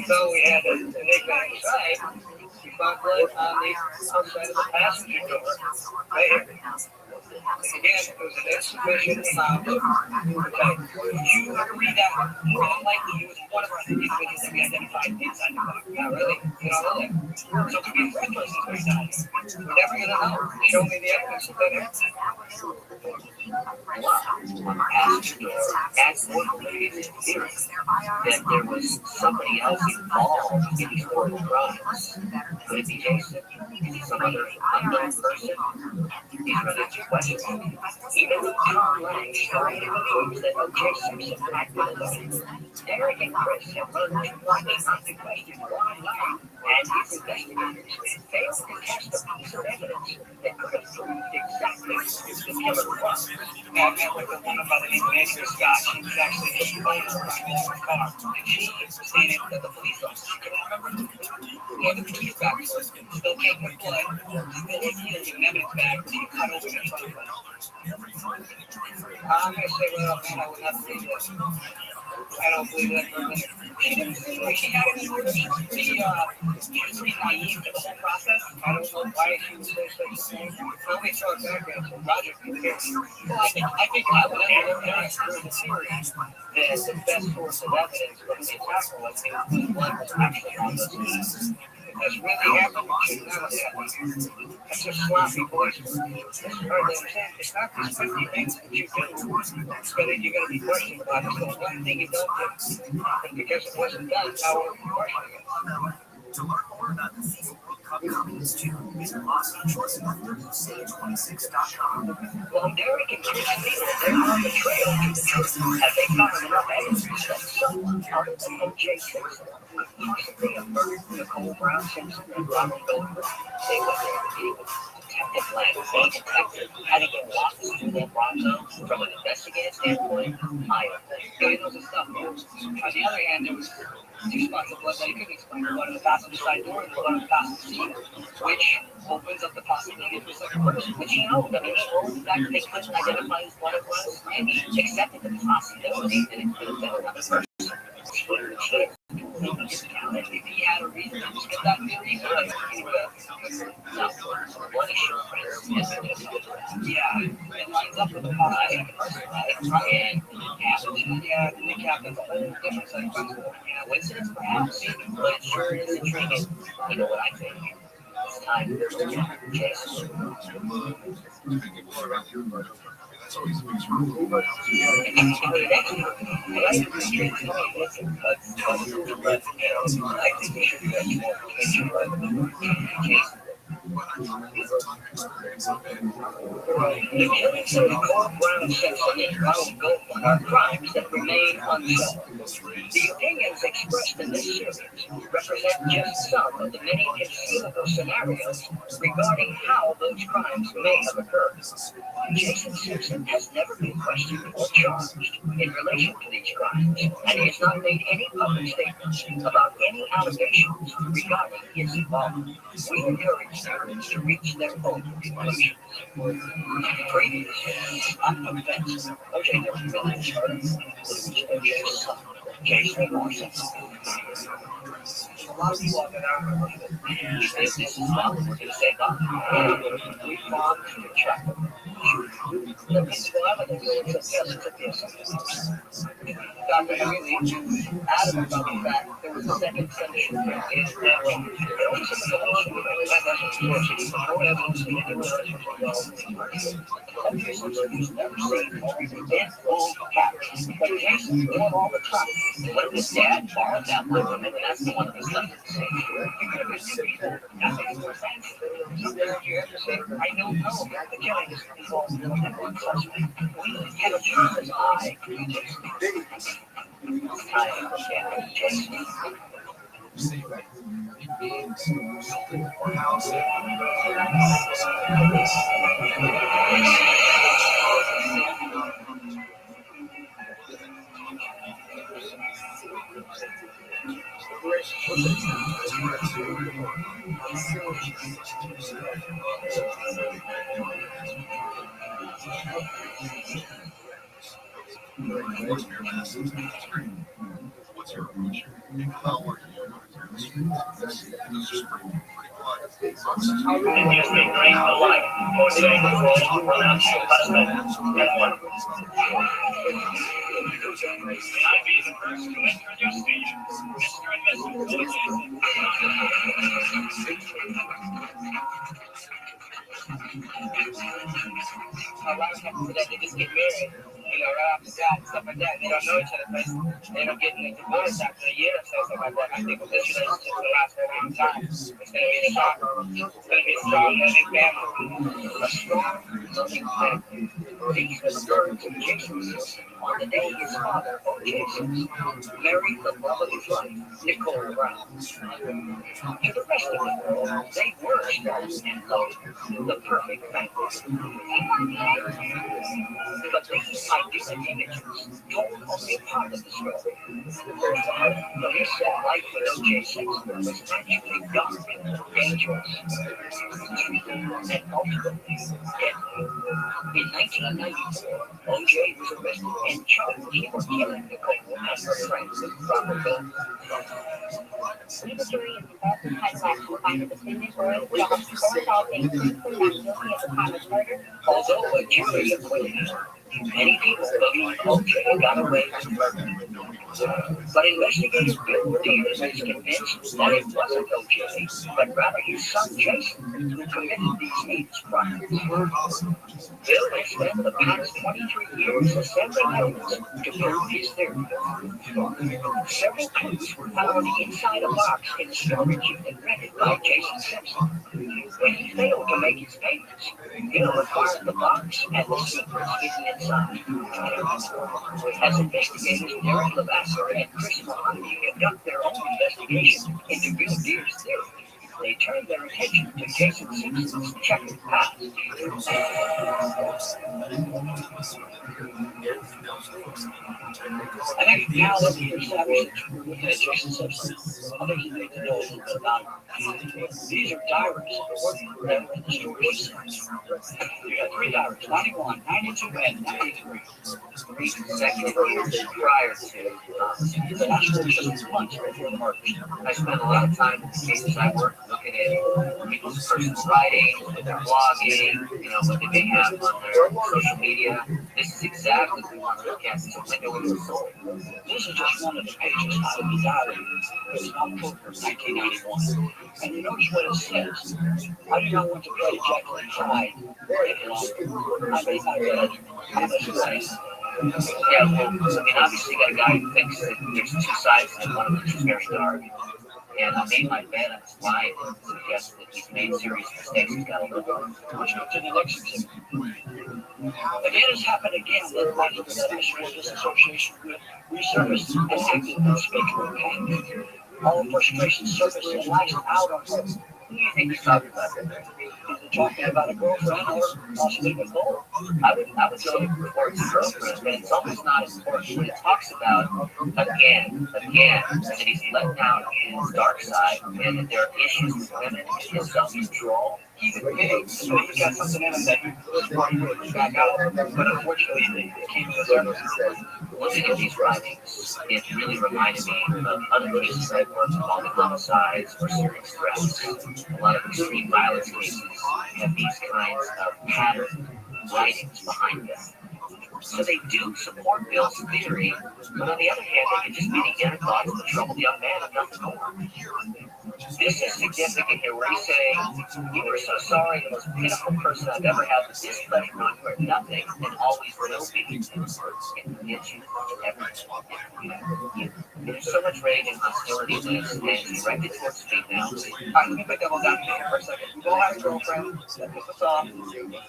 So we had a enigmatic side. We found blood on the outside of the passenger door. Right here. Again, it was an insufficient amount of type. You read that more than likely he was one of our individuals that we identified inside the car. Not really. You don't know that. So it could be a third person who's down here. We're never going to know. Show me the evidence of that. Passenger door adds more to the theory that there was somebody else involved in these horrible crimes. Could it be Jason? Some other unknown person? These are the two questions. Even though Tom Lang strongly believes that O.J. Simpson acted alone, Derek and Chris have run two blinding questions online, and these investigators failed to test a piece of evidence that could have proved exactly who the killer was. Now, I met with a woman by the name of Andrea Scott. She was actually the owner of our car, and she stated that the police officer couldn't remember who handed the keys back to her. Still came with blood, still revealed an evidence bag that she cut open in front of her. I'm going to say, well, man, I would not believe that. I don't believe that for a minute. She didn't seem like she had any motive. She was pretty naive to the whole process. I don't know why she would say such a thing. Let me throw it back at you. Roger can hear me. Well, I think I would end up there through the theory that the best source of evidence from the attacker was his blood was actually on the scene. That's really happened. That's just sloppy voice. It's not these 50 things that you do. It's going you're going to be questioned about it. So one thing you don't do. And because it wasn't done, now we're questioning it. To learn more about the FIFA World Cup coming this June, visit Los Angeles Stage26.com. Well, Derek and Chris Neal, they're on the trail to the truth. Have they found enough evidence that someone other than O.J. Simpson possibly have murdered Nicole Brown Simpson and Robert Goldberg? They went there to meet with Detective Lang. A detective had to get lost through that Bronco from an investigative standpoint. I don't think. He knows his stuff. On the other hand, there was two spots of blood that he couldn't explain. One on the passenger side door and one on the passenger seat, which opens up the possibility of the second person, which he knows. I mean, he knows the fact that they couldn't identify what it was, and he accepted the possibility that it could have been another person. If he had a reason to skip that theory, he would have. No, one issue yeah, it lines up with the part I have and yeah, the captain's a whole different set of questions. Coincidence, perhaps, but it sure is intriguing. You know what I think? it's time to protect Jason. That's always a big struggle. But I think we should get more attention to Jason. The killings of Clark Brown Simpson and Ronald Goldman are crimes that remain unsolved. The opinions expressed in this series represent just some of the many conceivable scenarios regarding how those crimes may have occurred. Jason Simpson has never been questioned or charged in relation to these crimes, and he has not made any public statements about any allegations regarding his involvement. We encourage viewers to reach their own conclusions. Previously, on the fence, O.J. never really charged. It was O.J.'s son, Jason Simpson. A lot of people have been out there. This is not what we're going to say about it. We fought to check it. The physical evidence suggests that this Dr. Haley adamant about the fact there was a second sentence in that there was some emotion that doesn't no evidence that anyone else Okay, so he's never seen or even been full caps. But Jason won all the time. When his dad borrowed that money, and that's the one that was left to say, you could have been two people. That's what he was saying. So there you ever say, I don't know about the killing is involved in one suspect. We have a tremendous eye for Jason. I understand Jason. What's your approach? How are you? A lot of people that they just get married, right off the bat, stuff like that. They don't know each other, but they end up getting divorced after a year or so, stuff like that. I think this relationship will last for a long time. It's going to be a strong, loving family. A strong, loving family. These referred to Jason Simpson on the day his father, O.J. Simpson, married the love of his life, Nicole Brown. To the rest of the world, they were strong and loving, the perfect family. But these ideal images told only part of the story. The recent life with O.J. Simpson was actually dark, dangerous, and ultimately deadly. In 1994, O.J. was arrested and charged for killing Nicole and her friends in Rockville. We, the jury in the Boston Title Action, find the defendant or his job or all things Simpson not guilty of the crime of murder. Although a jury acquitted him, many people believe O.J. got away. But investigator Bill Deers is convinced that it wasn't O.J., but rather his son Jason who committed these heinous crimes. Bill has spent the past 23 years assembling evidence to prove his theory. Several clues were found inside a box in a storage unit rented by Jason Simpson. When he failed to make his payments, Bill acquired the box and the secrets hidden inside. As investigators Derek Levasseur and Chris Mahoney conduct their own investigation into Bill Deers' theory, they turn their attention to Jason Simpson's checkered past. I think now that we've established that Jason Simpson, others need to know a little bit about him. These are diaries that were in the stories. You got 3 diaries, 91, 92, and 93. 3 consecutive years prior to the last 6 months before the murder. I spent a lot of time in the cases I worked looking at people's personal writing, their blogging, what they may have on their social media. this is exactly what we want to look at. It's a window into the soul. This is just one of the pages out of his diary. It's an October of 1991. And you notice what it says. I do not want to play Jekyll and Hyde any longer. I made my bed. I must rest. Yeah, well, I mean, obviously, you got a guy who thinks that there's two sides and one of which is very dark. And I made my bed on his line and suggests that he's made serious mistakes he's got to live on. Which goes to the next exhibit. Again, it's happened again that my international disassociation with resurfaced and acted in unspeakable pain. All frustration surfaced and lashed out on her. Who do you think he's talking about? Is he talking about a girlfriend or possibly a goal? I would say before it's a girlfriend, but it's almost not as important. When it talks about again, that he's let down his dark side and that there are issues with women and his self-control. He's a gay, so he's got something in him that he wants to back out. But unfortunately, it came to the surface. Looking at these writings, it really reminded me of other cases I've worked involving homicides or serious threats. A lot of extreme violence cases have these kinds of pattern writings behind them. So they do support Bill's theory, but on the other hand, they can just be the inner thoughts of a troubled young man and nothing more. This is significant here where he's saying, you were so sorry, the most pitiful person I've ever had, but this pleasure on you are nothing and always will be. And yet you there's so much rage and hostility in this, and he's directed towards females. Alright, let me put double down here for a second. We all have a girlfriend, that puts us off,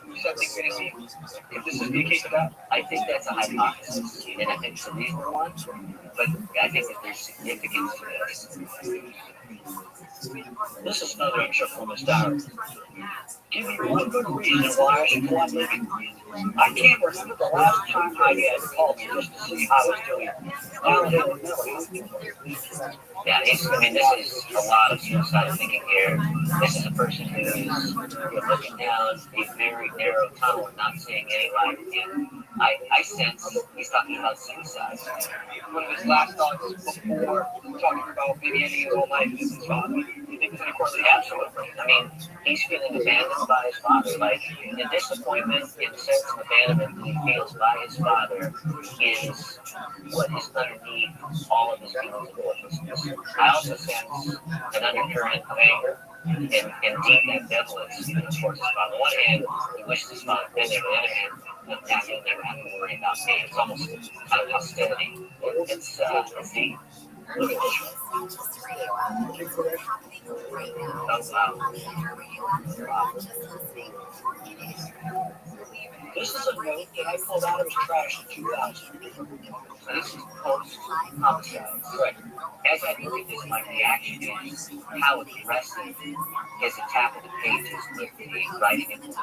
we set things crazy. If this is the case of that, I think that's a hypothesis, and I think it's a reasonable one, but I think that there's significance to this. This is another excerpt from his diary. Give me one good reason why I should go on living. I can't remember the last time I had called you just to see how I was doing. Yeah, I mean, this is a lot of suicidal thinking here. This is a person who is looking down a very narrow tunnel and not seeing any light. And I sense he's talking about suicide. One of his last thoughts before talking about maybe ending his whole life is his father. You think there's any correlation? Absolutely. I mean, he's feeling abandoned by his father. Like, the disappointment in the sense of abandonment that he feels by his father is what is underneath all of his feelings of worthlessness. I also sense an undercurrent of anger and deep ambivalence towards his father. On one hand, he wishes his father had been there. On the other hand, now he'll never have to worry about me. It's almost kind of hostility. It's deep. Look at this one. This is a note that I pulled out of his trash in 2000. This is post-homicide. Right. As I look at this, my reaction is how aggressive his attack of the pages with the writing in the book.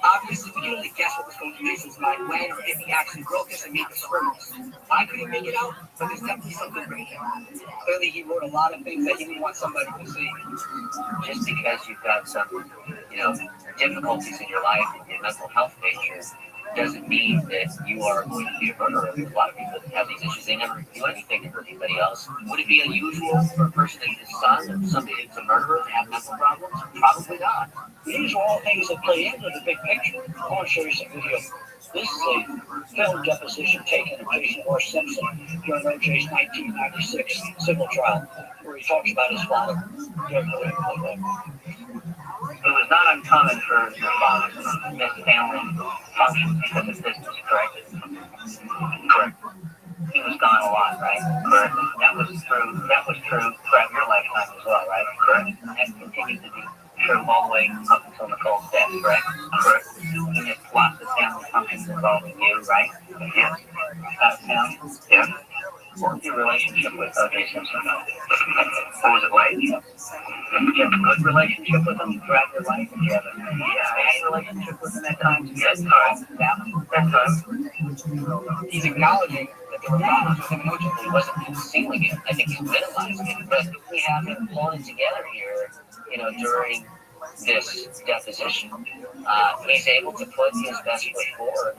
Obviously, we can only guess what was going through Jason's mind when or if he actually wrote this and made this words. I couldn't make it out, but there's definitely something right there. Clearly, he wrote a lot of things that he didn't want somebody to see. Just because you've got some, difficulties in your life and your mental health nature doesn't mean that you are going to be a murderer. There's a lot of people that have these issues. They never do anything to hurt anybody else. Would it be unusual for a person to eat his son and somebody that's a murderer to have mental problems? Probably not. These are all things that play into the big picture. I want to show you some video. This is a film deposition taken of Jason Horst Simpson during OJ's 1996 civil trial, where he talks about his father. It was not uncommon for your father to miss family functions because of business, correct? Correct. He was gone a lot, right? Correct. That was true throughout your lifetime as well, right? Correct. That continued to be true all the way up until Nicole's death, correct? Correct. He missed lots of family functions involving you, right? Yes. Yes. What was your relationship with O.J. Simpson? What was it like? Did you have a good relationship with him throughout your life? Did you have a bad relationship with him at times? Yes, that's right. He's acknowledging that there were problems with him and O.J. He wasn't concealing it. I think he's minimizing it. But we have him pulling together here, during this deposition. He's able to put his best foot forward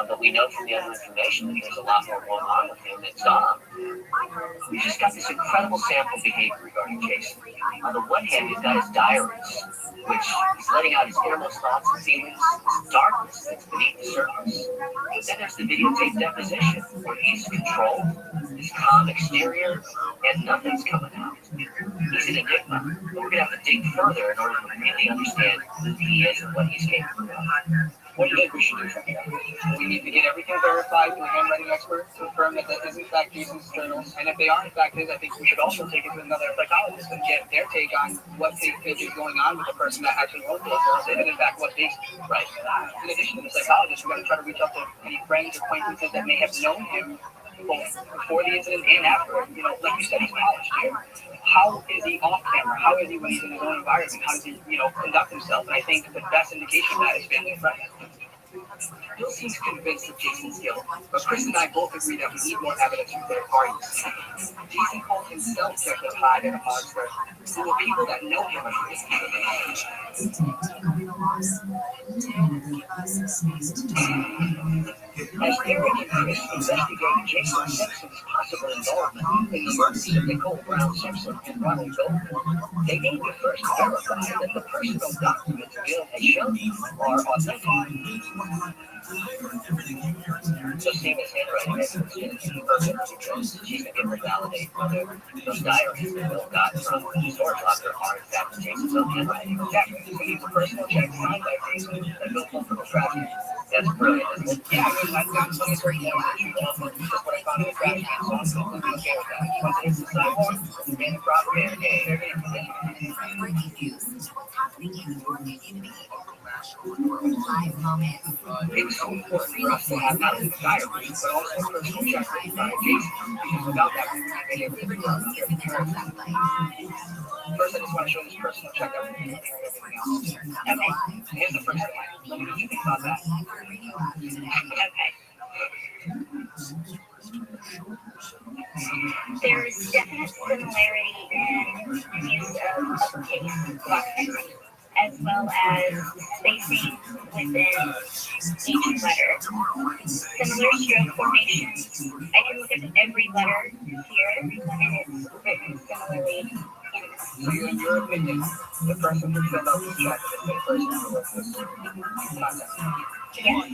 But we know from the other information that there's a lot more going on with him that's gone. We just got this incredible sample behavior regarding Jason. On the one hand, we've got his diaries, which he's letting out his innermost thoughts and feelings, this darkness that's beneath the surface. But then there's the videotape deposition, where he's controlled, his calm exterior, and nothing's coming out. He's an enigma. We're going to have to dig further in order to really understand who he is and what he's capable of. What do you think we should do from here? We need to get everything verified through a handwriting expert to confirm that is in fact Jason's journals. And if they are in fact his, I think we should also take it to another psychologist and get their take on what they think is going on with the person that actually wrote those journals, and in fact what Jason did. Right. In addition to the psychologist, we've got to try to reach out to any friends, acquaintances that may have known him both before the incident and after. You know, like you said, he's college here. How is he off camera? How is he when he's in his own environment? How does he, conduct himself? And I think the best indication of that is family and friends. Bill seems convinced of Jason's guilt, but Chris and I both agree that we need more evidence from third parties. Jason called himself Jekyll Hyde and a monster. There were people that know him as As Eric and Chris investigate Jason's Simpson's possible involvement in the murders of Nicole Brown Simpson and Ronald Goldman, they need to first verify that the personal documents Bill has shown are authentic. So seeing his handwriting evidence is perfect because she's going to be able to validate whether those diaries that Bill got from the storage locker are in fact Jason's own handwriting. Exactly. So he's a personal check signed by Jason that Bill pulled from the trash can. That's brilliant, isn't it? Yeah, I mean, I've got some great evidence. Just what I found in the trash can, so I'm okay with that. Once it's the sidewalk, and the property, Breaking news to what's happening in your community. Live moments. It's so important for us to have not only the diaries, but also personal check by Jason. Because without that, we wouldn't be able to figure out everything else. First, I just want to show this personal check out and everything else. Okay. Here's the first one. What do you think about that? Okay. There's definite similarity in use of uppercase block text, as well as spacing within each letter. Similar stroke formation. I can look at every letter here, and it's written similarly. So in your opinion, the person who filled out this check is the person who wrote this contact? Yes.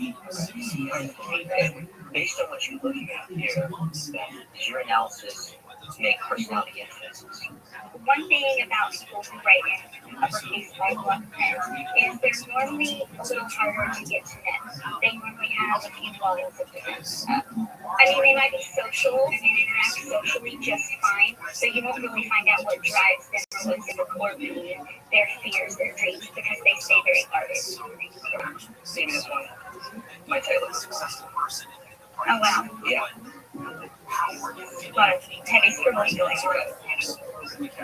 Based on what you're looking at here, does your analysis make personality inferences? One thing about people who write in uppercase block text is they're normally a little harder to get to know. They normally have a few levels of defense. I mean, they might be social and interact socially just fine, but you won't really find out what drives them, what's in the core being, their fears, their dreams, because they stay very guarded. Seeing this one, my Taylor. Oh, wow. Yeah. A lot of heavy scribbling going on.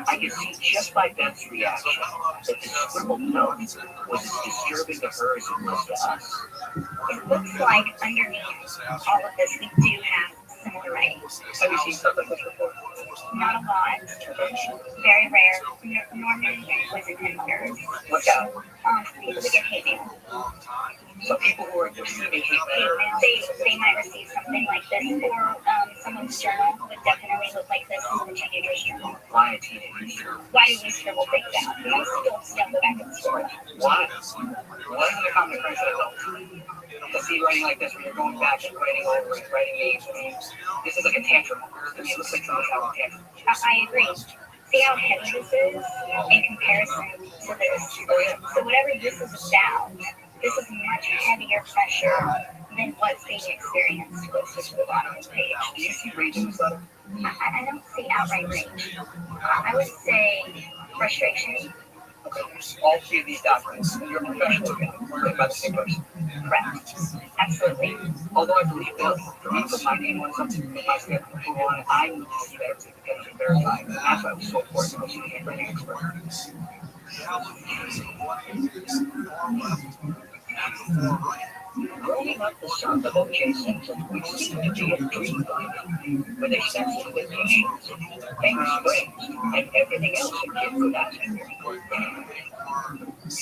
I can see just by Ben's reaction that the scribbled note was as disturbing to her as it was to us. It looks like underneath all of this, we do have similar writing. Have you seen stuff like this before? Not a lot. Very rare. Norman was a nerds. Look out. People that get hate mail. So people who are receiving hate mail, they might receive something like this, or someone's journal would definitely look like this in the teenager's journal. Why a teenager's journal? Why do we scribble things out? Most adults don't go back to the store. Why? What is the common occurrence of adults? To see writing like this when you're going back and writing over and writing names. This is like a tantrum. I mean, it looks like someone's having a tantrum. I agree. See how heavy this is in comparison to this. So whatever this is about, this is much heavier pressure than what's being experienced closer to the bottom of the page. Do you see rage in this letter? I don't see outright rage. I would say frustration. Okay. All three of these documents, in your professional opinion, were written by the same person. Correct. Absolutely. Although I believe Bill, for me to put my name on something in my schedule to move on, I need to see that it's independently verified. And that's why it was so important to go see the handwriting expert. Growing up the son of O.J. Simpson, we seem to be a dream binding with extensive vacations, famous springs, and everything else a kid could ask for.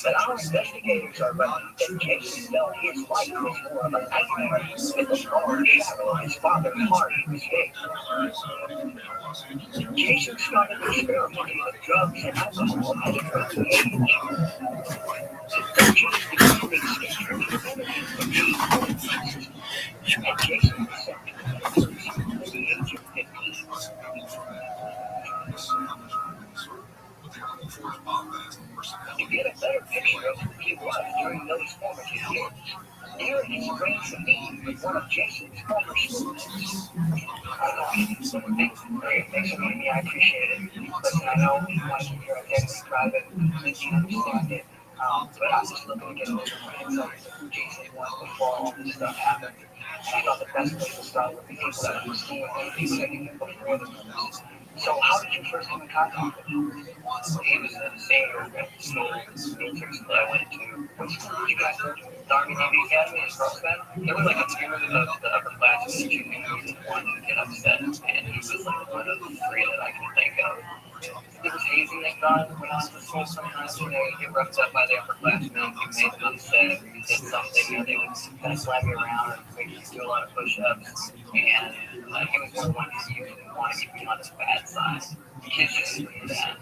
But our investigators are running that Jason felt his life was more of a nightmare than the dark shadow of his father's harsh mistake. Jason started experimenting with drugs and alcohol at an early age. Jason began to experience remedies from Jesus, and Jason was sent to university at the age of 15. To get a better picture of who he was during those formative years, here is arranged a meeting with one of Jason's former students. Thanks for meeting me, I appreciate it. Listen, I know you want to keep your identity private, and you understand it, but I'm just looking to get a little more insight into who Jason was before all this stuff happened. And I thought the best place to start would be people that understand anything that he did before the news. So how did you first come in contact with him? He was the senior at the school that I went to. Which school did you guys go to? The Army Navy Academy in Brooksville? There were like a few of the upperclassmen that you knew that wanted to get upset, and he was like one of the three that I can think of. There was hazing that gone when I was in school sometimes. You know, you get roughed up by the upperclassmen, you made them upset, you did something, you know, they would kind of slap you around and make you do a lot of push-ups. And he was one of the ones who usually wanted to be on his bad side. Kids just do that.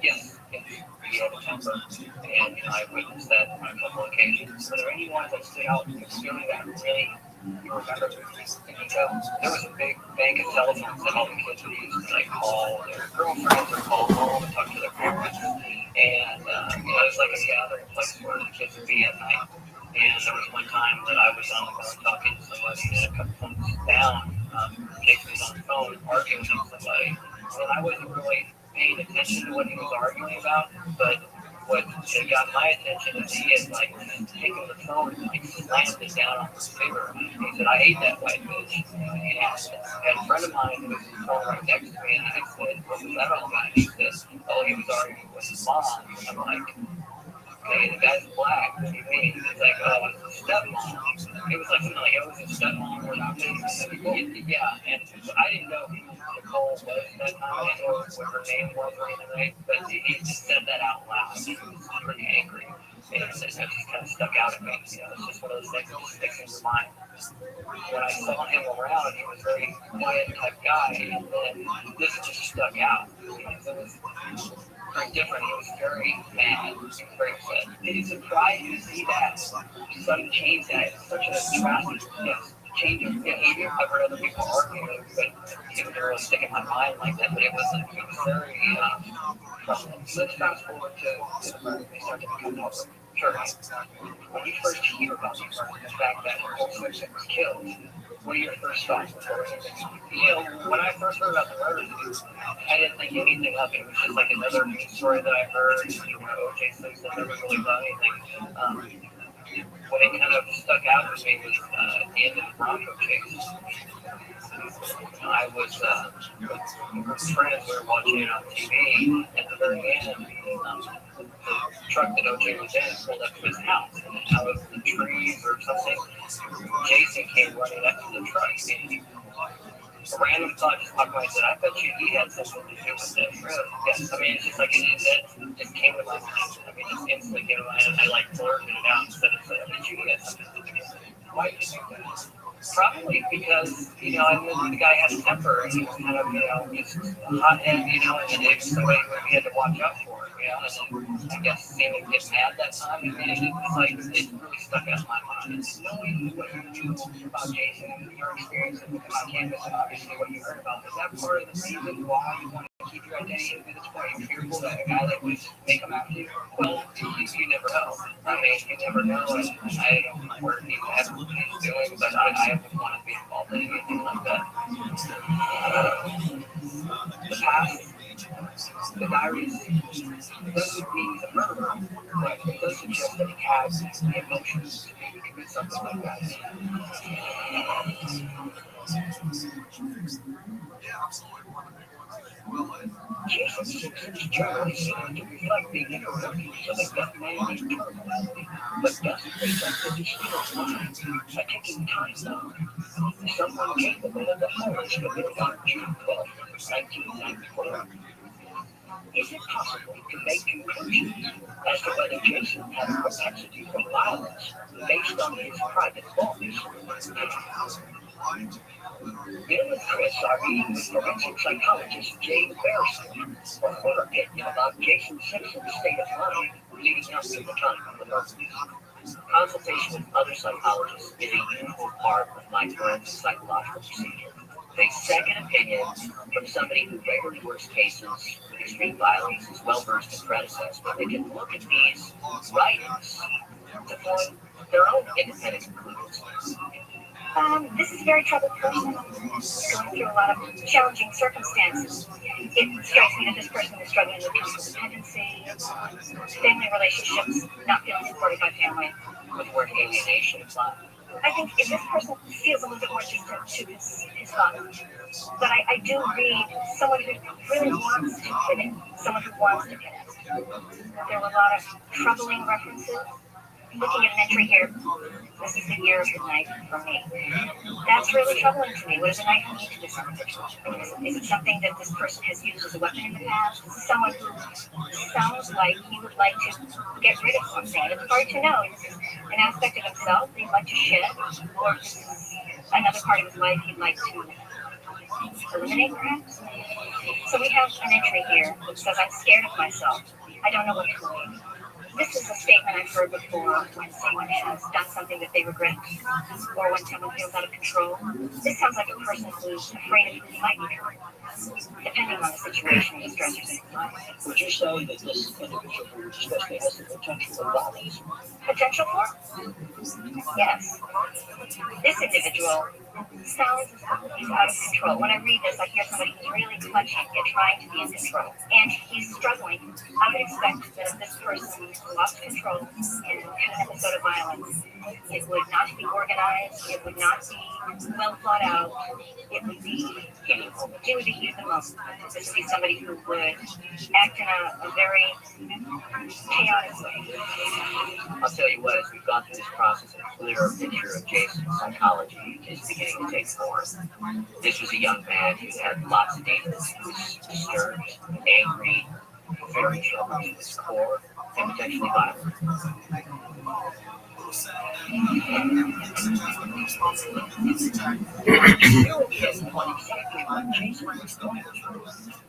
Yes, he had a temper, and I witnessed that on a couple of occasions. Were there any ones that stood out particularly that really you remember? There was a big bank of telephones that all the kids would use to like call their girlfriends or call home and talk to their parents. And it was like a gathering place where the kids would be at night. And there was one time that I was on the phone talking to somebody, and a couple phones down, Jason was on the phone arguing with somebody. And I wasn't really paying attention to what he was arguing about, but what got my attention is he had like taken the phone and like slammed it down on his finger. He said, "I hate that white bitch." And a friend of mine who was phone right next to me, and I said, "What was that all about?" He said, "Oh, he was arguing with his mom." I'm like, "Okay, the guy's black. What do you mean?" He's like, "Oh, it's a stepmom." It was like something like, "Oh, it's a stepmom or something." Yeah, and I didn't know who Nicole was that time. I didn't know what her name was or anything, but he just said that out loud. He was pretty angry. And it just kind of stuck out at me. You know, it's just one of those things that just sticks in your mind. When I saw him around, he was a very quiet type guy, and then this just stuck out. It was very different. He was very mad. He was very upset. It is surprising to see that sudden change, that such a drastic change of behavior. I've heard other people arguing, but it would really stick in my mind like that. But it was very let's fast forward to when they started to become public. Sure. When you first hear about the fact that Paul Simpson was killed, what are your first thoughts? When I first heard about the murder, I didn't think anything of it. It was just like another news story that I heard. O.J. Simpson never really done anything. What it kind of stuck out to me was the end of the Bronco chase. I was with friends, we were watching it on TV. At the very end, the truck that OJ was in pulled up to his house, and out of the trees or something, Jason came running up to the truck. And a random thought just popped in my head. I bet you he had something to do with this. Really? Yes. I mean, it's just like it just came to my mind. I mean, just instantly came to my mind. I like blurted it out instead of saying, I bet you he had something to do with it. Why did you think that? Probably because, I knew the guy had a temper, and he was kind of, just hothead, and it was somebody we had to watch out for, and I guess seeing him get mad that time, it really stuck out in my mind. It's knowing what you knew about Jason and your experience with him on campus, and obviously what you heard about, is that part of the reason why you want to keep your identity to this point? You're fearful that a guy that would make him after you? Well, you never know. I mean, you never know, and I don't know where he was doing, but I wouldn't want to be involved in anything like that. The past, the diaries, doesn't mean he's a murderer, but it does suggest that he has the emotions to maybe commit something like that. Jesus Simpson's journal seemed to reflect the inner workings of a young man named Turtle, but doesn't present the distinct mind by taking time now. Someone capable of the horrors committed on June 12, 1994. is it possible to make conclusions as to whether Jason had a propensity for violence based on his private thoughts? Bill and Chris are meeting with forensic psychologist Jane Beresford for her opinion about Jason Simpson's state of mind leading up to the time of the murder. Consultation with other psychologists is a usual part of my forensic psychological procedure. A second opinion from somebody who regularly works cases with extreme violence is well versed in threat assessment. They can look at these writings to form their own independent conclusions. This is a very troubled person, going through a lot of challenging circumstances. It strikes me that this person is struggling with chemical dependency, family relationships, not feeling supported by family, with word alienation. I think if this person feels a little bit more distant to his father, but I do read someone who really wants to fit in, someone who wants to connect. There were a lot of troubling references. Looking at an entry here, this is the year of the knife for me. That's really troubling to me. What does a knife mean to this individual? Is it something that this person has used as a weapon in the past? This is someone who sounds like he would like to get rid of something. It's hard to know. This is an aspect of himself that he'd like to shed, or this is another part of his life he'd like to eliminate, perhaps? So we have an entry here that says, I'm scared of myself. I don't know what to believe. This is a statement I've heard before when someone has done something that they regret, or when someone feels out of control. This sounds like a person who's afraid of who he might become, depending on the situation and the stressors in his life. Would you say that this individual who especially has the potential for violence? Potential for? Yes. This individual sounds as though he's out of control. When I read this, I hear somebody who's really clutching and trying to be in control. And he's struggling. I would expect that if this person lost control and had an episode of violence, it would not be organized, it would not be well thought out, it would be painful. It would be heat the most. This would be somebody who would act in a very chaotic way. I'll tell you what, as we've gone through this process, a clearer picture of Jason's psychology is beginning to take form. This was a young man who had lots of demons. He was disturbed, angry, very troubled to his core, and potentially violent.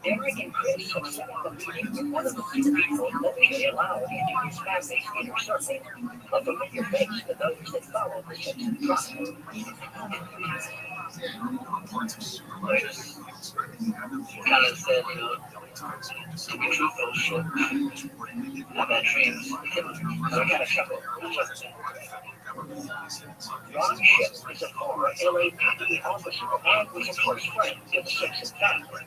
Derek and Chris have set up a meeting with one of the few people emotionally allowed into his family's inner circle, a familiar face to those that follow the Simpson trial. Kind of said, to be truthful, shit. I've had dreams. So I kind of chuckled. Ron Ship is a former LAPD officer and was a close friend to the Simpson family.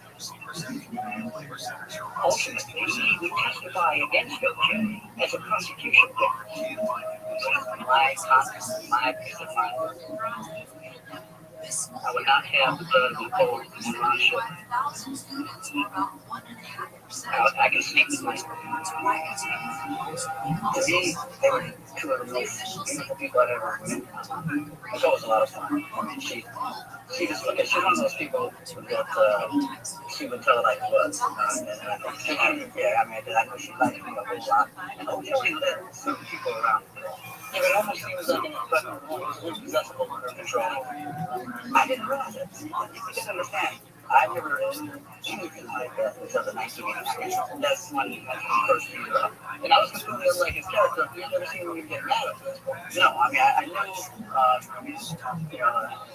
Ultimately, he would testify against O.J. as a prosecution witness. My comments, my opinion, I would not have the blood of the cold in Ron Ship. I can speak with my to me, they were two of the most beautiful people I've ever met. It's always a lot of fun. I mean, she's one of those people that she would tell like it was. I know she likes me a whole lot. And hopefully there's certain people around the world. It almost seems like an incredible, inaccessible under control. I didn't realize it. You didn't understand. I never seen anything like that until the 1980s. That's when he first came up. And I was completely like his character. You've never seen him get mad at this point. No, I mean, I knew,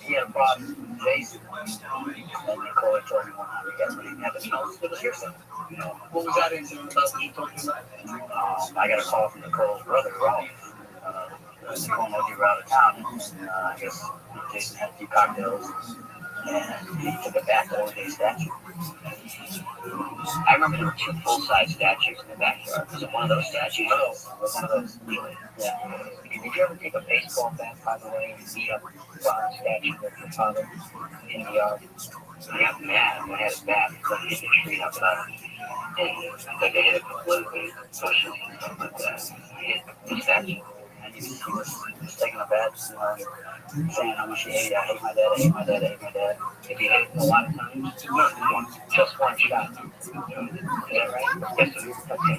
he had a problem with Jason. And Nicole had told me one time he got what he had to know. It was hearsay. What was that incident about that you told me about? I got a call from Nicole's brother, Ralph. Nicole and OG were out of town. I guess Jason had a few cocktails. And he took it back to OJ statue. I remember there were two full-size statues in the backyard. Was it one of those statues? No, it was one of those. Yeah. Did you ever take a baseball bat, by the way, and beat up a statue of your father in the yard? He got mad when he had his bat. He couldn't hit the tree up about it. And they hit it completely, pushing and stuff like that. He hit the statue. And he was taking a bat, saying how much he hated. I hate my dad, I hate my dad, I hate my dad. If he hit him a lot of times, just one shot. Yeah, right? Yes, sir. Okay.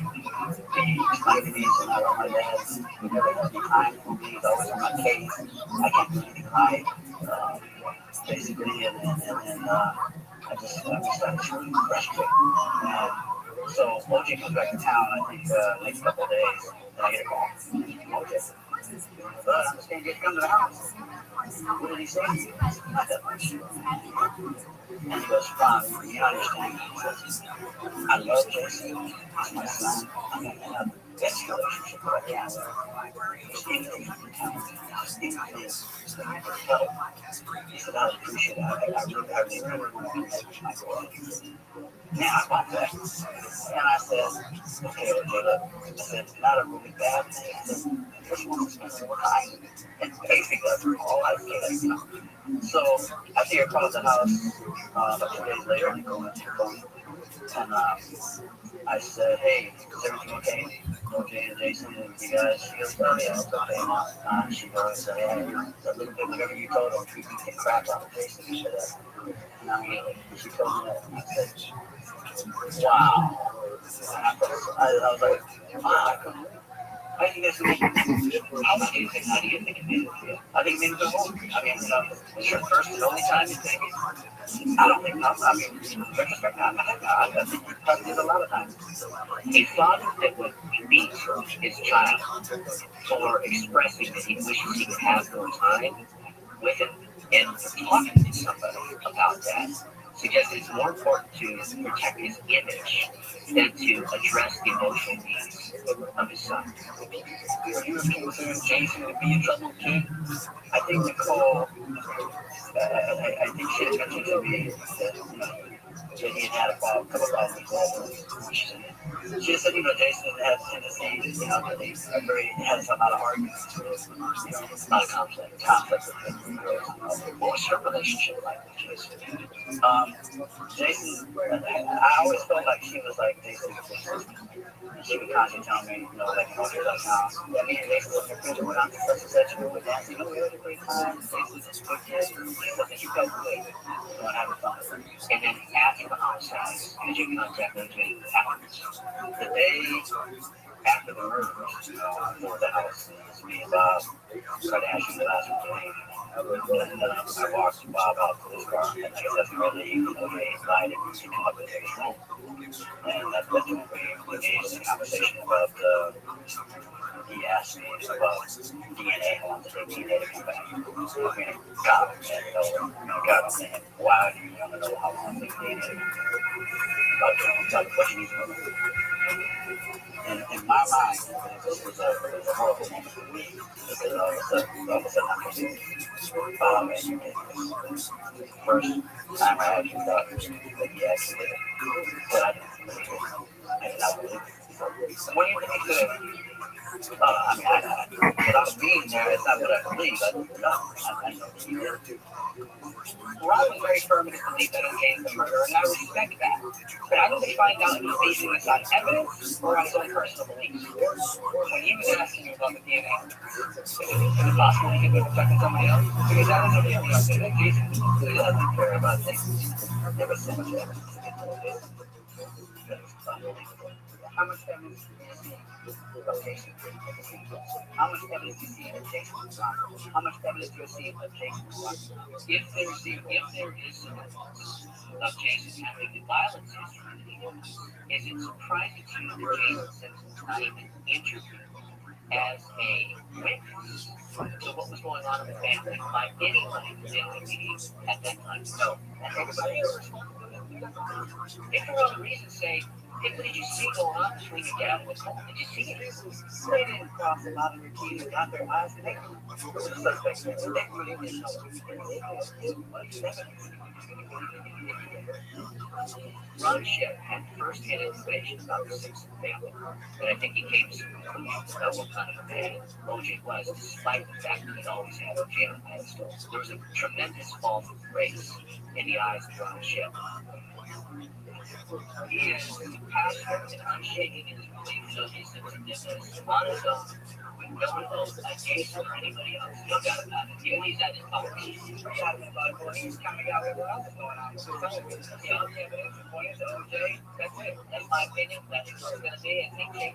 Can you explain to me, so now my dad, he never had any time for me, he's always on my case, I can't do anything right, basically, and I just started feeling frustrated. So OJ comes back to town, I think, next couple of days, and I get a call from OJ. But I'm just going to get come to the house. What did he say? Not that much. And he goes, Ron, you understand. He says, I love Jason. He's my son. I'm going to have the best relationship that I can with him. Just anything you can tell me. Just anything that I can help. He said, I appreciate it. I really want to connect with my boy. Man, I got that. And I said, okay, look. I said, it's not a really bad thing. I said, this woman's going to cry. And basically, that's all I get, you know. So I think I called the house a few days later, and I go into the phone. And I said, hey, is everything okay? OJ and Jason and you guys? She goes, oh, yeah, it's okay. She goes, yeah, a little bit, whatever you told them, treat me get crap out of Jason. She said, and I mean, she told me that, and I said, wow. And I was like, wow. I think that's really, how much do you think? How do you think it made it feel? I think it made it feel old. I mean, you know, it's your first and only time in Vegas. I don't think, I mean, retrospect, I think he probably did a lot of times. A father that would beat his child for expressing that he wishes he could have more time with him and talking to somebody about that suggests it's more important to protect his image than to address the emotional needs of his son. Are you considering Jason to be in trouble too? I think Nicole, I think she had mentioned to me that, you know, that he had a couple of problems with she said, you know, Jason has a tendency, you know, that he has a lot of arguments with, you know, a lot of conflict with him. What was your relationship like with Jason? Jason, I always felt like she was like Jason's sister. She would constantly tell me, you know, like, you know, she's like, yeah, me and Jason was friends, we went out to such and such, and we were dancing, you know, we had a great time. Jason's just good kid, something she felt good, you know, having fun. And then after the homicide, did you contact OJ afterwards? The day after the murder, for the house, me and Bob Kardashian, the last one, and I walked Bob out to his car, and I guess that's where they invited me to come up to his room. And that's what we engaged in a conversation about, he asked me about DNA, I wanted to take DNA to come back. I mean, God, God, man, why do you want to know how long they DNA to come back? What you need to know. And in my mind, this was a horrible moment for me, because all of a sudden I'm confused. First time I actually thought that he actually did it, but I didn't believe it. I did not believe it. What do you think he could have? I mean, without being there, it's not what I believe. I don't know. I know that he did. Rob was very firm in his belief that OJ is the murderer, and I respect that. But I need to find out if he's basing this on evidence or on his own personal beliefs. When he was asking you about the DNA, is it possible he could have affected somebody else? Because that was a real question that Jason doesn't care about things. There was so much evidence to get to this. How much evidence do you see of Jason? How much evidence do you see of Jason? How much evidence do you see of Jason? If there is evidence of Jason having a violence history, is it surprising to you that Jason Simpson was not even interviewed as a witness to what was going on in the family by anybody within the media at that time? No. And everybody else. If for other reasons, say, hey, what did you see going on between your dad and Nicole? Did you see it? They didn't cross a lot of their T's and got their eyes connected. The suspects, they really didn't know. Rothschild had first-hand information about the Simpson family, but I think he came to some conclusions about what kind of a man OJ was, despite the fact that he'd always had OJ on the pedestal. There was a tremendous fall from grace in the eyes of Rothschild. He is passionate and unshaking in his belief that OJ Simpson did this on his own, Jason or anybody else, no doubt about it. He always had his powers. He's coming out with what else is going on. So telling me, the only evidence that points to OJ, that's it. That's my opinion. That's what it's going to be. And thank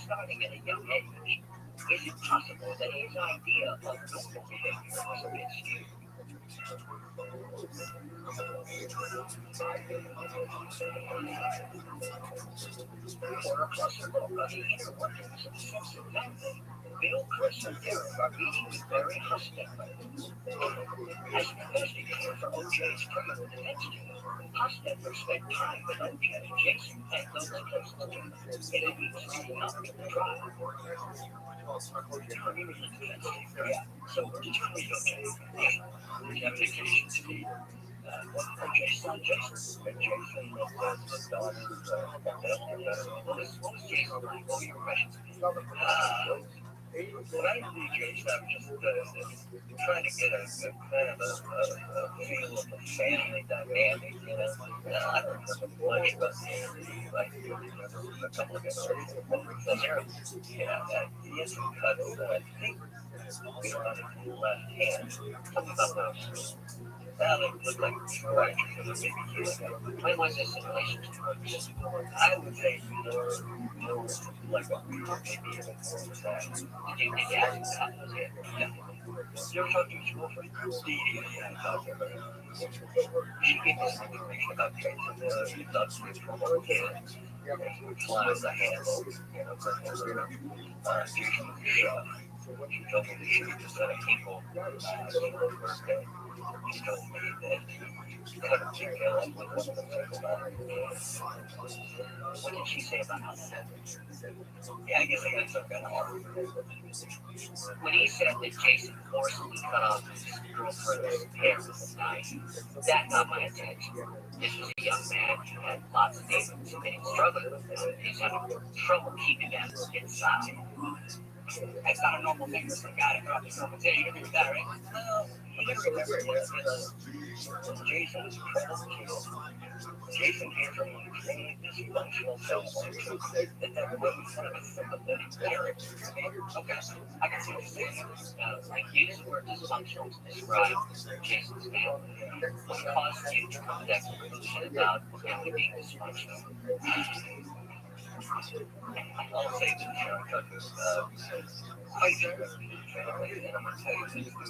starting at a young age, is it possible that his idea of normal behavior was a bit skewed? For a closer look on the inner workings of sensitive family, Bill, Chris, and Derek are meeting with Barry Hostetler. As an investigator for OJ's criminal defense team, Hostetler spent time with OJ, Jason, and those close to him in a week's leading up to the trial. Yeah, so determined OJ. The application to OJ's son, Jason. Jason was Bill. What was Jason like? What were your impressions? What I do, Jason, I'm just trying to get a kind of a feel of the family dynamic, you know. I don't remember much about like a couple of episodes. Yeah, he has some cuts that I think we don't have his left hand. Something about those. It looked like right, when was this in relation to drugs? I would say more like what we were maybe even more with that. Did you ask that? Was it? Yeah. You're talking to your friend? Yeah, I talked to her. She gave us some information about drugs. She thought she was from our kids. Which was a handle, you know, for her. She told me that she was just at a people for her birthday. She told me that she cut her fingernail off with one of the people about it. What did she say about that? Yeah, I guess I got some kind of hard. When he said that Jason forcibly cut off his girlfriend's hair at night, that got my attention. This was a young man who had lots of demons and he's struggling with it. He's having trouble keeping them inside. That's not a normal thing for a guy to drop his girlfriend's hair. You agree with that, right? Well, you gotta remember Jason was a troubled kid. Jason came from an extremely dysfunctional family that was one of his sympathetic characters. Okay, I can see what you're saying. I use the word dysfunctional to describe Jason's family. What caused you to come to that conclusion about family being dysfunctional? I'll say that Sharon Cook was quite different from his family, and I'm going to tell you that he was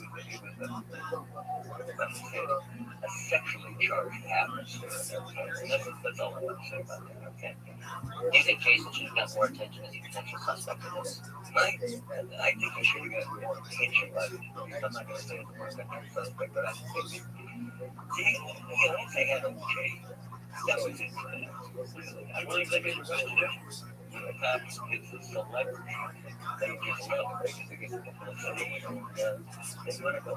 a sexually charged atmosphere. That's all I'm going to say about that, okay? Do you think Jason should have got more attention as a potential suspect in this? Right? I think he should have got more attention, but I'm not going to say he's a more potential suspect, but I think see, once they had OJ, that was it for them. I believe they made a right decision. The cops, it's a celebrity. They just felt because they get the publicity and they let it go.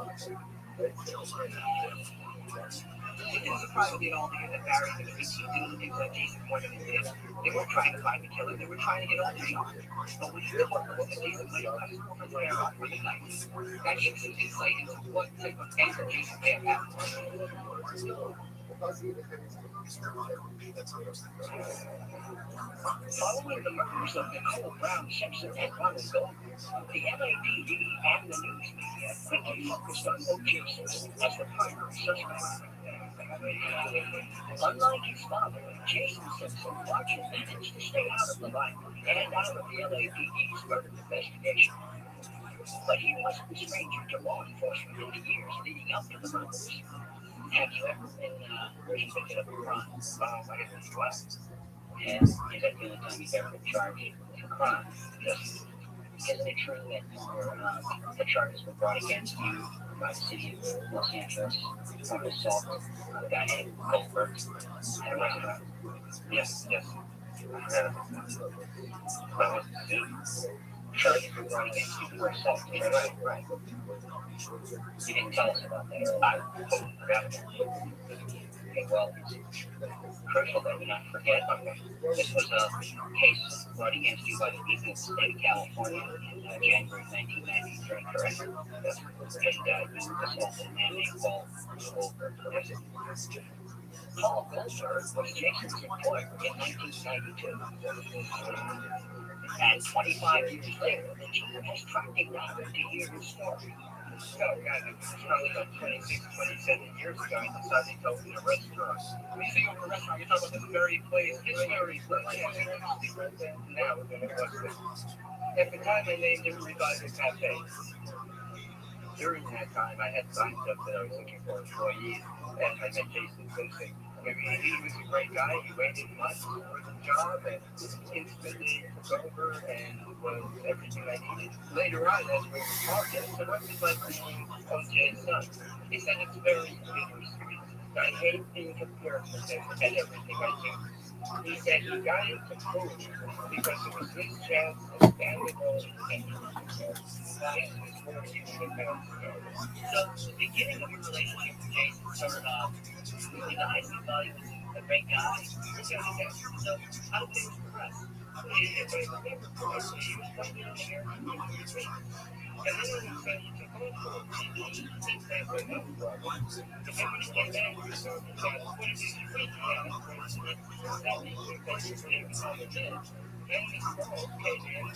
It didn't surprise me at all to hear that Barry was keep doing the things that Jason pointed out. They weren't trying to find the killer, they were trying to get all the shot. But when you look at what Jason played on his girlfriend's hair off for the night, that gives some insight into what type of anger Jason may have had. Following the murders of Nicole Brown Simpson and Ronald Gold, the LAPD and the news media quickly focused on O.J. Simpson as the primary suspect. Unlike his father, Jason Simpson largely managed to stay out of the limelight and out of the LAPD's murder investigation. but he wasn't a stranger to law enforcement in the years leading up to the murders. Have you ever been convicted of a crime? I have as well. And is that the only time you've ever been charged with a crime? Yes. Isn't it true that the charges were brought against you by the city of Los Angeles for an assault on a guy named Goldberg at a restaurant? Yes, yes. Well, charges were brought against you for assault. Right, right. You didn't tell us about that. I totally forgot about it. Okay, well, it's crucial that we not forget about that. This was a case brought against you by the people of the state of California in January 1993, correct? Yes. And you assaulted a man named Paul Goldberg, correct? Paul Goldberg was Jason's employer in 1992. And 25 years later, the team has tracked him down to hear his story. So, it was probably about 26, 27 years ago, I decided to open a restaurant. When you say open a restaurant, you're talking about this very place, this very place. Now we're going to what's this? At the time, I named it Revival Cafe. During that time, I had signed up that I was looking for employees, and I met Jason Simpson. I mean, he was a great guy. He waited months for the job and instantly took over and was everything I needed. Later on, as we were talking, so what was like being OJ's son? He said it's very bittersweet. I hate being compared to him and everything I do. He said he got into food because it was his chance to stand alone and so the beginning of your relationship with Jason started off really nice. You thought he was a great guy. So how did things progress? If I remember correctly, he was quite young here. And then all of a sudden he took over. He thinks that's a no problem. And then when he came back, he was talking about what is his freaking out. That means you're going to be all the day. Then this girl came in and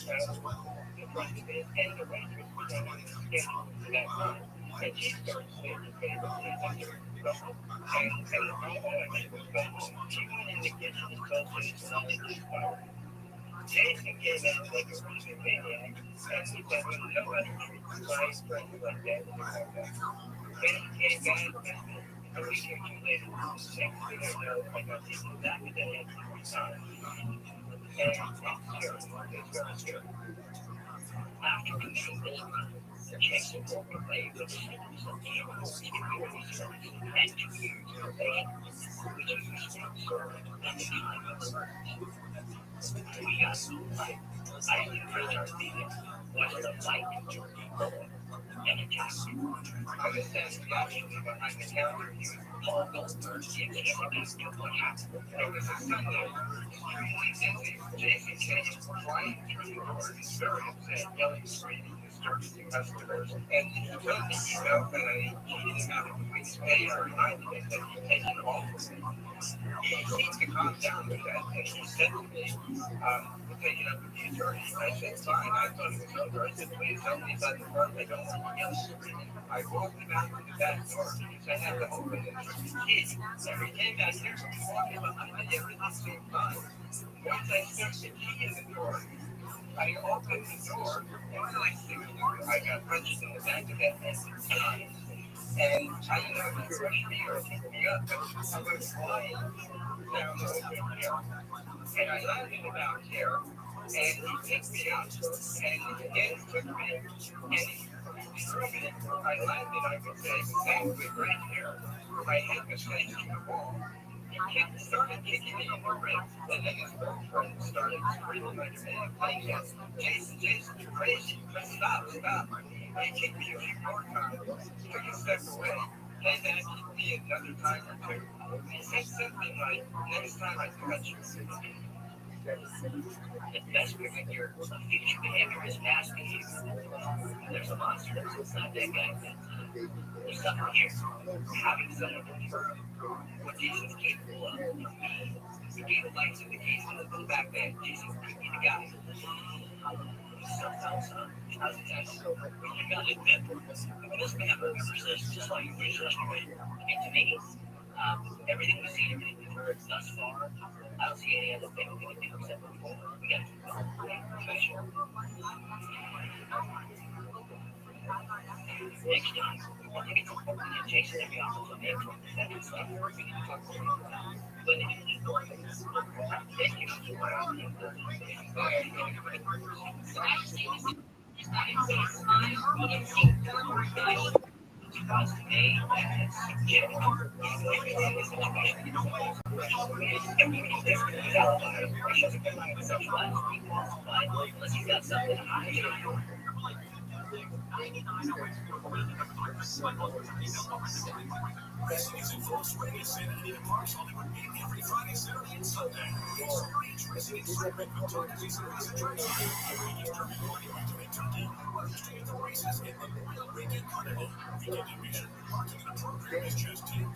the president and the waitress were going to schedule for that time. And she started saying her favorite thing was her go home. And all I did was go home. She went in the kitchen and told Jason all of this power. Jason came out like a freaking maniac, and he said, well, nobody treats my friends like that anymore. Then he came back, a week or two later, next thing I know, I got taken back to the head every time. And it's scary, it's very scary. After committing this crime, Jason walked away with a sentence of 10 community service and 2 years probation, which is response served at the time of the murder. We got no fight. I encouraged our meeting was the fight to people and attack. I was standing watching behind the counter. Paul Goldberg gave me everything to what happened. It was a Sunday. Extremely busy. Jason came flying through the door. He's very upset, yelling, screaming, disturbing customers. And he told me he felt that I cheated him out of a week's pay or reminded him that he'd taken off with me. He seemed to calm down with that, and he said to me, we'll take it up with the attorney. I said, fine. I thought it was over. I said, please tell me about the front. I don't want to yell screaming. I walked him out to the back door because I had to open it for the key. And we came back here, so we walked him behind me every same time. Once I stuck the key in the door, I opened the door, and I got punched in the back of the head. And I didn't know if you were rushing me or picking me up, but I was flying down the open hill. And I landed about here, and he picked me up, and again took me, and he threw me. I landed, I would say, exactly right here. My head was facing the wall. He started kicking me in the ribs, and then his girlfriend started screaming like a man, like, Jason, you're crazy. Stop. He kicked me a few more times, took a step away, came back, kicked me another time or two. He said something like, next time I touch you. It's best when your future behavior is past behavior. There's a monster. It's not that guy. There's something here. Having someone confirm what Jesus is capable of. The game of life's indication of the fact that Jesus could be the guy. Sometimes, how's it that? You gotta admit, this man remembers this just like you researched it. And to me, everything we've seen, everything we've heard thus far, I don't see any other thing we can do except move forward. We gotta keep going. Next time, we're going to get Jason to be on the phone for that stuff. We're going to talk about but thank you. This is in full swing at Santa Anita Park's Hollywood Game every Friday, Saturday, and Sunday. Experience racing excitement with turkeys and racing tracks. Convenience turkey party to make turkey. Registering at the races in Memorial Weekend Carnival. Weekend admission, parking and a program is just $10.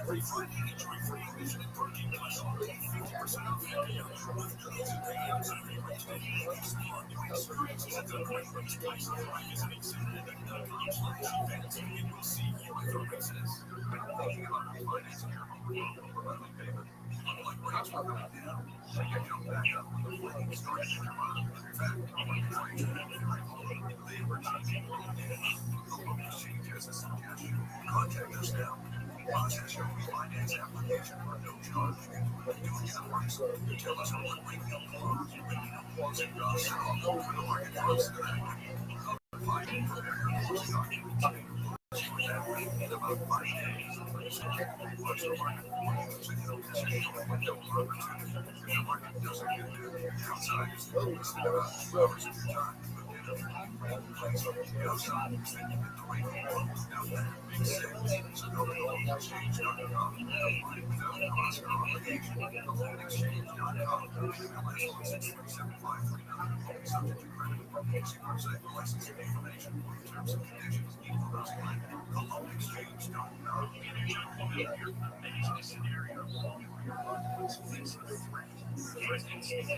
Every Friday, enjoy free admission and parking plus already 50% off happy hour. With meals and pay-ins every Wednesday. Explore new experiences at the Great Race Place by visiting SantaAnita.com/events, and you'll see you at the races. Thinking about refinancing your home or monthly payment? Unlike rates are going down, so you jump back up when the flames start to come on. In fact, when you're trying to get your home, they were changing all day. The home exchange has a suggestion. Contact us now. Process your refinance application for no charge. When doing it works, you tell us what rate you'll want. Once it does, I'll open the market house today. Finding for your mortgage documents. That rate in about 5 days. Once the market moves, and you'll position your window of opportunity. If the market doesn't get there, the outside is focused about 2 hours of your time. The outside is thinking that the rate you want is down there. Makes sense. So go to loaneexchange.com. Apply without cost or obligation. Loaneexchange.com. MLS license 37539. Subject to credit. See website for licensing information. Terms and conditions. Equal housing lender. Loaneexchange.com. Many scenarios. Facing a threat. Presidents in the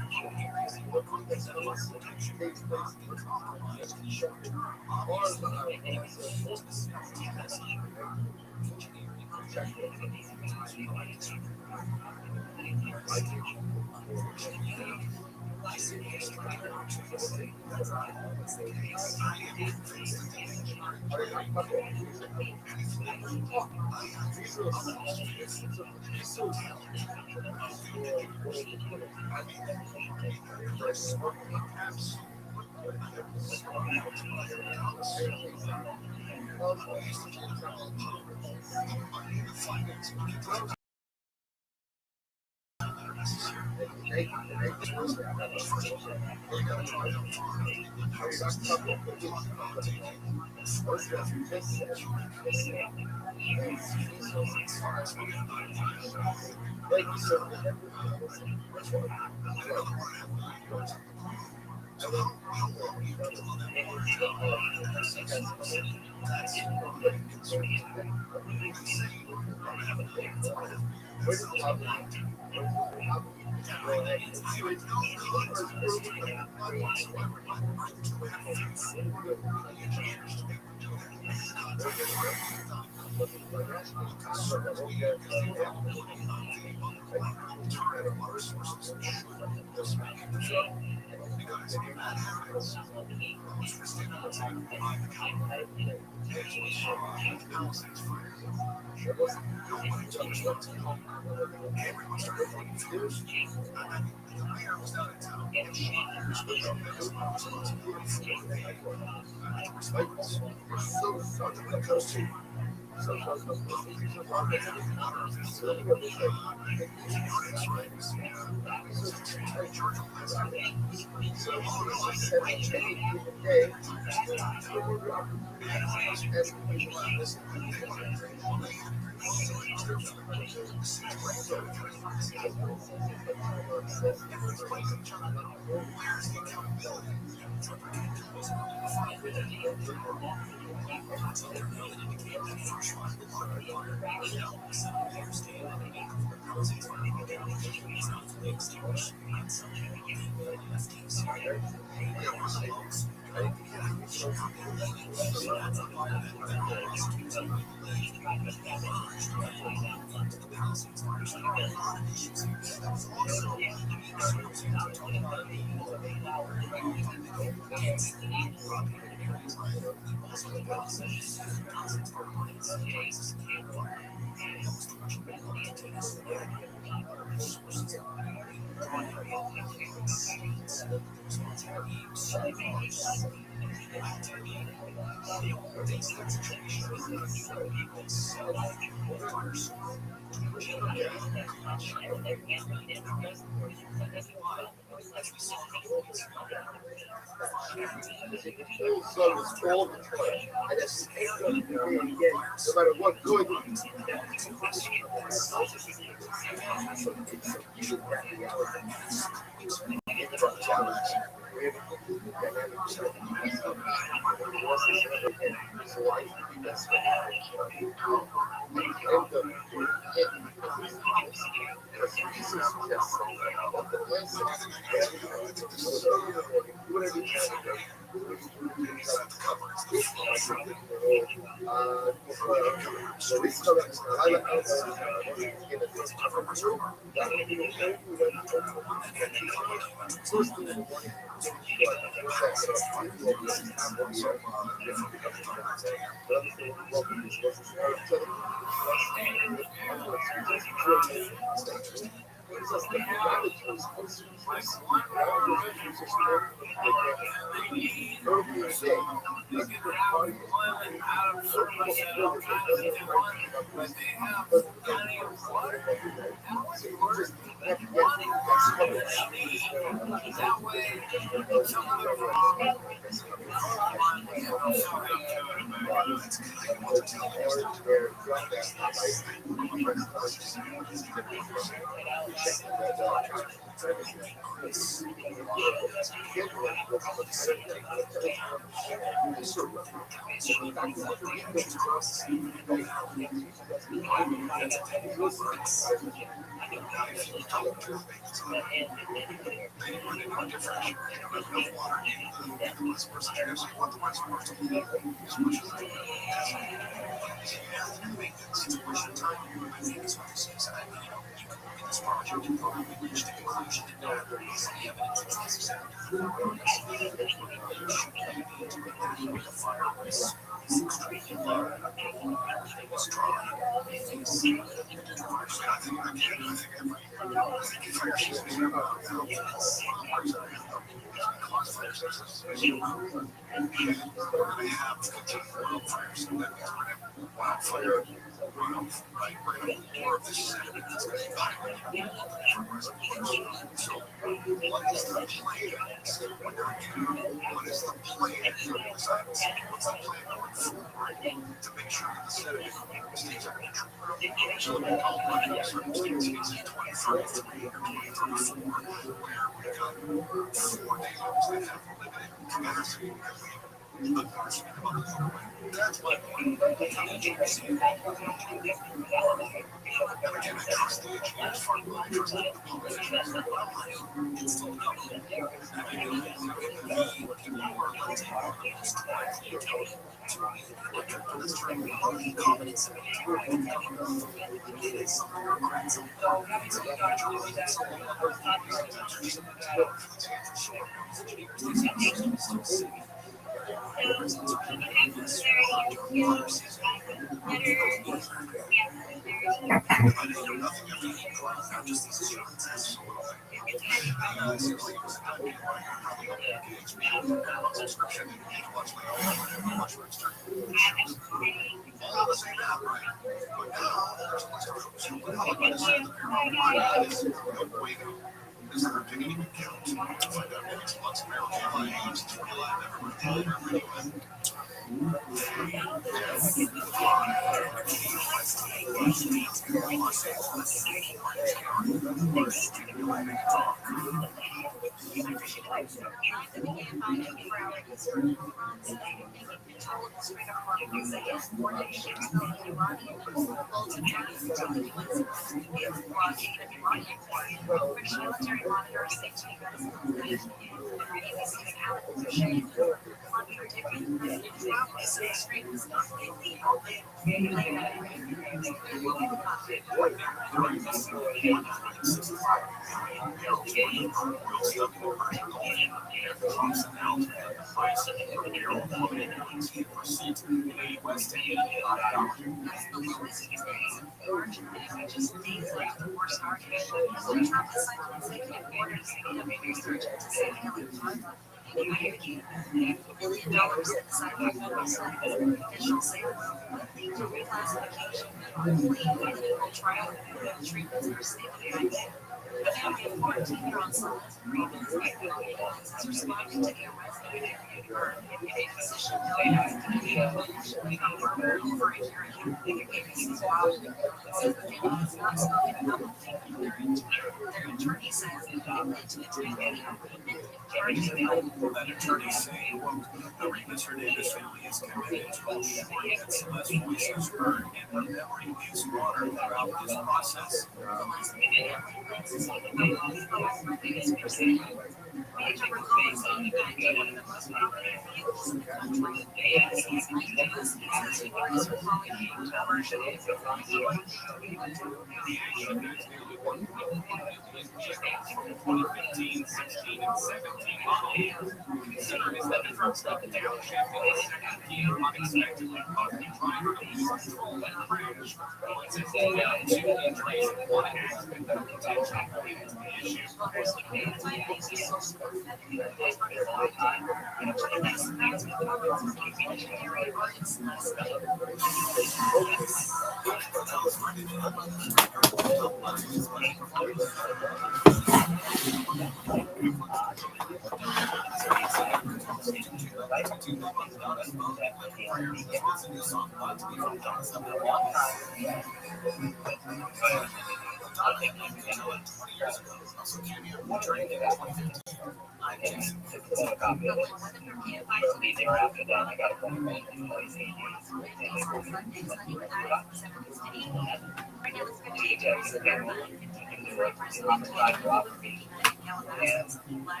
homicide robbery. And, I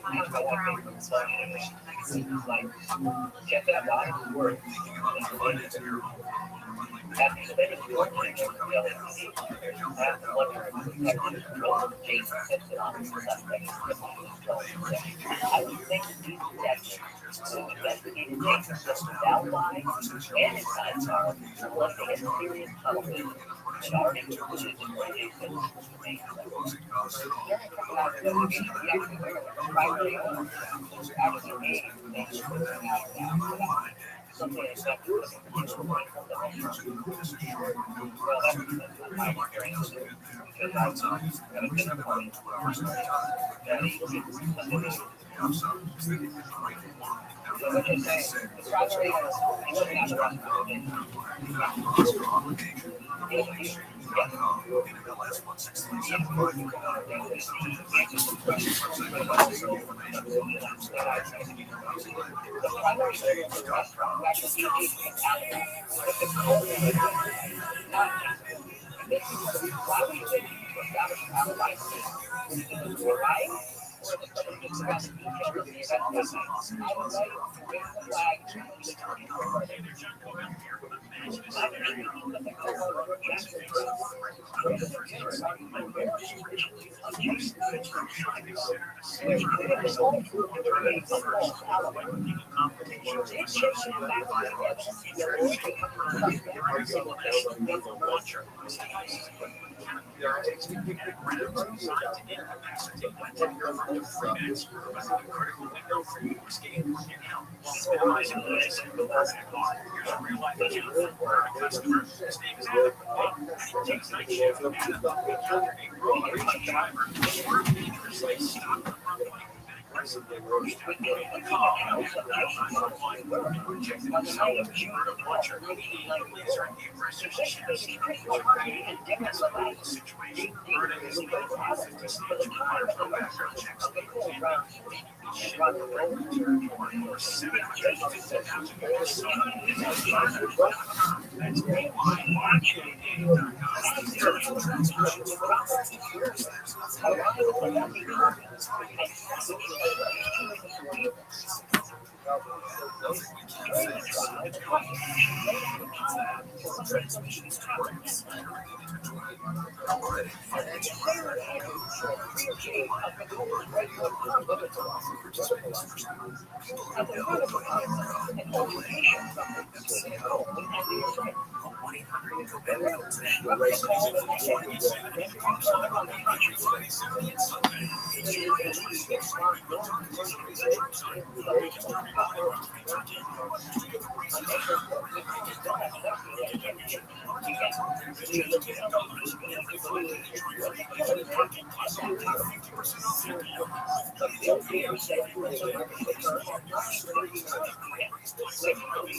kind of felt like they were like, get that body to work. After spending 4 years in the LAPD, I have to wonder if the technical control Jason Simpson on the suspect I would think that these detectives who investigated Jason Simpson's alibi and his sidecar unless they had serious tunnel vision and already concluded that Jason Simpson's remains. During criminal investigation, we actually learned that the primary owner actually made Jason Simpson out of that. Something that well, that's my experience because I've got a different point that he so what you're saying, the primary owner is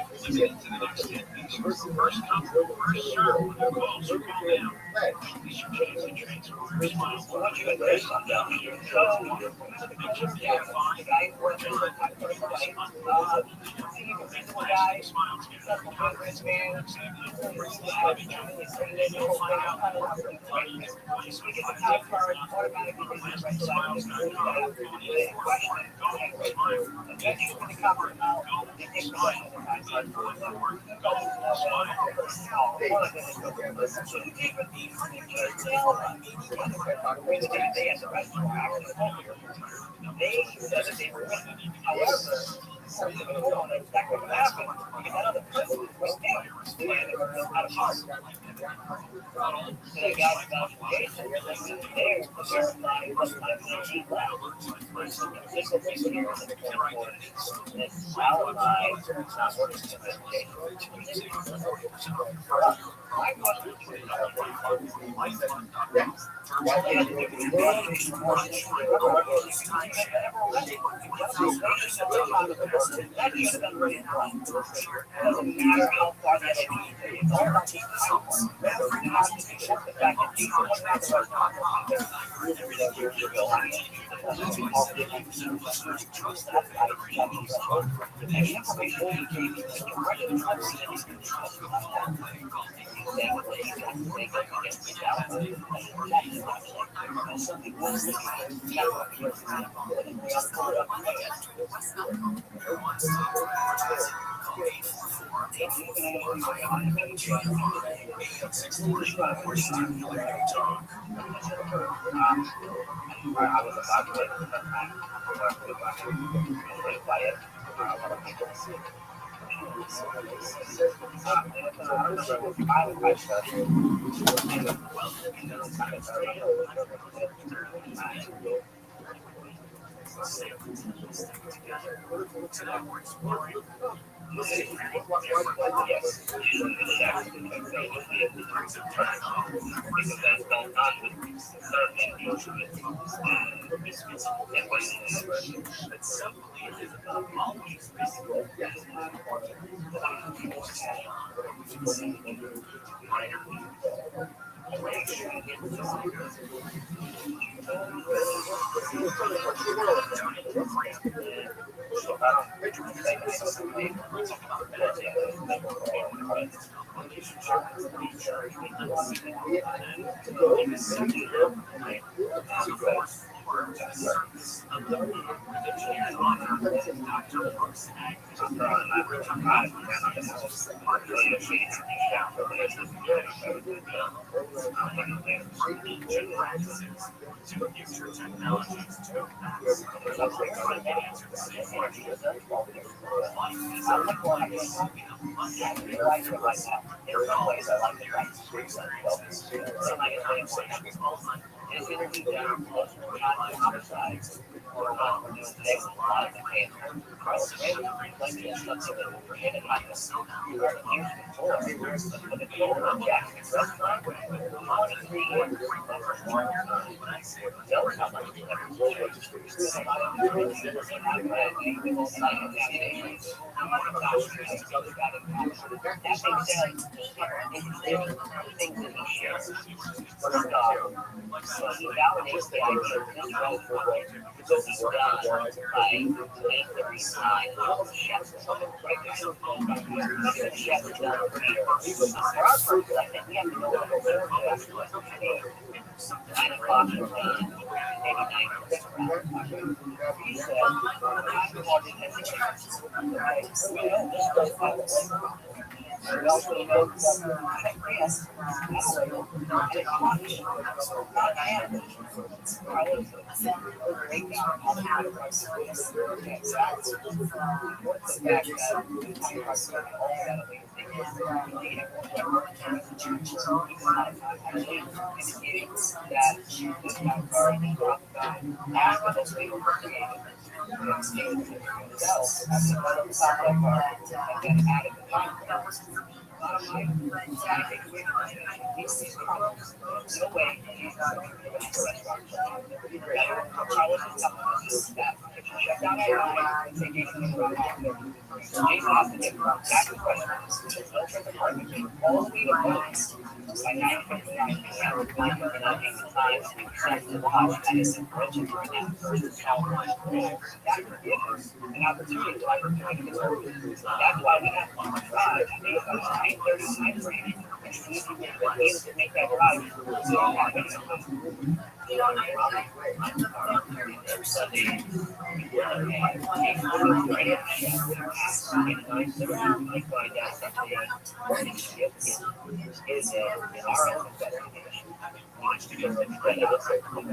looking at the rest of it. Doesn't matter how far that is. It's all about the outcome. You have to accept the fact that Jesus was not the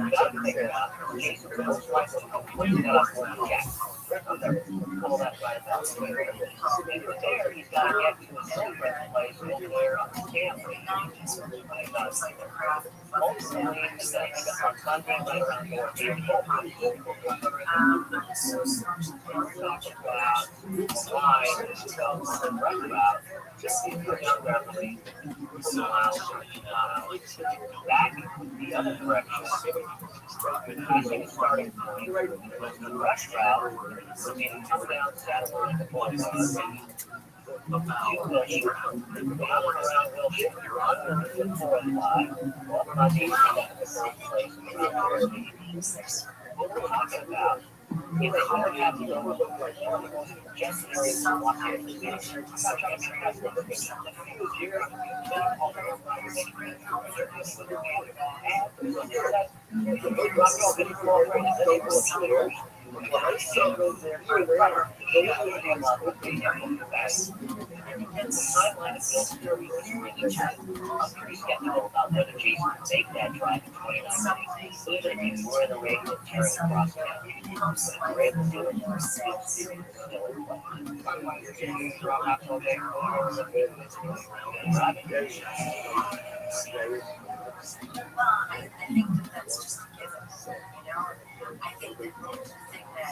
got to think about Jason's most likely completely got off one jack. Pull that right out. And from there, he's got to get to his girlfriend's place over there on the campus. Ultimately, he's got to end up on Sunday right around 4 p.m. Talk about why this is about back the other direction. Using a starting point was the rush route, meaning come down Saturday to point Wilshire. I went around Wilshire, under the 405, well, not even at the first place. What we're talking about, if they don't have to go with one of the most congested areas in Los Angeles, I'm not trying to figure out the few years, and the timeline of Bill's story was really tight. I'm pretty skeptical about whether Jason would make that drive in 2019, even if he were in the range of tearing across country. But we're able to do it. Bill's theory is still in play. I think that's just a given. You know, I think that the thing that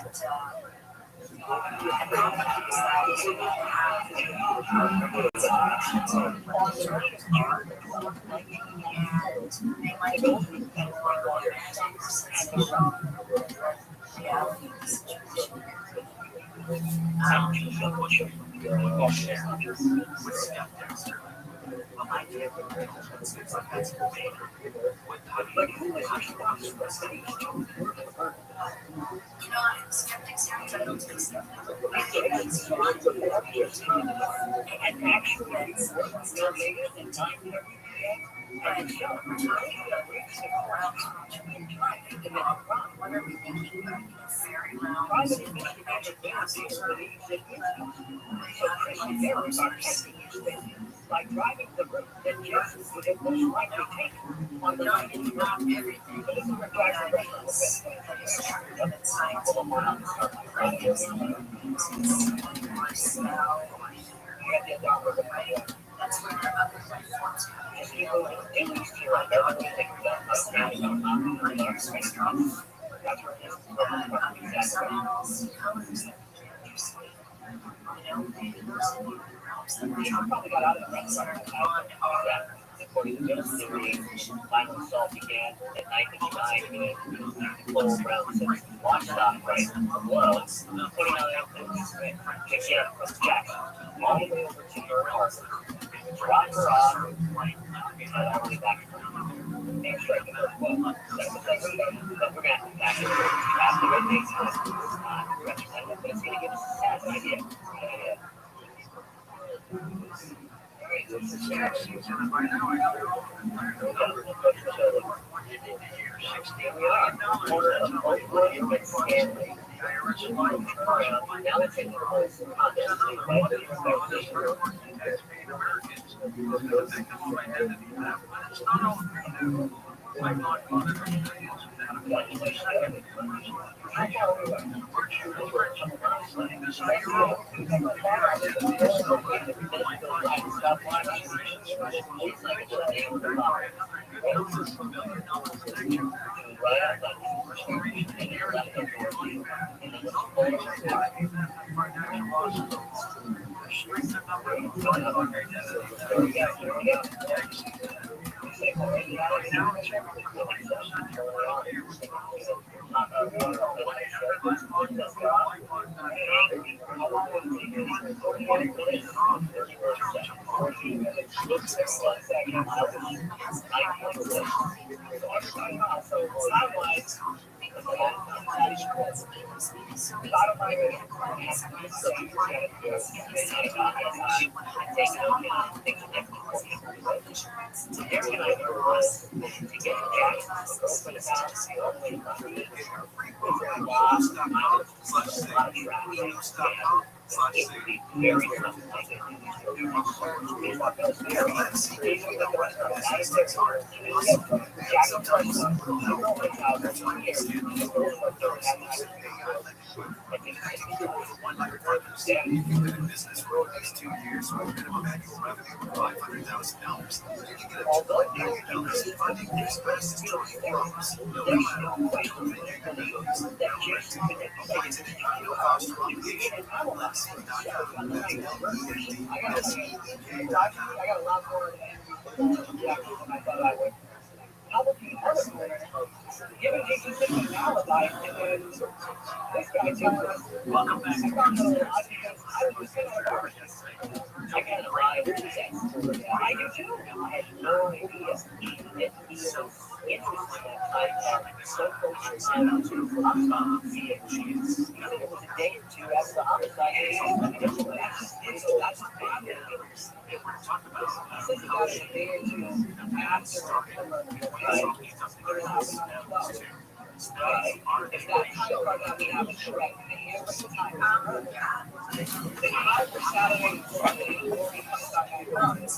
skeptics have to know this. And actually, what are we thinking? Very loud. By driving the route that Jason would have most likely taken on the night he robbed everything. But if we were driving the rest of the that's where other platforms just people at least here on everything done by that's where this probably got out of the according to Bill's theory, final assault began at 1959 with Lowell Brown's watch stop right below, putting out picked her up from Jackson all the way over to her apartment, dropped her off, and all the way back to her. Name's right to her quote. But we're going to have to back it after it makes sense. But it's going to give us a sad idea. You've been in business for the next 2 years with a minimum annual revenue of $500,000. You can get up to $1 million in funding as fast as 24 hours. No matter what company you're going to use. Apply today. No cost or obligation. Lexi.com. That's I got a lot more than I thought I would. How about the other corner? Giving Jason Simpson an alibi, and then this guy telling us, welcome back. I found it a lot because I was sitting on the bar. I got a lie. Where is that? I do too. I had no idea that he was interested in so close to time to it was a day or two after the homicide. That's just bad. I think about it a day or two after if that time card that we have is correct, the year of the time the card for Saturday and Sunday already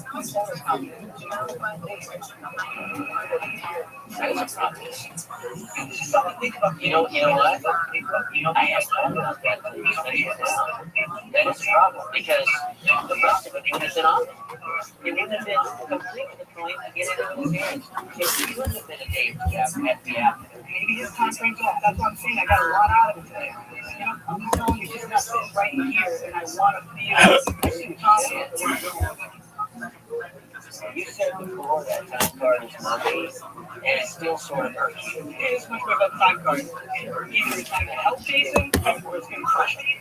comes out at you know what? I have thought about that, but that is a problem because the rest of it wouldn't have been on it. It wouldn't have been completely the point to get it over the hands. It wouldn't have been a day at the app. Maybe his time frame's off. That's what I'm saying. I got a lot out of it today. You know, I'm telling you, just got this right here, and I want to feel I see the confidence. You said before that time card is Monday, and it still sort of hurts. It is much more about time card. Either it's going to help Jason, or it's going to crush me.